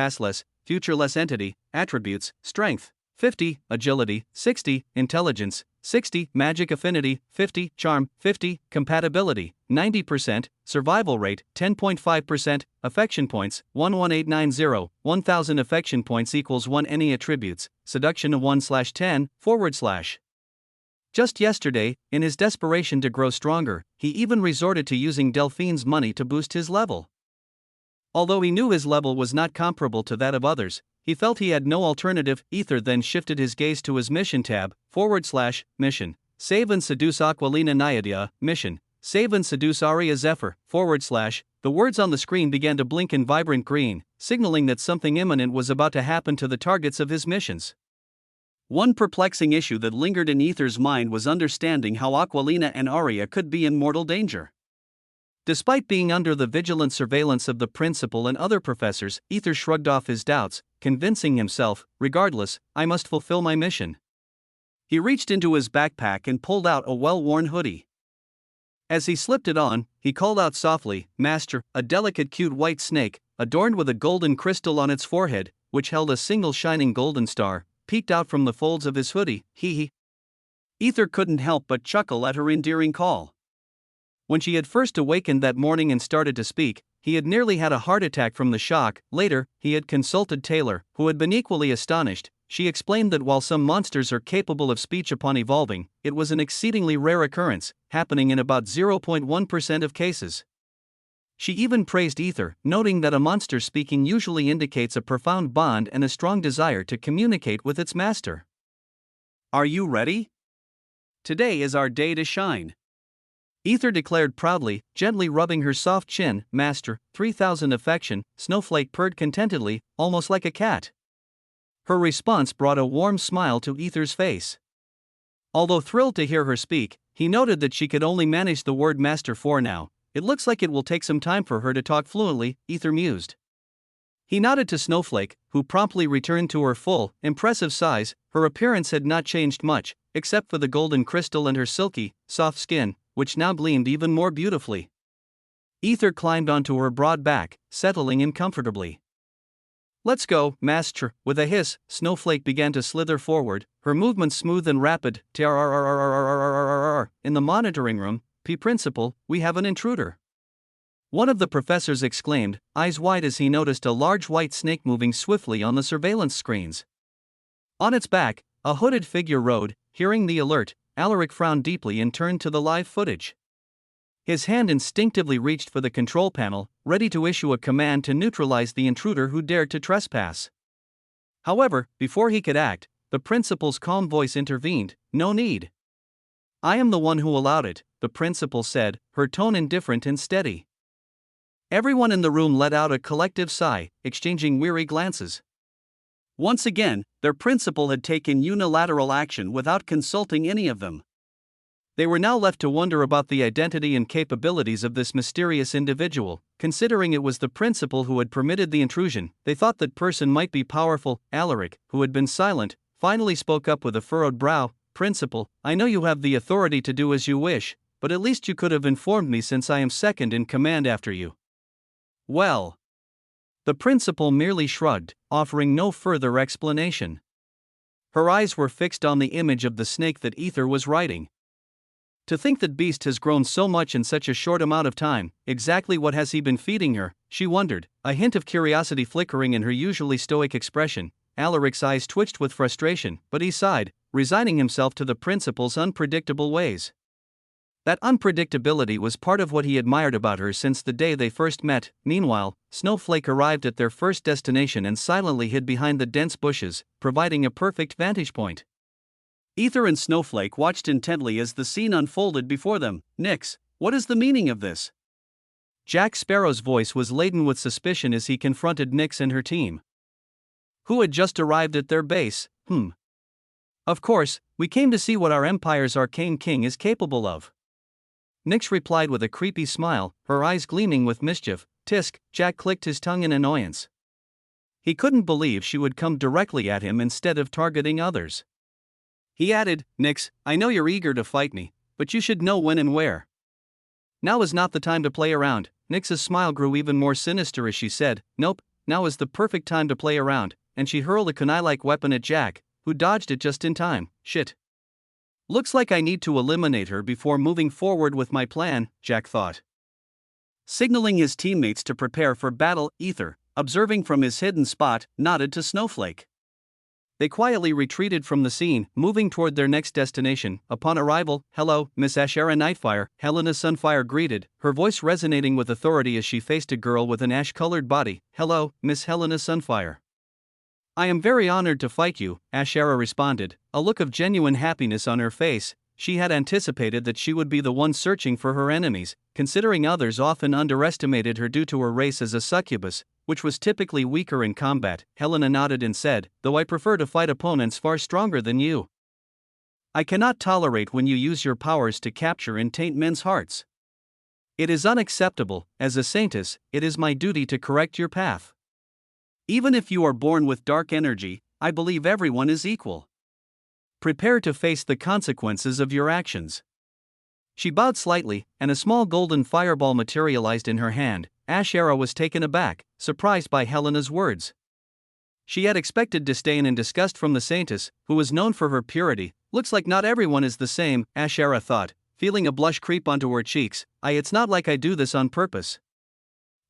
pastless, futureless entity, attributes, strength, 50, agility, 60, intelligence, 60, magic affinity, 50, charm, 50, compatibility, 90%, survival rate, 10.5%, affection points, 11890, 1000 affection points equals 1 any attributes, seduction of 1/10, /. Just yesterday, in his desperation to grow stronger, he even resorted to using Delphine's money to boost his level. Although he knew his level was not comparable to that of others, he felt he had no alternative. Aether then shifted his gaze to his mission tab, / mission, save and seduce Aquilina Naiadia, mission, save and seduce Aria Zephyr, / the words on the screen began to blink in vibrant green, signaling that something imminent was about to happen to the targets of his missions. One perplexing issue that lingered in Aether's mind was understanding how Aquilina and Aria could be in mortal danger. Despite being under the vigilant surveillance of the principal and other professors, Aether shrugged off his doubts, convincing himself, regardless, I must fulfill my mission. He reached into his backpack and pulled out a well-worn hoodie. As he slipped it on, he called out softly, Master, a delicate cute white snake, adorned with a golden crystal on its forehead, which held a single shining golden star, peeked out from the folds of his hoodie, hee. Aether couldn't help but chuckle at her endearing call. When she had first awakened that morning and started to speak, he had nearly had a heart attack from the shock. Later, he had consulted Taylor, who had been equally astonished. She explained that while some monsters are capable of speech upon evolving, it was an exceedingly rare occurrence, happening in about 0.1% of cases. She even praised Aether, noting that a monster speaking usually indicates a profound bond and a strong desire to communicate with its master. Are you ready? Today is our day to shine. Aether declared proudly, gently rubbing her soft chin. Master, 3000 affection, Snowflake purred contentedly, almost like a cat. Her response brought a warm smile to Aether's face. Although thrilled to hear her speak, he noted that she could only manage the word master for now. It looks like it will take some time for her to talk fluently, Aether mused. He nodded to Snowflake, who promptly returned to her full, impressive size. Her appearance had not changed much, except for the golden crystal and her silky, soft skin, which now gleamed even more beautifully. Aether climbed onto her broad back, settling in comfortably. Let's go, Master. With a hiss, Snowflake began to slither forward, her movements smooth and rapid. In the monitoring room, Principal, we have an intruder. One of the professors exclaimed, eyes wide as he noticed a large white snake moving swiftly on the surveillance screens. On its back, a hooded figure rode. Hearing the alert, Alaric frowned deeply and turned to the live footage. His hand instinctively reached for the control panel, ready to issue a command to neutralize the intruder who dared to trespass. However, before he could act, the principal's calm voice intervened. No need. I am the one who allowed it, the principal said, her tone indifferent and steady. Everyone in the room let out a collective sigh, exchanging weary glances. Once again, their principal had taken unilateral action without consulting any of them. They were now left to wonder about the identity and capabilities of this mysterious individual. Considering it was the principal who had permitted the intrusion, they thought that person might be powerful. Alaric, who had been silent, finally spoke up with a furrowed brow. Principal, I know you have the authority to do as you wish, but at least you could have informed me since I am second in command after you. Well. The principal merely shrugged, offering no further explanation. Her eyes were fixed on the image of the snake that Aether was riding. To think that beast has grown so much in such a short amount of time, exactly what has he been feeding her, she wondered, a hint of curiosity flickering in her usually stoic expression. Alaric's eyes twitched with frustration, but he sighed, resigning himself to the principal's unpredictable ways. That unpredictability was part of what he admired about her since the day they first met. Meanwhile, Snowflake arrived at their first destination and silently hid behind the dense bushes, providing a perfect vantage point. Aether and Snowflake watched intently as the scene unfolded before them. Nix, what is the meaning of this? Jack Sparrow's voice was laden with suspicion as he confronted Nix and her team, who had just arrived at their base. Of course, we came to see what our empire's arcane king is capable of. Nix replied with a creepy smile, her eyes gleaming with mischief. Tisk, Jack clicked his tongue in annoyance. He couldn't believe she would come directly at him instead of targeting others. He added, Nix, I know you're eager to fight me, but you should know when and where. Now is not the time to play around. Nix's smile grew even more sinister as she said, nope, now is the perfect time to play around, and she hurled a kunai-like weapon at Jack, who dodged it just in time. Shit. Looks like I need to eliminate her before moving forward with my plan, Jack thought. Signaling his teammates to prepare for battle, Aether, observing from his hidden spot, nodded to Snowflake. They quietly retreated from the scene, moving toward their next destination. Upon arrival, hello, Miss Ashera Nightfire, Helena Sunfire greeted, her voice resonating with authority as she faced a girl with an ash-colored body. Hello, Miss Helena Sunfire. I am very honored to fight you, Ashera responded, a look of genuine happiness on her face. She had anticipated that she would be the one searching for her enemies, considering others often underestimated her due to her race as a succubus, which was typically weaker in combat. Helena nodded and said, though I prefer to fight opponents far stronger than you. I cannot tolerate when you use your powers to capture and taint men's hearts. It is unacceptable. As a saintess, it is my duty to correct your path. Even if you are born with dark energy, I believe everyone is equal. Prepare to face the consequences of your actions. She bowed slightly, and a small golden fireball materialized in her hand. Ashera was taken aback, surprised by Helena's words. She had expected disdain and disgust from the saintess, who was known for her purity. Looks like not everyone is the same, Ashera thought, feeling a blush creep onto her cheeks. It's not like I do this on purpose.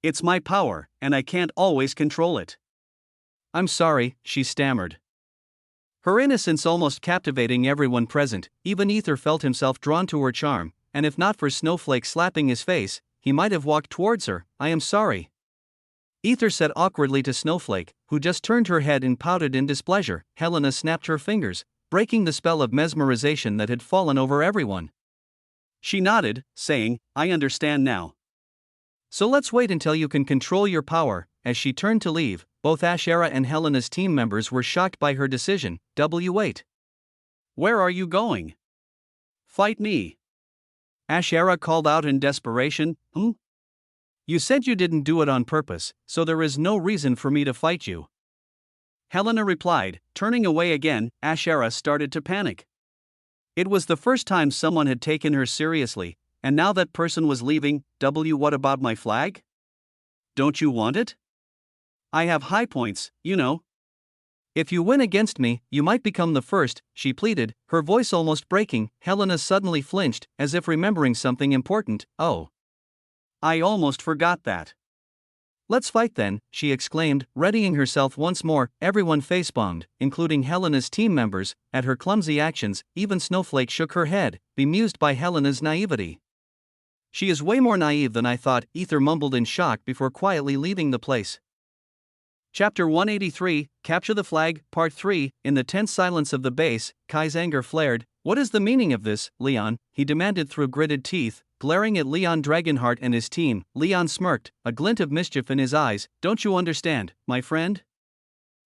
It's my power, and I can't always control it. I'm sorry, she stammered. Her innocence almost captivating everyone present. Even Aether felt himself drawn to her charm, and if not for Snowflake slapping his face, he might have walked towards her. I am sorry. Aether said awkwardly to Snowflake, who just turned her head and pouted in displeasure. Helena snapped her fingers. breaking the spell of mesmerization that had fallen over everyone. She nodded, saying, "I understand now. So let's wait until you can control your power." As she turned to leave, both Ashera and Helena's team members were shocked by her decision. Wait. Where are you going? Fight me. Ashera called out in desperation. You said you didn't do it on purpose, so there is no reason for me to fight you. Helena replied, turning away again. Ashera started to panic. It was the first time someone had taken her seriously, and now that person was leaving. What about my flag? Don't you want it? I have high points, you know. If you win against me, you might become the first, she pleaded, her voice almost breaking. Helena suddenly flinched, as if remembering something important. Oh. I almost forgot that. Let's fight then, she exclaimed, readying herself once more. Everyone face-bombed, including Helena's team members, at her clumsy actions. Even Snowflake shook her head, bemused by Helena's naivety. She is way more naive than I thought, Aether mumbled in shock before quietly leaving the place. Chapter 183, Capture the Flag, Part 3. In the tense silence of the base, Kai's anger flared. What is the meaning of this, Leon? He demanded through gritted teeth, glaring at Leon Dragonheart and his team. Leon smirked, a glint of mischief in his eyes. Don't you understand, my friend?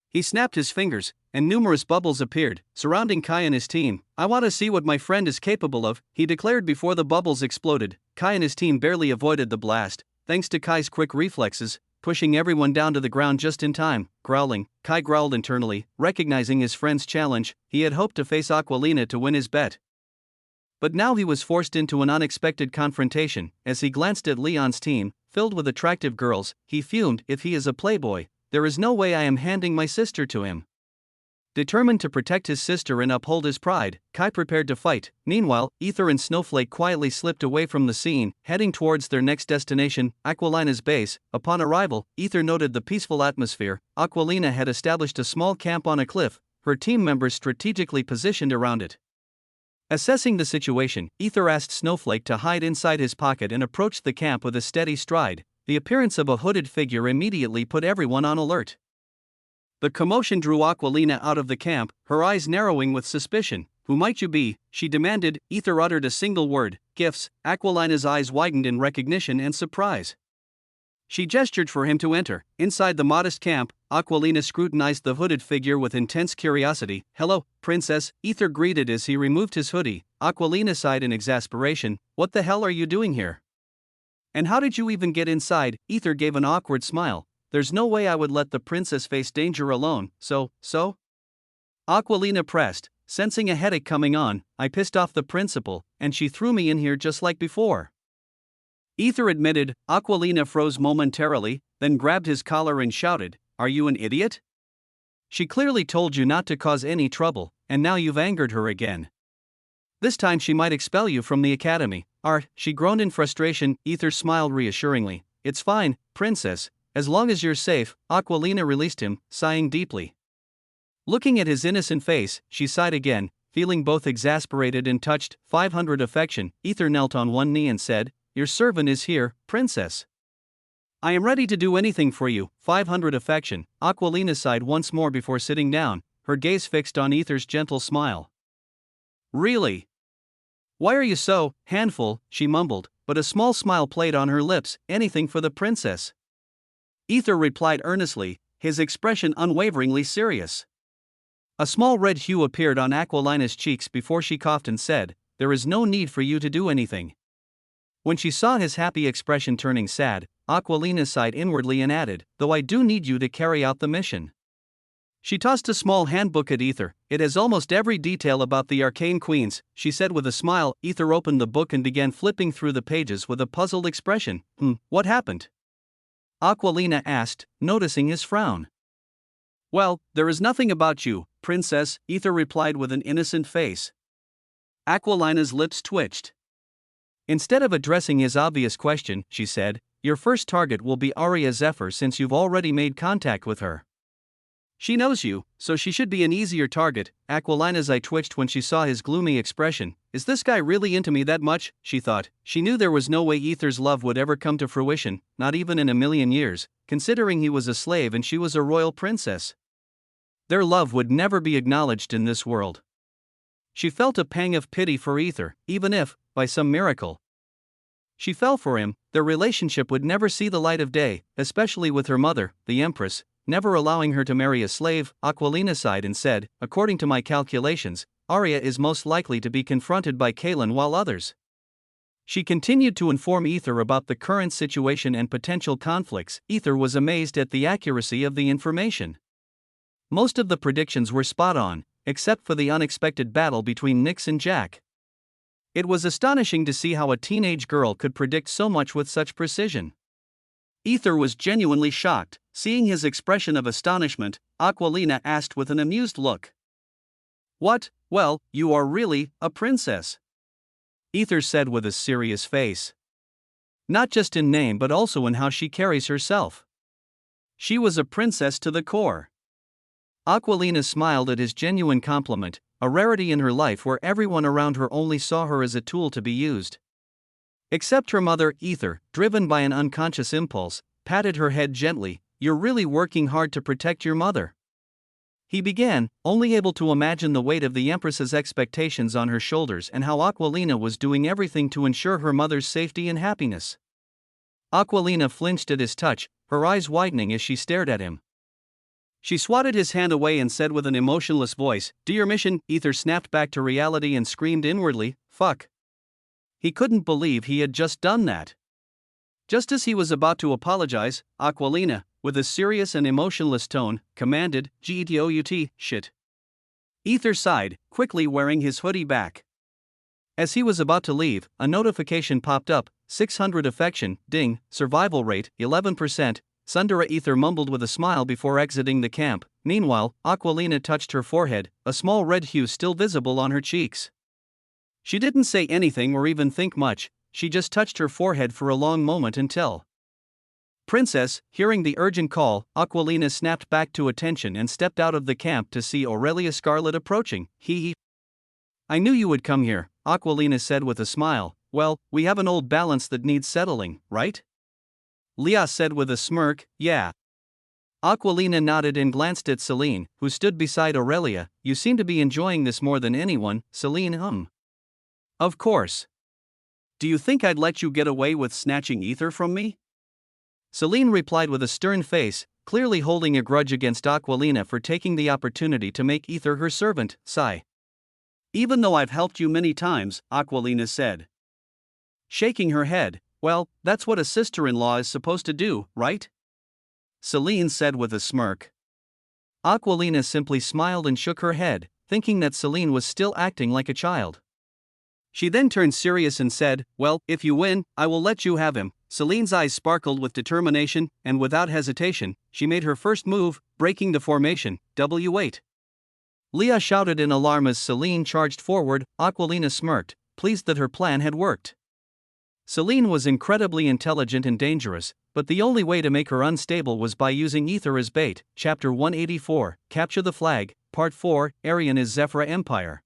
He snapped his fingers, and numerous bubbles appeared, surrounding Kai and his team. I want to see what my friend is capable of, he declared before the bubbles exploded. Kai and his team barely avoided the blast, thanks to Kai's quick reflexes, pushing everyone down to the ground just in time. Growling, Kai growled internally, recognizing his friend's challenge. He had hoped to face Aquilina to win his bet. But now he was forced into an unexpected confrontation. As he glanced at Leon's team, filled with attractive girls, he fumed. If he is a playboy, there is no way I am handing my sister to him. Determined to protect his sister and uphold his pride, Kai prepared to fight. Meanwhile, Aether and Snowflake quietly slipped away from the scene, heading towards their next destination, Aquilina's base. Upon arrival, Aether noted the peaceful atmosphere. Aquilina had established a small camp on a cliff, her team members strategically positioned around it. Assessing the situation, Aether asked Snowflake to hide inside his pocket and approached the camp with a steady stride. The appearance of a hooded figure immediately put everyone on alert. The commotion drew Aquilina out of the camp, her eyes narrowing with suspicion. Who might you be? She demanded. Aether uttered a single word, gifts. Aquilina's eyes widened in recognition and surprise. She gestured for him to enter. Inside the modest camp, Aquilina scrutinized the hooded figure with intense curiosity. Hello, princess, Aether greeted as he removed his hoodie. Aquilina sighed in exasperation. What the hell are you doing here? And how did you even get inside? Aether gave an awkward smile. There's no way I would let the princess face danger alone, so? Aquilina pressed, sensing a headache coming on. I pissed off the principal, and she threw me in here just like before. Aether admitted. Aquilina froze momentarily, then grabbed his collar and shouted, Are you an idiot? She clearly told you not to cause any trouble, and now you've angered her again. This time she might expel you from the academy. Art, she groaned in frustration. Aether smiled reassuringly. It's fine, princess. As long as you're safe. Aquilina released him, sighing deeply. Looking at his innocent face, she sighed again, feeling both exasperated and touched. 500 affection. Aether knelt on one knee and said, Your servant is here, princess. I am ready to do anything for you. 500 affection. Aquilina sighed once more before sitting down, her gaze fixed on Aether's gentle smile. Really? Why are you so, handful, she mumbled, but a small smile played on her lips. Anything for the princess. Aether replied earnestly, his expression unwaveringly serious. A small red hue appeared on Aquilina's cheeks before she coughed and said, There is no need for you to do anything. When she saw his happy expression turning sad, Aquilina sighed inwardly and added, Though I do need you to carry out the mission. She tossed a small handbook at Aether. It has almost every detail about the arcane queens, she said with a smile. Aether opened the book and began flipping through the pages with a puzzled expression. What happened? Aquilina asked, noticing his frown. Well, there is nothing about you, princess, Aether replied with an innocent face. Aquilina's lips twitched. Instead of addressing his obvious question, she said, Your first target will be Aria Zephyr since you've already made contact with her. She knows you, so she should be an easier target. Aquilina's eye twitched when she saw his gloomy expression. Is this guy really into me that much? She thought. She knew there was no way Aether's love would ever come to fruition, not even in a million years, considering he was a slave and she was a royal princess. Their love would never be acknowledged in this world. She felt a pang of pity for Aether, even if, by some miracle, she fell for him. Their relationship would never see the light of day, especially with her mother, the Empress, never allowing her to marry a slave. Aquilina sighed and said, according to my calculations, Arya is most likely to be confronted by Kaelin while others. She continued to inform Aether about the current situation and potential conflicts. Aether was amazed at the accuracy of the information. Most of the predictions were spot on, except for the unexpected battle between Nyx and Jack. It was astonishing to see how a teenage girl could predict so much with such precision. Aether was genuinely shocked. Seeing his expression of astonishment, Aquilina asked with an amused look, "What? Well, you are really a princess?" Aether said with a serious face. "Not just in name but also in how she carries herself. She was a princess to the core." Aquilina smiled at his genuine compliment, a rarity in her life where everyone around her only saw her as a tool to be used. Except her mother. Aether, driven by an unconscious impulse, patted her head gently. "You're really working hard to protect your mother," he began, only able to imagine the weight of the Empress's expectations on her shoulders and how Aquilina was doing everything to ensure her mother's safety and happiness. Aquilina flinched at his touch, her eyes widening as she stared at him. She swatted his hand away and said with an emotionless voice, "Do your mission." Aether snapped back to reality and screamed inwardly, "Fuck." He couldn't believe he had just done that. Just as he was about to apologize, Aquilina, with a serious and emotionless tone, commanded, "Get shit." Aether sighed, quickly wearing his hoodie back. As he was about to leave, a notification popped up, 600 affection, ding, survival rate, 11%, Sundara. Aether mumbled with a smile before exiting the camp. Meanwhile, Aquilina touched her forehead, a small red hue still visible on her cheeks. She didn't say anything or even think much, she just touched her forehead for a long moment until... Princess, hearing the urgent call, Aquilina snapped back to attention and stepped out of the camp to see Aurelia Scarlet approaching. "I knew you would come here," Aquilina said with a smile. "Well, we have an old balance that needs settling, right?" Leah said with a smirk, "Yeah." Aquilina nodded and glanced at Celine, who stood beside Aurelia. "You seem to be enjoying this more than anyone." Celine. "Of course. Do you think I'd let you get away with snatching Aether from me?" Celine replied with a stern face, clearly holding a grudge against Aquilina for taking the opportunity to make Aether her servant. Sigh. "Even though I've helped you many times," Aquilina said, shaking her head. "Well, that's what a sister-in-law is supposed to do, right?" Celine said with a smirk. Aquilina simply smiled and shook her head, thinking that Celine was still acting like a child. She then turned serious and said, "Well, if you win, I will let you have him." Celine's eyes sparkled with determination, and without hesitation, she made her first move, breaking the formation. W8. Leah shouted in alarm as Celine charged forward. Aquilina smirked, pleased that her plan had worked. Celine was incredibly intelligent and dangerous, but the only way to make her unstable was by using Aether as bait. Chapter 184, Capture the Flag, Part 4, Arian is Zephyra Empire.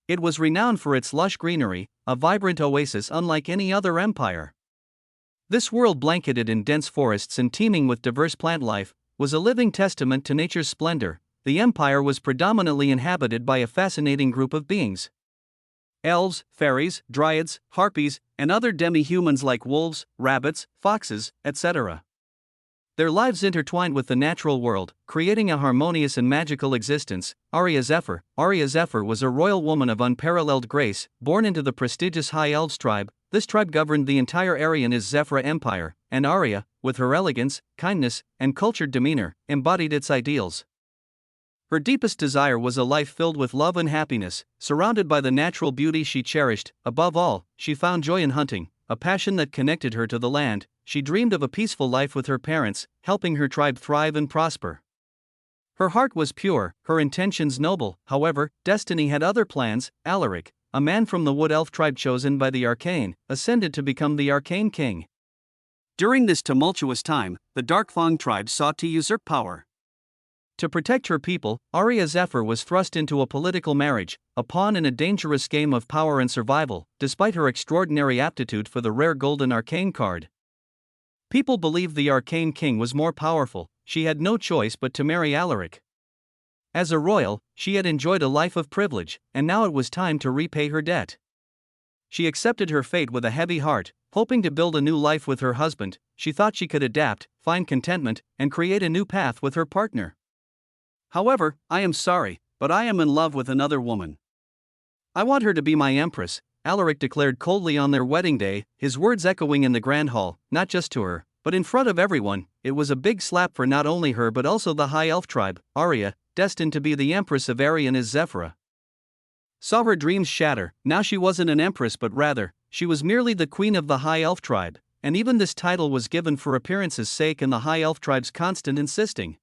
It was renowned for its lush greenery, a vibrant oasis unlike any other empire. This world, blanketed in dense forests and teeming with diverse plant life, was a living testament to nature's splendor. The empire was predominantly inhabited by a fascinating group of beings: elves, fairies, dryads, harpies, and other demi-humans like wolves, rabbits, foxes, etc. Their lives intertwined with the natural world, creating a harmonious and magical existence. Arya Zephyr. Arya Zephyr was a royal woman of unparalleled grace, born into the prestigious High Elves tribe. This tribe governed the entire Arian is Zephyra Empire, and Arya, with her elegance, kindness, and cultured demeanor, embodied its ideals. Her deepest desire was a life filled with love and happiness, surrounded by the natural beauty she cherished. Above all, she found joy in hunting, a passion that connected her to the land. She dreamed of a peaceful life with her parents, helping her tribe thrive and prosper. Her heart was pure, her intentions noble. However, destiny had other plans. Alaric, a man from the Wood Elf tribe chosen by the Arcane, ascended to become the Arcane King. During this tumultuous time, the Darkfang tribe sought to usurp power. To protect her people, Arya Zephyr was thrust into a political marriage, a pawn in a dangerous game of power and survival. Despite her extraordinary aptitude for the rare golden arcane card, people believed the Arcane King was more powerful. She had no choice but to marry Alaric. As a royal, she had enjoyed a life of privilege, and now it was time to repay her debt. She accepted her fate with a heavy heart, hoping to build a new life with her husband. She thought she could adapt, find contentment, and create a new path with her partner. However, I am sorry, but I am in love with another woman. I want her to be my empress, Alaric declared coldly on their wedding day, his words echoing in the grand hall, not just to her, but in front of everyone. It was a big slap for not only her but also the high elf tribe, Arya, destined to be the empress of Arian as Zephyra. Saw her dreams shatter. Now she wasn't an empress but rather, she was merely the queen of the high elf tribe, and even this title was given for appearance's sake and the high elf tribe's constant insisting.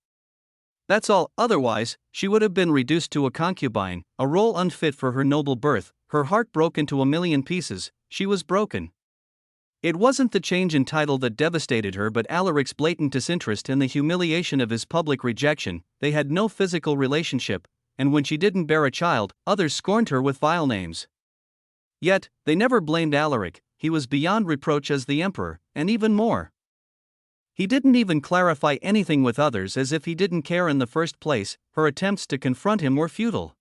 That's all, otherwise, she would have been reduced to a concubine, a role unfit for her noble birth. Her heart broke into a million pieces. She was broken. It wasn't the change in title that devastated her but Alaric's blatant disinterest and the humiliation of his public rejection. They had no physical relationship, and when she didn't bear a child, others scorned her with vile names. Yet, they never blamed Alaric. He was beyond reproach as the emperor, and even more. He didn't even clarify anything with others, as if he didn't care in the first place. Her attempts to confront him were futile.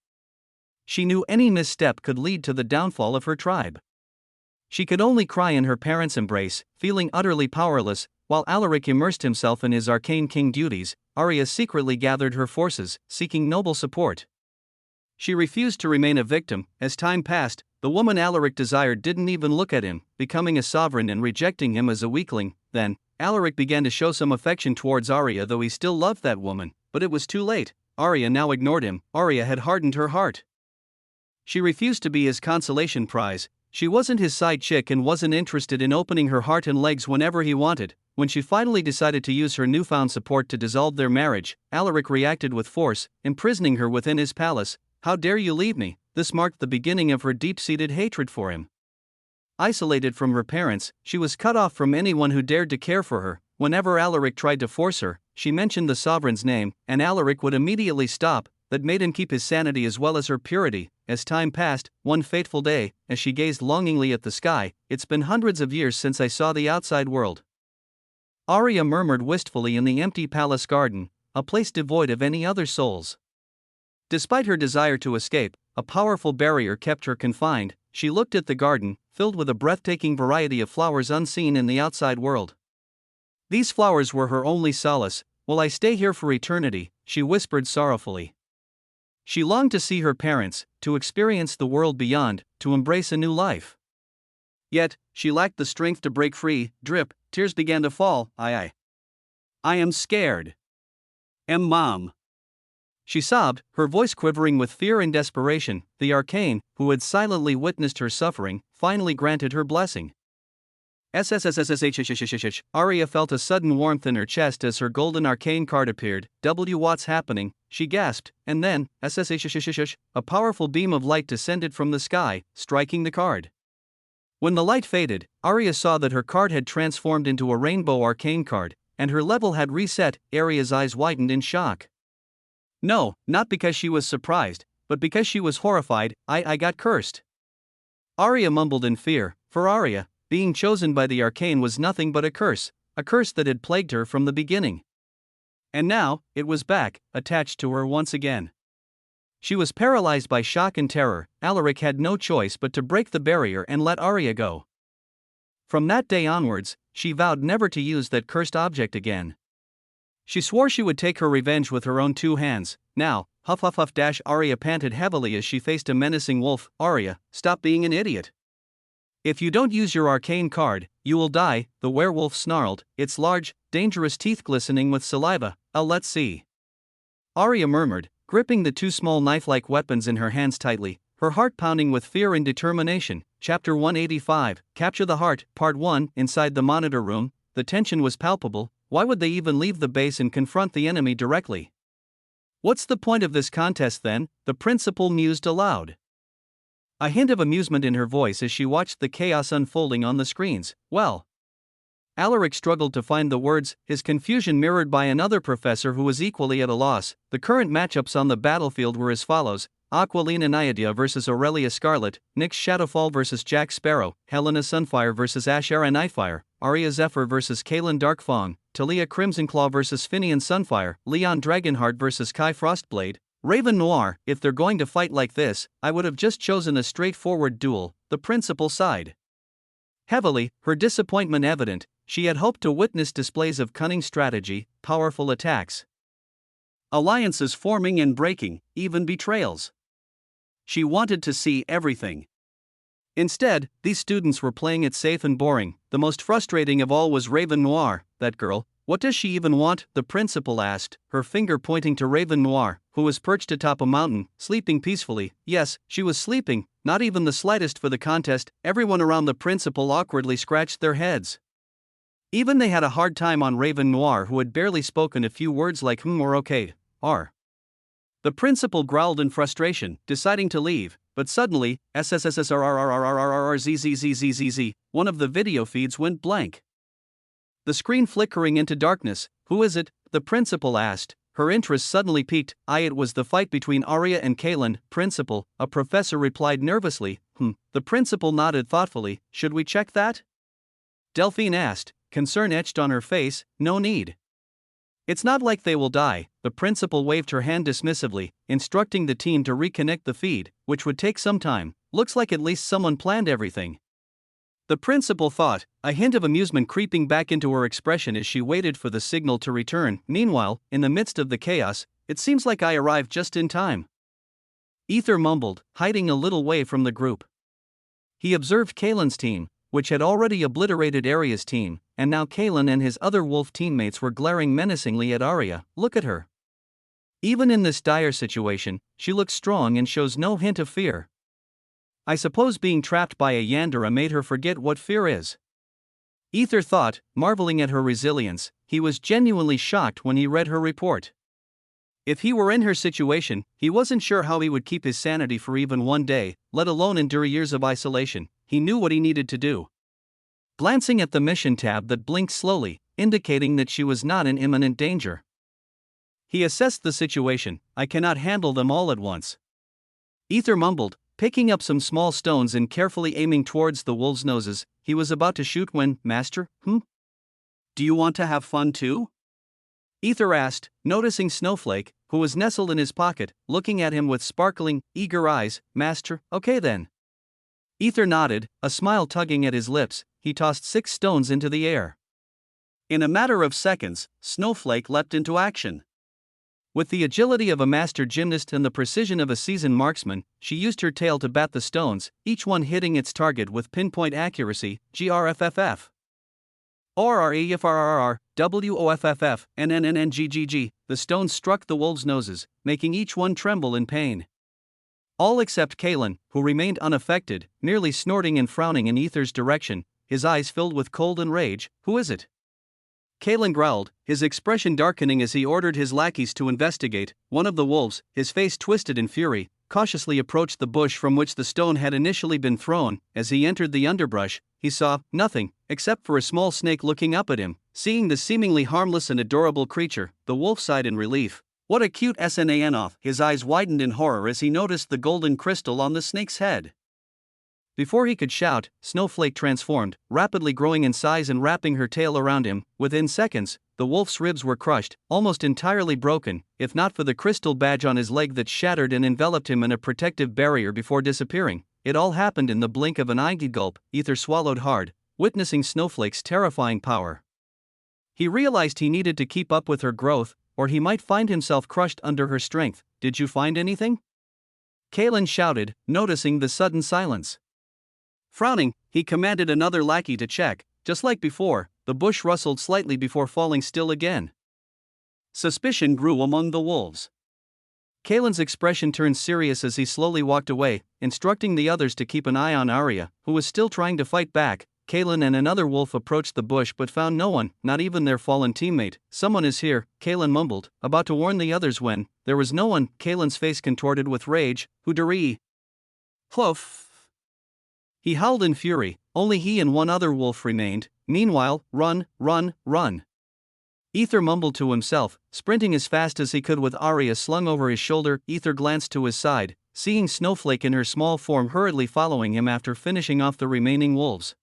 She knew any misstep could lead to the downfall of her tribe. She could only cry in her parents' embrace, feeling utterly powerless. While Alaric immersed himself in his arcane king duties, Arya secretly gathered her forces, seeking noble support. She refused to remain a victim. As time passed, the woman Alaric desired didn't even look at him, becoming a sovereign and rejecting him as a weakling. Then, Alaric began to show some affection towards Arya, though he still loved that woman, but it was too late. Arya now ignored him. Arya had hardened her heart. She refused to be his consolation prize. She wasn't his side chick and wasn't interested in opening her heart and legs whenever he wanted. When she finally decided to use her newfound support to dissolve their marriage, Alaric reacted with force, imprisoning her within his palace. "How dare you leave me?" This marked the beginning of her deep-seated hatred for him. Isolated from her parents, she was cut off from anyone who dared to care for her. Whenever Alaric tried to force her, she mentioned the sovereign's name, and Alaric would immediately stop. That made him keep his sanity as well as her purity. As time passed, one fateful day, as she gazed longingly at the sky, "It's been hundreds of years since I saw the outside world." Arya murmured wistfully in the empty palace garden, a place devoid of any other souls. Despite her desire to escape, a powerful barrier kept her confined. She looked at the garden, filled with a breathtaking variety of flowers unseen in the outside world. These flowers were her only solace. "Will I stay here for eternity?" she whispered sorrowfully. She longed to see her parents, to experience the world beyond, to embrace a new life. Yet, she lacked the strength to break free. Drip, tears began to fall. I am scared. Mom. She sobbed, her voice quivering with fear and desperation. The arcane, who had silently witnessed her suffering, finally granted her blessing. SSSSSHSSSH. Arya felt a sudden warmth in her chest as her golden arcane card appeared. What's happening? She gasped, and then, SSSSSH, a powerful beam of light descended from the sky, striking the card. When the light faded, Arya saw that her card had transformed into a rainbow arcane card, and her level had reset. Arya's eyes widened in shock. No, not because she was surprised, but because she was horrified. I got cursed. Arya mumbled in fear. For Arya, being chosen by the arcane was nothing but a curse that had plagued her from the beginning. And now, it was back, attached to her once again. She was paralyzed by shock and terror. Alaric had no choice but to break the barrier and let Arya go. From that day onwards, she vowed never to use that cursed object again. She swore she would take her revenge with her own two hands. Now, huff. Arya panted heavily as she faced a menacing wolf. "Arya, stop being an idiot. If you don't use your arcane card, you will die," the werewolf snarled, its large, dangerous teeth glistening with saliva. Let's see." Arya murmured, gripping the two small knife-like weapons in her hands tightly, her heart pounding with fear and determination. Chapter 185, Capture the Heart, Part 1. Inside the monitor room, the tension was palpable. Why would they even leave the base and confront the enemy directly? "What's the point of this contest then?" the principal mused aloud. A hint of amusement in her voice as she watched the chaos unfolding on the screens. "Well." Alaric struggled to find the words, his confusion mirrored by another professor who was equally at a loss. The current matchups on the battlefield were as follows: Aquilina Naiadia vs Aurelia Scarlet, Nyx Shadowfall vs Jack Sparrow, Helena Sunfire vs Ashara Nightfire, Arya Zephyr vs Kaelin Darkfang, Talia Crimsonclaw vs Finian Sunfire, Leon Dragonheart vs Kai Frostblade, Raven Noir, if they're going to fight like this, I would have just chosen a straightforward duel, the principal sighed. Heavily, her disappointment evident, she had hoped to witness displays of cunning strategy, powerful attacks, alliances forming and breaking, even betrayals. She wanted to see everything. Instead, these students were playing it safe and boring. The most frustrating of all was Raven Noir, that girl. What does she even want? The principal asked, her finger pointing to Raven Noir, who was perched atop a mountain, sleeping peacefully. Yes, she was sleeping, not even the slightest for the contest. Everyone around the principal awkwardly scratched their heads. Even they had a hard time on Raven Noir, who had barely spoken a few words like or okay, are. The principal growled in frustration, deciding to leave, but suddenly, SSSRRRRRRRRZZZZZZ, one of the video feeds went blank. The screen flickering into darkness. Who is it? The principal asked, her interest suddenly piqued. It was the fight between Arya and Kaylin. Principal, a professor replied nervously. The principal nodded thoughtfully. Should we check that? Delphine asked, concern etched on her face. No need. It's not like they will die. The principal waved her hand dismissively, instructing the team to reconnect the feed, which would take some time. Looks like at least someone planned everything. The principal thought, a hint of amusement creeping back into her expression as she waited for the signal to return. Meanwhile, in the midst of the chaos, it seems like I arrived just in time. Aether mumbled, hiding a little way from the group. He observed Kaylin's team, which had already obliterated Arya's team, and now Kaylin and his other wolf teammates were glaring menacingly at Arya. Look at her. Even in this dire situation, she looks strong and shows no hint of fear. I suppose being trapped by a Yandere made her forget what fear is. Aether thought, marveling at her resilience. He was genuinely shocked when he read her report. If he were in her situation, he wasn't sure how he would keep his sanity for even one day, let alone endure years of isolation. He knew what he needed to do. Glancing at the mission tab that blinked slowly, indicating that she was not in imminent danger, he assessed the situation. I cannot handle them all at once. Aether mumbled, picking up some small stones and carefully aiming towards the wolves' noses. He was about to shoot when, Master, Do you want to have fun too? Aether asked, noticing Snowflake, who was nestled in his pocket, looking at him with sparkling, eager eyes. Master, okay then. Aether nodded, a smile tugging at his lips. He tossed 6 stones into the air. In a matter of seconds, Snowflake leapt into action. With the agility of a master gymnast and the precision of a seasoned marksman, she used her tail to bat the stones, each one hitting its target with pinpoint accuracy. GRFFF. ORREFRRR, WOFFF, NNNNGGG. The stones struck the wolves' noses, making each one tremble in pain. All except Kaylin, who remained unaffected, merely snorting and frowning in Aether's direction, his eyes filled with cold and rage. Who is it? Kaylin growled, his expression darkening as he ordered his lackeys to investigate. One of the wolves, his face twisted in fury, cautiously approached the bush from which the stone had initially been thrown. As he entered the underbrush, he saw nothing, except for a small snake looking up at him. Seeing the seemingly harmless and adorable creature, the wolf sighed in relief. What a cute SNAN-off! His eyes widened in horror as he noticed the golden crystal on the snake's head. Before he could shout, Snowflake transformed, rapidly growing in size and wrapping her tail around him. Within seconds, the wolf's ribs were crushed, almost entirely broken, if not for the crystal badge on his leg that shattered and enveloped him in a protective barrier before disappearing. It all happened in the blink of an eye. Gulp. Aether swallowed hard, witnessing Snowflake's terrifying power. He realized he needed to keep up with her growth, or he might find himself crushed under her strength. Did you find anything? Kaylin shouted, noticing the sudden silence. Frowning, he commanded another lackey to check. Just like before, the bush rustled slightly before falling still again. Suspicion grew among the wolves. Kaylin's expression turned serious as he slowly walked away, instructing the others to keep an eye on Arya, who was still trying to fight back. Kaylin and another wolf approached the bush but found no one, not even their fallen teammate. Someone is here, Kaylin mumbled, about to warn the others when there was no one. Kaylin's face contorted with rage. Hoodery. Hoof. He howled in fury. Only he and one other wolf remained. Meanwhile, run, run, run. Aether mumbled to himself, sprinting as fast as he could with Arya slung over his shoulder. Aether glanced to his side, seeing Snowflake in her small form hurriedly following him after finishing off the remaining wolves.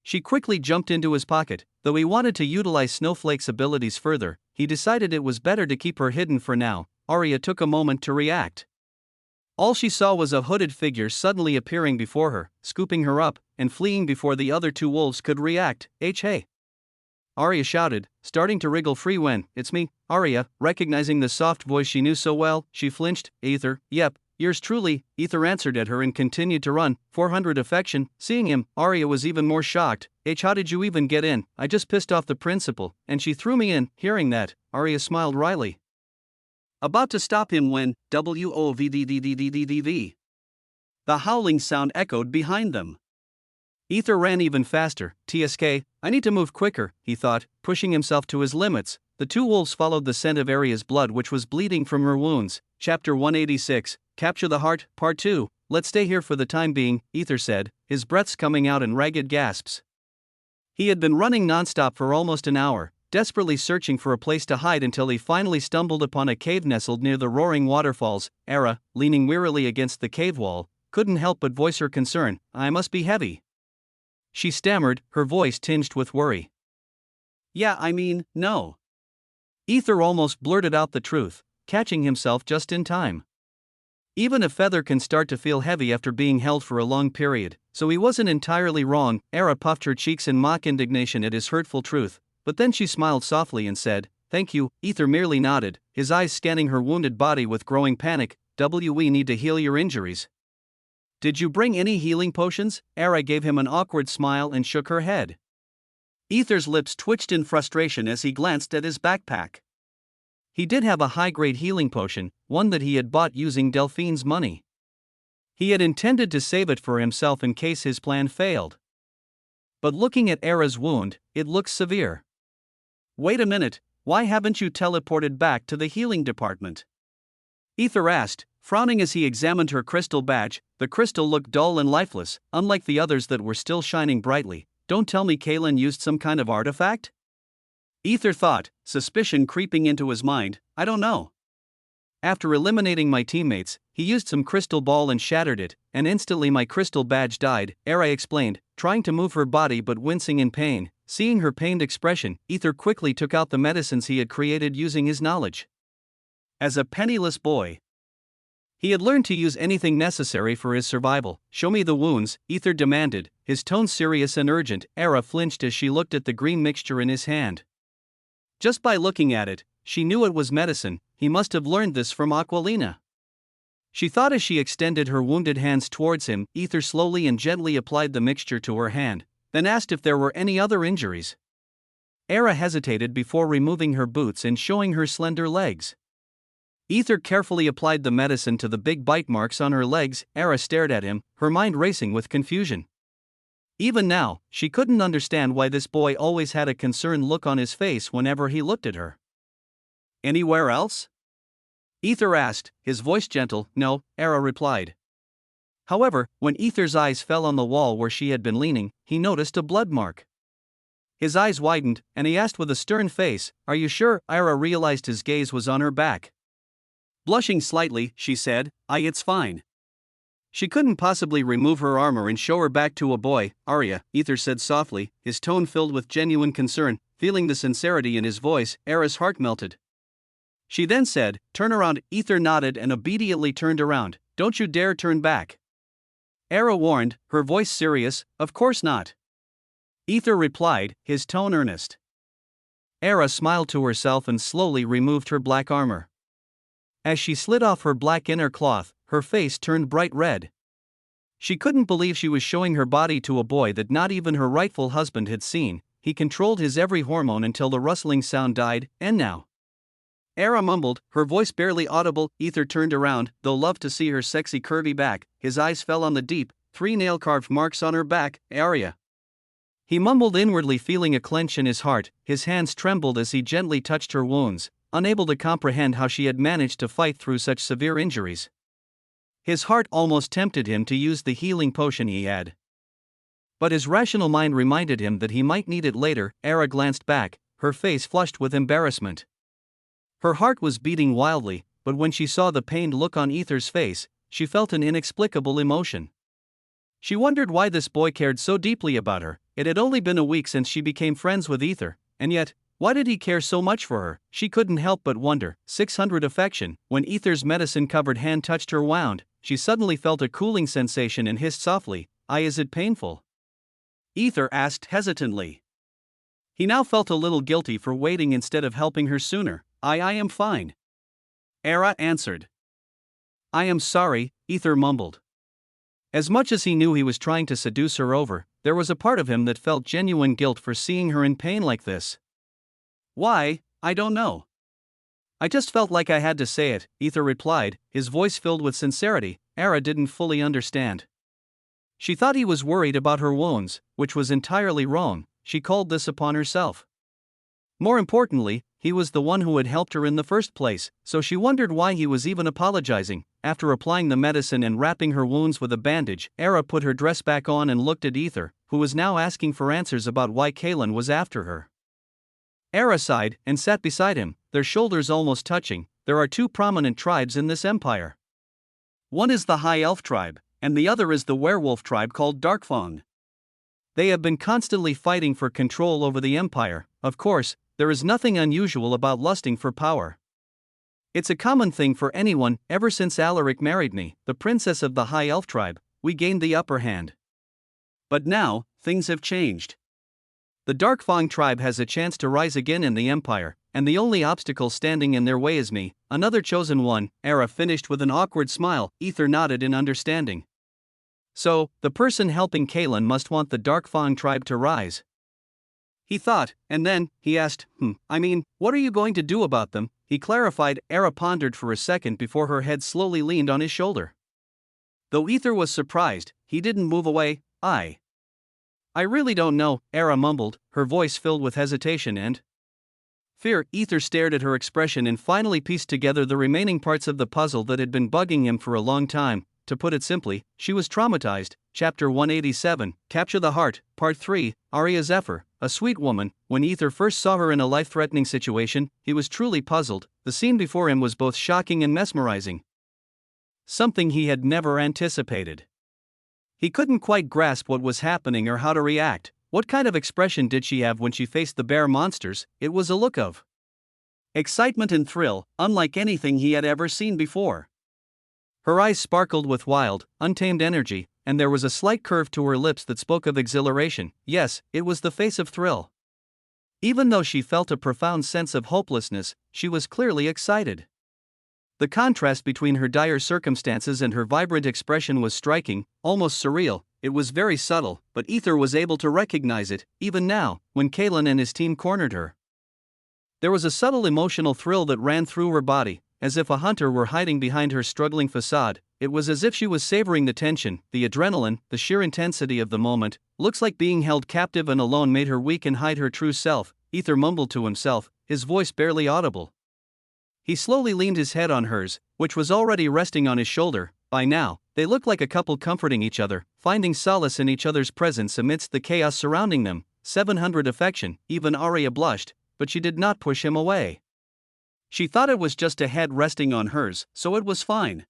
She quickly jumped into his pocket. Though he wanted to utilize Snowflake's abilities further, he decided it was better to keep her hidden for now. Arya took a moment to react. All she saw was a hooded figure suddenly appearing before her, scooping her up, and fleeing before the other two wolves could react. Hey! Arya shouted, starting to wriggle free when, "It's me, Arya." Recognizing the soft voice she knew so well, she flinched. "Aether, yep, yours truly," Aether answered at her and continued to run. 400 affection. Seeing him, Arya was even more shocked. How did you even get in? I just pissed off the principal, and she threw me in." Hearing that, Arya smiled wryly, about to stop him when, WOVDDDDDDV. The howling sound echoed behind them. Aether ran even faster. "TSK, I need to move quicker," he thought, pushing himself to his limits. The two wolves followed the scent of Arya's blood, which was bleeding from her wounds. Chapter 186, Capture the Heart, Part 2. "Let's stay here for the time being," Aether said, his breaths coming out in ragged gasps. He had been running nonstop for almost an hour, desperately searching for a place to hide until he finally stumbled upon a cave nestled near the roaring waterfalls. Era, leaning wearily against the cave wall, couldn't help but voice her concern. "I must be heavy," she stammered, her voice tinged with worry. "Yeah, I mean, no." Aether almost blurted out the truth, catching himself just in time. Even a feather can start to feel heavy after being held for a long period, so he wasn't entirely wrong. Era puffed her cheeks in mock indignation at his hurtful truth, but then she smiled softly and said, "Thank you." Aether merely nodded, his eyes scanning her wounded body with growing panic. "We need to heal your injuries." "Did you bring any healing potions?" Era gave him an awkward smile and shook her head. Aether's lips twitched in frustration as he glanced at his backpack. He did have a high-grade healing potion, one that he had bought using Delphine's money. He had intended to save it for himself in case his plan failed. But looking at Era's wound, it looks severe. "Wait a minute, why haven't you teleported back to the healing department?" Aether asked, frowning as he examined her crystal badge. The crystal looked dull and lifeless, unlike the others that were still shining brightly. "Don't tell me Kaelin used some kind of artifact?" Aether thought, suspicion creeping into his mind. "I don't know. After eliminating my teammates, he used some crystal ball and shattered it, and instantly my crystal badge died," Era explained, trying to move her body but wincing in pain. Seeing her pained expression, Aether quickly took out the medicines he had created using his knowledge. As a penniless boy, he had learned to use anything necessary for his survival. "Show me the wounds," Aether demanded, his tone serious and urgent. Era flinched as she looked at the green mixture in his hand. Just by looking at it, she knew it was medicine. He must have learned this from Aquilina. She thought as she extended her wounded hands towards him. Aether slowly and gently applied the mixture to her hand, then asked if there were any other injuries. Era hesitated before removing her boots and showing her slender legs. Aether carefully applied the medicine to the big bite marks on her legs. Era stared at him, her mind racing with confusion. Even now, she couldn't understand why this boy always had a concerned look on his face whenever he looked at her. "Anywhere else?" Aether asked, his voice gentle. "No," Era replied. However, when Aether's eyes fell on the wall where she had been leaning, he noticed a blood mark. His eyes widened, and he asked with a stern face, "Are you sure?" Era realized his gaze was on her back. Blushing slightly, she said, "It's fine." She couldn't possibly remove her armor and show her back to a boy. "Arya," Aether said softly, his tone filled with genuine concern. Feeling the sincerity in his voice, Era's heart melted. She then said, "Turn around." Aether nodded and obediently turned around. "Don't you dare turn back," Era warned, her voice serious. "Of course not," Aether replied, his tone earnest. Era smiled to herself and slowly removed her black armor. As she slid off her black inner cloth, her face turned bright red. She couldn't believe she was showing her body to a boy that not even her rightful husband had seen. He controlled his every hormone until the rustling sound died. "And now?" Era mumbled, her voice barely audible. Aether turned around, though loved to see her sexy curvy back. His eyes fell on the deep, 3 nail-carved marks on her back. "Arya." He mumbled inwardly, feeling a clench in his heart. His hands trembled as he gently touched her wounds, unable to comprehend how she had managed to fight through such severe injuries. His heart almost tempted him to use the healing potion he had, but his rational mind reminded him that he might need it later. Era glanced back, her face flushed with embarrassment. Her heart was beating wildly, but when she saw the pained look on Aether's face, she felt an inexplicable emotion. She wondered why this boy cared so deeply about her. It had only been a week since she became friends with Aether, and yet, Why did he care so much for her? She couldn't help but wonder. 600 affection. When Aether's medicine-covered hand touched her wound, she suddenly felt a cooling sensation and hissed softly, is it painful?" Aether asked hesitantly. He now felt a little guilty for waiting instead of helping her sooner. I am fine," Era answered. "I am sorry," Aether mumbled. As much as he knew he was trying to seduce her over, there was a part of him that felt genuine guilt for seeing her in pain like this. "Why, I don't know. I just felt like I had to say it," Aether replied, his voice filled with sincerity. Era didn't fully understand. She thought he was worried about her wounds, which was entirely wrong. She called this upon herself. More importantly, he was the one who had helped her in the first place, so she wondered why he was even apologizing. After applying the medicine and wrapping her wounds with a bandage, Era put her dress back on and looked at Aether, who was now asking for answers about why Kaelin was after her. Era sighed and sat beside him, their shoulders almost touching. There are two prominent tribes in this empire. One is the High Elf tribe, and the other is the werewolf tribe called Darkfang. They have been constantly fighting for control over the empire. Of course, there is nothing unusual about lusting for power. It's a common thing for anyone. Ever since Alaric married me, the princess of the High Elf tribe, we gained the upper hand. But now, things have changed. The Darkfang tribe has a chance to rise again in the empire, and the only obstacle standing in their way is me, another chosen one. Era finished with an awkward smile. Aether nodded in understanding. So, the person helping Kaelin must want the Darkfang tribe to rise. He thought, and then, he asked, what are you going to do about them? He clarified. Era pondered for a second before her head slowly leaned on his shoulder. Though Aether was surprised, he didn't move away. I really don't know, Era mumbled, her voice filled with hesitation and fear. Aether stared at her expression and finally pieced together the remaining parts of the puzzle that had been bugging him for a long time. To put it simply, she was traumatized. Chapter 187, Capture the Heart, Part 3, Arya Zephyr, a sweet woman. When Aether first saw her in a life-threatening situation, he was truly puzzled. The scene before him was both shocking and mesmerizing. Something he had never anticipated. He couldn't quite grasp what was happening or how to react. What kind of expression did she have when she faced the bear monsters? It was a look of excitement and thrill, unlike anything he had ever seen before. Her eyes sparkled with wild, untamed energy, and there was a slight curve to her lips that spoke of exhilaration. Yes, it was the face of thrill. Even though she felt a profound sense of hopelessness, she was clearly excited. The contrast between her dire circumstances and her vibrant expression was striking, almost surreal. It was very subtle, but Aether was able to recognize it, even now, when Kaelin and his team cornered her. There was a subtle emotional thrill that ran through her body, as if a hunter were hiding behind her struggling facade. It was as if she was savoring the tension, the adrenaline, the sheer intensity of the moment. Looks like being held captive and alone made her weak and hide her true self, Aether mumbled to himself, his voice barely audible. He slowly leaned his head on hers, which was already resting on his shoulder. By now, they looked like a couple comforting each other, finding solace in each other's presence amidst the chaos surrounding them. 700 affection. Even Arya blushed, but she did not push him away. She thought it was just a head resting on hers, so it was fine.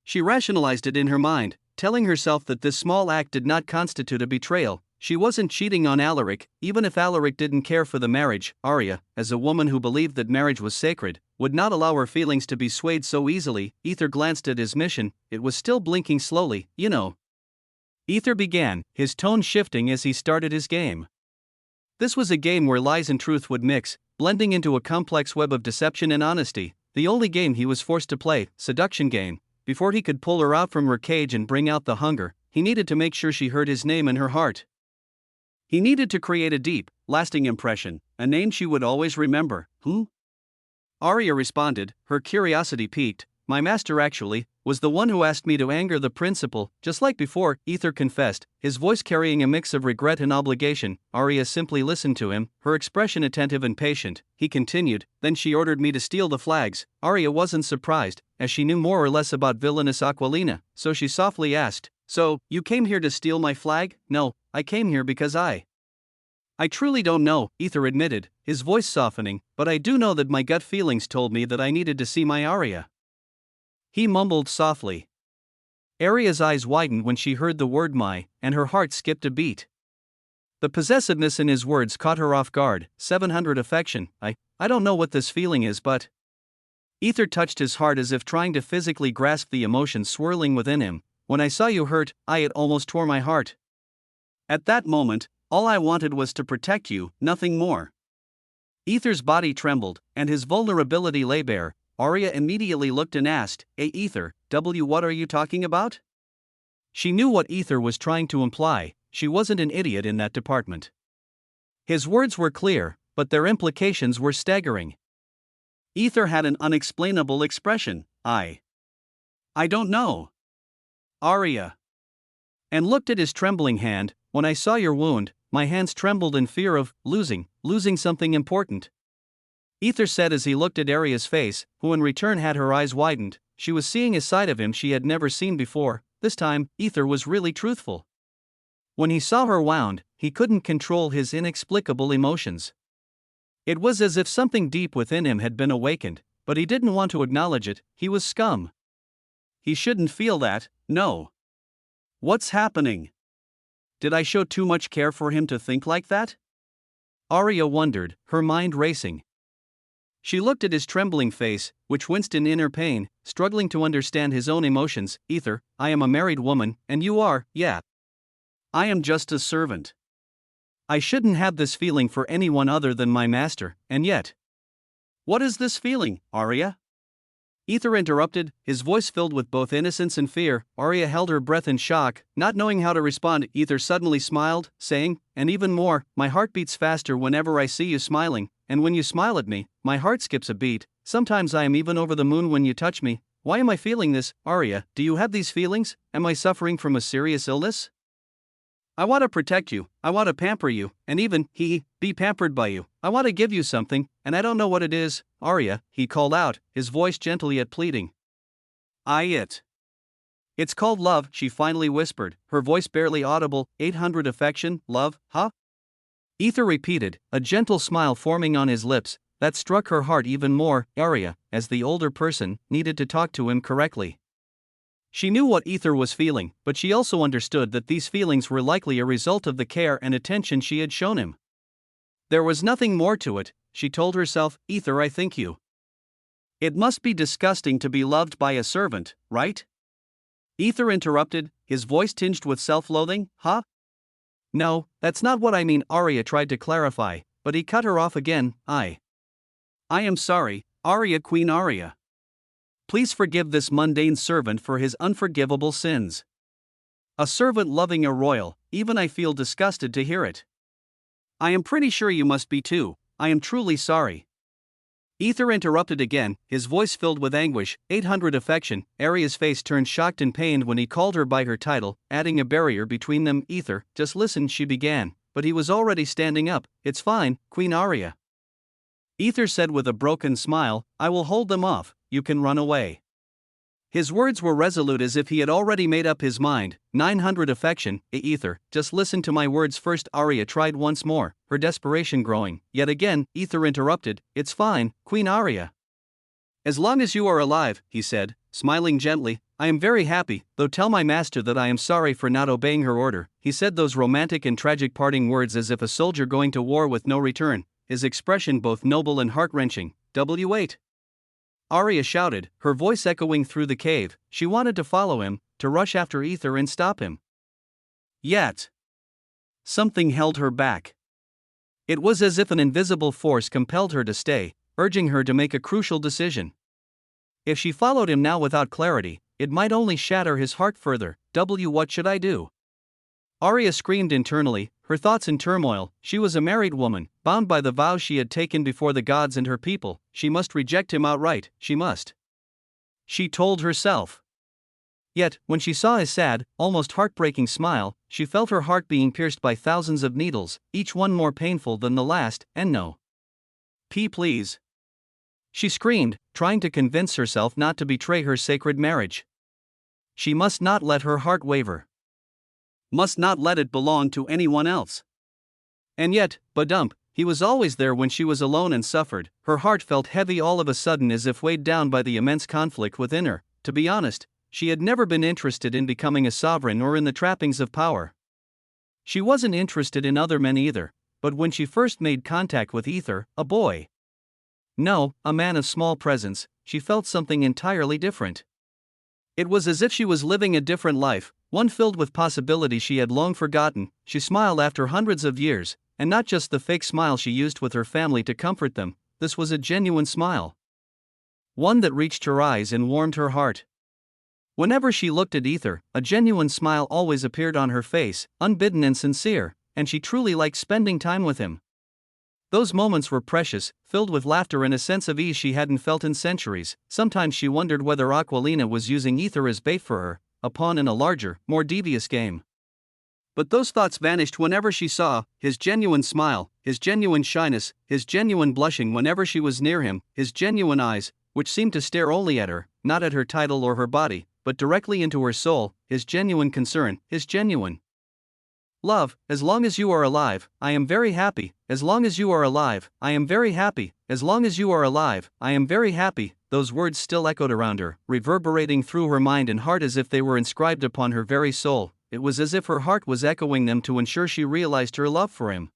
She rationalized it in her mind, telling herself that this small act did not constitute a betrayal. She wasn't cheating on Alaric. Even if Alaric didn't care for the marriage, Arya, as a woman who believed that marriage was sacred, would not allow her feelings to be swayed so easily. Aether glanced at his mission. It was still blinking slowly. Aether began, his tone shifting as he started his game. This was a game where lies and truth would mix, blending into a complex web of deception and honesty. The only game he was forced to play, seduction game. Before he could pull her out from her cage and bring out the hunger, he needed to make sure she heard his name in her heart. He needed to create a deep, lasting impression, a name she would always remember. Who? Arya responded, her curiosity piqued. My master actually was the one who asked me to anger the principal, just like before, Aether confessed, his voice carrying a mix of regret and obligation. Arya simply listened to him, her expression attentive and patient. He continued, then she ordered me to steal the flags. Arya wasn't surprised, as she knew more or less about villainous Aquilina, so she softly asked, so, you came here to steal my flag? No, I came here because I truly don't know, Aether admitted, his voice softening, but I do know that my gut feelings told me that I needed to see my Arya. He mumbled softly. Arya's eyes widened when she heard the word my, and her heart skipped a beat. The possessiveness in his words caught her off guard. 700 affection. I don't know what this feeling is, but. Aether touched his heart as if trying to physically grasp the emotions swirling within him. When I saw you hurt, it almost tore my heart. At that moment, all I wanted was to protect you, nothing more. Aether's body trembled, and his vulnerability lay bare. Arya immediately looked and asked, Aether, what are you talking about? She knew what Aether was trying to imply. She wasn't an idiot in that department. His words were clear, but their implications were staggering. Aether had an unexplainable expression. I don't know. Arya. And looked at his trembling hand. When I saw your wound, my hands trembled in fear of losing something important. Aether said as he looked at Arya's face, who in return had her eyes widened. She was seeing a side of him she had never seen before. This time, Aether was really truthful. When he saw her wound, he couldn't control his inexplicable emotions. It was as if something deep within him had been awakened, but he didn't want to acknowledge it. He was scum. He shouldn't feel that, no. What's happening? Did I show too much care for him to think like that? Arya wondered, her mind racing. She looked at his trembling face, which winced in inner pain, struggling to understand his own emotions. Aether, I am a married woman, and you are, yeah. I am just a servant. I shouldn't have this feeling for anyone other than my master, and yet. What is this feeling, Arya? Aether interrupted, his voice filled with both innocence and fear. Arya held her breath in shock, not knowing how to respond. Aether suddenly smiled, saying, and even more, my heart beats faster whenever I see you smiling, and when you smile at me, my heart skips a beat. Sometimes I am even over the moon when you touch me. Why am I feeling this, Arya? Do you have these feelings? Am I suffering from a serious illness? I want to protect you, I want to pamper you, and even, be pampered by you. I want to give you something, and I don't know what it is. Arya, he called out, his voice gently yet pleading. It's called love, she finally whispered, her voice barely audible. 800 affection, love, huh? Aether repeated, a gentle smile forming on his lips, that struck her heart even more. Arya, as the older person, needed to talk to him correctly. She knew what Aether was feeling, but she also understood that these feelings were likely a result of the care and attention she had shown him. There was nothing more to it, she told herself. Aether, I think you. It must be disgusting to be loved by a servant, right? Aether interrupted, his voice tinged with self-loathing. Huh? No, that's not what I mean, Arya tried to clarify, but he cut her off again. I am sorry, Arya, Queen Arya. Please forgive this mundane servant for his unforgivable sins. A servant loving a royal, even I feel disgusted to hear it. I am pretty sure you must be too. I am truly sorry. Aether interrupted again, his voice filled with anguish. 800 affection. Arya's face turned shocked and pained when he called her by her title, adding a barrier between them. Aether, just listen, she began, but he was already standing up. It's fine, Queen Arya. Aether said with a broken smile, I will hold them off, you can run away. His words were resolute as if he had already made up his mind. 900 affection. Aether, just listen to my words first. Arya tried once more, her desperation growing. Yet again, Aether interrupted, it's fine, Queen Arya. As long as you are alive, he said, smiling gently, I am very happy, though tell my master that I am sorry for not obeying her order. He said those romantic and tragic parting words as if a soldier going to war with no return, his expression both noble and heart-wrenching. W8. Arya shouted, her voice echoing through the cave. She wanted to follow him, to rush after Aether and stop him. Yet, something held her back. It was as if an invisible force compelled her to stay, urging her to make a crucial decision. If she followed him now without clarity, it might only shatter his heart further. What should I do? Arya screamed internally, her thoughts in turmoil. She was a married woman, bound by the vows she had taken before the gods and her people. She must reject him outright, she must. She told herself. Yet, when she saw his sad, almost heartbreaking smile, she felt her heart being pierced by thousands of needles, each one more painful than the last. And no. Please. She screamed, trying to convince herself not to betray her sacred marriage. She must not let her heart waver. Must not let it belong to anyone else. And yet, badump, he was always there when she was alone and suffered. Her heart felt heavy all of a sudden as if weighed down by the immense conflict within her. To be honest, she had never been interested in becoming a sovereign or in the trappings of power. She wasn't interested in other men either, but when she first made contact with Aether, a boy, no, a man of small presence, she felt something entirely different. It was as if she was living a different life, one filled with possibilities she had long forgotten. She smiled after hundreds of years, and not just the fake smile she used with her family to comfort them. This was a genuine smile. One that reached her eyes and warmed her heart. Whenever she looked at Aether, a genuine smile always appeared on her face, unbidden and sincere, and she truly liked spending time with him. Those moments were precious, filled with laughter and a sense of ease she hadn't felt in centuries. Sometimes she wondered whether Aquilina was using Aether as bait for her, a pawn in a larger, more devious game. But those thoughts vanished whenever she saw his genuine smile, his genuine shyness, his genuine blushing whenever she was near him, his genuine eyes, which seemed to stare only at her, not at her title or her body, but directly into her soul, his genuine concern, his genuine love. As long as you are alive, I am very happy. As long as you are alive, I am very happy. As long as you are alive, I am very happy. Those words still echoed around her, reverberating through her mind and heart as if they were inscribed upon her very soul. It was as if her heart was echoing them to ensure she realized her love for him.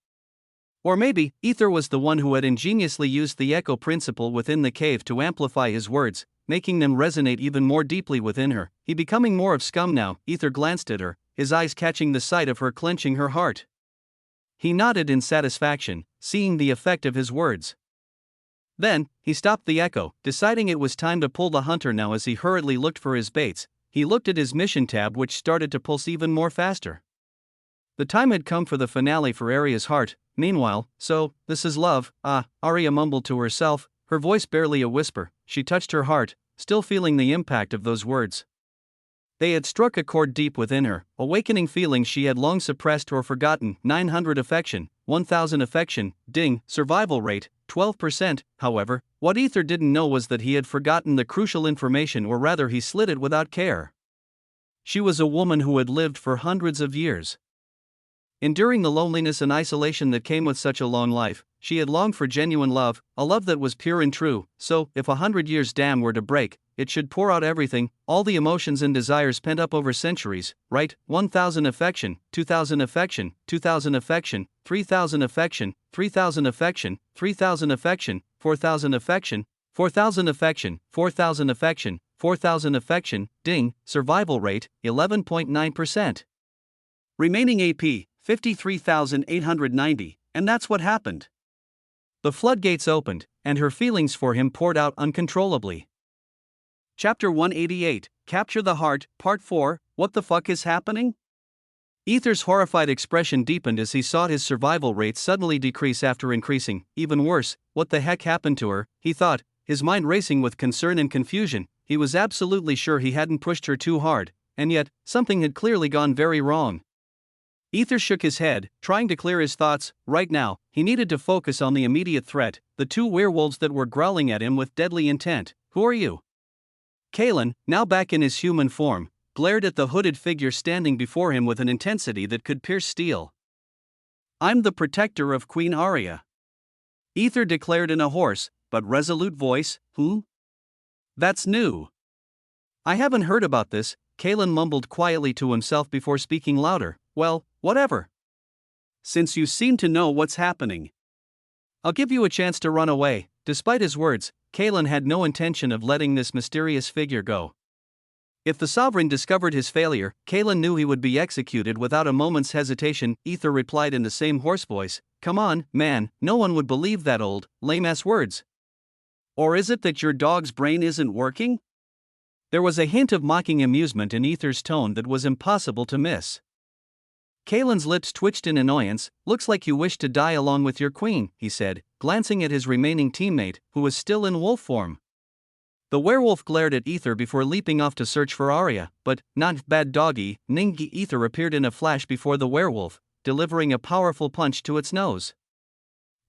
Or maybe, Aether was the one who had ingeniously used the echo principle within the cave to amplify his words, making them resonate even more deeply within her. He becoming more of scum now. Aether glanced at her, his eyes catching the sight of her clenching her heart. He nodded in satisfaction, seeing the effect of his words. Then, he stopped the echo, deciding it was time to pull the hunter now. As he hurriedly looked for his baits, he looked at his mission tab, which started to pulse even more faster. The time had come for the finale for Arya's heart. Meanwhile, so, this is love, Arya mumbled to herself, her voice barely a whisper. She touched her heart, still feeling the impact of those words. They had struck a chord deep within her, awakening feelings she had long suppressed or forgotten. 900 affection, 1000 affection, ding, survival rate, 12%. However, what Aether didn't know was that he had forgotten the crucial information, or rather he slid it without care. She was a woman who had lived for hundreds of years. Enduring the loneliness and isolation that came with such a long life, she had longed for genuine love, a love that was pure and true. So, if 100 years' dam were to break, it should pour out everything, all the emotions and desires pent up over centuries, right? 1000 affection, 2000 affection, 2000 affection, 3000 affection, 3000 affection, 3000 affection, 4000 affection, 4000 affection, 4000 affection, 4000 affection, ding, survival rate, 11.9%. Remaining AP, 53,890, and that's what happened. The floodgates opened, and her feelings for him poured out uncontrollably. Chapter 188, Capture the Heart, Part 4, What the fuck is happening? Aether's horrified expression deepened as he saw his survival rate suddenly decrease after increasing. Even worse, what the heck happened to her, he thought, his mind racing with concern and confusion. He was absolutely sure he hadn't pushed her too hard, and yet, something had clearly gone very wrong. Aether shook his head, trying to clear his thoughts. Right now, he needed to focus on the immediate threat, the two werewolves that were growling at him with deadly intent. Who are you? Kaelin, now back in his human form, glared at the hooded figure standing before him with an intensity that could pierce steel. I'm the protector of Queen Arya. Aether declared in a hoarse, but resolute voice. Who? That's new. I haven't heard about this, Kaelin mumbled quietly to himself before speaking louder. Well, whatever. Since you seem to know what's happening, I'll give you a chance to run away. Despite his words, Kaelin had no intention of letting this mysterious figure go. If the Sovereign discovered his failure, Kaelin knew he would be executed without a moment's hesitation. Aether replied in the same hoarse voice, Come on, man, no one would believe that old, lame-ass words. Or is it that your dog's brain isn't working? There was a hint of mocking amusement in Aether's tone that was impossible to miss. Kaelin's lips twitched in annoyance. Looks like you wish to die along with your queen, he said, glancing at his remaining teammate, who was still in wolf form. The werewolf glared at Aether before leaping off to search for Arya, but, not bad doggy, Ningi. Aether appeared in a flash before the werewolf, delivering a powerful punch to its nose.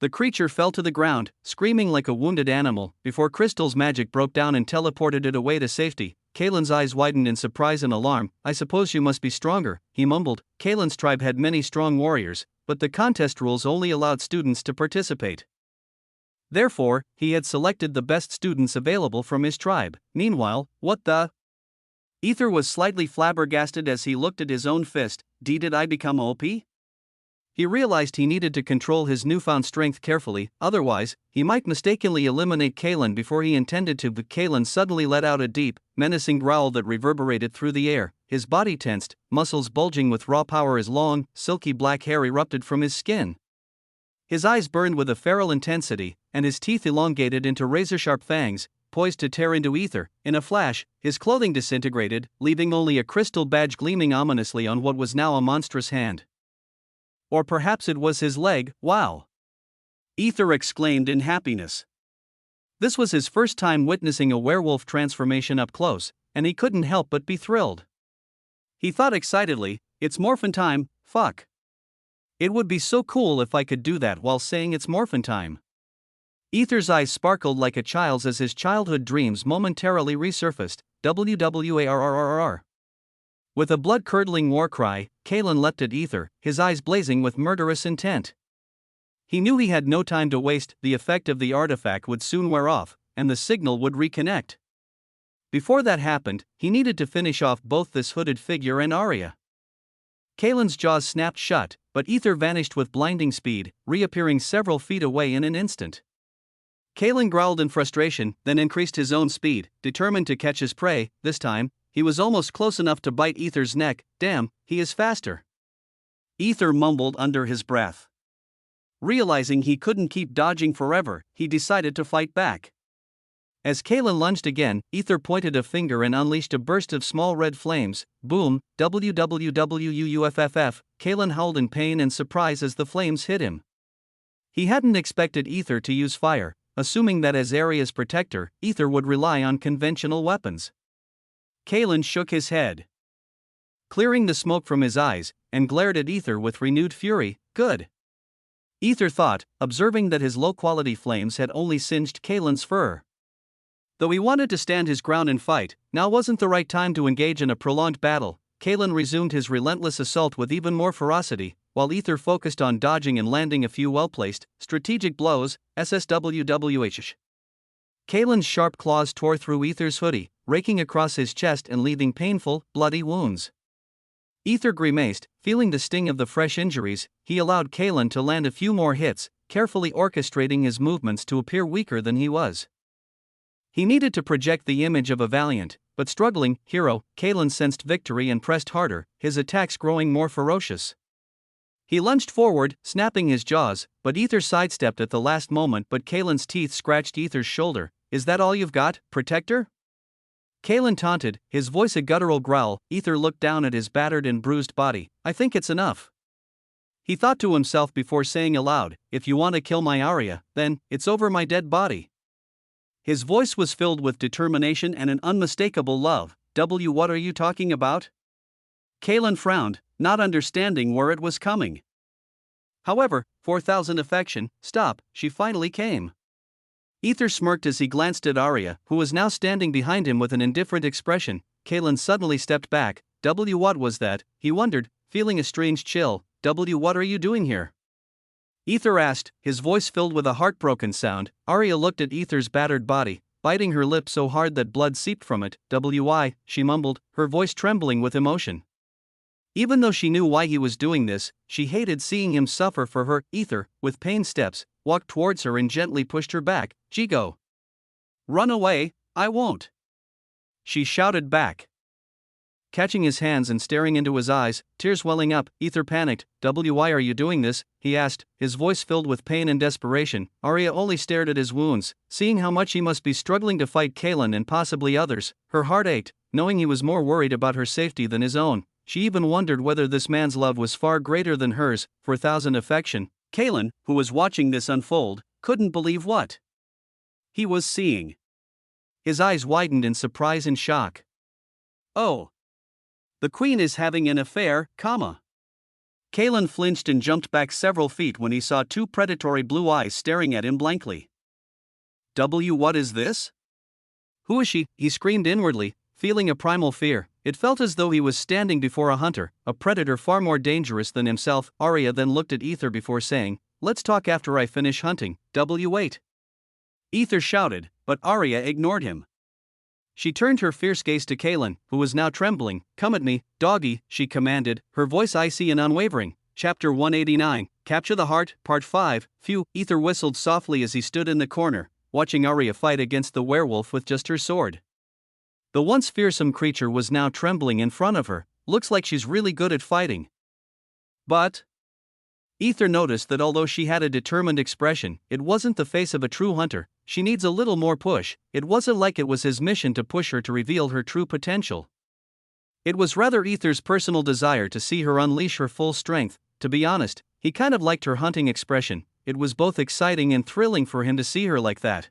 The creature fell to the ground, screaming like a wounded animal, before Crystal's magic broke down and teleported it away to safety. Kaelin's eyes widened in surprise and alarm. I suppose you must be stronger, he mumbled. Kaelin's tribe had many strong warriors, but the contest rules only allowed students to participate. Therefore, he had selected the best students available from his tribe. Meanwhile, what the? Aether was slightly flabbergasted as he looked at his own fist. Did I become OP? He realized he needed to control his newfound strength carefully, otherwise, he might mistakenly eliminate Kalen before he intended to. But Kalen suddenly let out a deep, menacing growl that reverberated through the air. His body tensed, muscles bulging with raw power as long, silky black hair erupted from his skin. His eyes burned with a feral intensity, and his teeth elongated into razor-sharp fangs, poised to tear into Aether. In a flash, his clothing disintegrated, leaving only a crystal badge gleaming ominously on what was now a monstrous hand. Or perhaps it was his leg. Wow! Aether exclaimed in happiness. This was his first time witnessing a werewolf transformation up close, and he couldn't help but be thrilled. He thought excitedly, "It's morphin' time, fuck. It would be so cool if I could do that while saying it's morphin' time." Aether's eyes sparkled like a child's as his childhood dreams momentarily resurfaced. WWARRRR. With a blood-curdling war cry, Kalen leapt at Aether, his eyes blazing with murderous intent. He knew he had no time to waste. The effect of the artifact would soon wear off, and the signal would reconnect. Before that happened, he needed to finish off both this hooded figure and Arya. Kalen's jaws snapped shut, but Aether vanished with blinding speed, reappearing several feet away in an instant. Kalen growled in frustration, then increased his own speed, determined to catch his prey. This time, he was almost close enough to bite Aether's neck. Damn, he is faster. Aether mumbled under his breath. Realizing he couldn't keep dodging forever, he decided to fight back. As Kalen lunged again, Aether pointed a finger and unleashed a burst of small red flames. Boom, WWWUFFF. Kalen howled in pain and surprise as the flames hit him. He hadn't expected Aether to use fire, assuming that as Arya's protector, Aether would rely on conventional weapons. Kalen shook his head, clearing the smoke from his eyes, and glared at Aether with renewed fury. Good. Aether thought, observing that his low-quality flames had only singed Kalen's fur. Though he wanted to stand his ground and fight, now wasn't the right time to engage in a prolonged battle. Kalen resumed his relentless assault with even more ferocity, while Aether focused on dodging and landing a few well-placed, strategic blows. SSWWH. Kalen's sharp claws tore through Aether's hoodie, raking across his chest and leaving painful, bloody wounds. Aether grimaced, feeling the sting of the fresh injuries. He allowed Kalen to land a few more hits, carefully orchestrating his movements to appear weaker than he was. He needed to project the image of a valiant, but struggling, hero. Kalen sensed victory and pressed harder, his attacks growing more ferocious. He lunged forward, snapping his jaws, but Aether sidestepped at the last moment. But Kalen's teeth scratched Aether's shoulder. Is that all you've got, protector? Kalen taunted, his voice a guttural growl. Aether looked down at his battered and bruised body. I think it's enough. He thought to himself before saying aloud, if you want to kill my Arya, then, it's over my dead body. His voice was filled with determination and an unmistakable love. What are you talking about? Kalen frowned, not understanding where it was coming. However, 4,000 affection, stop, she finally came. Aether smirked as he glanced at Arya, who was now standing behind him with an indifferent expression. Kalen suddenly stepped back. What was that? He wondered, feeling a strange chill. What are you doing here? Aether asked, his voice filled with a heartbroken sound. Arya looked at Aether's battered body, biting her lip so hard that blood seeped from it. Why, she mumbled, her voice trembling with emotion. Even though she knew why he was doing this, she hated seeing him suffer for her. Aether, with pained steps, walked towards her and gently pushed her back. Go. Run away, I won't. She shouted back. Catching his hands and staring into his eyes, tears welling up, Aether panicked. Why are you doing this? He asked, his voice filled with pain and desperation. Arya only stared at his wounds, seeing how much he must be struggling to fight Kalen and possibly others. Her heart ached, knowing he was more worried about her safety than his own. She even wondered whether this man's love was far greater than hers. 4,000 affection. Kalen, who was watching this unfold, couldn't believe what he was seeing. His eyes widened in surprise and shock. Oh. The queen is having an affair, comma. Kalen flinched and jumped back several feet when he saw two predatory blue eyes staring at him blankly. What is this? Who is she? He screamed inwardly, feeling a primal fear. It felt as though he was standing before a hunter, a predator far more dangerous than himself. Arya then looked at Aether before saying, let's talk after I finish hunting. Wait. Aether shouted, but Arya ignored him. She turned her fierce gaze to Kalen, who was now trembling. Come at me, doggy, she commanded, her voice icy and unwavering. Chapter 189, Capture the Heart, Part 5, Phew. Aether whistled softly as he stood in the corner, watching Arya fight against the werewolf with just her sword. The once fearsome creature was now trembling in front of her. Looks like she's really good at fighting. But Aether noticed that although she had a determined expression, it wasn't the face of a true hunter. She needs a little more push. It wasn't like it was his mission to push her to reveal her true potential. It was rather Aether's personal desire to see her unleash her full strength. To be honest, he kind of liked her hunting expression. It was both exciting and thrilling for him to see her like that.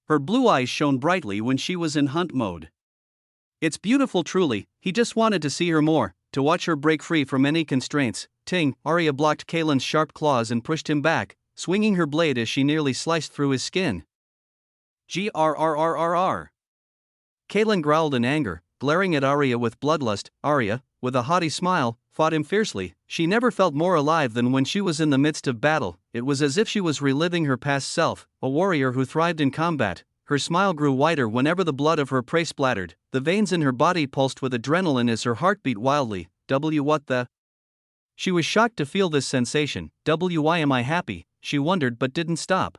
Her blue eyes shone brightly when she was in hunt mode. It's beautiful truly. He just wanted to see her more, to watch her break free from any constraints. Ting! Arya blocked Kaelin's sharp claws and pushed him back, swinging her blade as she nearly sliced through his skin. Grrrrrrr. Kaelin growled in anger, glaring at Arya with bloodlust. Arya, with a haughty smile, fought him fiercely. She never felt more alive than when she was in the midst of battle. It was as if she was reliving her past self, a warrior who thrived in combat. Her smile grew wider whenever the blood of her prey splattered. The veins in her body pulsed with adrenaline as her heart beat wildly. What the? She was shocked to feel this sensation. Why am I happy? She wondered but didn't stop.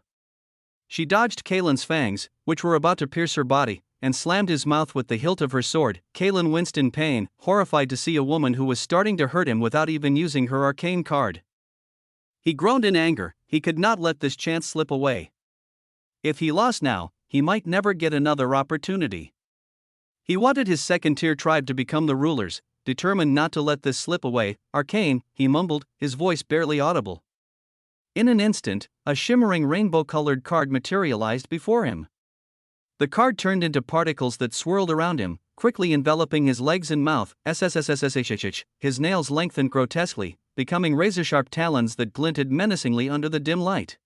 She dodged Kaelin's fangs, which were about to pierce her body, and slammed his mouth with the hilt of her sword. Kaelin winced in pain, horrified to see a woman who was starting to hurt him without even using her arcane card. He groaned in anger. He could not let this chance slip away. If he lost now, he might never get another opportunity. He wanted his second-tier tribe to become the rulers, determined not to let this slip away. Arcane, he mumbled, his voice barely audible. In an instant, a shimmering rainbow-colored card materialized before him. The card turned into particles that swirled around him, quickly enveloping his legs and mouth. His nails lengthened grotesquely, becoming razor-sharp talons that glinted menacingly under the dim light.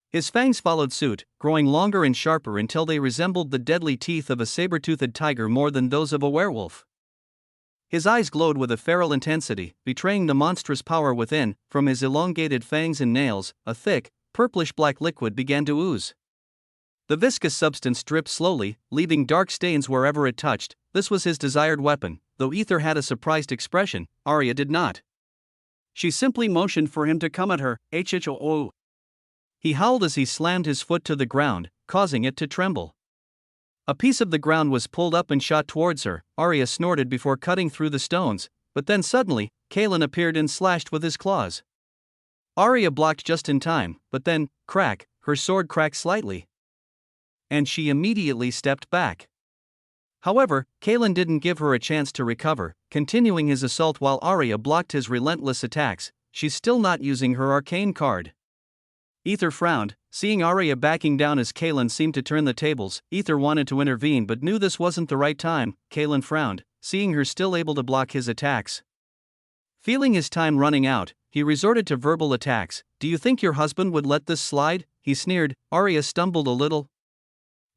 His fangs followed suit, growing longer and sharper until they resembled the deadly teeth of a saber-toothed tiger more than those of a werewolf. His eyes glowed with a feral intensity, betraying the monstrous power within. From his elongated fangs and nails, a thick, purplish-black liquid began to ooze. The viscous substance dripped slowly, leaving dark stains wherever it touched. This was his desired weapon. Though Aether had a surprised expression, Arya did not. She simply motioned for him to come at her. Hoo. He howled as he slammed his foot to the ground, causing it to tremble. A piece of the ground was pulled up and shot towards her. Arya snorted before cutting through the stones, but then suddenly, Kaelin appeared and slashed with his claws. Arya blocked just in time, but then, crack, her sword cracked slightly. And she immediately stepped back. However, Kaelin didn't give her a chance to recover, continuing his assault while Arya blocked his relentless attacks. She's still not using her arcane card. Aether frowned, seeing Arya backing down as Kaelin seemed to turn the tables. Aether wanted to intervene but knew this wasn't the right time. Kaelin frowned, seeing her still able to block his attacks. Feeling his time running out, he resorted to verbal attacks. Do you think your husband would let this slide? He sneered. Arya stumbled a little.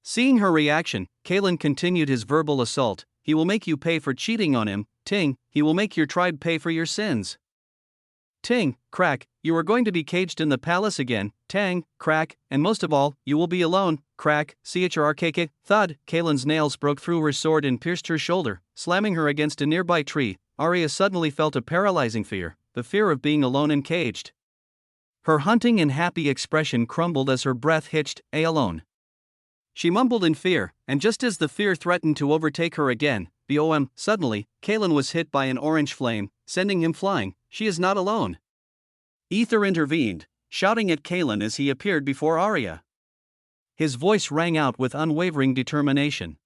Seeing her reaction, Kaelin continued his verbal assault. He will make you pay for cheating on him. Ting, he will make your tribe pay for your sins. Ting, crack, you are going to be caged in the palace again. Tang, crack, and most of all, you will be alone. Crack, CHRKK, thud. Kaelin's nails broke through her sword and pierced her shoulder, slamming her against a nearby tree. Arya suddenly felt a paralyzing fear, the fear of being alone and caged. Her hunting and happy expression crumbled as her breath hitched. Alone. She mumbled in fear, and just as the fear threatened to overtake her again, suddenly, Kaelin was hit by an orange flame, sending him flying. She is not alone. Aether intervened, shouting at Kaelin as he appeared before Arya. His voice rang out with unwavering determination.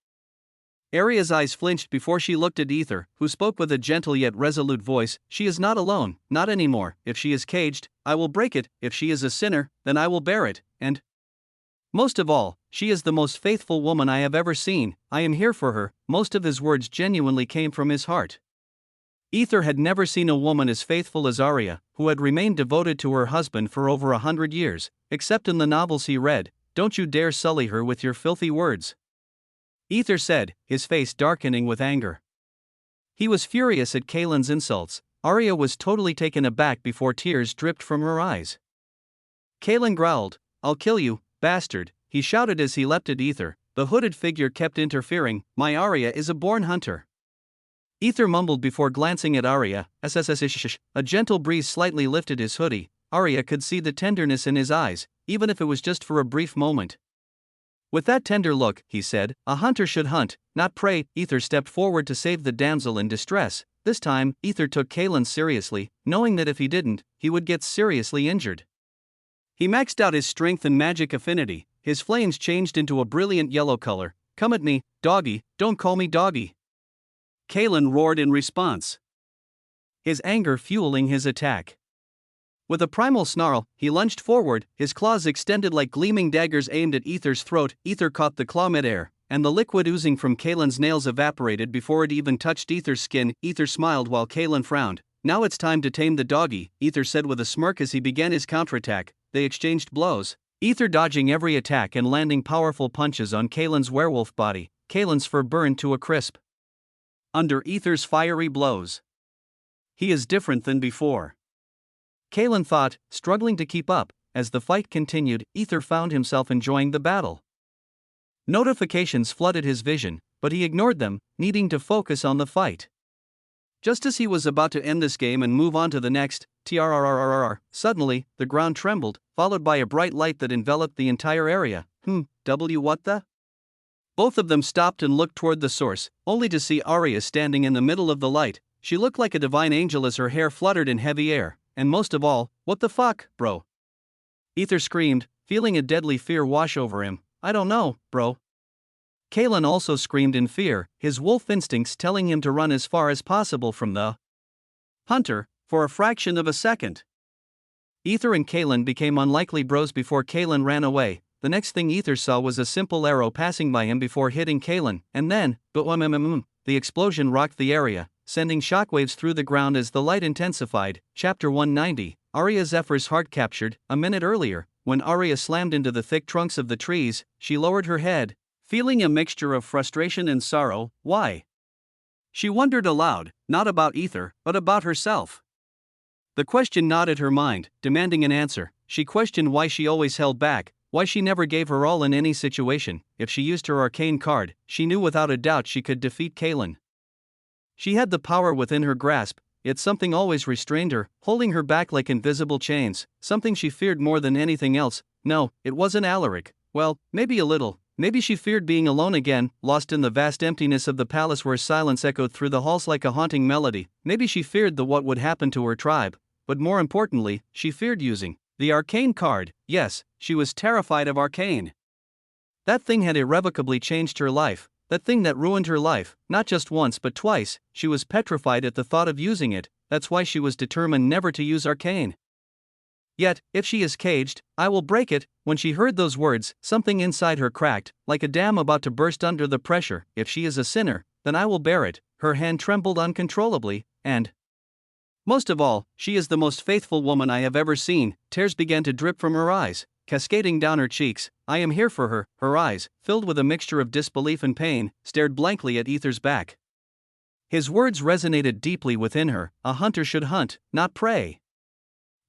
Arya's eyes flinched before she looked at Aether, who spoke with a gentle yet resolute voice. She is not alone, not anymore. If she is caged, I will break it. If she is a sinner, then I will bear it, and most of all, she is the most faithful woman I have ever seen. I am here for her. Most of his words genuinely came from his heart. Aether had never seen a woman as faithful as Arya, who had remained devoted to her husband for over 100 years, except in the novels he read. Don't you dare sully her with your filthy words. Aether said, his face darkening with anger. He was furious at Kaelin's insults. Arya was totally taken aback before tears dripped from her eyes. Kaelin growled, I'll kill you, bastard, he shouted as he leapt at Aether. The hooded figure kept interfering. My Arya is a born hunter. Aether mumbled before glancing at Arya. SSSSH. A gentle breeze slightly lifted his hoodie. Arya could see the tenderness in his eyes, even if it was just for a brief moment. With that tender look, he said, a hunter should hunt, not prey. Aether stepped forward to save the damsel in distress. This time, Aether took Kaelin seriously, knowing that if he didn't, he would get seriously injured. He maxed out his strength and magic affinity. His flames changed into a brilliant yellow color. Come at me, doggy, don't call me doggy. Kaelin roared in response, his anger fueling his attack. With a primal snarl, he lunged forward, his claws extended like gleaming daggers aimed at Aether's throat. Aether caught the claw mid-air, and the liquid oozing from Kaelin's nails evaporated before it even touched Aether's skin. Aether smiled while Kaelin frowned. Now it's time to tame the doggy, Aether said with a smirk as he began his counterattack. They exchanged blows, Aether dodging every attack and landing powerful punches on Kaelin's werewolf body. Kaelin's fur burned to a crisp under Aether's fiery blows. He is different than before, Kaelin thought, struggling to keep up. As the fight continued, Aether found himself enjoying the battle. Notifications flooded his vision, but he ignored them, needing to focus on the fight. Just as he was about to end this game and move on to the next, suddenly, the ground trembled, followed by a bright light that enveloped the entire area. What the? Both of them stopped and looked toward the source, only to see Arya standing in the middle of the light. She looked like a divine angel as her hair fluttered in heavy air, and most of all, what the fuck, bro? Aether screamed, feeling a deadly fear wash over him. I don't know, bro. Kaelin also screamed in fear, his wolf instincts telling him to run as far as possible from the hunter, for a fraction of a second. Aether and Kaelin became unlikely bros before Kaelin ran away. The next thing Aether saw was a simple arrow passing by him before hitting Kaelin, and then, the explosion rocked the area, sending shockwaves through the ground as the light intensified. Chapter 190. Arya Zephyr's heart captured. A minute earlier, when Arya slammed into the thick trunks of the trees, she lowered her head, feeling a mixture of frustration and sorrow. Why? She wondered aloud, not about Aether, but about herself. The question gnawed at her mind, demanding an answer. She questioned why she always held back, why she never gave her all in any situation. If she used her arcane card, she knew without a doubt she could defeat Kaelin. She had the power within her grasp, yet something always restrained her, holding her back like invisible chains, something she feared more than anything else. No, it wasn't Alaric. Well, maybe a little. Maybe she feared being alone again, lost in the vast emptiness of the palace where silence echoed through the halls like a haunting melody. Maybe she feared what would happen to her tribe. But more importantly, she feared using the arcane card. Yes, she was terrified of arcane. That thing had irrevocably changed her life. That thing that ruined her life, not just once but twice. She was petrified at the thought of using it. That's why she was determined never to use arcane. Yet, if she is caged, I will break it. When she heard those words, something inside her cracked, like a dam about to burst under the pressure. If she is a sinner, then I will bear it. Her hand trembled uncontrollably, and most of all, she is the most faithful woman I have ever seen. Tears began to drip from her eyes, cascading down her cheeks. I am here for her. Her eyes, filled with a mixture of disbelief and pain, stared blankly at Aether's back. His words resonated deeply within her. A hunter should hunt, not prey.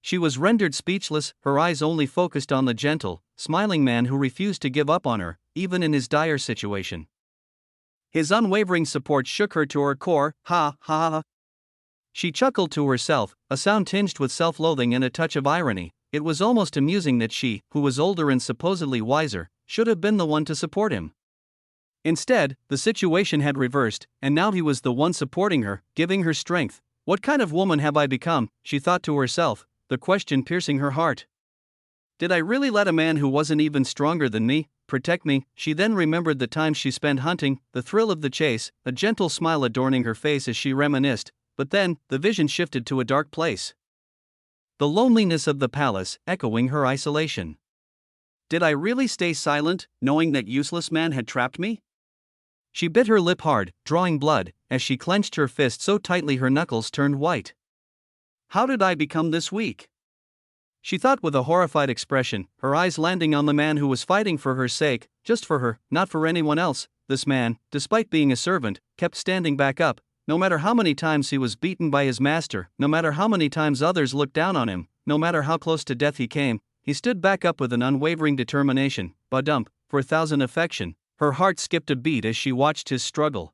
She was rendered speechless, her eyes only focused on the gentle, smiling man who refused to give up on her, even in his dire situation. His unwavering support shook her to her core. Ha ha ha. She chuckled to herself, a sound tinged with self-loathing and a touch of irony. It was almost amusing that she, who was older and supposedly wiser, should have been the one to support him. Instead, the situation had reversed, and now he was the one supporting her, giving her strength. What kind of woman have I become? She thought to herself, the question piercing her heart. Did I really let a man who wasn't even stronger than me protect me? She then remembered the times she spent hunting, the thrill of the chase, a gentle smile adorning her face as she reminisced. But then, the vision shifted to a dark place. The loneliness of the palace, echoing her isolation. Did I really stay silent, knowing that useless man had trapped me? She bit her lip hard, drawing blood, as she clenched her fist so tightly her knuckles turned white. How did I become this weak? She thought with a horrified expression, her eyes landing on the man who was fighting for her sake, just for her, not for anyone else. This man, despite being a servant, kept standing back up. No matter how many times he was beaten by his master, no matter how many times others looked down on him, no matter how close to death he came, he stood back up with an unwavering determination. Badump, for 1,000 affection. Her heart skipped a beat as she watched his struggle.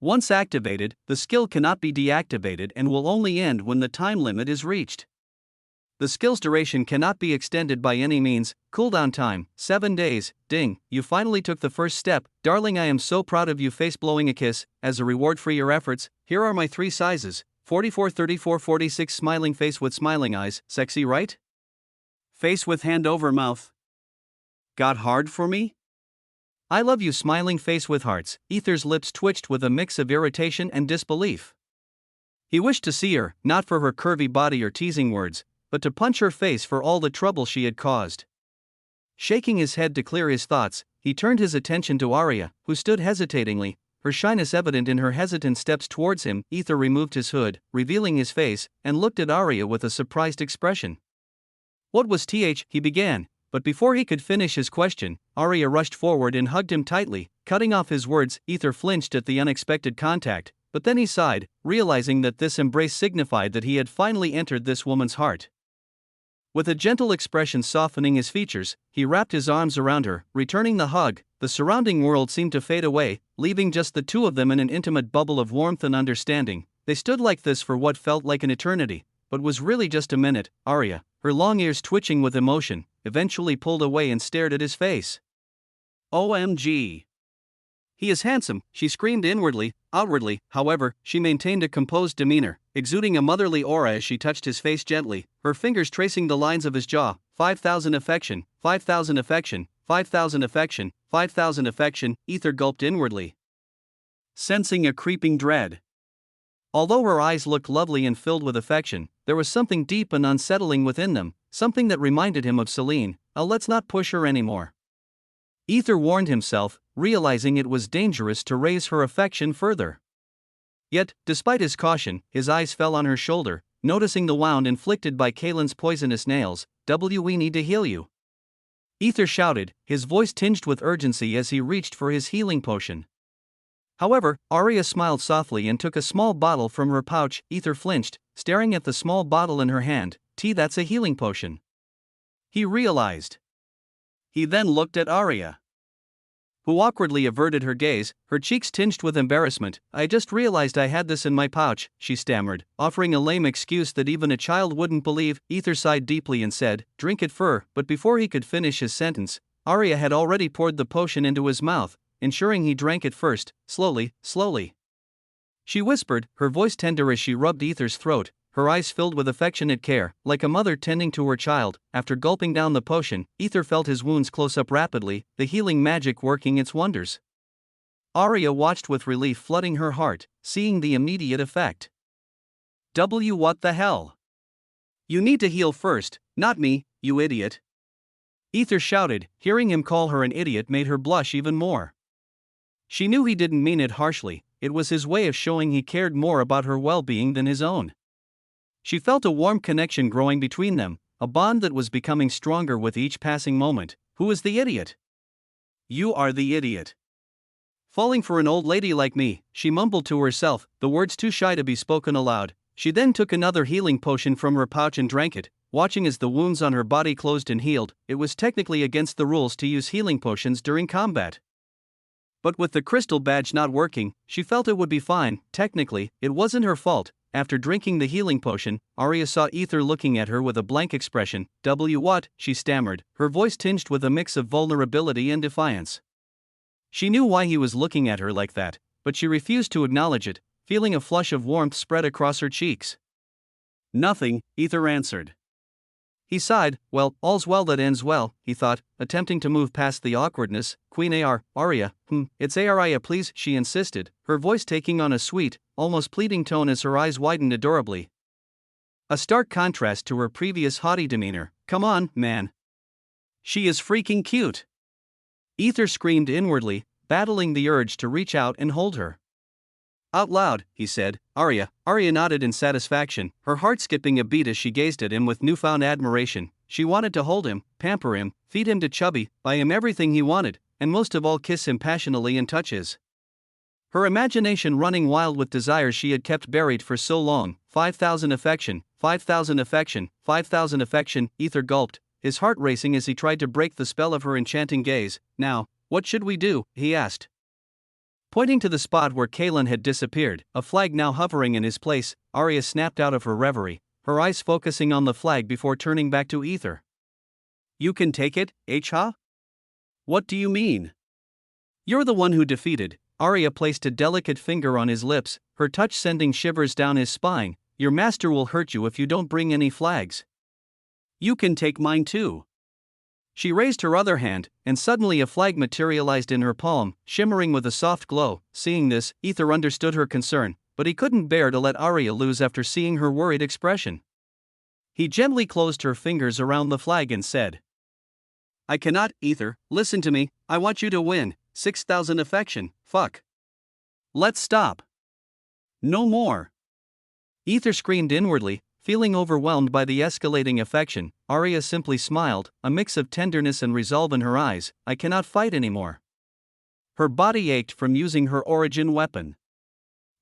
Once activated, the skill cannot be deactivated and will only end when the time limit is reached. The skill's duration cannot be extended by any means. Cooldown time, 7 days. Ding, you finally took the first step. Darling, I am so proud of you. Face blowing a kiss. As a reward for your efforts, here are my 3 sizes. 44, 34, 46. Smiling face with smiling eyes. Sexy, right? Face with hand over mouth. Got hard for me? I love you. Smiling face with hearts. Aether's lips twitched with a mix of irritation and disbelief. He wished to see her, not for her curvy body or teasing words, but to punch her face for all the trouble she had caused. Shaking his head to clear his thoughts, he turned his attention to Arya, who stood hesitatingly, her shyness evident in her hesitant steps towards him. Aether removed his hood, revealing his face, and looked at Arya with a surprised expression. What was he began, but before he could finish his question, Arya rushed forward and hugged him tightly, cutting off his words. Aether flinched at the unexpected contact, but then he sighed, realizing that this embrace signified that he had finally entered this woman's heart. With a gentle expression softening his features, he wrapped his arms around her, returning the hug. The surrounding world seemed to fade away, leaving just the two of them in an intimate bubble of warmth and understanding. They stood like this for what felt like an eternity, but was really just a minute. Arya, her long ears twitching with emotion, eventually pulled away and stared at his face. OMG. He is handsome, she screamed inwardly. Outwardly, however, she maintained a composed demeanor, exuding a motherly aura as she touched his face gently, her fingers tracing the lines of his jaw. 5,000 affection, 5,000 affection, 5,000 affection, 5,000 affection. Aether gulped inwardly, sensing a creeping dread. Although her eyes looked lovely and filled with affection, there was something deep and unsettling within them, something that reminded him of Selene. Let's not push her anymore. Aether warned himself, realizing it was dangerous to raise her affection further. Yet, despite his caution, his eyes fell on her shoulder, noticing the wound inflicted by Kaelin's poisonous nails. We need to heal you. Aether shouted, his voice tinged with urgency as he reached for his healing potion. However, Arya smiled softly and took a small bottle from her pouch. Aether flinched, staring at the small bottle in her hand. That's a healing potion. He realized. He then looked at Arya, who awkwardly averted her gaze, her cheeks tinged with embarrassment. I just realized I had this in my pouch, she stammered, offering a lame excuse that even a child wouldn't believe. Aether sighed deeply and said, drink it but before he could finish his sentence, Arya had already poured the potion into his mouth, ensuring he drank it first, slowly. She whispered, her voice tender as she rubbed Aether's throat, her eyes filled with affectionate care, like a mother tending to her child. After gulping down the potion, Aether felt his wounds close up rapidly, the healing magic working its wonders. Arya watched with relief flooding her heart, seeing the immediate effect. What the hell? You need to heal first, not me, you idiot. Aether shouted, hearing him call her an idiot made her blush even more. She knew he didn't mean it harshly, it was his way of showing he cared more about her well-being than his own. She felt a warm connection growing between them, a bond that was becoming stronger with each passing moment. Who is the idiot? You are the idiot. Falling for an old lady like me, she mumbled to herself, the words too shy to be spoken aloud. She then took another healing potion from her pouch and drank it, watching as the wounds on her body closed and healed. It was technically against the rules to use healing potions during combat. But with the crystal badge not working, she felt it would be fine. Technically, it wasn't her fault. After drinking the healing potion, Arya saw Aether looking at her with a blank expression. What? She stammered, her voice tinged with a mix of vulnerability and defiance. She knew why he was looking at her like that, but she refused to acknowledge it, feeling a flush of warmth spread across her cheeks. Nothing, Aether answered. He sighed, well, all's well that ends well, he thought, attempting to move past the awkwardness. Queen Arya, it's Arya please, she insisted, her voice taking on a sweet, almost pleading tone as her eyes widened adorably. A stark contrast to her previous haughty demeanor. Come on, man. She is freaking cute. Aether screamed inwardly, battling the urge to reach out and hold her. Out loud, he said, Arya. Arya nodded in satisfaction, her heart skipping a beat as she gazed at him with newfound admiration. She wanted to hold him, pamper him, feed him to Chubby, buy him everything he wanted, and most of all kiss him passionately and touch his. Her imagination running wild with desires she had kept buried for so long. 5,000 affection, 5,000 affection, 5,000 affection. Aether gulped, his heart racing as he tried to break the spell of her enchanting gaze. Now, what should we do? He asked. Pointing to the spot where Kalen had disappeared, a flag now hovering in his place, Arya snapped out of her reverie, her eyes focusing on the flag before turning back to Aether. "You can take it, Ha? What do you mean? You're the one who defeated." Arya placed a delicate finger on his lips, her touch sending shivers down his spine. "Your master will hurt you if you don't bring any flags." "You can take mine too." She raised her other hand, and suddenly a flag materialized in her palm, shimmering with a soft glow. Seeing this, Aether understood her concern, but he couldn't bear to let Arya lose after seeing her worried expression. He gently closed her fingers around the flag and said, "I cannot, Aether, listen to me, I want you to win. 6,000 affection, fuck. Let's stop. No more." Aether screamed inwardly, feeling overwhelmed by the escalating affection. Arya simply smiled, a mix of tenderness and resolve in her eyes. "I cannot fight anymore." Her body ached from using her origin weapon,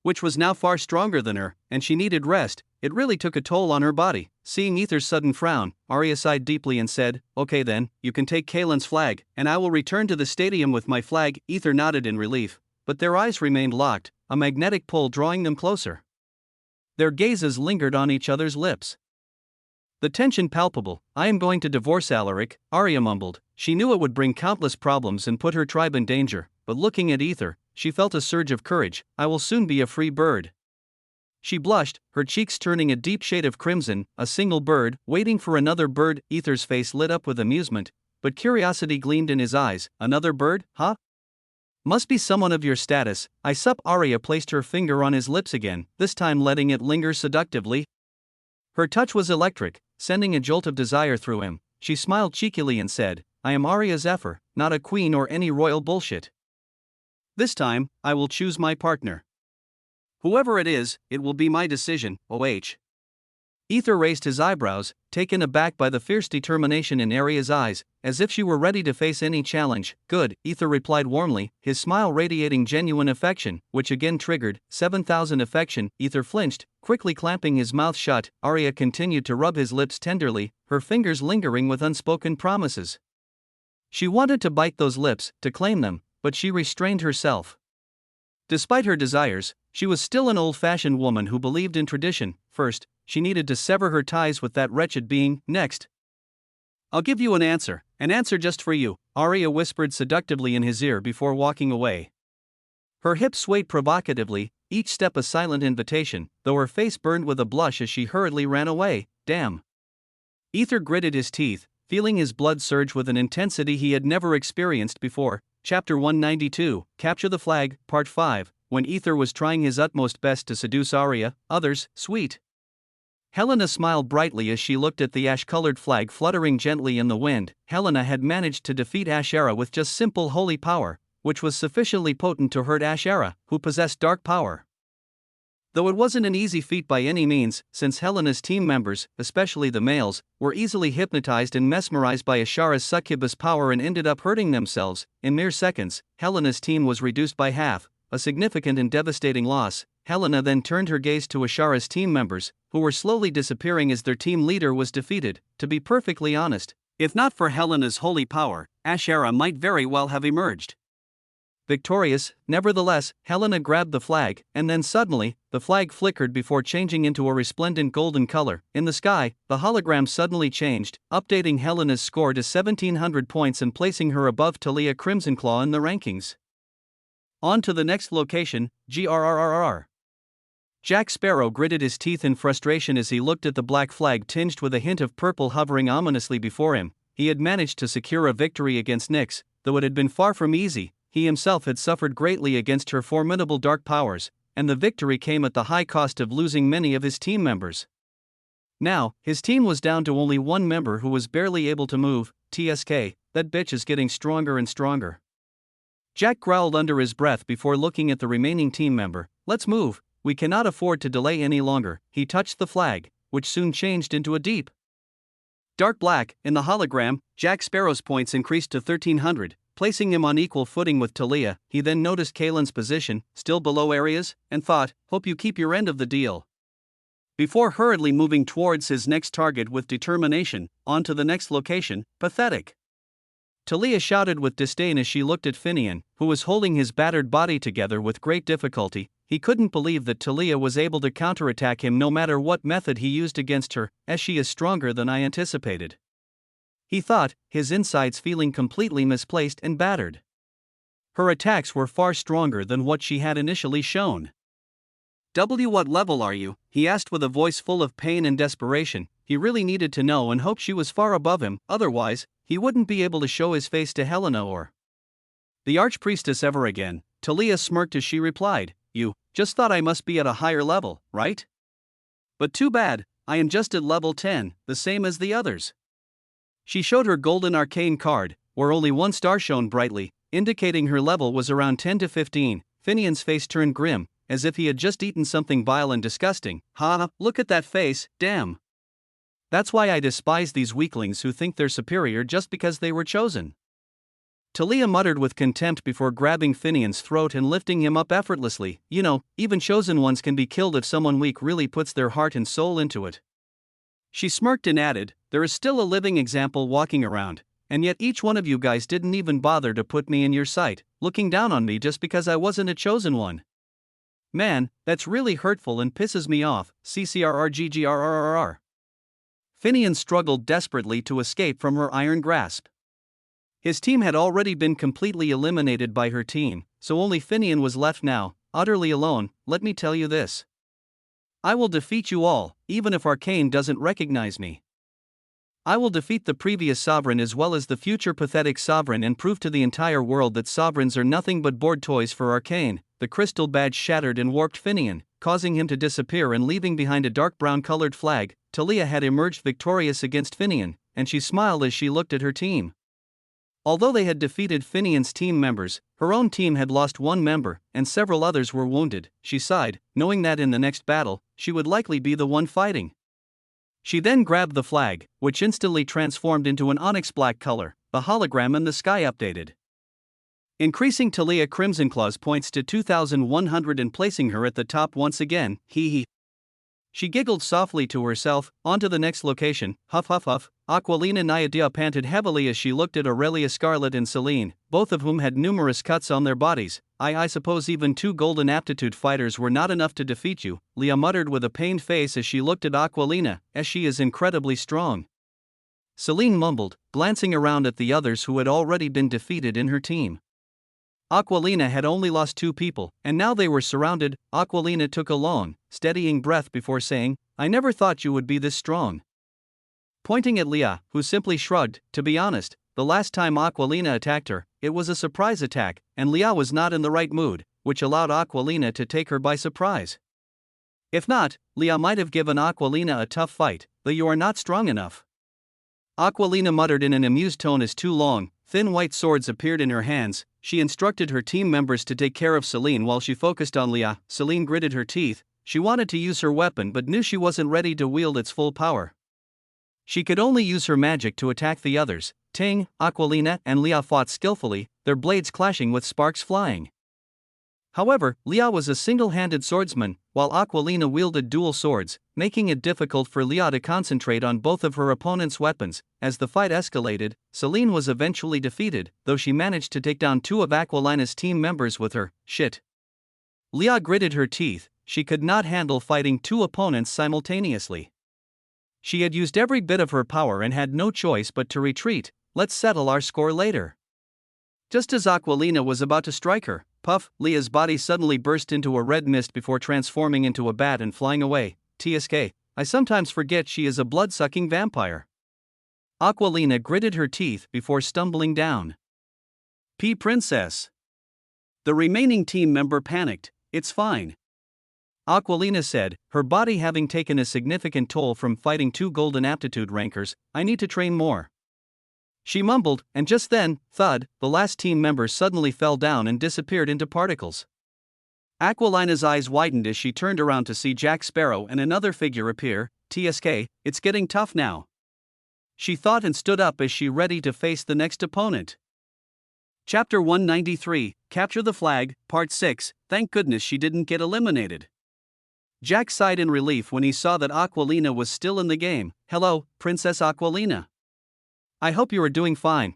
which was now far stronger than her, and she needed rest. It really took a toll on her body. Seeing Aether's sudden frown, Arya sighed deeply and said, "Okay then, you can take Kalen's flag, and I will return to the stadium with my flag." Aether nodded in relief, but their eyes remained locked, a magnetic pull drawing them closer. Their gazes lingered on each other's lips, the tension palpable. "I am going to divorce Alaric," Arya mumbled. She knew it would bring countless problems and put her tribe in danger, but looking at Aether, she felt a surge of courage. "I will soon be a free bird." She blushed, her cheeks turning a deep shade of crimson. "A single bird, waiting for another bird." Aether's face lit up with amusement, but curiosity gleamed in his eyes. "Another bird, huh? Must be someone of your status, I sup." Arya placed her finger on his lips again, this time letting it linger seductively. Her touch was electric, sending a jolt of desire through him. She smiled cheekily and said, "I am Arya Zephyr, not a queen or any royal bullshit. This time, I will choose my partner. Whoever it is, it will be my decision, OH." Aether raised his eyebrows, taken aback by the fierce determination in Arya's eyes, as if she were ready to face any challenge. "Good," Aether replied warmly, his smile radiating genuine affection, which again triggered 7,000 affection. Aether flinched, quickly clamping his mouth shut. Arya continued to rub his lips tenderly, her fingers lingering with unspoken promises. She wanted to bite those lips, to claim them, but she restrained herself. Despite her desires, she was still an old-fashioned woman who believed in tradition. First, she needed to sever her ties with that wretched being. Next, "I'll give you an answer just for you," Arya whispered seductively in his ear before walking away. Her hips swayed provocatively, each step a silent invitation, though her face burned with a blush as she hurriedly ran away. "Damn." Aether gritted his teeth, feeling his blood surge with an intensity he had never experienced before. Chapter 192, Capture the Flag, Part 5. When Aether was trying his utmost best to seduce Arya, others, sweet Helena smiled brightly as she looked at the ash-colored flag fluttering gently in the wind. Helena had managed to defeat Ashera with just simple holy power, which was sufficiently potent to hurt Ashera, who possessed dark power. Though it wasn't an easy feat by any means, since Helena's team members, especially the males, were easily hypnotized and mesmerized by Ashera's succubus power and ended up hurting themselves. In mere seconds, Helena's team was reduced by half, a significant and devastating loss. Helena then turned her gaze to Ashera's team members, who were slowly disappearing as their team leader was defeated. To be perfectly honest, if not for Helena's holy power, Ashera might very well have emerged victorious. Nevertheless, Helena grabbed the flag, and then suddenly, the flag flickered before changing into a resplendent golden color. In the sky, the hologram suddenly changed, updating Helena's score to 1,700 points and placing her above Talia Crimsonclaw in the rankings. On to the next location, GRRRR. Jack Sparrow gritted his teeth in frustration as he looked at the black flag tinged with a hint of purple hovering ominously before him. He had managed to secure a victory against Nyx, though it had been far from easy. He himself had suffered greatly against her formidable dark powers, and the victory came at the high cost of losing many of his team members. Now, his team was down to only one member who was barely able to move. TSK, that bitch is getting stronger and stronger. Jack growled under his breath before looking at the remaining team member. "Let's move, we cannot afford to delay any longer." He touched the flag, which soon changed into a deep dark black. In the hologram, Jack Sparrow's points increased to 1,300. Placing him on equal footing with Talia. He then noticed Kalen's position, still below Arya's, and thought, "Hope you keep your end of the deal." Before hurriedly moving towards his next target with determination. On to the next location, Pathetic. Talia shouted with disdain as she looked at Finian, who was holding his battered body together with great difficulty. He couldn't believe that Talia was able to counterattack him no matter what method he used against her, as she is stronger than I anticipated. He thought, his insides feeling completely misplaced and battered. Her attacks were far stronger than what she had initially shown. What level are you? He asked with a voice full of pain and desperation. He really needed to know and hoped she was far above him, otherwise, he wouldn't be able to show his face to Helena or the Archpriestess ever again. Talia smirked as she replied, "You just thought I must be at a higher level, right? But too bad, I am just at level 10, the same as the others." She showed her golden arcane card, where only one star shone brightly, indicating her level was around 10 to 15. Finian's face turned grim, as if he had just eaten something vile and disgusting. "Ha, look at that face, damn. That's why I despise these weaklings who think they're superior just because they were chosen." Talia muttered with contempt before grabbing Finian's throat and lifting him up effortlessly. "You know, even chosen ones can be killed if someone weak really puts their heart and soul into it." She smirked and added, "There is still a living example walking around, and yet each one of you guys didn't even bother to put me in your sight, looking down on me just because I wasn't a chosen one. Man, that's really hurtful and pisses me off. CCRRGGRRRR." Finian struggled desperately to escape from her iron grasp. His team had already been completely eliminated by her team, so only Finian was left now, utterly alone. "Let me tell you this. I will defeat you all, even if Arcane doesn't recognize me. I will defeat the previous sovereign as well as the future pathetic sovereign and prove to the entire world that sovereigns are nothing but bored toys for Arcane." The crystal badge shattered and warped Finian, causing him to disappear and leaving behind a dark brown colored flag. Talia had emerged victorious against Finian, and she smiled as she looked at her team. Although they had defeated Finian's team members, her own team had lost one member, and several others were wounded. She sighed, knowing that in the next battle, she would likely be the one fighting. She then grabbed the flag, which instantly transformed into an onyx black color. The hologram in the sky updated, increasing Talia Crimsonclaw's points to 2,100 and placing her at the top once again. Hee. She giggled softly to herself. On to the next location. Huff huff huff. Aquilina Nyadea panted heavily as she looked at Aurelia Scarlet and Celine, both of whom had numerous cuts on their bodies. I suppose even 2 golden aptitude fighters were not enough to defeat you," Leah muttered with a pained face as she looked at Aquilina, "as she is incredibly strong." Celine mumbled, glancing around at the others who had already been defeated in her team. Aquilina had only lost 2 people, and now they were surrounded. Aquilina took a long, steadying breath before saying, "I never thought you would be this strong." Pointing at Leah, who simply shrugged. To be honest, the last time Aquilina attacked her, it was a surprise attack, and Leah was not in the right mood, which allowed Aquilina to take her by surprise. If not, Leah might have given Aquilina a tough fight, but "you are not strong enough." Aquilina muttered in an amused tone as 2 long, thin white swords appeared in her hands. She instructed her team members to take care of Celine while she focused on Leah. Celine gritted her teeth. She wanted to use her weapon but knew she wasn't ready to wield its full power. She could only use her magic to attack the others. Ting, Aquilina and Leah fought skillfully, their blades clashing with sparks flying. However, Leah was a single-handed swordsman, while Aquilina wielded dual swords, making it difficult for Leah to concentrate on both of her opponent's weapons. As the fight escalated, Celine was eventually defeated, though she managed to take down 2 of Aquilina's team members with her shit. Leah gritted her teeth. She could not handle fighting 2 opponents simultaneously. She had used every bit of her power and had no choice but to retreat. "Let's settle our score later." Just as Aquilina was about to strike her, puff, Leah's body suddenly burst into a red mist before transforming into a bat and flying away. TSK, I sometimes forget she is a blood-sucking vampire. Aquilina gritted her teeth before stumbling down. Princess. The remaining team member panicked. "It's fine," Aquilina said, her body having taken a significant toll from fighting 2 golden aptitude rankers. "I need to train more." She mumbled, and just then, thud, the last team member suddenly fell down and disappeared into particles. Aquilina's eyes widened as she turned around to see Jack Sparrow and another figure appear. TSK, it's getting tough now, she thought and stood up as she ready to face the next opponent. Chapter 193, Capture the Flag, Part 6, Thank goodness she didn't get eliminated. Jack sighed in relief when he saw that Aquilina was still in the game. "Hello, Princess Aquilina. I hope you are doing fine,"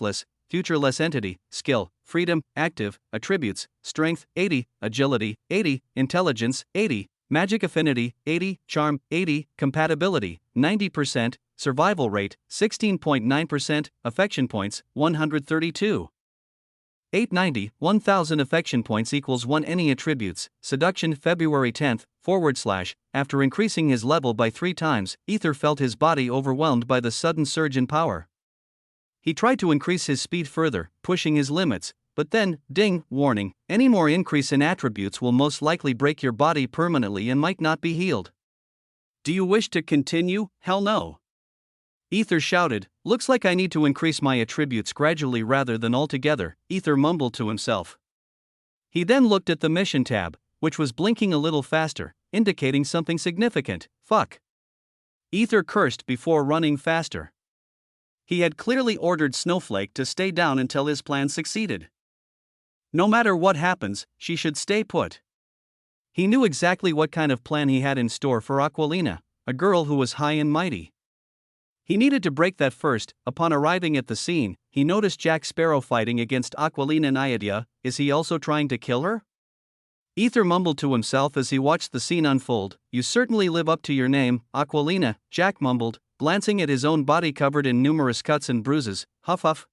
useless, futureless entity, skill, freedom, active, attributes, strength, 80, agility, 80, intelligence, 80, magic affinity, 80, charm, 80, compatibility, 90%, survival rate, 16.9%, affection points, 132. 890, 1000 affection points equals 1 any attributes, seduction February 10th, / after increasing his level by 3 times, Aether felt his body overwhelmed by the sudden surge in power. He tried to increase his speed further, pushing his limits, but then, ding, warning, any more increase in attributes will most likely break your body permanently and might not be healed. Do you wish to continue? Hell no. Aether shouted, looks like I need to increase my attributes gradually rather than altogether, Aether mumbled to himself. He then looked at the mission tab, which was blinking a little faster, indicating something significant. Fuck. Aether cursed before running faster. He had clearly ordered Snowflake to stay down until his plan succeeded. No matter what happens, she should stay put. He knew exactly what kind of plan he had in store for Aquilina, a girl who was high and mighty. He needed to break that first. Upon arriving at the scene, he noticed Jack Sparrow fighting against Aquilina Naiadia. Is he also trying to kill her? Aether mumbled to himself as he watched the scene unfold. You certainly live up to your name, Aquilina, Jack mumbled, glancing at his own body covered in numerous cuts and bruises. Huff huff.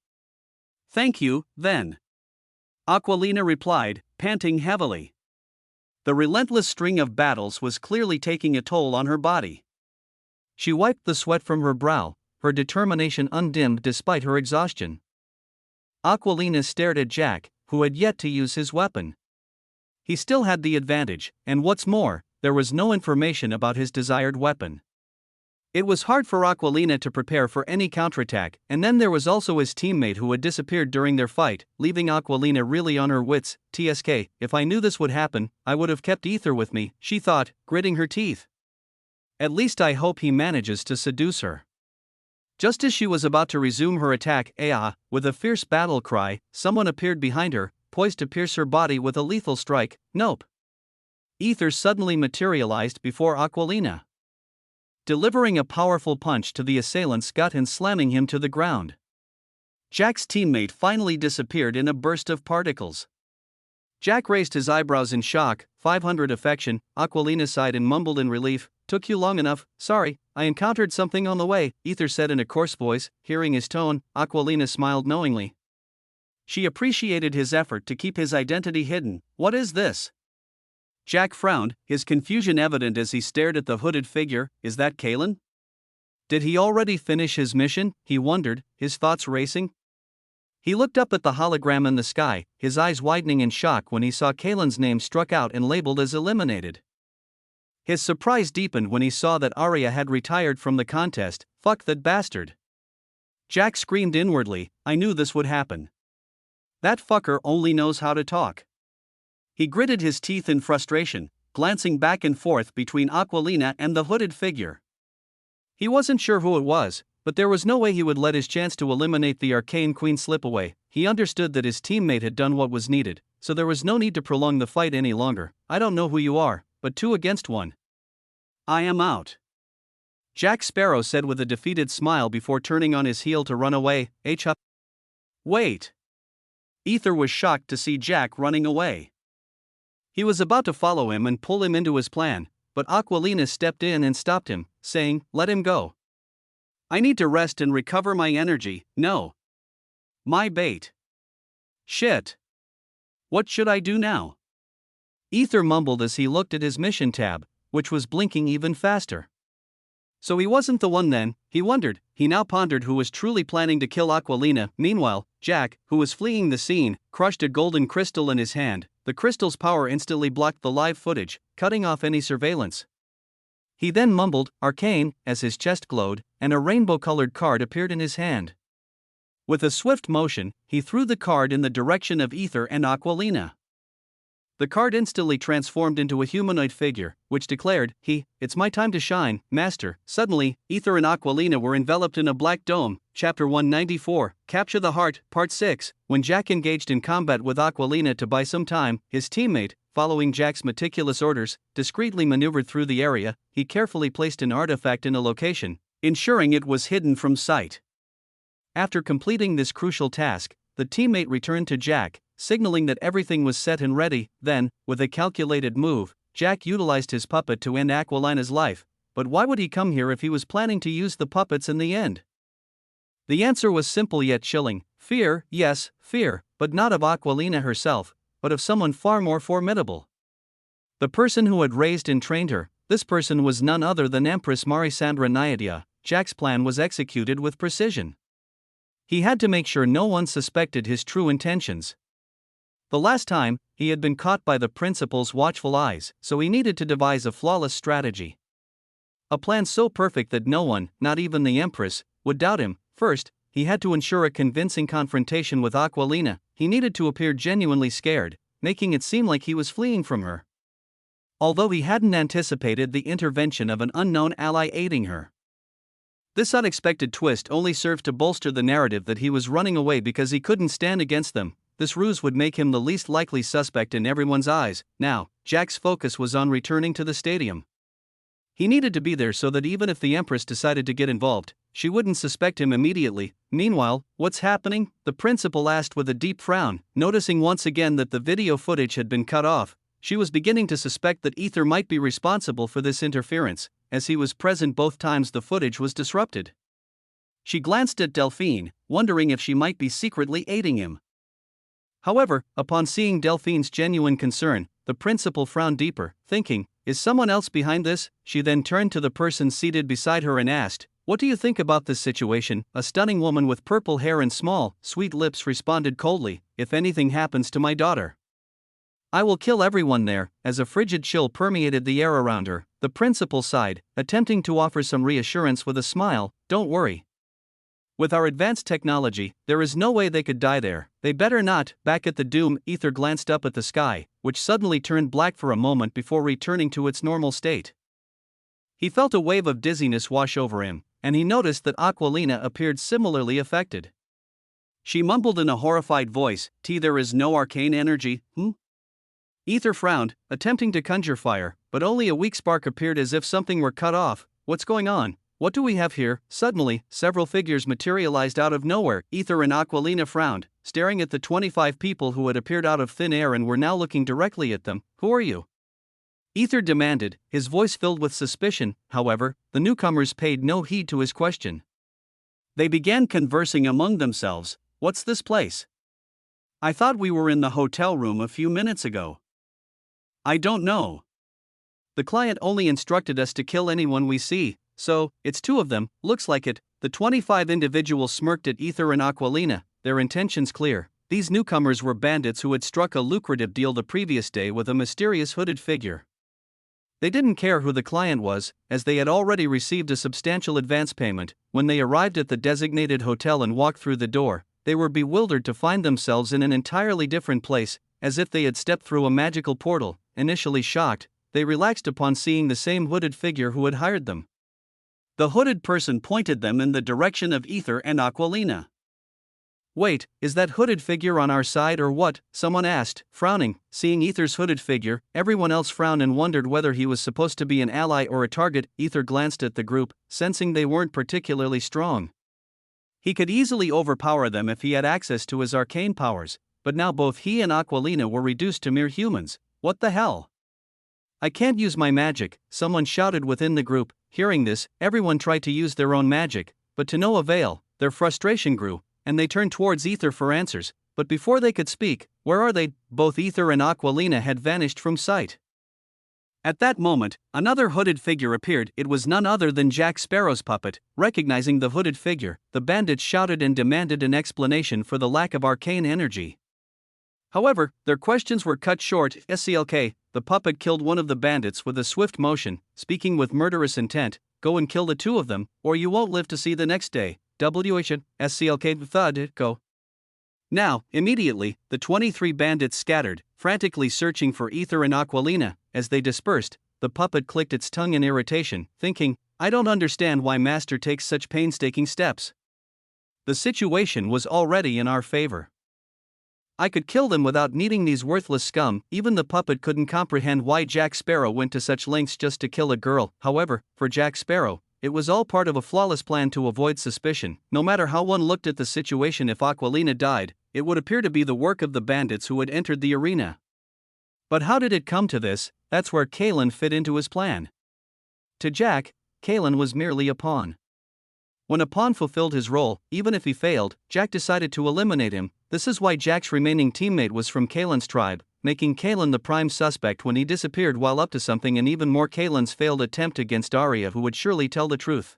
Thank you, then. Aquilina replied, panting heavily. The relentless string of battles was clearly taking a toll on her body. She wiped the sweat from her brow, her determination undimmed despite her exhaustion. Aquilina stared at Jack, who had yet to use his weapon. He still had the advantage, and what's more, there was no information about his desired weapon. It was hard for Aquilina to prepare for any counterattack, and then there was also his teammate who had disappeared during their fight, leaving Aquilina really on her wits. TSK, if I knew this would happen, I would have kept Aether with me, she thought, gritting her teeth. At least I hope he manages to seduce her. Just as she was about to resume her attack, with a fierce battle cry, someone appeared behind her, poised to pierce her body with a lethal strike. Nope. Aether suddenly materialized before Aquilina, delivering a powerful punch to the assailant's gut and slamming him to the ground. Jack's teammate finally disappeared in a burst of particles. Jack raised his eyebrows in shock. 500 affection, Aquilina sighed and mumbled in relief. Took you long enough, sorry, I encountered something on the way, Aether said in a coarse voice. Hearing his tone, Aquilina smiled knowingly. She appreciated his effort to keep his identity hidden. What is this? Jack frowned, his confusion evident as he stared at the hooded figure. Is that Kalen? Did he already finish his mission? He wondered, his thoughts racing. He looked up at the hologram in the sky, his eyes widening in shock when he saw Kalen's name struck out and labeled as eliminated. His surprise deepened when he saw that Arya had retired from the contest. Fuck that bastard. Jack screamed inwardly, I knew this would happen. That fucker only knows how to talk. He gritted his teeth in frustration, glancing back and forth between Aquilina and the hooded figure. He wasn't sure who it was, but there was no way he would let his chance to eliminate the Arcane Queen slip away. He understood that his teammate had done what was needed, so there was no need to prolong the fight any longer. I don't know who you are, but 2 against 1. I am out. Jack Sparrow said with a defeated smile before turning on his heel to run away. Wait. Aether was shocked to see Jack running away. He was about to follow him and pull him into his plan, but Aquilina stepped in and stopped him, saying, let him go. I need to rest and recover my energy. No. My bait. Shit. What should I do now? Aether mumbled as he looked at his mission tab, which was blinking even faster. So he wasn't the one then, he wondered. He now pondered who was truly planning to kill Aquilina. Meanwhile, Jack, who was fleeing the scene, crushed a golden crystal in his hand. The crystal's power instantly blocked the live footage, cutting off any surveillance. He then mumbled, arcane, as his chest glowed, and a rainbow-colored card appeared in his hand. With a swift motion, he threw the card in the direction of Aether and Aquilina. The card instantly transformed into a humanoid figure, which declared, it's my time to shine, master. Suddenly, Aether and Aquilina were enveloped in a black dome. Chapter 194, Capture the Heart, Part 6. When Jack engaged in combat with Aquilina to buy some time, his teammate, following Jack's meticulous orders, discreetly maneuvered through the area. He carefully placed an artifact in a location, ensuring it was hidden from sight. After completing this crucial task, the teammate returned to Jack, signaling that everything was set and ready. Then, with a calculated move, Jack utilized his puppet to end Aquilina's life. But why would he come here if he was planning to use the puppets in the end? The answer was simple yet chilling. Fear, yes, fear, but not of Aquilina herself, but of someone far more formidable. The person who had raised and trained her. This person was none other than Empress Marisandra Naiadia. Jack's plan was executed with precision. He had to make sure no one suspected his true intentions. The last time, he had been caught by the principal's watchful eyes, so he needed to devise a flawless strategy. A plan so perfect that no one, not even the Empress, would doubt him. First, he had to ensure a convincing confrontation with Aquilina. He needed to appear genuinely scared, making it seem like he was fleeing from her, although he hadn't anticipated the intervention of an unknown ally aiding her. This unexpected twist only served to bolster the narrative that he was running away because he couldn't stand against them. This ruse would make him the least likely suspect in everyone's eyes. Now, Jack's focus was on returning to the stadium. He needed to be there so that even if the Empress decided to get involved, she wouldn't suspect him immediately. Meanwhile, what's happening? The principal asked with a deep frown, noticing once again that the video footage had been cut off. She was beginning to suspect that Aether might be responsible for this interference, as he was present both times the footage was disrupted. She glanced at Delphine, wondering if she might be secretly aiding him. However, upon seeing Delphine's genuine concern, the principal frowned deeper, thinking, is someone else behind this? She then turned to the person seated beside her and asked, what do you think about this situation? A stunning woman with purple hair and small, sweet lips responded coldly, if anything happens to my daughter, I will kill everyone there. As a frigid chill permeated the air around her, the principal sighed, attempting to offer some reassurance with a smile. Don't worry. With our advanced technology, there is no way they could die there. They better not. Back at the Doom, Aether glanced up at the sky, which suddenly turned black for a moment before returning to its normal state. He felt a wave of dizziness wash over him, and he noticed that Aquilina appeared similarly affected. She mumbled in a horrified voice, there is no arcane energy, Aether frowned, attempting to conjure fire, but only a weak spark appeared as if something were cut off. What's going on? What do we have here? Suddenly, several figures materialized out of nowhere. Aether and Aquilina frowned, staring at the 25 people who had appeared out of thin air and were now looking directly at them. Who are you? Aether demanded, his voice filled with suspicion. However, the newcomers paid no heed to his question. They began conversing among themselves. What's this place? I thought we were in the hotel room a few minutes ago. I don't know. The client only instructed us to kill anyone we see. So, it's two of them, looks like it. The 25 individuals smirked at Aether and Aquilina, their intentions clear. These newcomers were bandits who had struck a lucrative deal the previous day with a mysterious hooded figure. They didn't care who the client was, as they had already received a substantial advance payment. When they arrived at the designated hotel and walked through the door, they were bewildered to find themselves in an entirely different place, as if they had stepped through a magical portal. Initially shocked, they relaxed upon seeing the same hooded figure who had hired them. The hooded person pointed them in the direction of Aether and Aquilina. Wait, is that hooded figure on our side or what? Someone asked, frowning. Seeing Aether's hooded figure, everyone else frowned and wondered whether he was supposed to be an ally or a target. Aether glanced at the group, sensing they weren't particularly strong. He could easily overpower them if he had access to his arcane powers, but now both he and Aquilina were reduced to mere humans. What the hell? I can't use my magic, someone shouted within the group. Hearing this, everyone tried to use their own magic, but to no avail. Their frustration grew, and they turned towards Aether for answers, but before they could speak, where are they? Both Aether and Aquilina had vanished from sight. At that moment, another hooded figure appeared. It was none other than Jack Sparrow's puppet. Recognizing the hooded figure, the bandits shouted and demanded an explanation for the lack of arcane energy. However, their questions were cut short. SELK, the puppet killed one of the bandits with a swift motion, speaking with murderous intent. Go and kill the two of them, or you won't live to see the next day. SELK thud, go. Now, immediately, the 23 bandits scattered, frantically searching for Aether and Aquilina. As they dispersed, the puppet clicked its tongue in irritation, thinking, I don't understand why Master takes such painstaking steps. The situation was already in our favor. I could kill them without needing these worthless scum. Even the puppet couldn't comprehend why Jack Sparrow went to such lengths just to kill a girl. However, for Jack Sparrow, it was all part of a flawless plan to avoid suspicion. No matter how one looked at the situation, if Aquilina died, it would appear to be the work of the bandits who had entered the arena. But how did it come to this? That's where Kalen fit into his plan. To Jack, Kalen was merely a pawn. When a pawn fulfilled his role, even if he failed, Jack decided to eliminate him. This is why Jack's remaining teammate was from Kalen's tribe, making Kalen the prime suspect when he disappeared while up to something, and even more Kalen's failed attempt against Arya, who would surely tell the truth.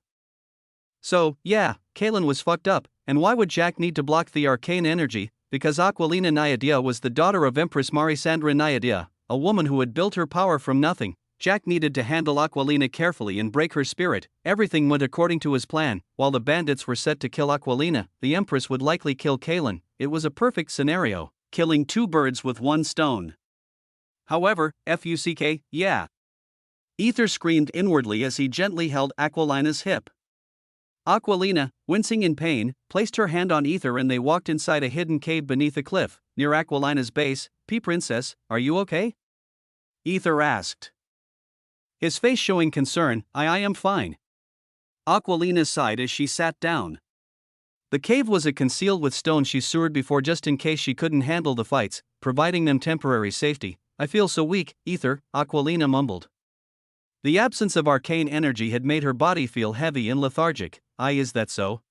So, yeah, Kalen was fucked up, and why would Jack need to block the arcane energy? Because Aquilina Nyadea was the daughter of Empress Marisandra Nyadea, a woman who had built her power from nothing. Jack needed to handle Aquilina carefully and break her spirit. Everything went according to his plan. While the bandits were set to kill Aquilina, the Empress would likely kill Kalen. It was a perfect scenario, killing two birds with one stone. However, FUCK, yeah. Aether screamed inwardly as he gently held Aquilina's hip. Aquilina, wincing in pain, placed her hand on Aether and they walked inside a hidden cave beneath a cliff, near Aquilina's base. Princess, are you okay? Aether asked, his face showing concern. I am fine. Aquilina sighed as she sat down. The cave was concealed with stone she sewered before just in case she couldn't handle the fights, providing them temporary safety. I feel so weak, Aether, Aquilina mumbled. The absence of arcane energy had made her body feel heavy and lethargic. Is that so?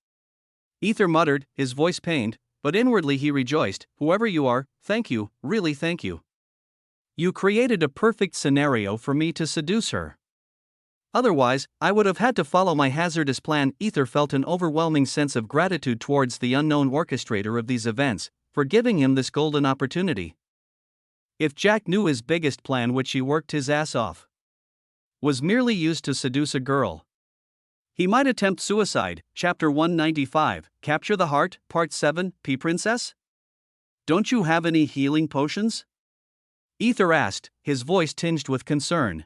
Aether muttered, his voice pained, but inwardly he rejoiced. Whoever you are, thank you, really thank you. You created a perfect scenario for me to seduce her. Otherwise, I would have had to follow my hazardous plan. Aether felt an overwhelming sense of gratitude towards the unknown orchestrator of these events, for giving him this golden opportunity. If Jack knew his biggest plan, which he worked his ass off, was merely used to seduce a girl, he might attempt suicide. Chapter 195, Capture the Heart, Part 7, P-Princess? Don't you have any healing potions? Aether asked, his voice tinged with concern.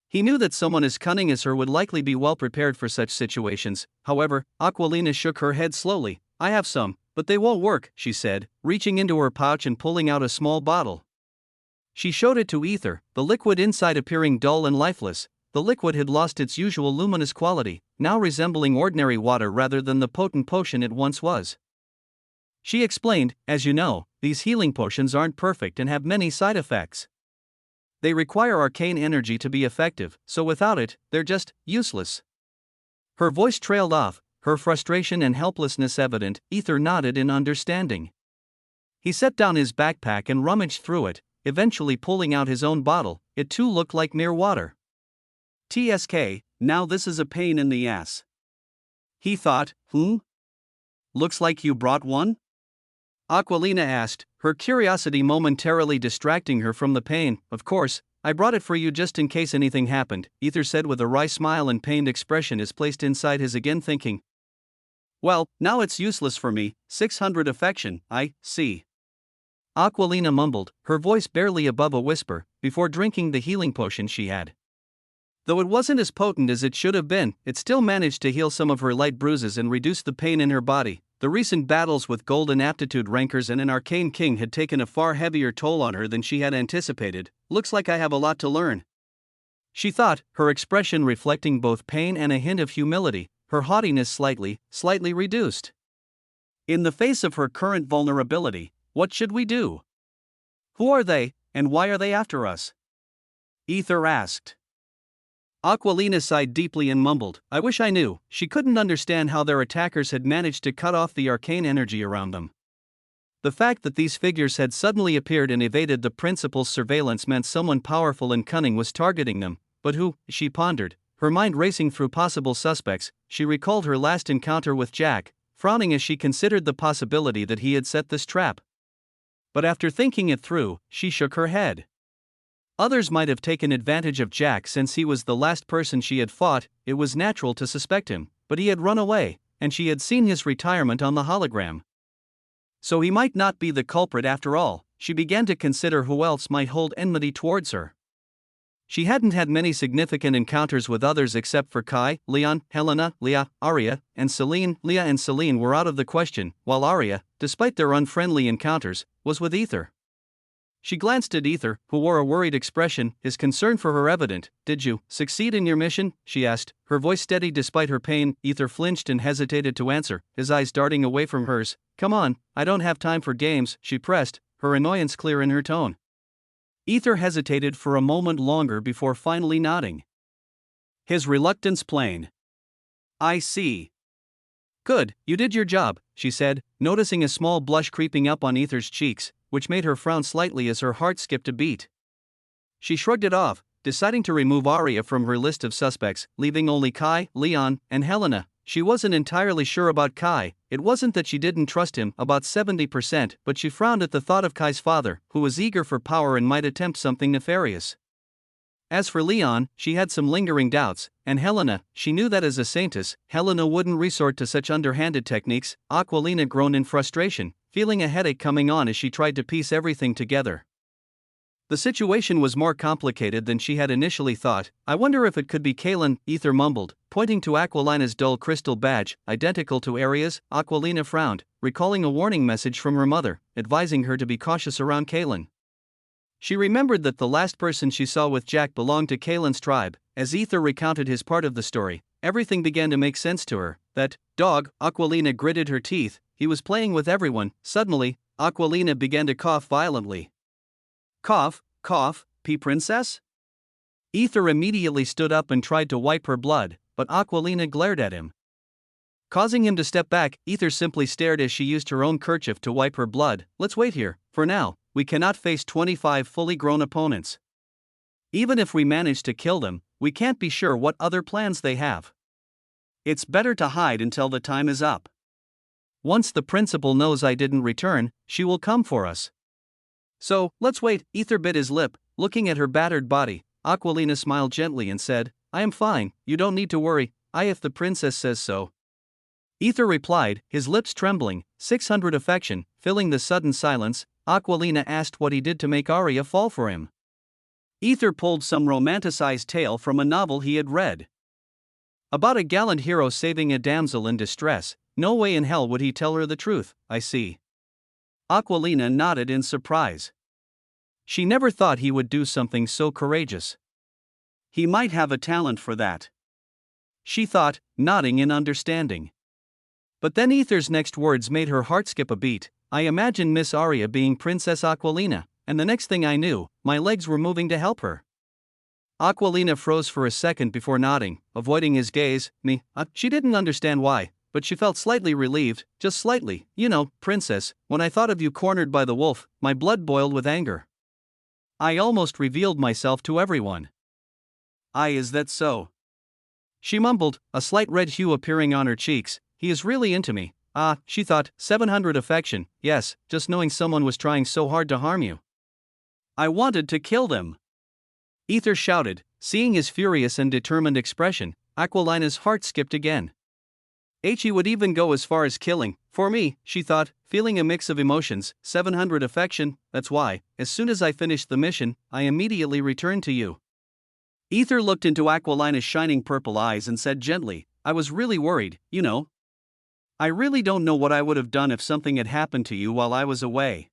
He knew that someone as cunning as her would likely be well prepared for such situations. However, Aquilina shook her head slowly. I have some, but they won't work, she said, reaching into her pouch and pulling out a small bottle. She showed it to Aether, the liquid inside appearing dull and lifeless. The liquid had lost its usual luminous quality, now resembling ordinary water rather than the potent potion it once was. She explained, as you know, these healing potions aren't perfect and have many side effects. They require arcane energy to be effective, so without it, they're just useless. Her voice trailed off, her frustration and helplessness evident. Aether nodded in understanding. He set down his backpack and rummaged through it, eventually pulling out his own bottle. It too looked like mere water. TSK, now this is a pain in the ass. He thought, Looks like you brought one? Aquilina asked, her curiosity momentarily distracting her from the pain. Of course, I brought it for you just in case anything happened, Aether said with a wry smile and pained expression is placed inside his again thinking. Well, now it's useless for me, 600 affection, I see. Aquilina mumbled, her voice barely above a whisper, before drinking the healing potion she had. Though it wasn't as potent as it should have been, it still managed to heal some of her light bruises and reduce the pain in her body. The recent battles with golden aptitude rankers and an arcane king had taken a far heavier toll on her than she had anticipated. Looks like I have a lot to learn, she thought, her expression reflecting both pain and a hint of humility, her haughtiness slightly reduced. In the face of her current vulnerability, what should we do? Who are they, and why are they after us? Aether asked. Aquilina sighed deeply and mumbled, I wish I knew. She couldn't understand how their attackers had managed to cut off the arcane energy around them. The fact that these figures had suddenly appeared and evaded the principal's surveillance meant someone powerful and cunning was targeting them. But who? She pondered, her mind racing through possible suspects. She recalled her last encounter with Jack, frowning as she considered the possibility that he had set this trap. But after thinking it through, she shook her head. Others might have taken advantage of Jack since he was the last person she had fought. It was natural to suspect him, but he had run away, and she had seen his retirement on the hologram. So he might not be the culprit after all. She began to consider who else might hold enmity towards her. She hadn't had many significant encounters with others except for Kai, Leon, Helena, Leah, Arya, and Celine. Leah and Celine were out of the question, while Arya, despite their unfriendly encounters, was with Aether. She glanced at Aether, who wore a worried expression, his concern for her evident. Did you succeed in your mission? She asked, her voice steady despite her pain. Aether flinched and hesitated to answer, his eyes darting away from hers. Come on, I don't have time for games, she pressed, her annoyance clear in her tone. Aether hesitated for a moment longer before finally nodding, his reluctance plain. I see. Good, you did your job, she said, noticing a small blush creeping up on Aether's cheeks, which made her frown slightly as her heart skipped a beat. She shrugged it off, deciding to remove Arya from her list of suspects, leaving only Kai, Leon, and Helena. She wasn't entirely sure about Kai. It wasn't that she didn't trust him, about 70%, but she frowned at the thought of Kai's father, who was eager for power and might attempt something nefarious. As for Leon, she had some lingering doubts, and Helena, she knew that as a saintess, Helena wouldn't resort to such underhanded techniques. Aquilina groaned in frustration, feeling a headache coming on as she tried to piece everything together. The situation was more complicated than she had initially thought. I wonder if it could be Kaelin, Aether mumbled, pointing to Aquilina's dull crystal badge, identical to Arya's. Aquilina frowned, recalling a warning message from her mother, advising her to be cautious around Kaelin. She remembered that the last person she saw with Jack belonged to Kaelin's tribe. As Aether recounted his part of the story, everything began to make sense to her. That dog, Aquilina gritted her teeth, he was playing with everyone. Suddenly, Aquilina began to cough violently. Cough, cough, P-Princess? Aether immediately stood up and tried to wipe her blood, but Aquilina glared at him. Causing him to step back, Aether simply stared as she used her own kerchief to wipe her blood. Let's wait here, for now. We cannot face 25 fully grown opponents. Even if we manage to kill them, we can't be sure what other plans they have. It's better to hide until the time is up. Once the principal knows I didn't return, she will come for us. So, let's wait. Aether bit his lip, looking at her battered body. Aquilina smiled gently and said, I am fine, you don't need to worry, if the princess says so. Aether replied, his lips trembling, 600 affection, filling the sudden silence. Aquilina asked what he did to make Arya fall for him. Aether pulled some romanticized tale from a novel he had read. About a gallant hero saving a damsel in distress. No way in hell would he tell her the truth, I see. Aquilina nodded in surprise. She never thought he would do something so courageous. He might have a talent for that, she thought, nodding in understanding. But then Aether's next words made her heart skip a beat. I imagined Miss Arya being Princess Aquilina, and the next thing I knew, my legs were moving to help her. Aquilina froze for a second before nodding, avoiding his gaze. She didn't understand why, but she felt slightly relieved, just slightly. You know, princess, when I thought of you cornered by the wolf, my blood boiled with anger. I almost revealed myself to everyone. Is that so? She mumbled, a slight red hue appearing on her cheeks. He is really into me. She thought, 700 affection, yes, just knowing someone was trying so hard to harm you. I wanted to kill them. Aether shouted, seeing his furious and determined expression. Aquilina's heart skipped again. He would even go as far as killing, for me, she thought, feeling a mix of emotions. 700 affection, that's why, as soon as I finished the mission, I immediately returned to you. Aether looked into Aquilina's shining purple eyes and said gently, I was really worried, you know. I really don't know what I would have done if something had happened to you while I was away.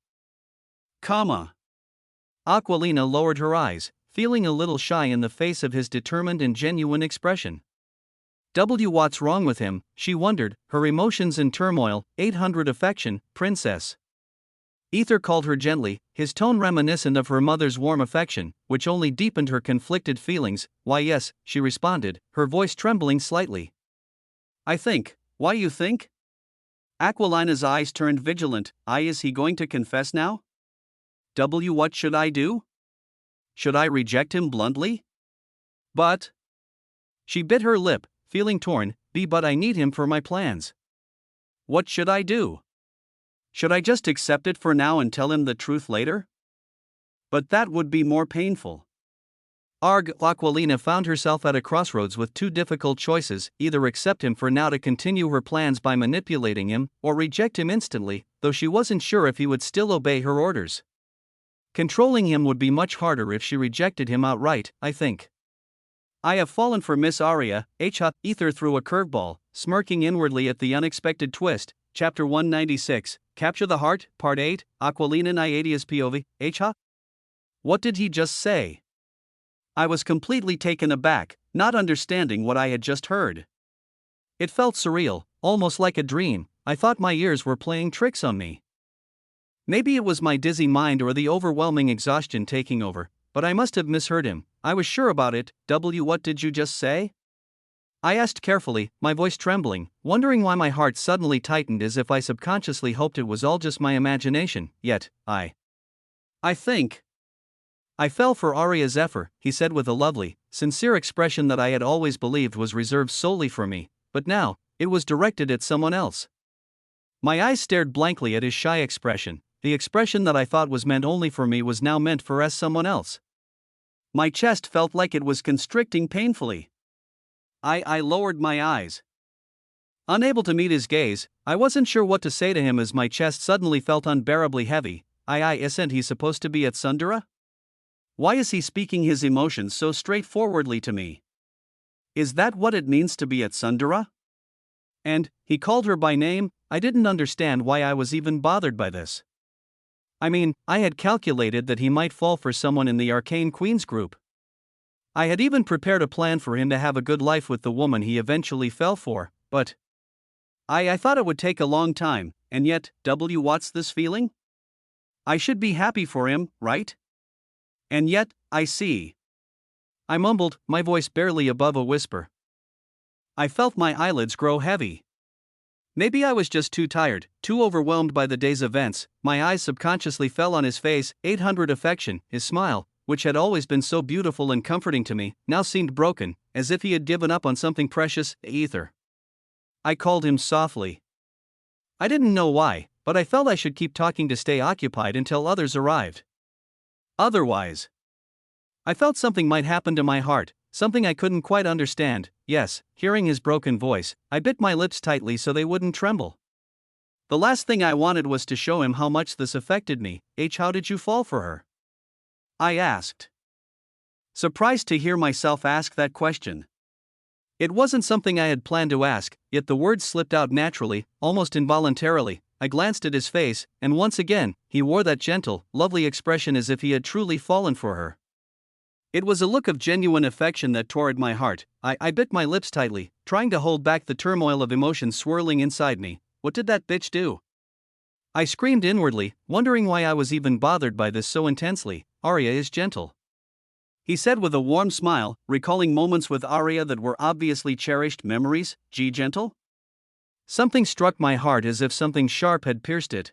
Aquilina lowered her eyes, feeling a little shy in the face of his determined and genuine expression. What's wrong with him, she wondered, her emotions in turmoil. 800 affection, princess. Aether called her gently, his tone reminiscent of her mother's warm affection, which only deepened her conflicted feelings. Why yes, she responded, her voice trembling slightly. I think. Why you think? Aquilina's eyes turned vigilant. Is he going to confess now? What should I do? Should I reject him bluntly? But. She bit her lip, feeling torn. But I need him for my plans. What should I do? Should I just accept it for now and tell him the truth later? But that would be more painful. Aquilina found herself at a crossroads with two difficult choices, either accept him for now to continue her plans by manipulating him, or reject him instantly, though she wasn't sure if he would still obey her orders. Controlling him would be much harder if she rejected him outright, I think. I have fallen for Miss Arya. Aether threw a curveball, smirking inwardly at the unexpected twist. Chapter 196, Capture the Heart, Part 8, Aquilina Nyadia's POV. What did he just say? I was completely taken aback, not understanding what I had just heard. It felt surreal, almost like a dream. I thought my ears were playing tricks on me. Maybe it was my dizzy mind or the overwhelming exhaustion taking over, but I must have misheard him. I was sure about it. What did you just say? I asked carefully, my voice trembling, wondering why my heart suddenly tightened as if I subconsciously hoped it was all just my imagination. Yet, I think. I fell for Arya's Aether, he said with a lovely, sincere expression that I had always believed was reserved solely for me, but now, it was directed at someone else. My eyes stared blankly at his shy expression. The expression that I thought was meant only for me was now meant for someone else. My chest felt like it was constricting painfully. I lowered my eyes. Unable to meet his gaze, I wasn't sure what to say to him as my chest suddenly felt unbearably heavy. Isn't he supposed to be at Sundara? Why is he speaking his emotions so straightforwardly to me? Is that what it means to be at Sundara? And, he called her by name. I didn't understand why I was even bothered by this. I mean, I had calculated that he might fall for someone in the Arcane Queens group. I had even prepared a plan for him to have a good life with the woman he eventually fell for, but I thought it would take a long time, and yet, what's this feeling? I should be happy for him, right? And yet, I see. I mumbled, my voice barely above a whisper. I felt my eyelids grow heavy. Maybe I was just too tired, too overwhelmed by the day's events. My eyes subconsciously fell on his face. 800 affection, his smile, which had always been so beautiful and comforting to me, now seemed broken, as if he had given up on something precious. Aether. I called him softly. I didn't know why, but I felt I should keep talking to stay occupied until others arrived. Otherwise, I felt something might happen to my heart, something I couldn't quite understand. Yes, hearing his broken voice, I bit my lips tightly so they wouldn't tremble. The last thing I wanted was to show him how much this affected me. How did you fall for her? I asked, surprised to hear myself ask that question. It wasn't something I had planned to ask, yet the words slipped out naturally, almost involuntarily. I glanced at his face, and once again, he wore that gentle, lovely expression as if he had truly fallen for her. It was a look of genuine affection that tore at my heart. I bit my lips tightly, trying to hold back the turmoil of emotions swirling inside me. What did that bitch do? I screamed inwardly, wondering why I was even bothered by this so intensely. Arya is gentle, he said with a warm smile, recalling moments with Arya that were obviously cherished memories. Gentle? Something struck my heart as if something sharp had pierced it,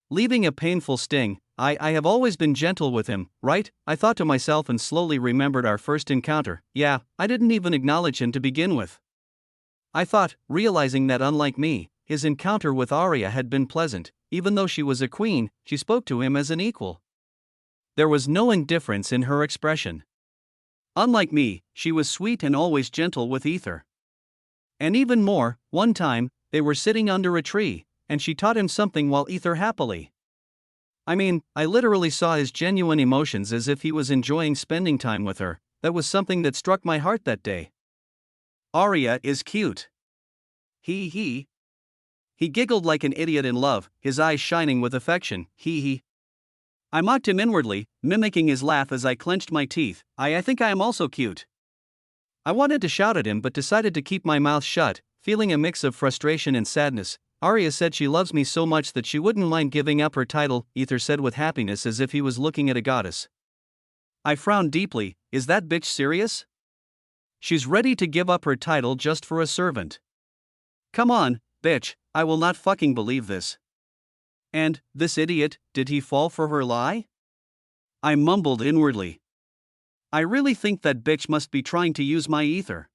leaving a painful sting. I have always been gentle with him, right? I thought to myself and slowly remembered our first encounter. Yeah, I didn't even acknowledge him to begin with. I thought, realizing that unlike me, his encounter with Arya had been pleasant. Even though she was a queen, she spoke to him as an equal. There was no indifference in her expression. Unlike me, she was sweet and always gentle with Aether. And even more, one time, they were sitting under a tree, and she taught him something while Aether happily. I mean, I literally saw his genuine emotions as if he was enjoying spending time with her. That was something that struck my heart that day. Arya is cute. He giggled like an idiot in love, his eyes shining with affection. I mocked him inwardly, mimicking his laugh as I clenched my teeth. I think I am also cute. I wanted to shout at him but decided to keep my mouth shut, feeling a mix of frustration and sadness. Arya said she loves me so much that she wouldn't mind giving up her title, Aether said with happiness as if he was looking at a goddess. I frowned deeply. Is that bitch serious? She's ready to give up her title just for a servant. Come on, bitch, I will not fucking believe this. And, this idiot, did he fall for her lie? I mumbled inwardly. I really think that bitch must be trying to use my Aether.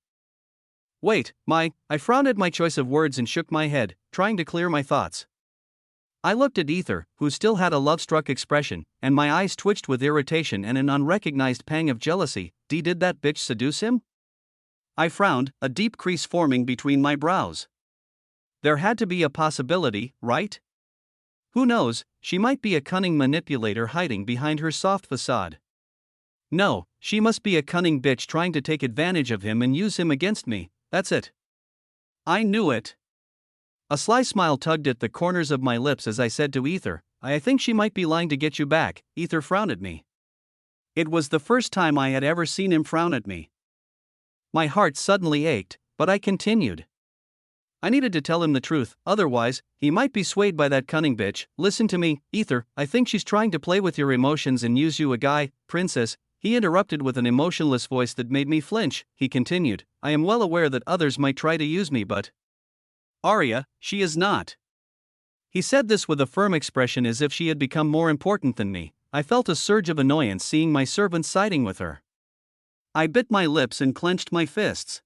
Wait, I frowned at my choice of words and shook my head, trying to clear my thoughts. I looked at Aether, who still had a love-struck expression, and my eyes twitched with irritation and an unrecognized pang of jealousy. Did that bitch seduce him? I frowned, a deep crease forming between my brows. There had to be a possibility, right? Who knows, she might be a cunning manipulator hiding behind her soft facade. No, she must be a cunning bitch trying to take advantage of him and use him against me. That's it. I knew it. A sly smile tugged at the corners of my lips as I said to Aether, I think she might be lying to get you back. Aether frowned at me. It was the first time I had ever seen him frown at me. My heart suddenly ached, but I continued. I needed to tell him the truth, otherwise, he might be swayed by that cunning bitch. Listen to me, Aether, I think she's trying to play with your emotions and use you. A guy, princess, he interrupted with an emotionless voice that made me flinch. He continued, I am well aware that others might try to use me, but Arya, she is not. He said this with a firm expression as if she had become more important than me. I felt a surge of annoyance seeing my servant siding with her. I bit my lips and clenched my fists.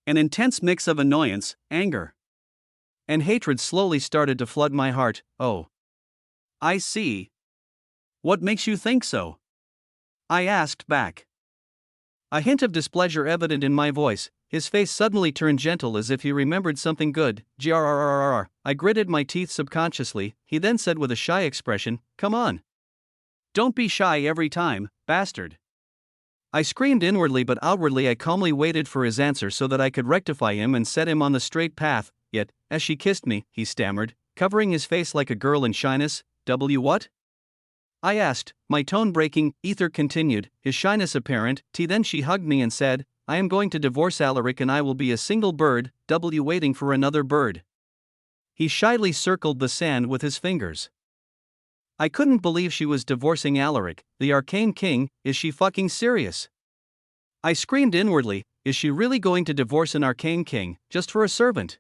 An intense mix of annoyance, anger, and hatred slowly started to flood my heart. Oh. I see. What makes you think so? I asked back. A hint of displeasure evident in my voice, his face suddenly turned gentle as if he remembered something good. Grrrr. I gritted my teeth subconsciously. He then said with a shy expression, come on. Don't be shy every time, bastard. I screamed inwardly, but outwardly I calmly waited for his answer so that I could rectify him and set him on the straight path. Yet, as she kissed me, he stammered, covering his face like a girl in shyness. What? I asked, my tone breaking. Aether continued, his shyness apparent. Then she hugged me and said, I am going to divorce Alaric and I will be a single bird, waiting for another bird. He shyly circled the sand with his fingers. I couldn't believe she was divorcing Alaric, the arcane king. Is she fucking serious? I screamed inwardly, is she really going to divorce an arcane king, just for a servant?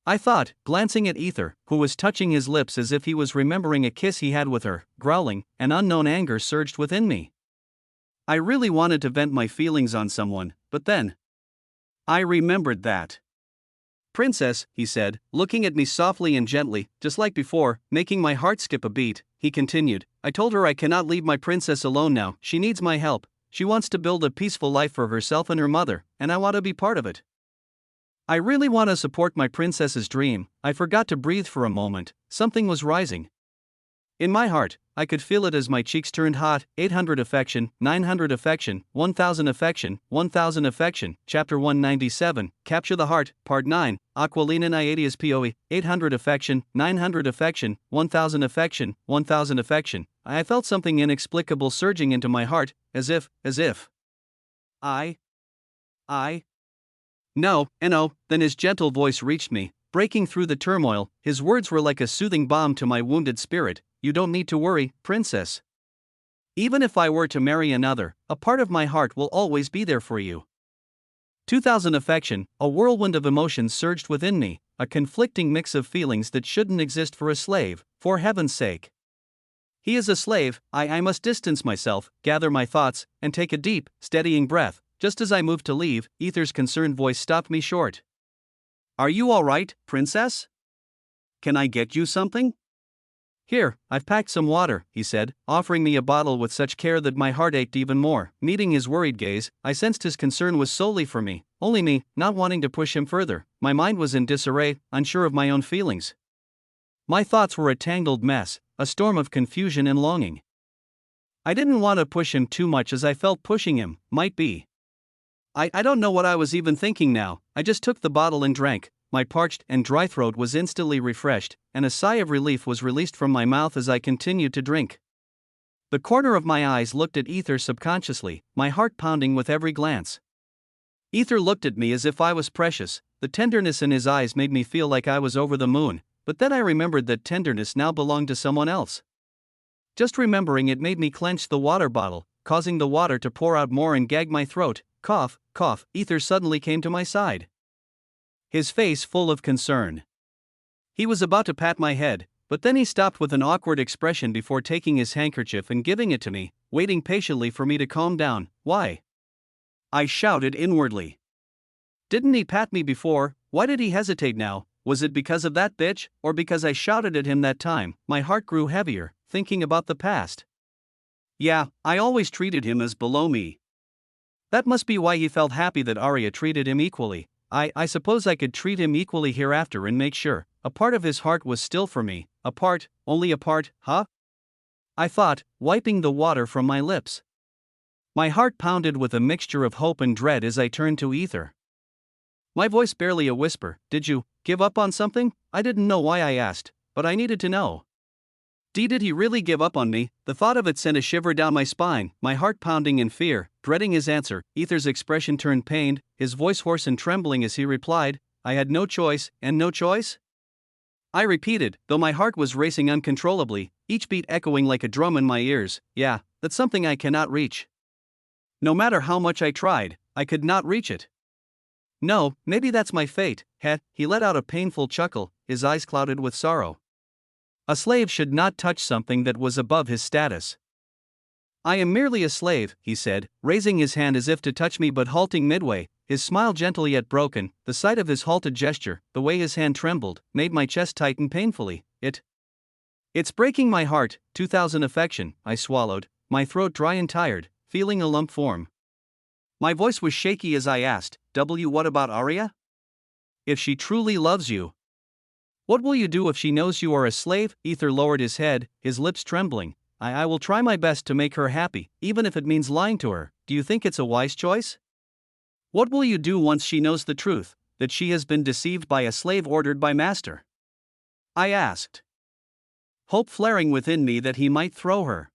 I thought, glancing at Aether, who was touching his lips as if he was remembering a kiss he had with her. Growling, an unknown anger surged within me. I really wanted to vent my feelings on someone, but then I remembered that. Princess, he said, looking at me softly and gently, just like before, making my heart skip a beat. He continued, I told her I cannot leave my princess alone now, she needs my help, she wants to build a peaceful life for herself and her mother, and I want to be part of it. I really want to support my princess's dream. I forgot to breathe for a moment, something was rising. In my heart, I could feel it as my cheeks turned hot. 800 affection, 900 affection, 1000 affection, 1000 affection. Chapter 197, Capture the Heart, Part 9, Aquilina Iadias Poe, 800 affection, 900 affection, 1000 affection, 1000 affection. I felt something inexplicable surging into my heart, as if. I. No, then his gentle voice reached me, breaking through the turmoil. His words were like a soothing balm to my wounded spirit. You don't need to worry, princess. Even if I were to marry another, a part of my heart will always be there for you. 2000 affection, a whirlwind of emotions surged within me, a conflicting mix of feelings that shouldn't exist for a slave, for heaven's sake. He is a slave, I must distance myself, gather my thoughts, and take a deep, steadying breath. Just as I moved to leave, Aether's concerned voice stopped me short. Are you all right, princess? Can I get you something? Here, I've packed some water, he said, offering me a bottle with such care that my heart ached even more. Meeting his worried gaze, I sensed his concern was solely for me, only me, not wanting to push him further. My mind was in disarray, unsure of my own feelings. My thoughts were a tangled mess, a storm of confusion and longing. I didn't want to push him too much as I felt pushing him might be. I don't know what I was even thinking now. I just took the bottle and drank. My parched and dry throat was instantly refreshed, and a sigh of relief was released from my mouth as I continued to drink. The corner of my eyes looked at Aether subconsciously, my heart pounding with every glance. Aether looked at me as if I was precious. The tenderness in his eyes made me feel like I was over the moon, but then I remembered that tenderness now belonged to someone else. Just remembering it made me clench the water bottle, causing the water to pour out more and gag my throat. Cough, cough. Aether suddenly came to my side, his face full of concern. He was about to pat my head, but then he stopped with an awkward expression before taking his handkerchief and giving it to me, waiting patiently for me to calm down. Why? I shouted inwardly. Didn't he pat me before? Why did he hesitate now? Was it because of that bitch, or because I shouted at him that time? My heart grew heavier, thinking about the past. Yeah, I always treated him as below me. That must be why he felt happy that Arya treated him equally. I suppose I could treat him equally hereafter and make sure. A part of his heart was still for me. A part, only a part, huh? I thought, wiping the water from my lips. My heart pounded with a mixture of hope and dread as I turned to Aether. My voice barely a whisper. Did you give up on something? I didn't know why I asked, but I needed to know. Did he really give up on me? The thought of it sent a shiver down my spine, my heart pounding in fear, dreading his answer. Aether's expression turned pained, his voice hoarse and trembling as he replied, I had no choice, and no choice? I repeated, though my heart was racing uncontrollably, each beat echoing like a drum in my ears. Yeah, that's something I cannot reach. No matter how much I tried, I could not reach it. No, maybe that's my fate. He let out a painful chuckle, his eyes clouded with sorrow. A slave should not touch something that was above his status. I am merely a slave, he said, raising his hand as if to touch me but halting midway, his smile gentle yet broken. The sight of his halted gesture, the way his hand trembled, made my chest tighten painfully. It's breaking my heart. 2000 affection, I swallowed, my throat dry and tired, feeling a lump form. My voice was shaky as I asked, what about Arya? If she truly loves you, what will you do if she knows you are a slave? Aether lowered his head, his lips trembling. I will try my best to make her happy, even if it means lying to her. Do you think it's a wise choice? What will you do once she knows the truth, that she has been deceived by a slave ordered by master? I asked, hope flaring within me that he might throw her.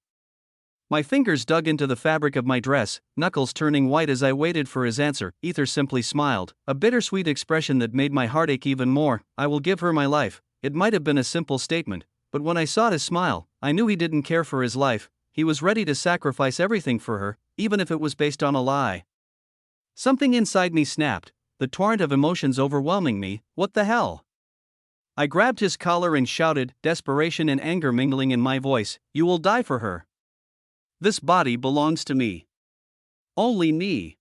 My fingers dug into the fabric of my dress, knuckles turning white as I waited for his answer. Aether simply smiled, a bittersweet expression that made my heart ache even more. I will give her my life. It might have been a simple statement, but when I saw his smile, I knew he didn't care for his life. He was ready to sacrifice everything for her, even if it was based on a lie. Something inside me snapped, the torrent of emotions overwhelming me. What the hell? I grabbed his collar and shouted, desperation and anger mingling in my voice, you will die for her. This body belongs to me. Only me.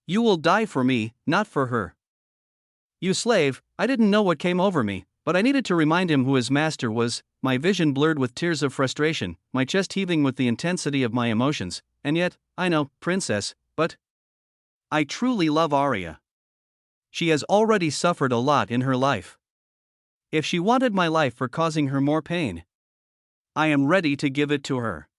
You will die for me, not for her. You slave, I didn't know what came over me, But I needed to remind him who his master was, my vision blurred with tears of frustration, my chest heaving with the intensity of my emotions, and yet, I know, princess, but I truly love Arya. She has already suffered a lot in her life. If she wanted my life for causing her more pain, I am ready to give it to her.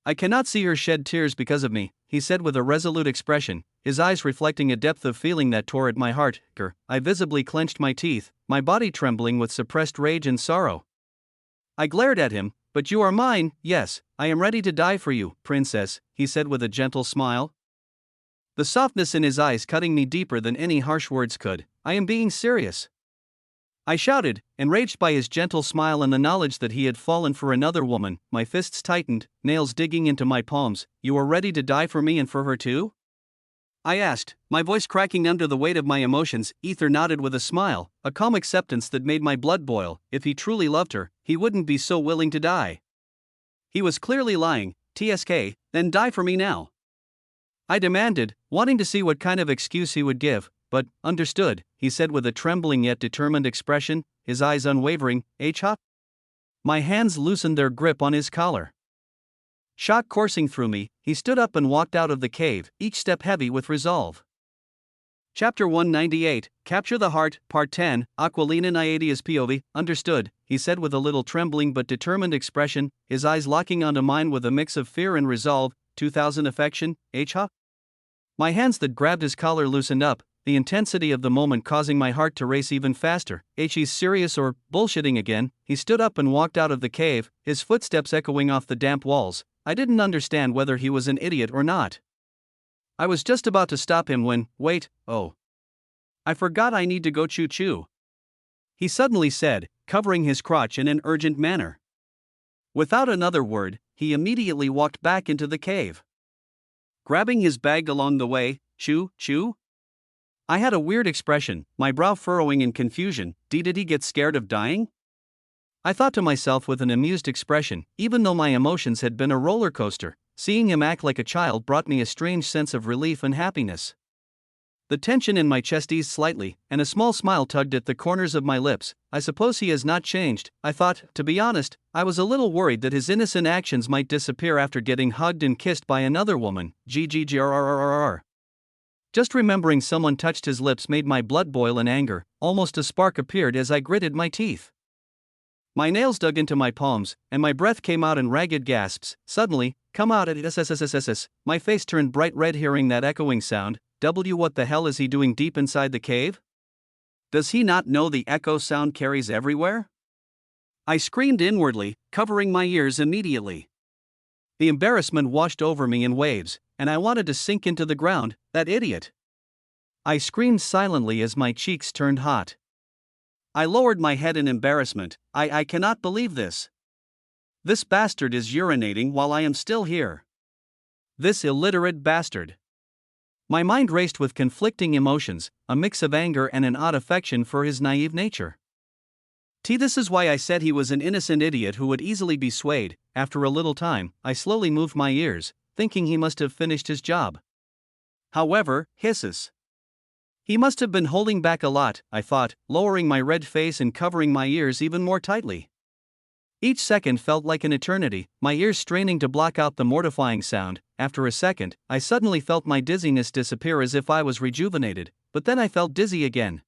I cannot see her shed tears because of me, he said with a resolute expression, his eyes reflecting a depth of feeling that tore at my heart. I visibly clenched my teeth, my body trembling with suppressed rage and sorrow. I glared at him. But you are mine, yes, I am ready to die for you, princess, he said with a gentle smile. The softness in his eyes cutting me deeper than any harsh words could. I am being serious, I shouted, enraged by his gentle smile and the knowledge that he had fallen for another woman. My fists tightened, nails digging into my palms. You are ready to die for me and for her too? I asked, my voice cracking under the weight of my emotions. Aether nodded with a smile, a calm acceptance that made my blood boil. If he truly loved her, he wouldn't be so willing to die. He was clearly lying. TSK, then die for me now, I demanded, wanting to see what kind of excuse he would give. But, understood, he said with a trembling yet determined expression, his eyes unwavering. Shock? My hands loosened their grip on his collar. Shock coursing through me, he stood up and walked out of the cave, each step heavy with resolve. Chapter 198, Capture the Heart, Part 10, Aquilina Naiadia's POV, understood, he said with a little trembling but determined expression, his eyes locking onto mine with a mix of fear and resolve. 2000 affection, Shock? My hands that grabbed his collar loosened up, the intensity of the moment causing my heart to race even faster. He's serious or bullshitting again? He stood up and walked out of the cave, his footsteps echoing off the damp walls. I didn't understand whether he was an idiot or not. I was just about to stop him when, wait, oh. I forgot I need to go choo-choo, he suddenly said, covering his crotch in an urgent manner. Without another word, he immediately walked back into the cave, grabbing his bag along the way. Choo-choo? I had a weird expression, my brow furrowing in confusion. Did he get scared of dying? I thought to myself with an amused expression. Even though my emotions had been a roller coaster, seeing him act like a child brought me a strange sense of relief and happiness. The tension in my chest eased slightly, and a small smile tugged at the corners of my lips. I suppose he has not changed, I thought. To be honest, I was a little worried that his innocent actions might disappear after getting hugged and kissed by another woman. GGGRRRRR. Just remembering someone touched his lips made my blood boil in anger. Almost a spark appeared as I gritted my teeth. My nails dug into my palms, and my breath came out in ragged gasps. Suddenly, come out at it. My face turned bright red hearing that echoing sound. What the hell is he doing deep inside the cave? Does he not know the echo sound carries everywhere? I screamed inwardly, covering my ears immediately. The embarrassment washed over me in waves, and I wanted to sink into the ground. That idiot! I screamed silently as my cheeks turned hot. I lowered my head in embarrassment. I cannot believe this. This bastard is urinating while I am still here. This illiterate bastard. My mind raced with conflicting emotions, a mix of anger and an odd affection for his naive nature. This is why I said he was an innocent idiot who would easily be swayed. After a little time, I slowly moved my ears, thinking he must have finished his job. However, hisses. He must have been holding back a lot, I thought, lowering my red face and covering my ears even more tightly. Each second felt like an eternity, my ears straining to block out the mortifying sound. After a second, I suddenly felt my dizziness disappear as if I was rejuvenated, but then I felt dizzy again.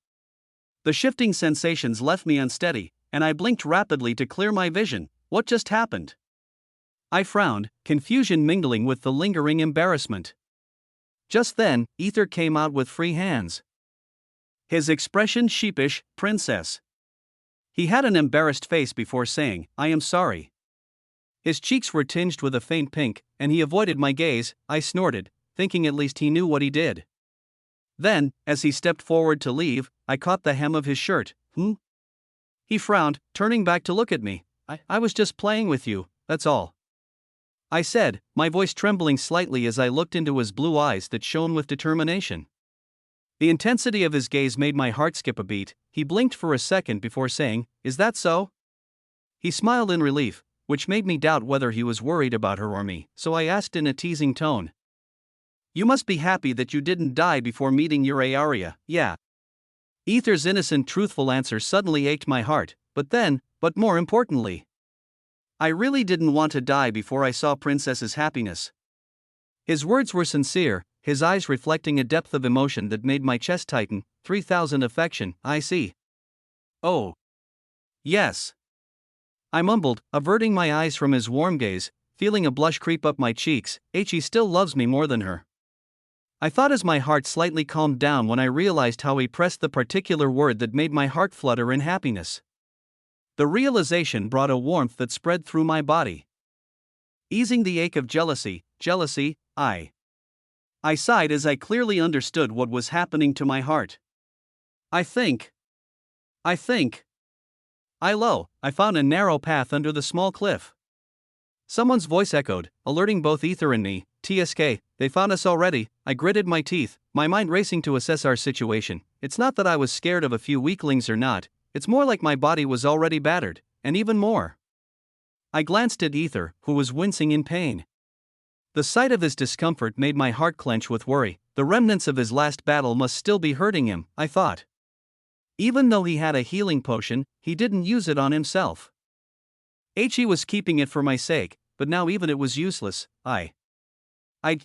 The shifting sensations left me unsteady, and I blinked rapidly to clear my vision. What just happened? I frowned, confusion mingling with the lingering embarrassment. Just then, Aether came out with free hands. His expression sheepish. Princess. He had an embarrassed face before saying, I am sorry. His cheeks were tinged with a faint pink, and he avoided my gaze. I snorted, thinking at least he knew what he did. Then, as he stepped forward to leave, I caught the hem of his shirt. He frowned, turning back to look at me. I was just playing with you, that's all, I said, my voice trembling slightly as I looked into his blue eyes that shone with determination. The intensity of his gaze made my heart skip a beat. He blinked for a second before saying, Is that so? He smiled in relief, which made me doubt whether he was worried about her or me, so I asked in a teasing tone. You must be happy that you didn't die before meeting your Arya, yeah? Aether's innocent, truthful answer suddenly ached my heart, but more importantly, I really didn't want to die before I saw Princess's happiness. His words were sincere, his eyes reflecting a depth of emotion that made my chest tighten. 3000 affection, I see. Oh. Yes. I mumbled, averting my eyes from his warm gaze, feeling a blush creep up my cheeks. He still loves me more than her. I thought as my heart slightly calmed down when I realized how he pressed the particular word that made my heart flutter in happiness. The realization brought a warmth that spread through my body. Easing the ache of jealousy, I sighed as I clearly understood what was happening to my heart. I found a narrow path under the small cliff. Someone's voice echoed, alerting both Aether and me. TSK, they found us already. I gritted my teeth, my mind racing to assess our situation. It's not that I was scared of a few weaklings or not, it's more like my body was already battered, and even more. I glanced at Aether, who was wincing in pain. The sight of his discomfort made my heart clench with worry. The remnants of his last battle must still be hurting him, I thought. Even though he had a healing potion, he didn't use it on himself. He was keeping it for my sake, but now even it was useless. I'd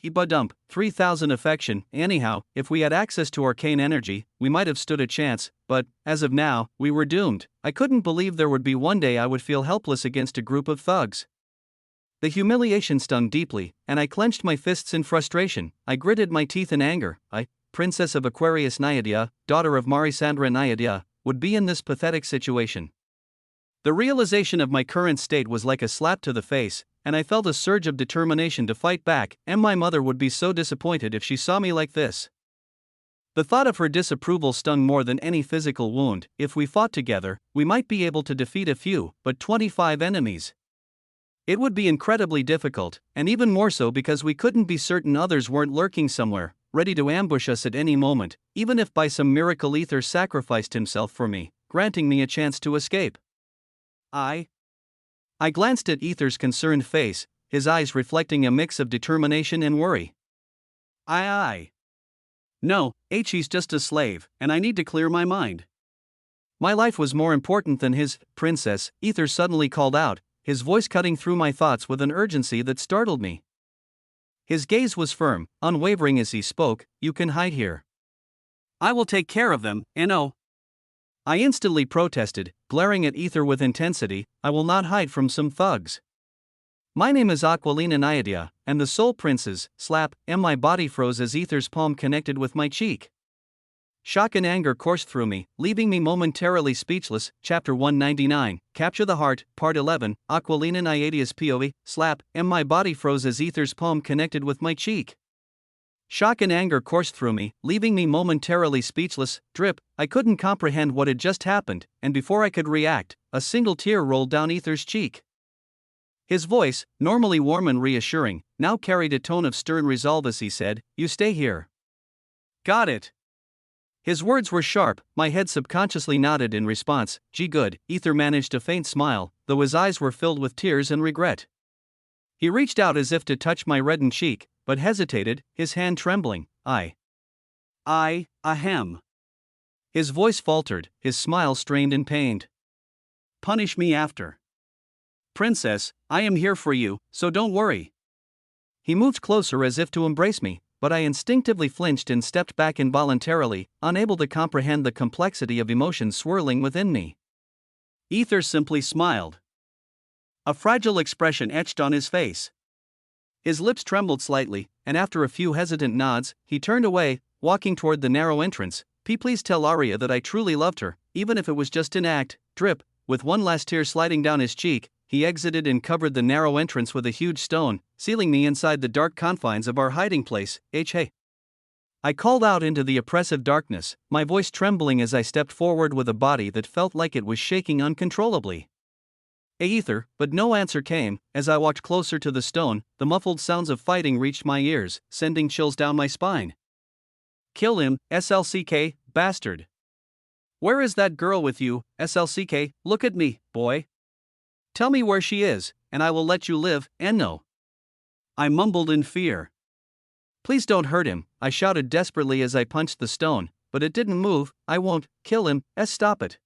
3000 affection. Anyhow, if we had access to arcane energy, we might have stood a chance, but, as of now, we were doomed. I couldn't believe there would be one day I would feel helpless against a group of thugs. The humiliation stung deeply, and I clenched my fists in frustration. I gritted my teeth in anger. Princess of Aquarius Nyadea, daughter of Marisandra Nyadea, would be in this pathetic situation. The realization of my current state was like a slap to the face, and I felt a surge of determination to fight back, and my mother would be so disappointed if she saw me like this. The thought of her disapproval stung more than any physical wound. If we fought together, we might be able to defeat a few, but 25 enemies. It would be incredibly difficult, and even more so because we couldn't be certain others weren't lurking somewhere, ready to ambush us at any moment, even if by some miracle Aether sacrificed himself for me, granting me a chance to escape. I glanced at Aether's concerned face, his eyes reflecting a mix of determination and worry. No, he's just a slave, and I need to clear my mind. My life was more important than his. Princess, Aether suddenly called out, his voice cutting through my thoughts with an urgency that startled me. His gaze was firm, unwavering as he spoke. You can hide here. I will take care of them, No. I instantly protested, glaring at Aether with intensity. I will not hide from some thugs. My name is Aquilina Nyadea, and the Soul Prince's. My body froze as Aether's palm connected with my cheek. Shock and anger coursed through me, leaving me momentarily speechless. Chapter 199, Capture the Heart, Part 11, Aquilina Nyadea's POV. My body froze as Aether's palm connected with my cheek. Shock and anger coursed through me, leaving me momentarily speechless. I couldn't comprehend what had just happened, and before I could react, a single tear rolled down Aether's cheek. His voice, normally warm and reassuring, now carried a tone of stern resolve as he said, You stay here. Got it. His words were sharp, my head subconsciously nodded in response. Good. Aether managed a faint smile, though his eyes were filled with tears and regret. He reached out as if to touch my reddened cheek, but hesitated, his hand trembling. Ahem. His voice faltered, his smile strained and pained. Punish me after. Princess, I am here for you, so don't worry. He moved closer as if to embrace me, but I instinctively flinched and stepped back involuntarily, unable to comprehend the complexity of emotions swirling within me. Aether simply smiled. A fragile expression etched on his face. His lips trembled slightly, and after a few hesitant nods, he turned away, walking toward the narrow entrance. Please tell Arya that I truly loved her, even if it was just in act. With one last tear sliding down his cheek, he exited and covered the narrow entrance with a huge stone, sealing me inside the dark confines of our hiding place. Hey. I called out into the oppressive darkness, my voice trembling as I stepped forward with a body that felt like it was shaking uncontrollably. Aether, but no answer came. As I walked closer to the stone, the muffled sounds of fighting reached my ears, sending chills down my spine. Kill him, SLCK, bastard. Where is that girl with you, SLCK? Look at me, boy. Tell me where she is, and I will let you live, no. I mumbled in fear. Please don't hurt him, I shouted desperately as I punched the stone, but it didn't move. I won't kill him. Stop it.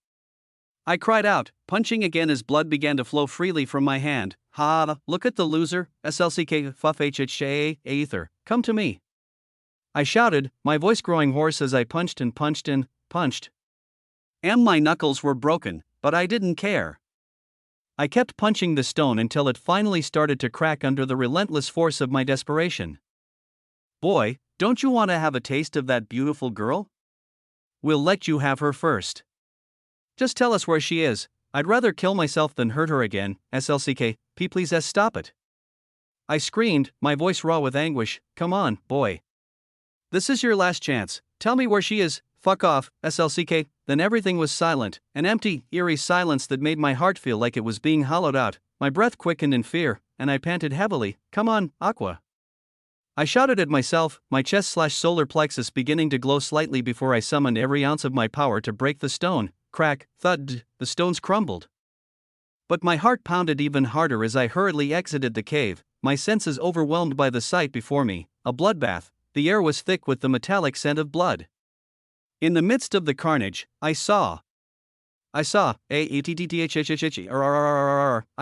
I cried out, punching again as blood began to flow freely from my hand. Ha, look at the loser, SLCK FUFHHA, Aether, come to me. I shouted, my voice growing hoarse as I punched and punched and punched. My knuckles were broken, but I didn't care. I kept punching the stone until it finally started to crack under the relentless force of my desperation. Boy, don't you want to have a taste of that beautiful girl? We'll let you have her first. Just tell us where she is. I'd rather kill myself than hurt her again. SLCK, please stop it. I screamed, my voice raw with anguish. Come on, boy. This is your last chance. Tell me where she is. Fuck off, SLCK. Then everything was silent, an empty, eerie silence that made my heart feel like it was being hollowed out. My breath quickened in fear, and I panted heavily. Come on, Aqua. I shouted at myself, my chest/solar plexus beginning to glow slightly before I summoned every ounce of my power to break the stone. Crack, thud, the stones crumbled. But my heart pounded even harder as I hurriedly exited the cave, my senses overwhelmed by the sight before me, a bloodbath. The air was thick with the metallic scent of blood. In the midst of the carnage, I saw. I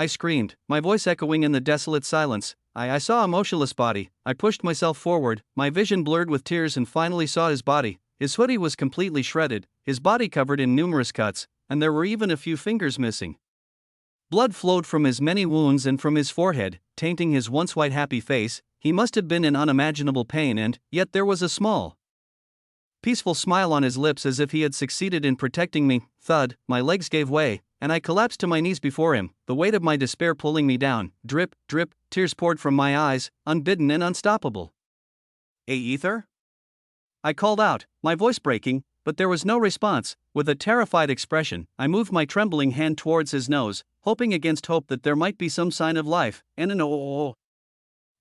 screamed, my voice echoing in the desolate silence. I saw a motionless body. I pushed myself forward, my vision blurred with tears, and finally saw his body. His hoodie was completely shredded, his body covered in numerous cuts, and there were even a few fingers missing. Blood flowed from his many wounds and from his forehead, tainting his once white happy face. He must have been in unimaginable pain, and yet there was a small, peaceful smile on his lips as if he had succeeded in protecting me. Thud, my legs gave way, and I collapsed to my knees before him, the weight of my despair pulling me down. Drip, drip, tears poured from my eyes, unbidden and unstoppable. Aether? I called out, my voice breaking, but there was no response. With a terrified expression, I moved my trembling hand towards his nose, hoping against hope that there might be some sign of life, and an oh.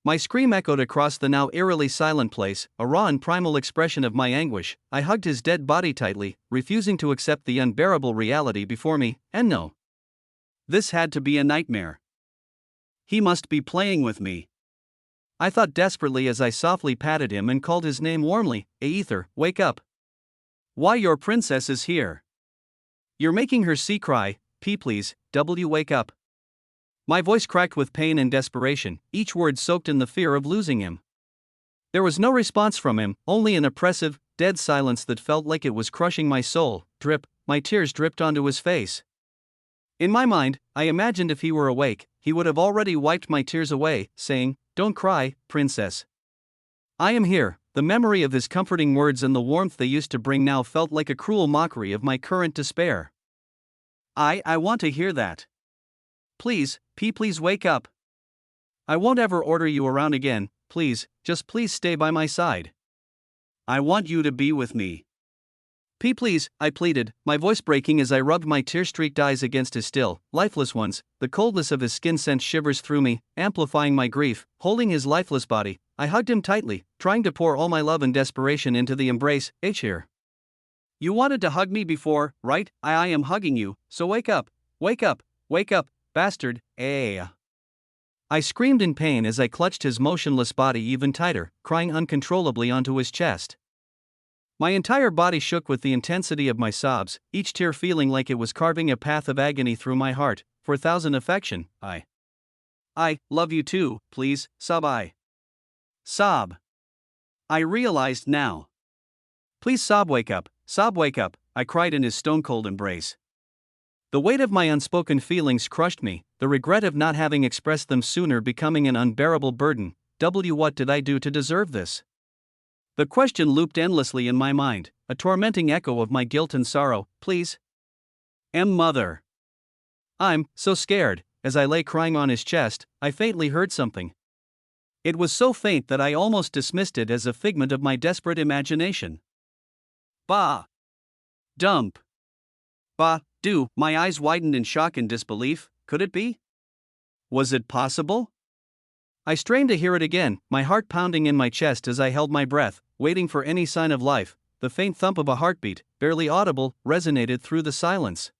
My scream echoed across the now eerily silent place, a raw and primal expression of my anguish. I hugged his dead body tightly, refusing to accept the unbearable reality before me, and no. This had to be a nightmare. He must be playing with me. I thought desperately as I softly patted him and called his name warmly. Aether, wake up. Why, your princess is here. You're making her see cry. Please, wake up. My voice cracked with pain and desperation, each word soaked in the fear of losing him. There was no response from him, only an oppressive, dead silence that felt like it was crushing my soul. Drip, my tears dripped onto his face. In my mind, I imagined if he were awake, he would have already wiped my tears away, saying, "Don't cry, princess. I am here." The memory of his comforting words and the warmth they used to bring now felt like a cruel mockery of my current despair. I want to hear that. Please, please wake up. I won't ever order you around again, please, just please stay by my side. I want you to be with me. Please, I pleaded, my voice breaking as I rubbed my tear-streaked eyes against his still, lifeless ones. The coldness of his skin sent shivers through me, amplifying my grief. Holding his lifeless body, I hugged him tightly, trying to pour all my love and desperation into the embrace. Here. You wanted to hug me before, right? I am hugging you, so wake up, wake up, wake up, bastard. I screamed in pain as I clutched his motionless body even tighter, crying uncontrollably onto his chest. My entire body shook with the intensity of my sobs, each tear feeling like it was carving a path of agony through my heart. For 1,000 affection, I love you too, please, sob I. Sob. I realized now. Please sob wake up, I cried in his stone-cold embrace. The weight of my unspoken feelings crushed me, the regret of not having expressed them sooner becoming an unbearable burden. What did I do to deserve this? The question looped endlessly in my mind, a tormenting echo of my guilt and sorrow. Please? Mother. I'm so scared. As I lay crying on his chest, I faintly heard something. It was so faint that I almost dismissed it as a figment of my desperate imagination. Bah. Dump. Bah, do. My eyes widened in shock and disbelief. Could it be? Was it possible? I strained to hear it again, my heart pounding in my chest as I held my breath, waiting for any sign of life. The faint thump of a heartbeat, barely audible, resonated through the silence.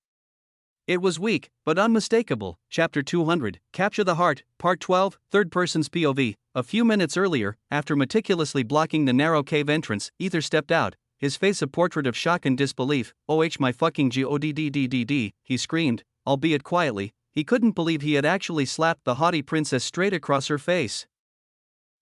It was weak, but unmistakable. Chapter 200, Capture the Heart, Part 12, Third Person's POV. A few minutes earlier, after meticulously blocking the narrow cave entrance, Aether stepped out, his face a portrait of shock and disbelief. "Oh my fucking god," he screamed, albeit quietly. He couldn't believe he had actually slapped the haughty princess straight across her face.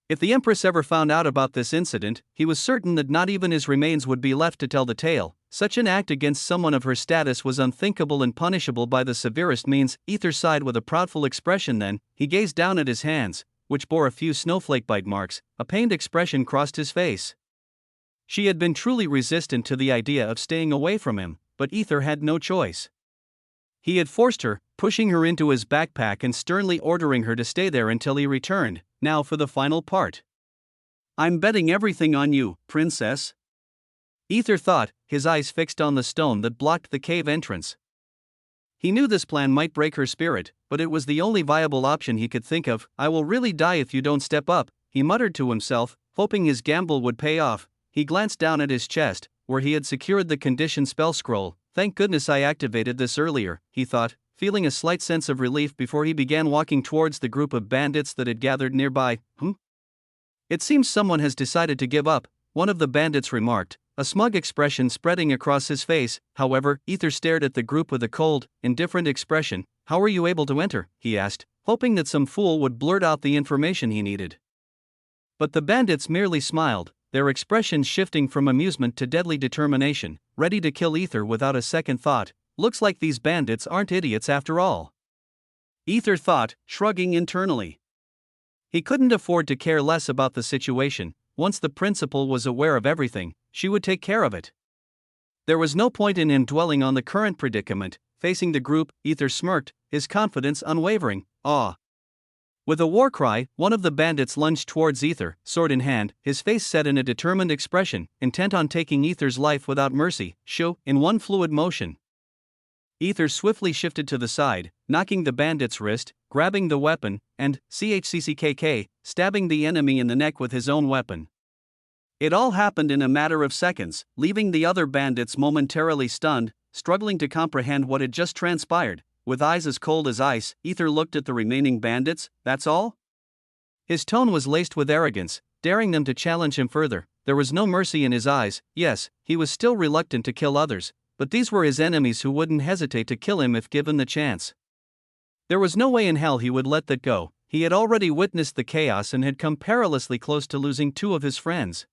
If the Empress ever found out about this incident, he was certain that not even his remains would be left to tell the tale. Such an act against someone of her status was unthinkable and punishable by the severest means. Aether sighed with a proudful expression, then he gazed down at his hands, which bore a few snowflake bite marks. A pained expression crossed his face. She had been truly resistant to the idea of staying away from him, but Aether had no choice. He had forced her, pushing her into his backpack and sternly ordering her to stay there until he returned. Now for the final part. "I'm betting everything on you, princess," Aether thought, his eyes fixed on the stone that blocked the cave entrance. He knew this plan might break her spirit, but it was the only viable option he could think of. "I will really die if you don't step up," he muttered to himself, hoping his gamble would pay off. He glanced down at his chest, where he had secured the condition spell scroll. "Thank goodness I activated this earlier," he thought, feeling a slight sense of relief before he began walking towards the group of bandits that had gathered nearby. "It seems someone has decided to give up," one of the bandits remarked, a smug expression spreading across his face. However, Aether stared at the group with a cold, indifferent expression. "How were you able to enter?" he asked, hoping that some fool would blurt out the information he needed. But the bandits merely smiled, their expressions shifting from amusement to deadly determination, ready to kill Aether without a second thought. "Looks like these bandits aren't idiots after all," Aether thought, shrugging internally. He couldn't afford to care less about the situation. Once the principal was aware of everything, she would take care of it. There was no point in him dwelling on the current predicament. Facing the group, Aether smirked, his confidence unwavering. "Ah!" With a war cry, one of the bandits lunged towards Aether, sword in hand, his face set in a determined expression, intent on taking Aether's life without mercy. "Shoo!" In one fluid motion, Aether swiftly shifted to the side, knocking the bandit's wrist, grabbing the weapon, and, stabbing the enemy in the neck with his own weapon. It all happened in a matter of seconds, leaving the other bandits momentarily stunned, struggling to comprehend what had just transpired. With eyes as cold as ice, Aether looked at the remaining bandits. "That's all?" His tone was laced with arrogance, daring them to challenge him further. There was no mercy in his eyes. Yes, he was still reluctant to kill others, but these were his enemies who wouldn't hesitate to kill him if given the chance. There was no way in hell he would let that go. He had already witnessed the chaos and had come perilously close to losing two of his friends.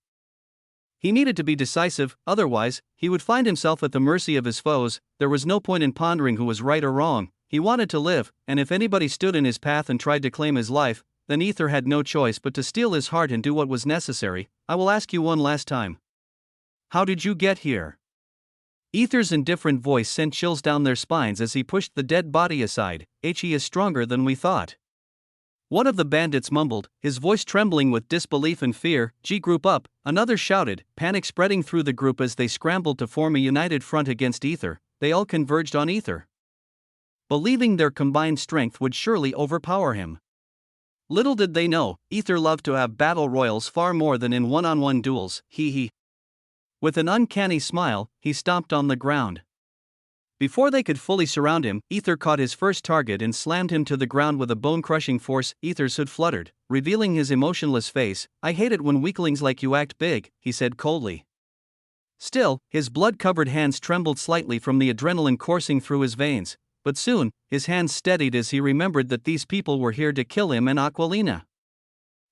He needed to be decisive, otherwise, he would find himself at the mercy of his foes. There was no point in pondering who was right or wrong. He wanted to live, and if anybody stood in his path and tried to claim his life, then Aether had no choice but to steal his heart and do what was necessary. "I will ask you one last time. How did you get here?" Aether's indifferent voice sent chills down their spines as he pushed the dead body aside. "He is stronger than we thought," one of the bandits mumbled, his voice trembling with disbelief and fear. "Group up," another shouted, panic spreading through the group as they scrambled to form a united front against Aether. They all converged on Aether, believing their combined strength would surely overpower him. Little did they know, Aether loved to have battle royals far more than in one-on-one duels. With an uncanny smile, he stomped on the ground. Before they could fully surround him, Aether caught his first target and slammed him to the ground with a bone-crushing force. Aether's hood fluttered, revealing his emotionless face. "I hate it when weaklings like you act big," he said coldly. Still, his blood-covered hands trembled slightly from the adrenaline coursing through his veins, but soon, his hands steadied as he remembered that these people were here to kill him and Aquilina.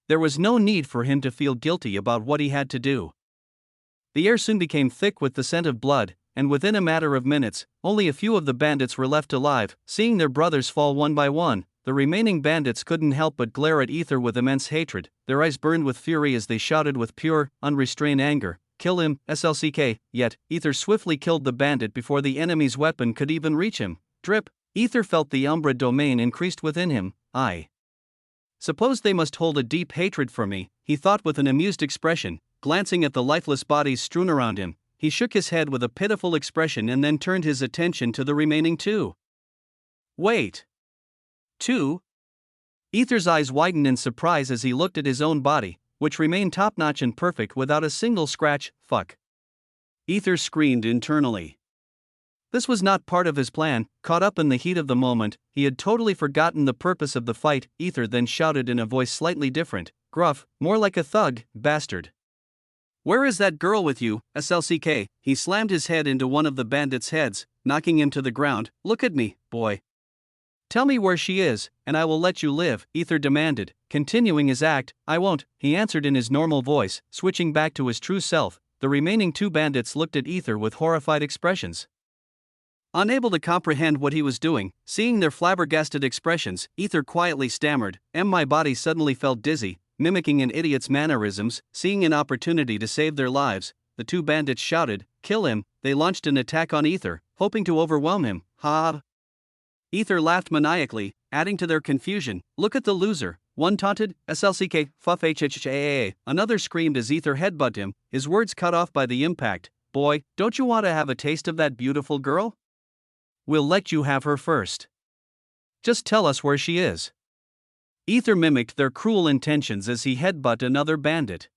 There was no need for him to feel guilty about what he had to do. The air soon became thick with the scent of blood, and within a matter of minutes, only a few of the bandits were left alive. Seeing their brothers fall one by one, the remaining bandits couldn't help but glare at Aether with immense hatred. Their eyes burned with fury as they shouted with pure, unrestrained anger, "Kill him, SLCK!" Yet, Aether swiftly killed the bandit before the enemy's weapon could even reach him. Drip! Aether felt the Umbra domain increased within him. "I suppose they must hold a deep hatred for me," he thought with an amused expression. Glancing at the lifeless bodies strewn around him, he shook his head with a pitiful expression and then turned his attention to the remaining two. "Wait. Two?" Aether's eyes widened in surprise as he looked at his own body, which remained top-notch and perfect without a single scratch. "Fuck!" Aether screamed internally. This was not part of his plan. Caught up in the heat of the moment, he had totally forgotten the purpose of the fight. Aether then shouted in a voice slightly different, gruff, more like a thug, "Bastard! Where is that girl with you, SLCK? He slammed his head into one of the bandits' heads, knocking him to the ground. Look at me, boy. Tell me where she is, and I will let you live, Aether demanded, continuing his act. I won't, he answered in his normal voice, switching back to his true self. The remaining two bandits looked at Aether with horrified expressions. Unable to comprehend what he was doing, seeing their flabbergasted expressions, Aether quietly stammered, My body suddenly felt dizzy, mimicking an idiot's mannerisms. Seeing an opportunity to save their lives, the two bandits shouted, kill him. They launched an attack on Aether, hoping to overwhelm him. Ha! Aether laughed maniacally, adding to their confusion. Look at the loser, one taunted. SLCK, fuff hhhaa. Another screamed as Aether headbutted him, his words cut off by the impact. Boy, don't you want to have a taste of that beautiful girl? We'll let you have her first. Just tell us where she is. Aether mimicked their cruel intentions as he headbutted another bandit,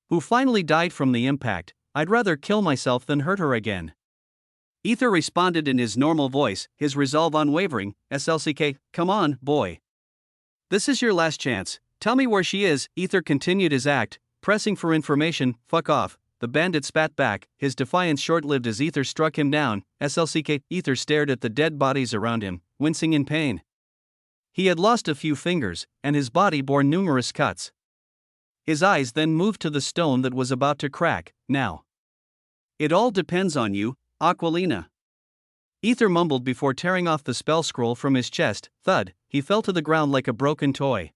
who finally died from the impact. I'd rather kill myself than hurt her again. Aether responded in his normal voice, his resolve unwavering. SLCK, come on, boy. This is your last chance. Tell me where she is. Aether continued his act, pressing for information. Fuck off. The bandit spat back, his defiance short-lived as Aether struck him down. SLCK. Aether stared at the dead bodies around him, wincing in pain. He had lost a few fingers, and his body bore numerous cuts. His eyes then moved to the stone that was about to crack. Now. It all depends on you, Aquilina. Aether mumbled before tearing off the spell scroll from his chest. Thud, he fell to the ground like a broken toy.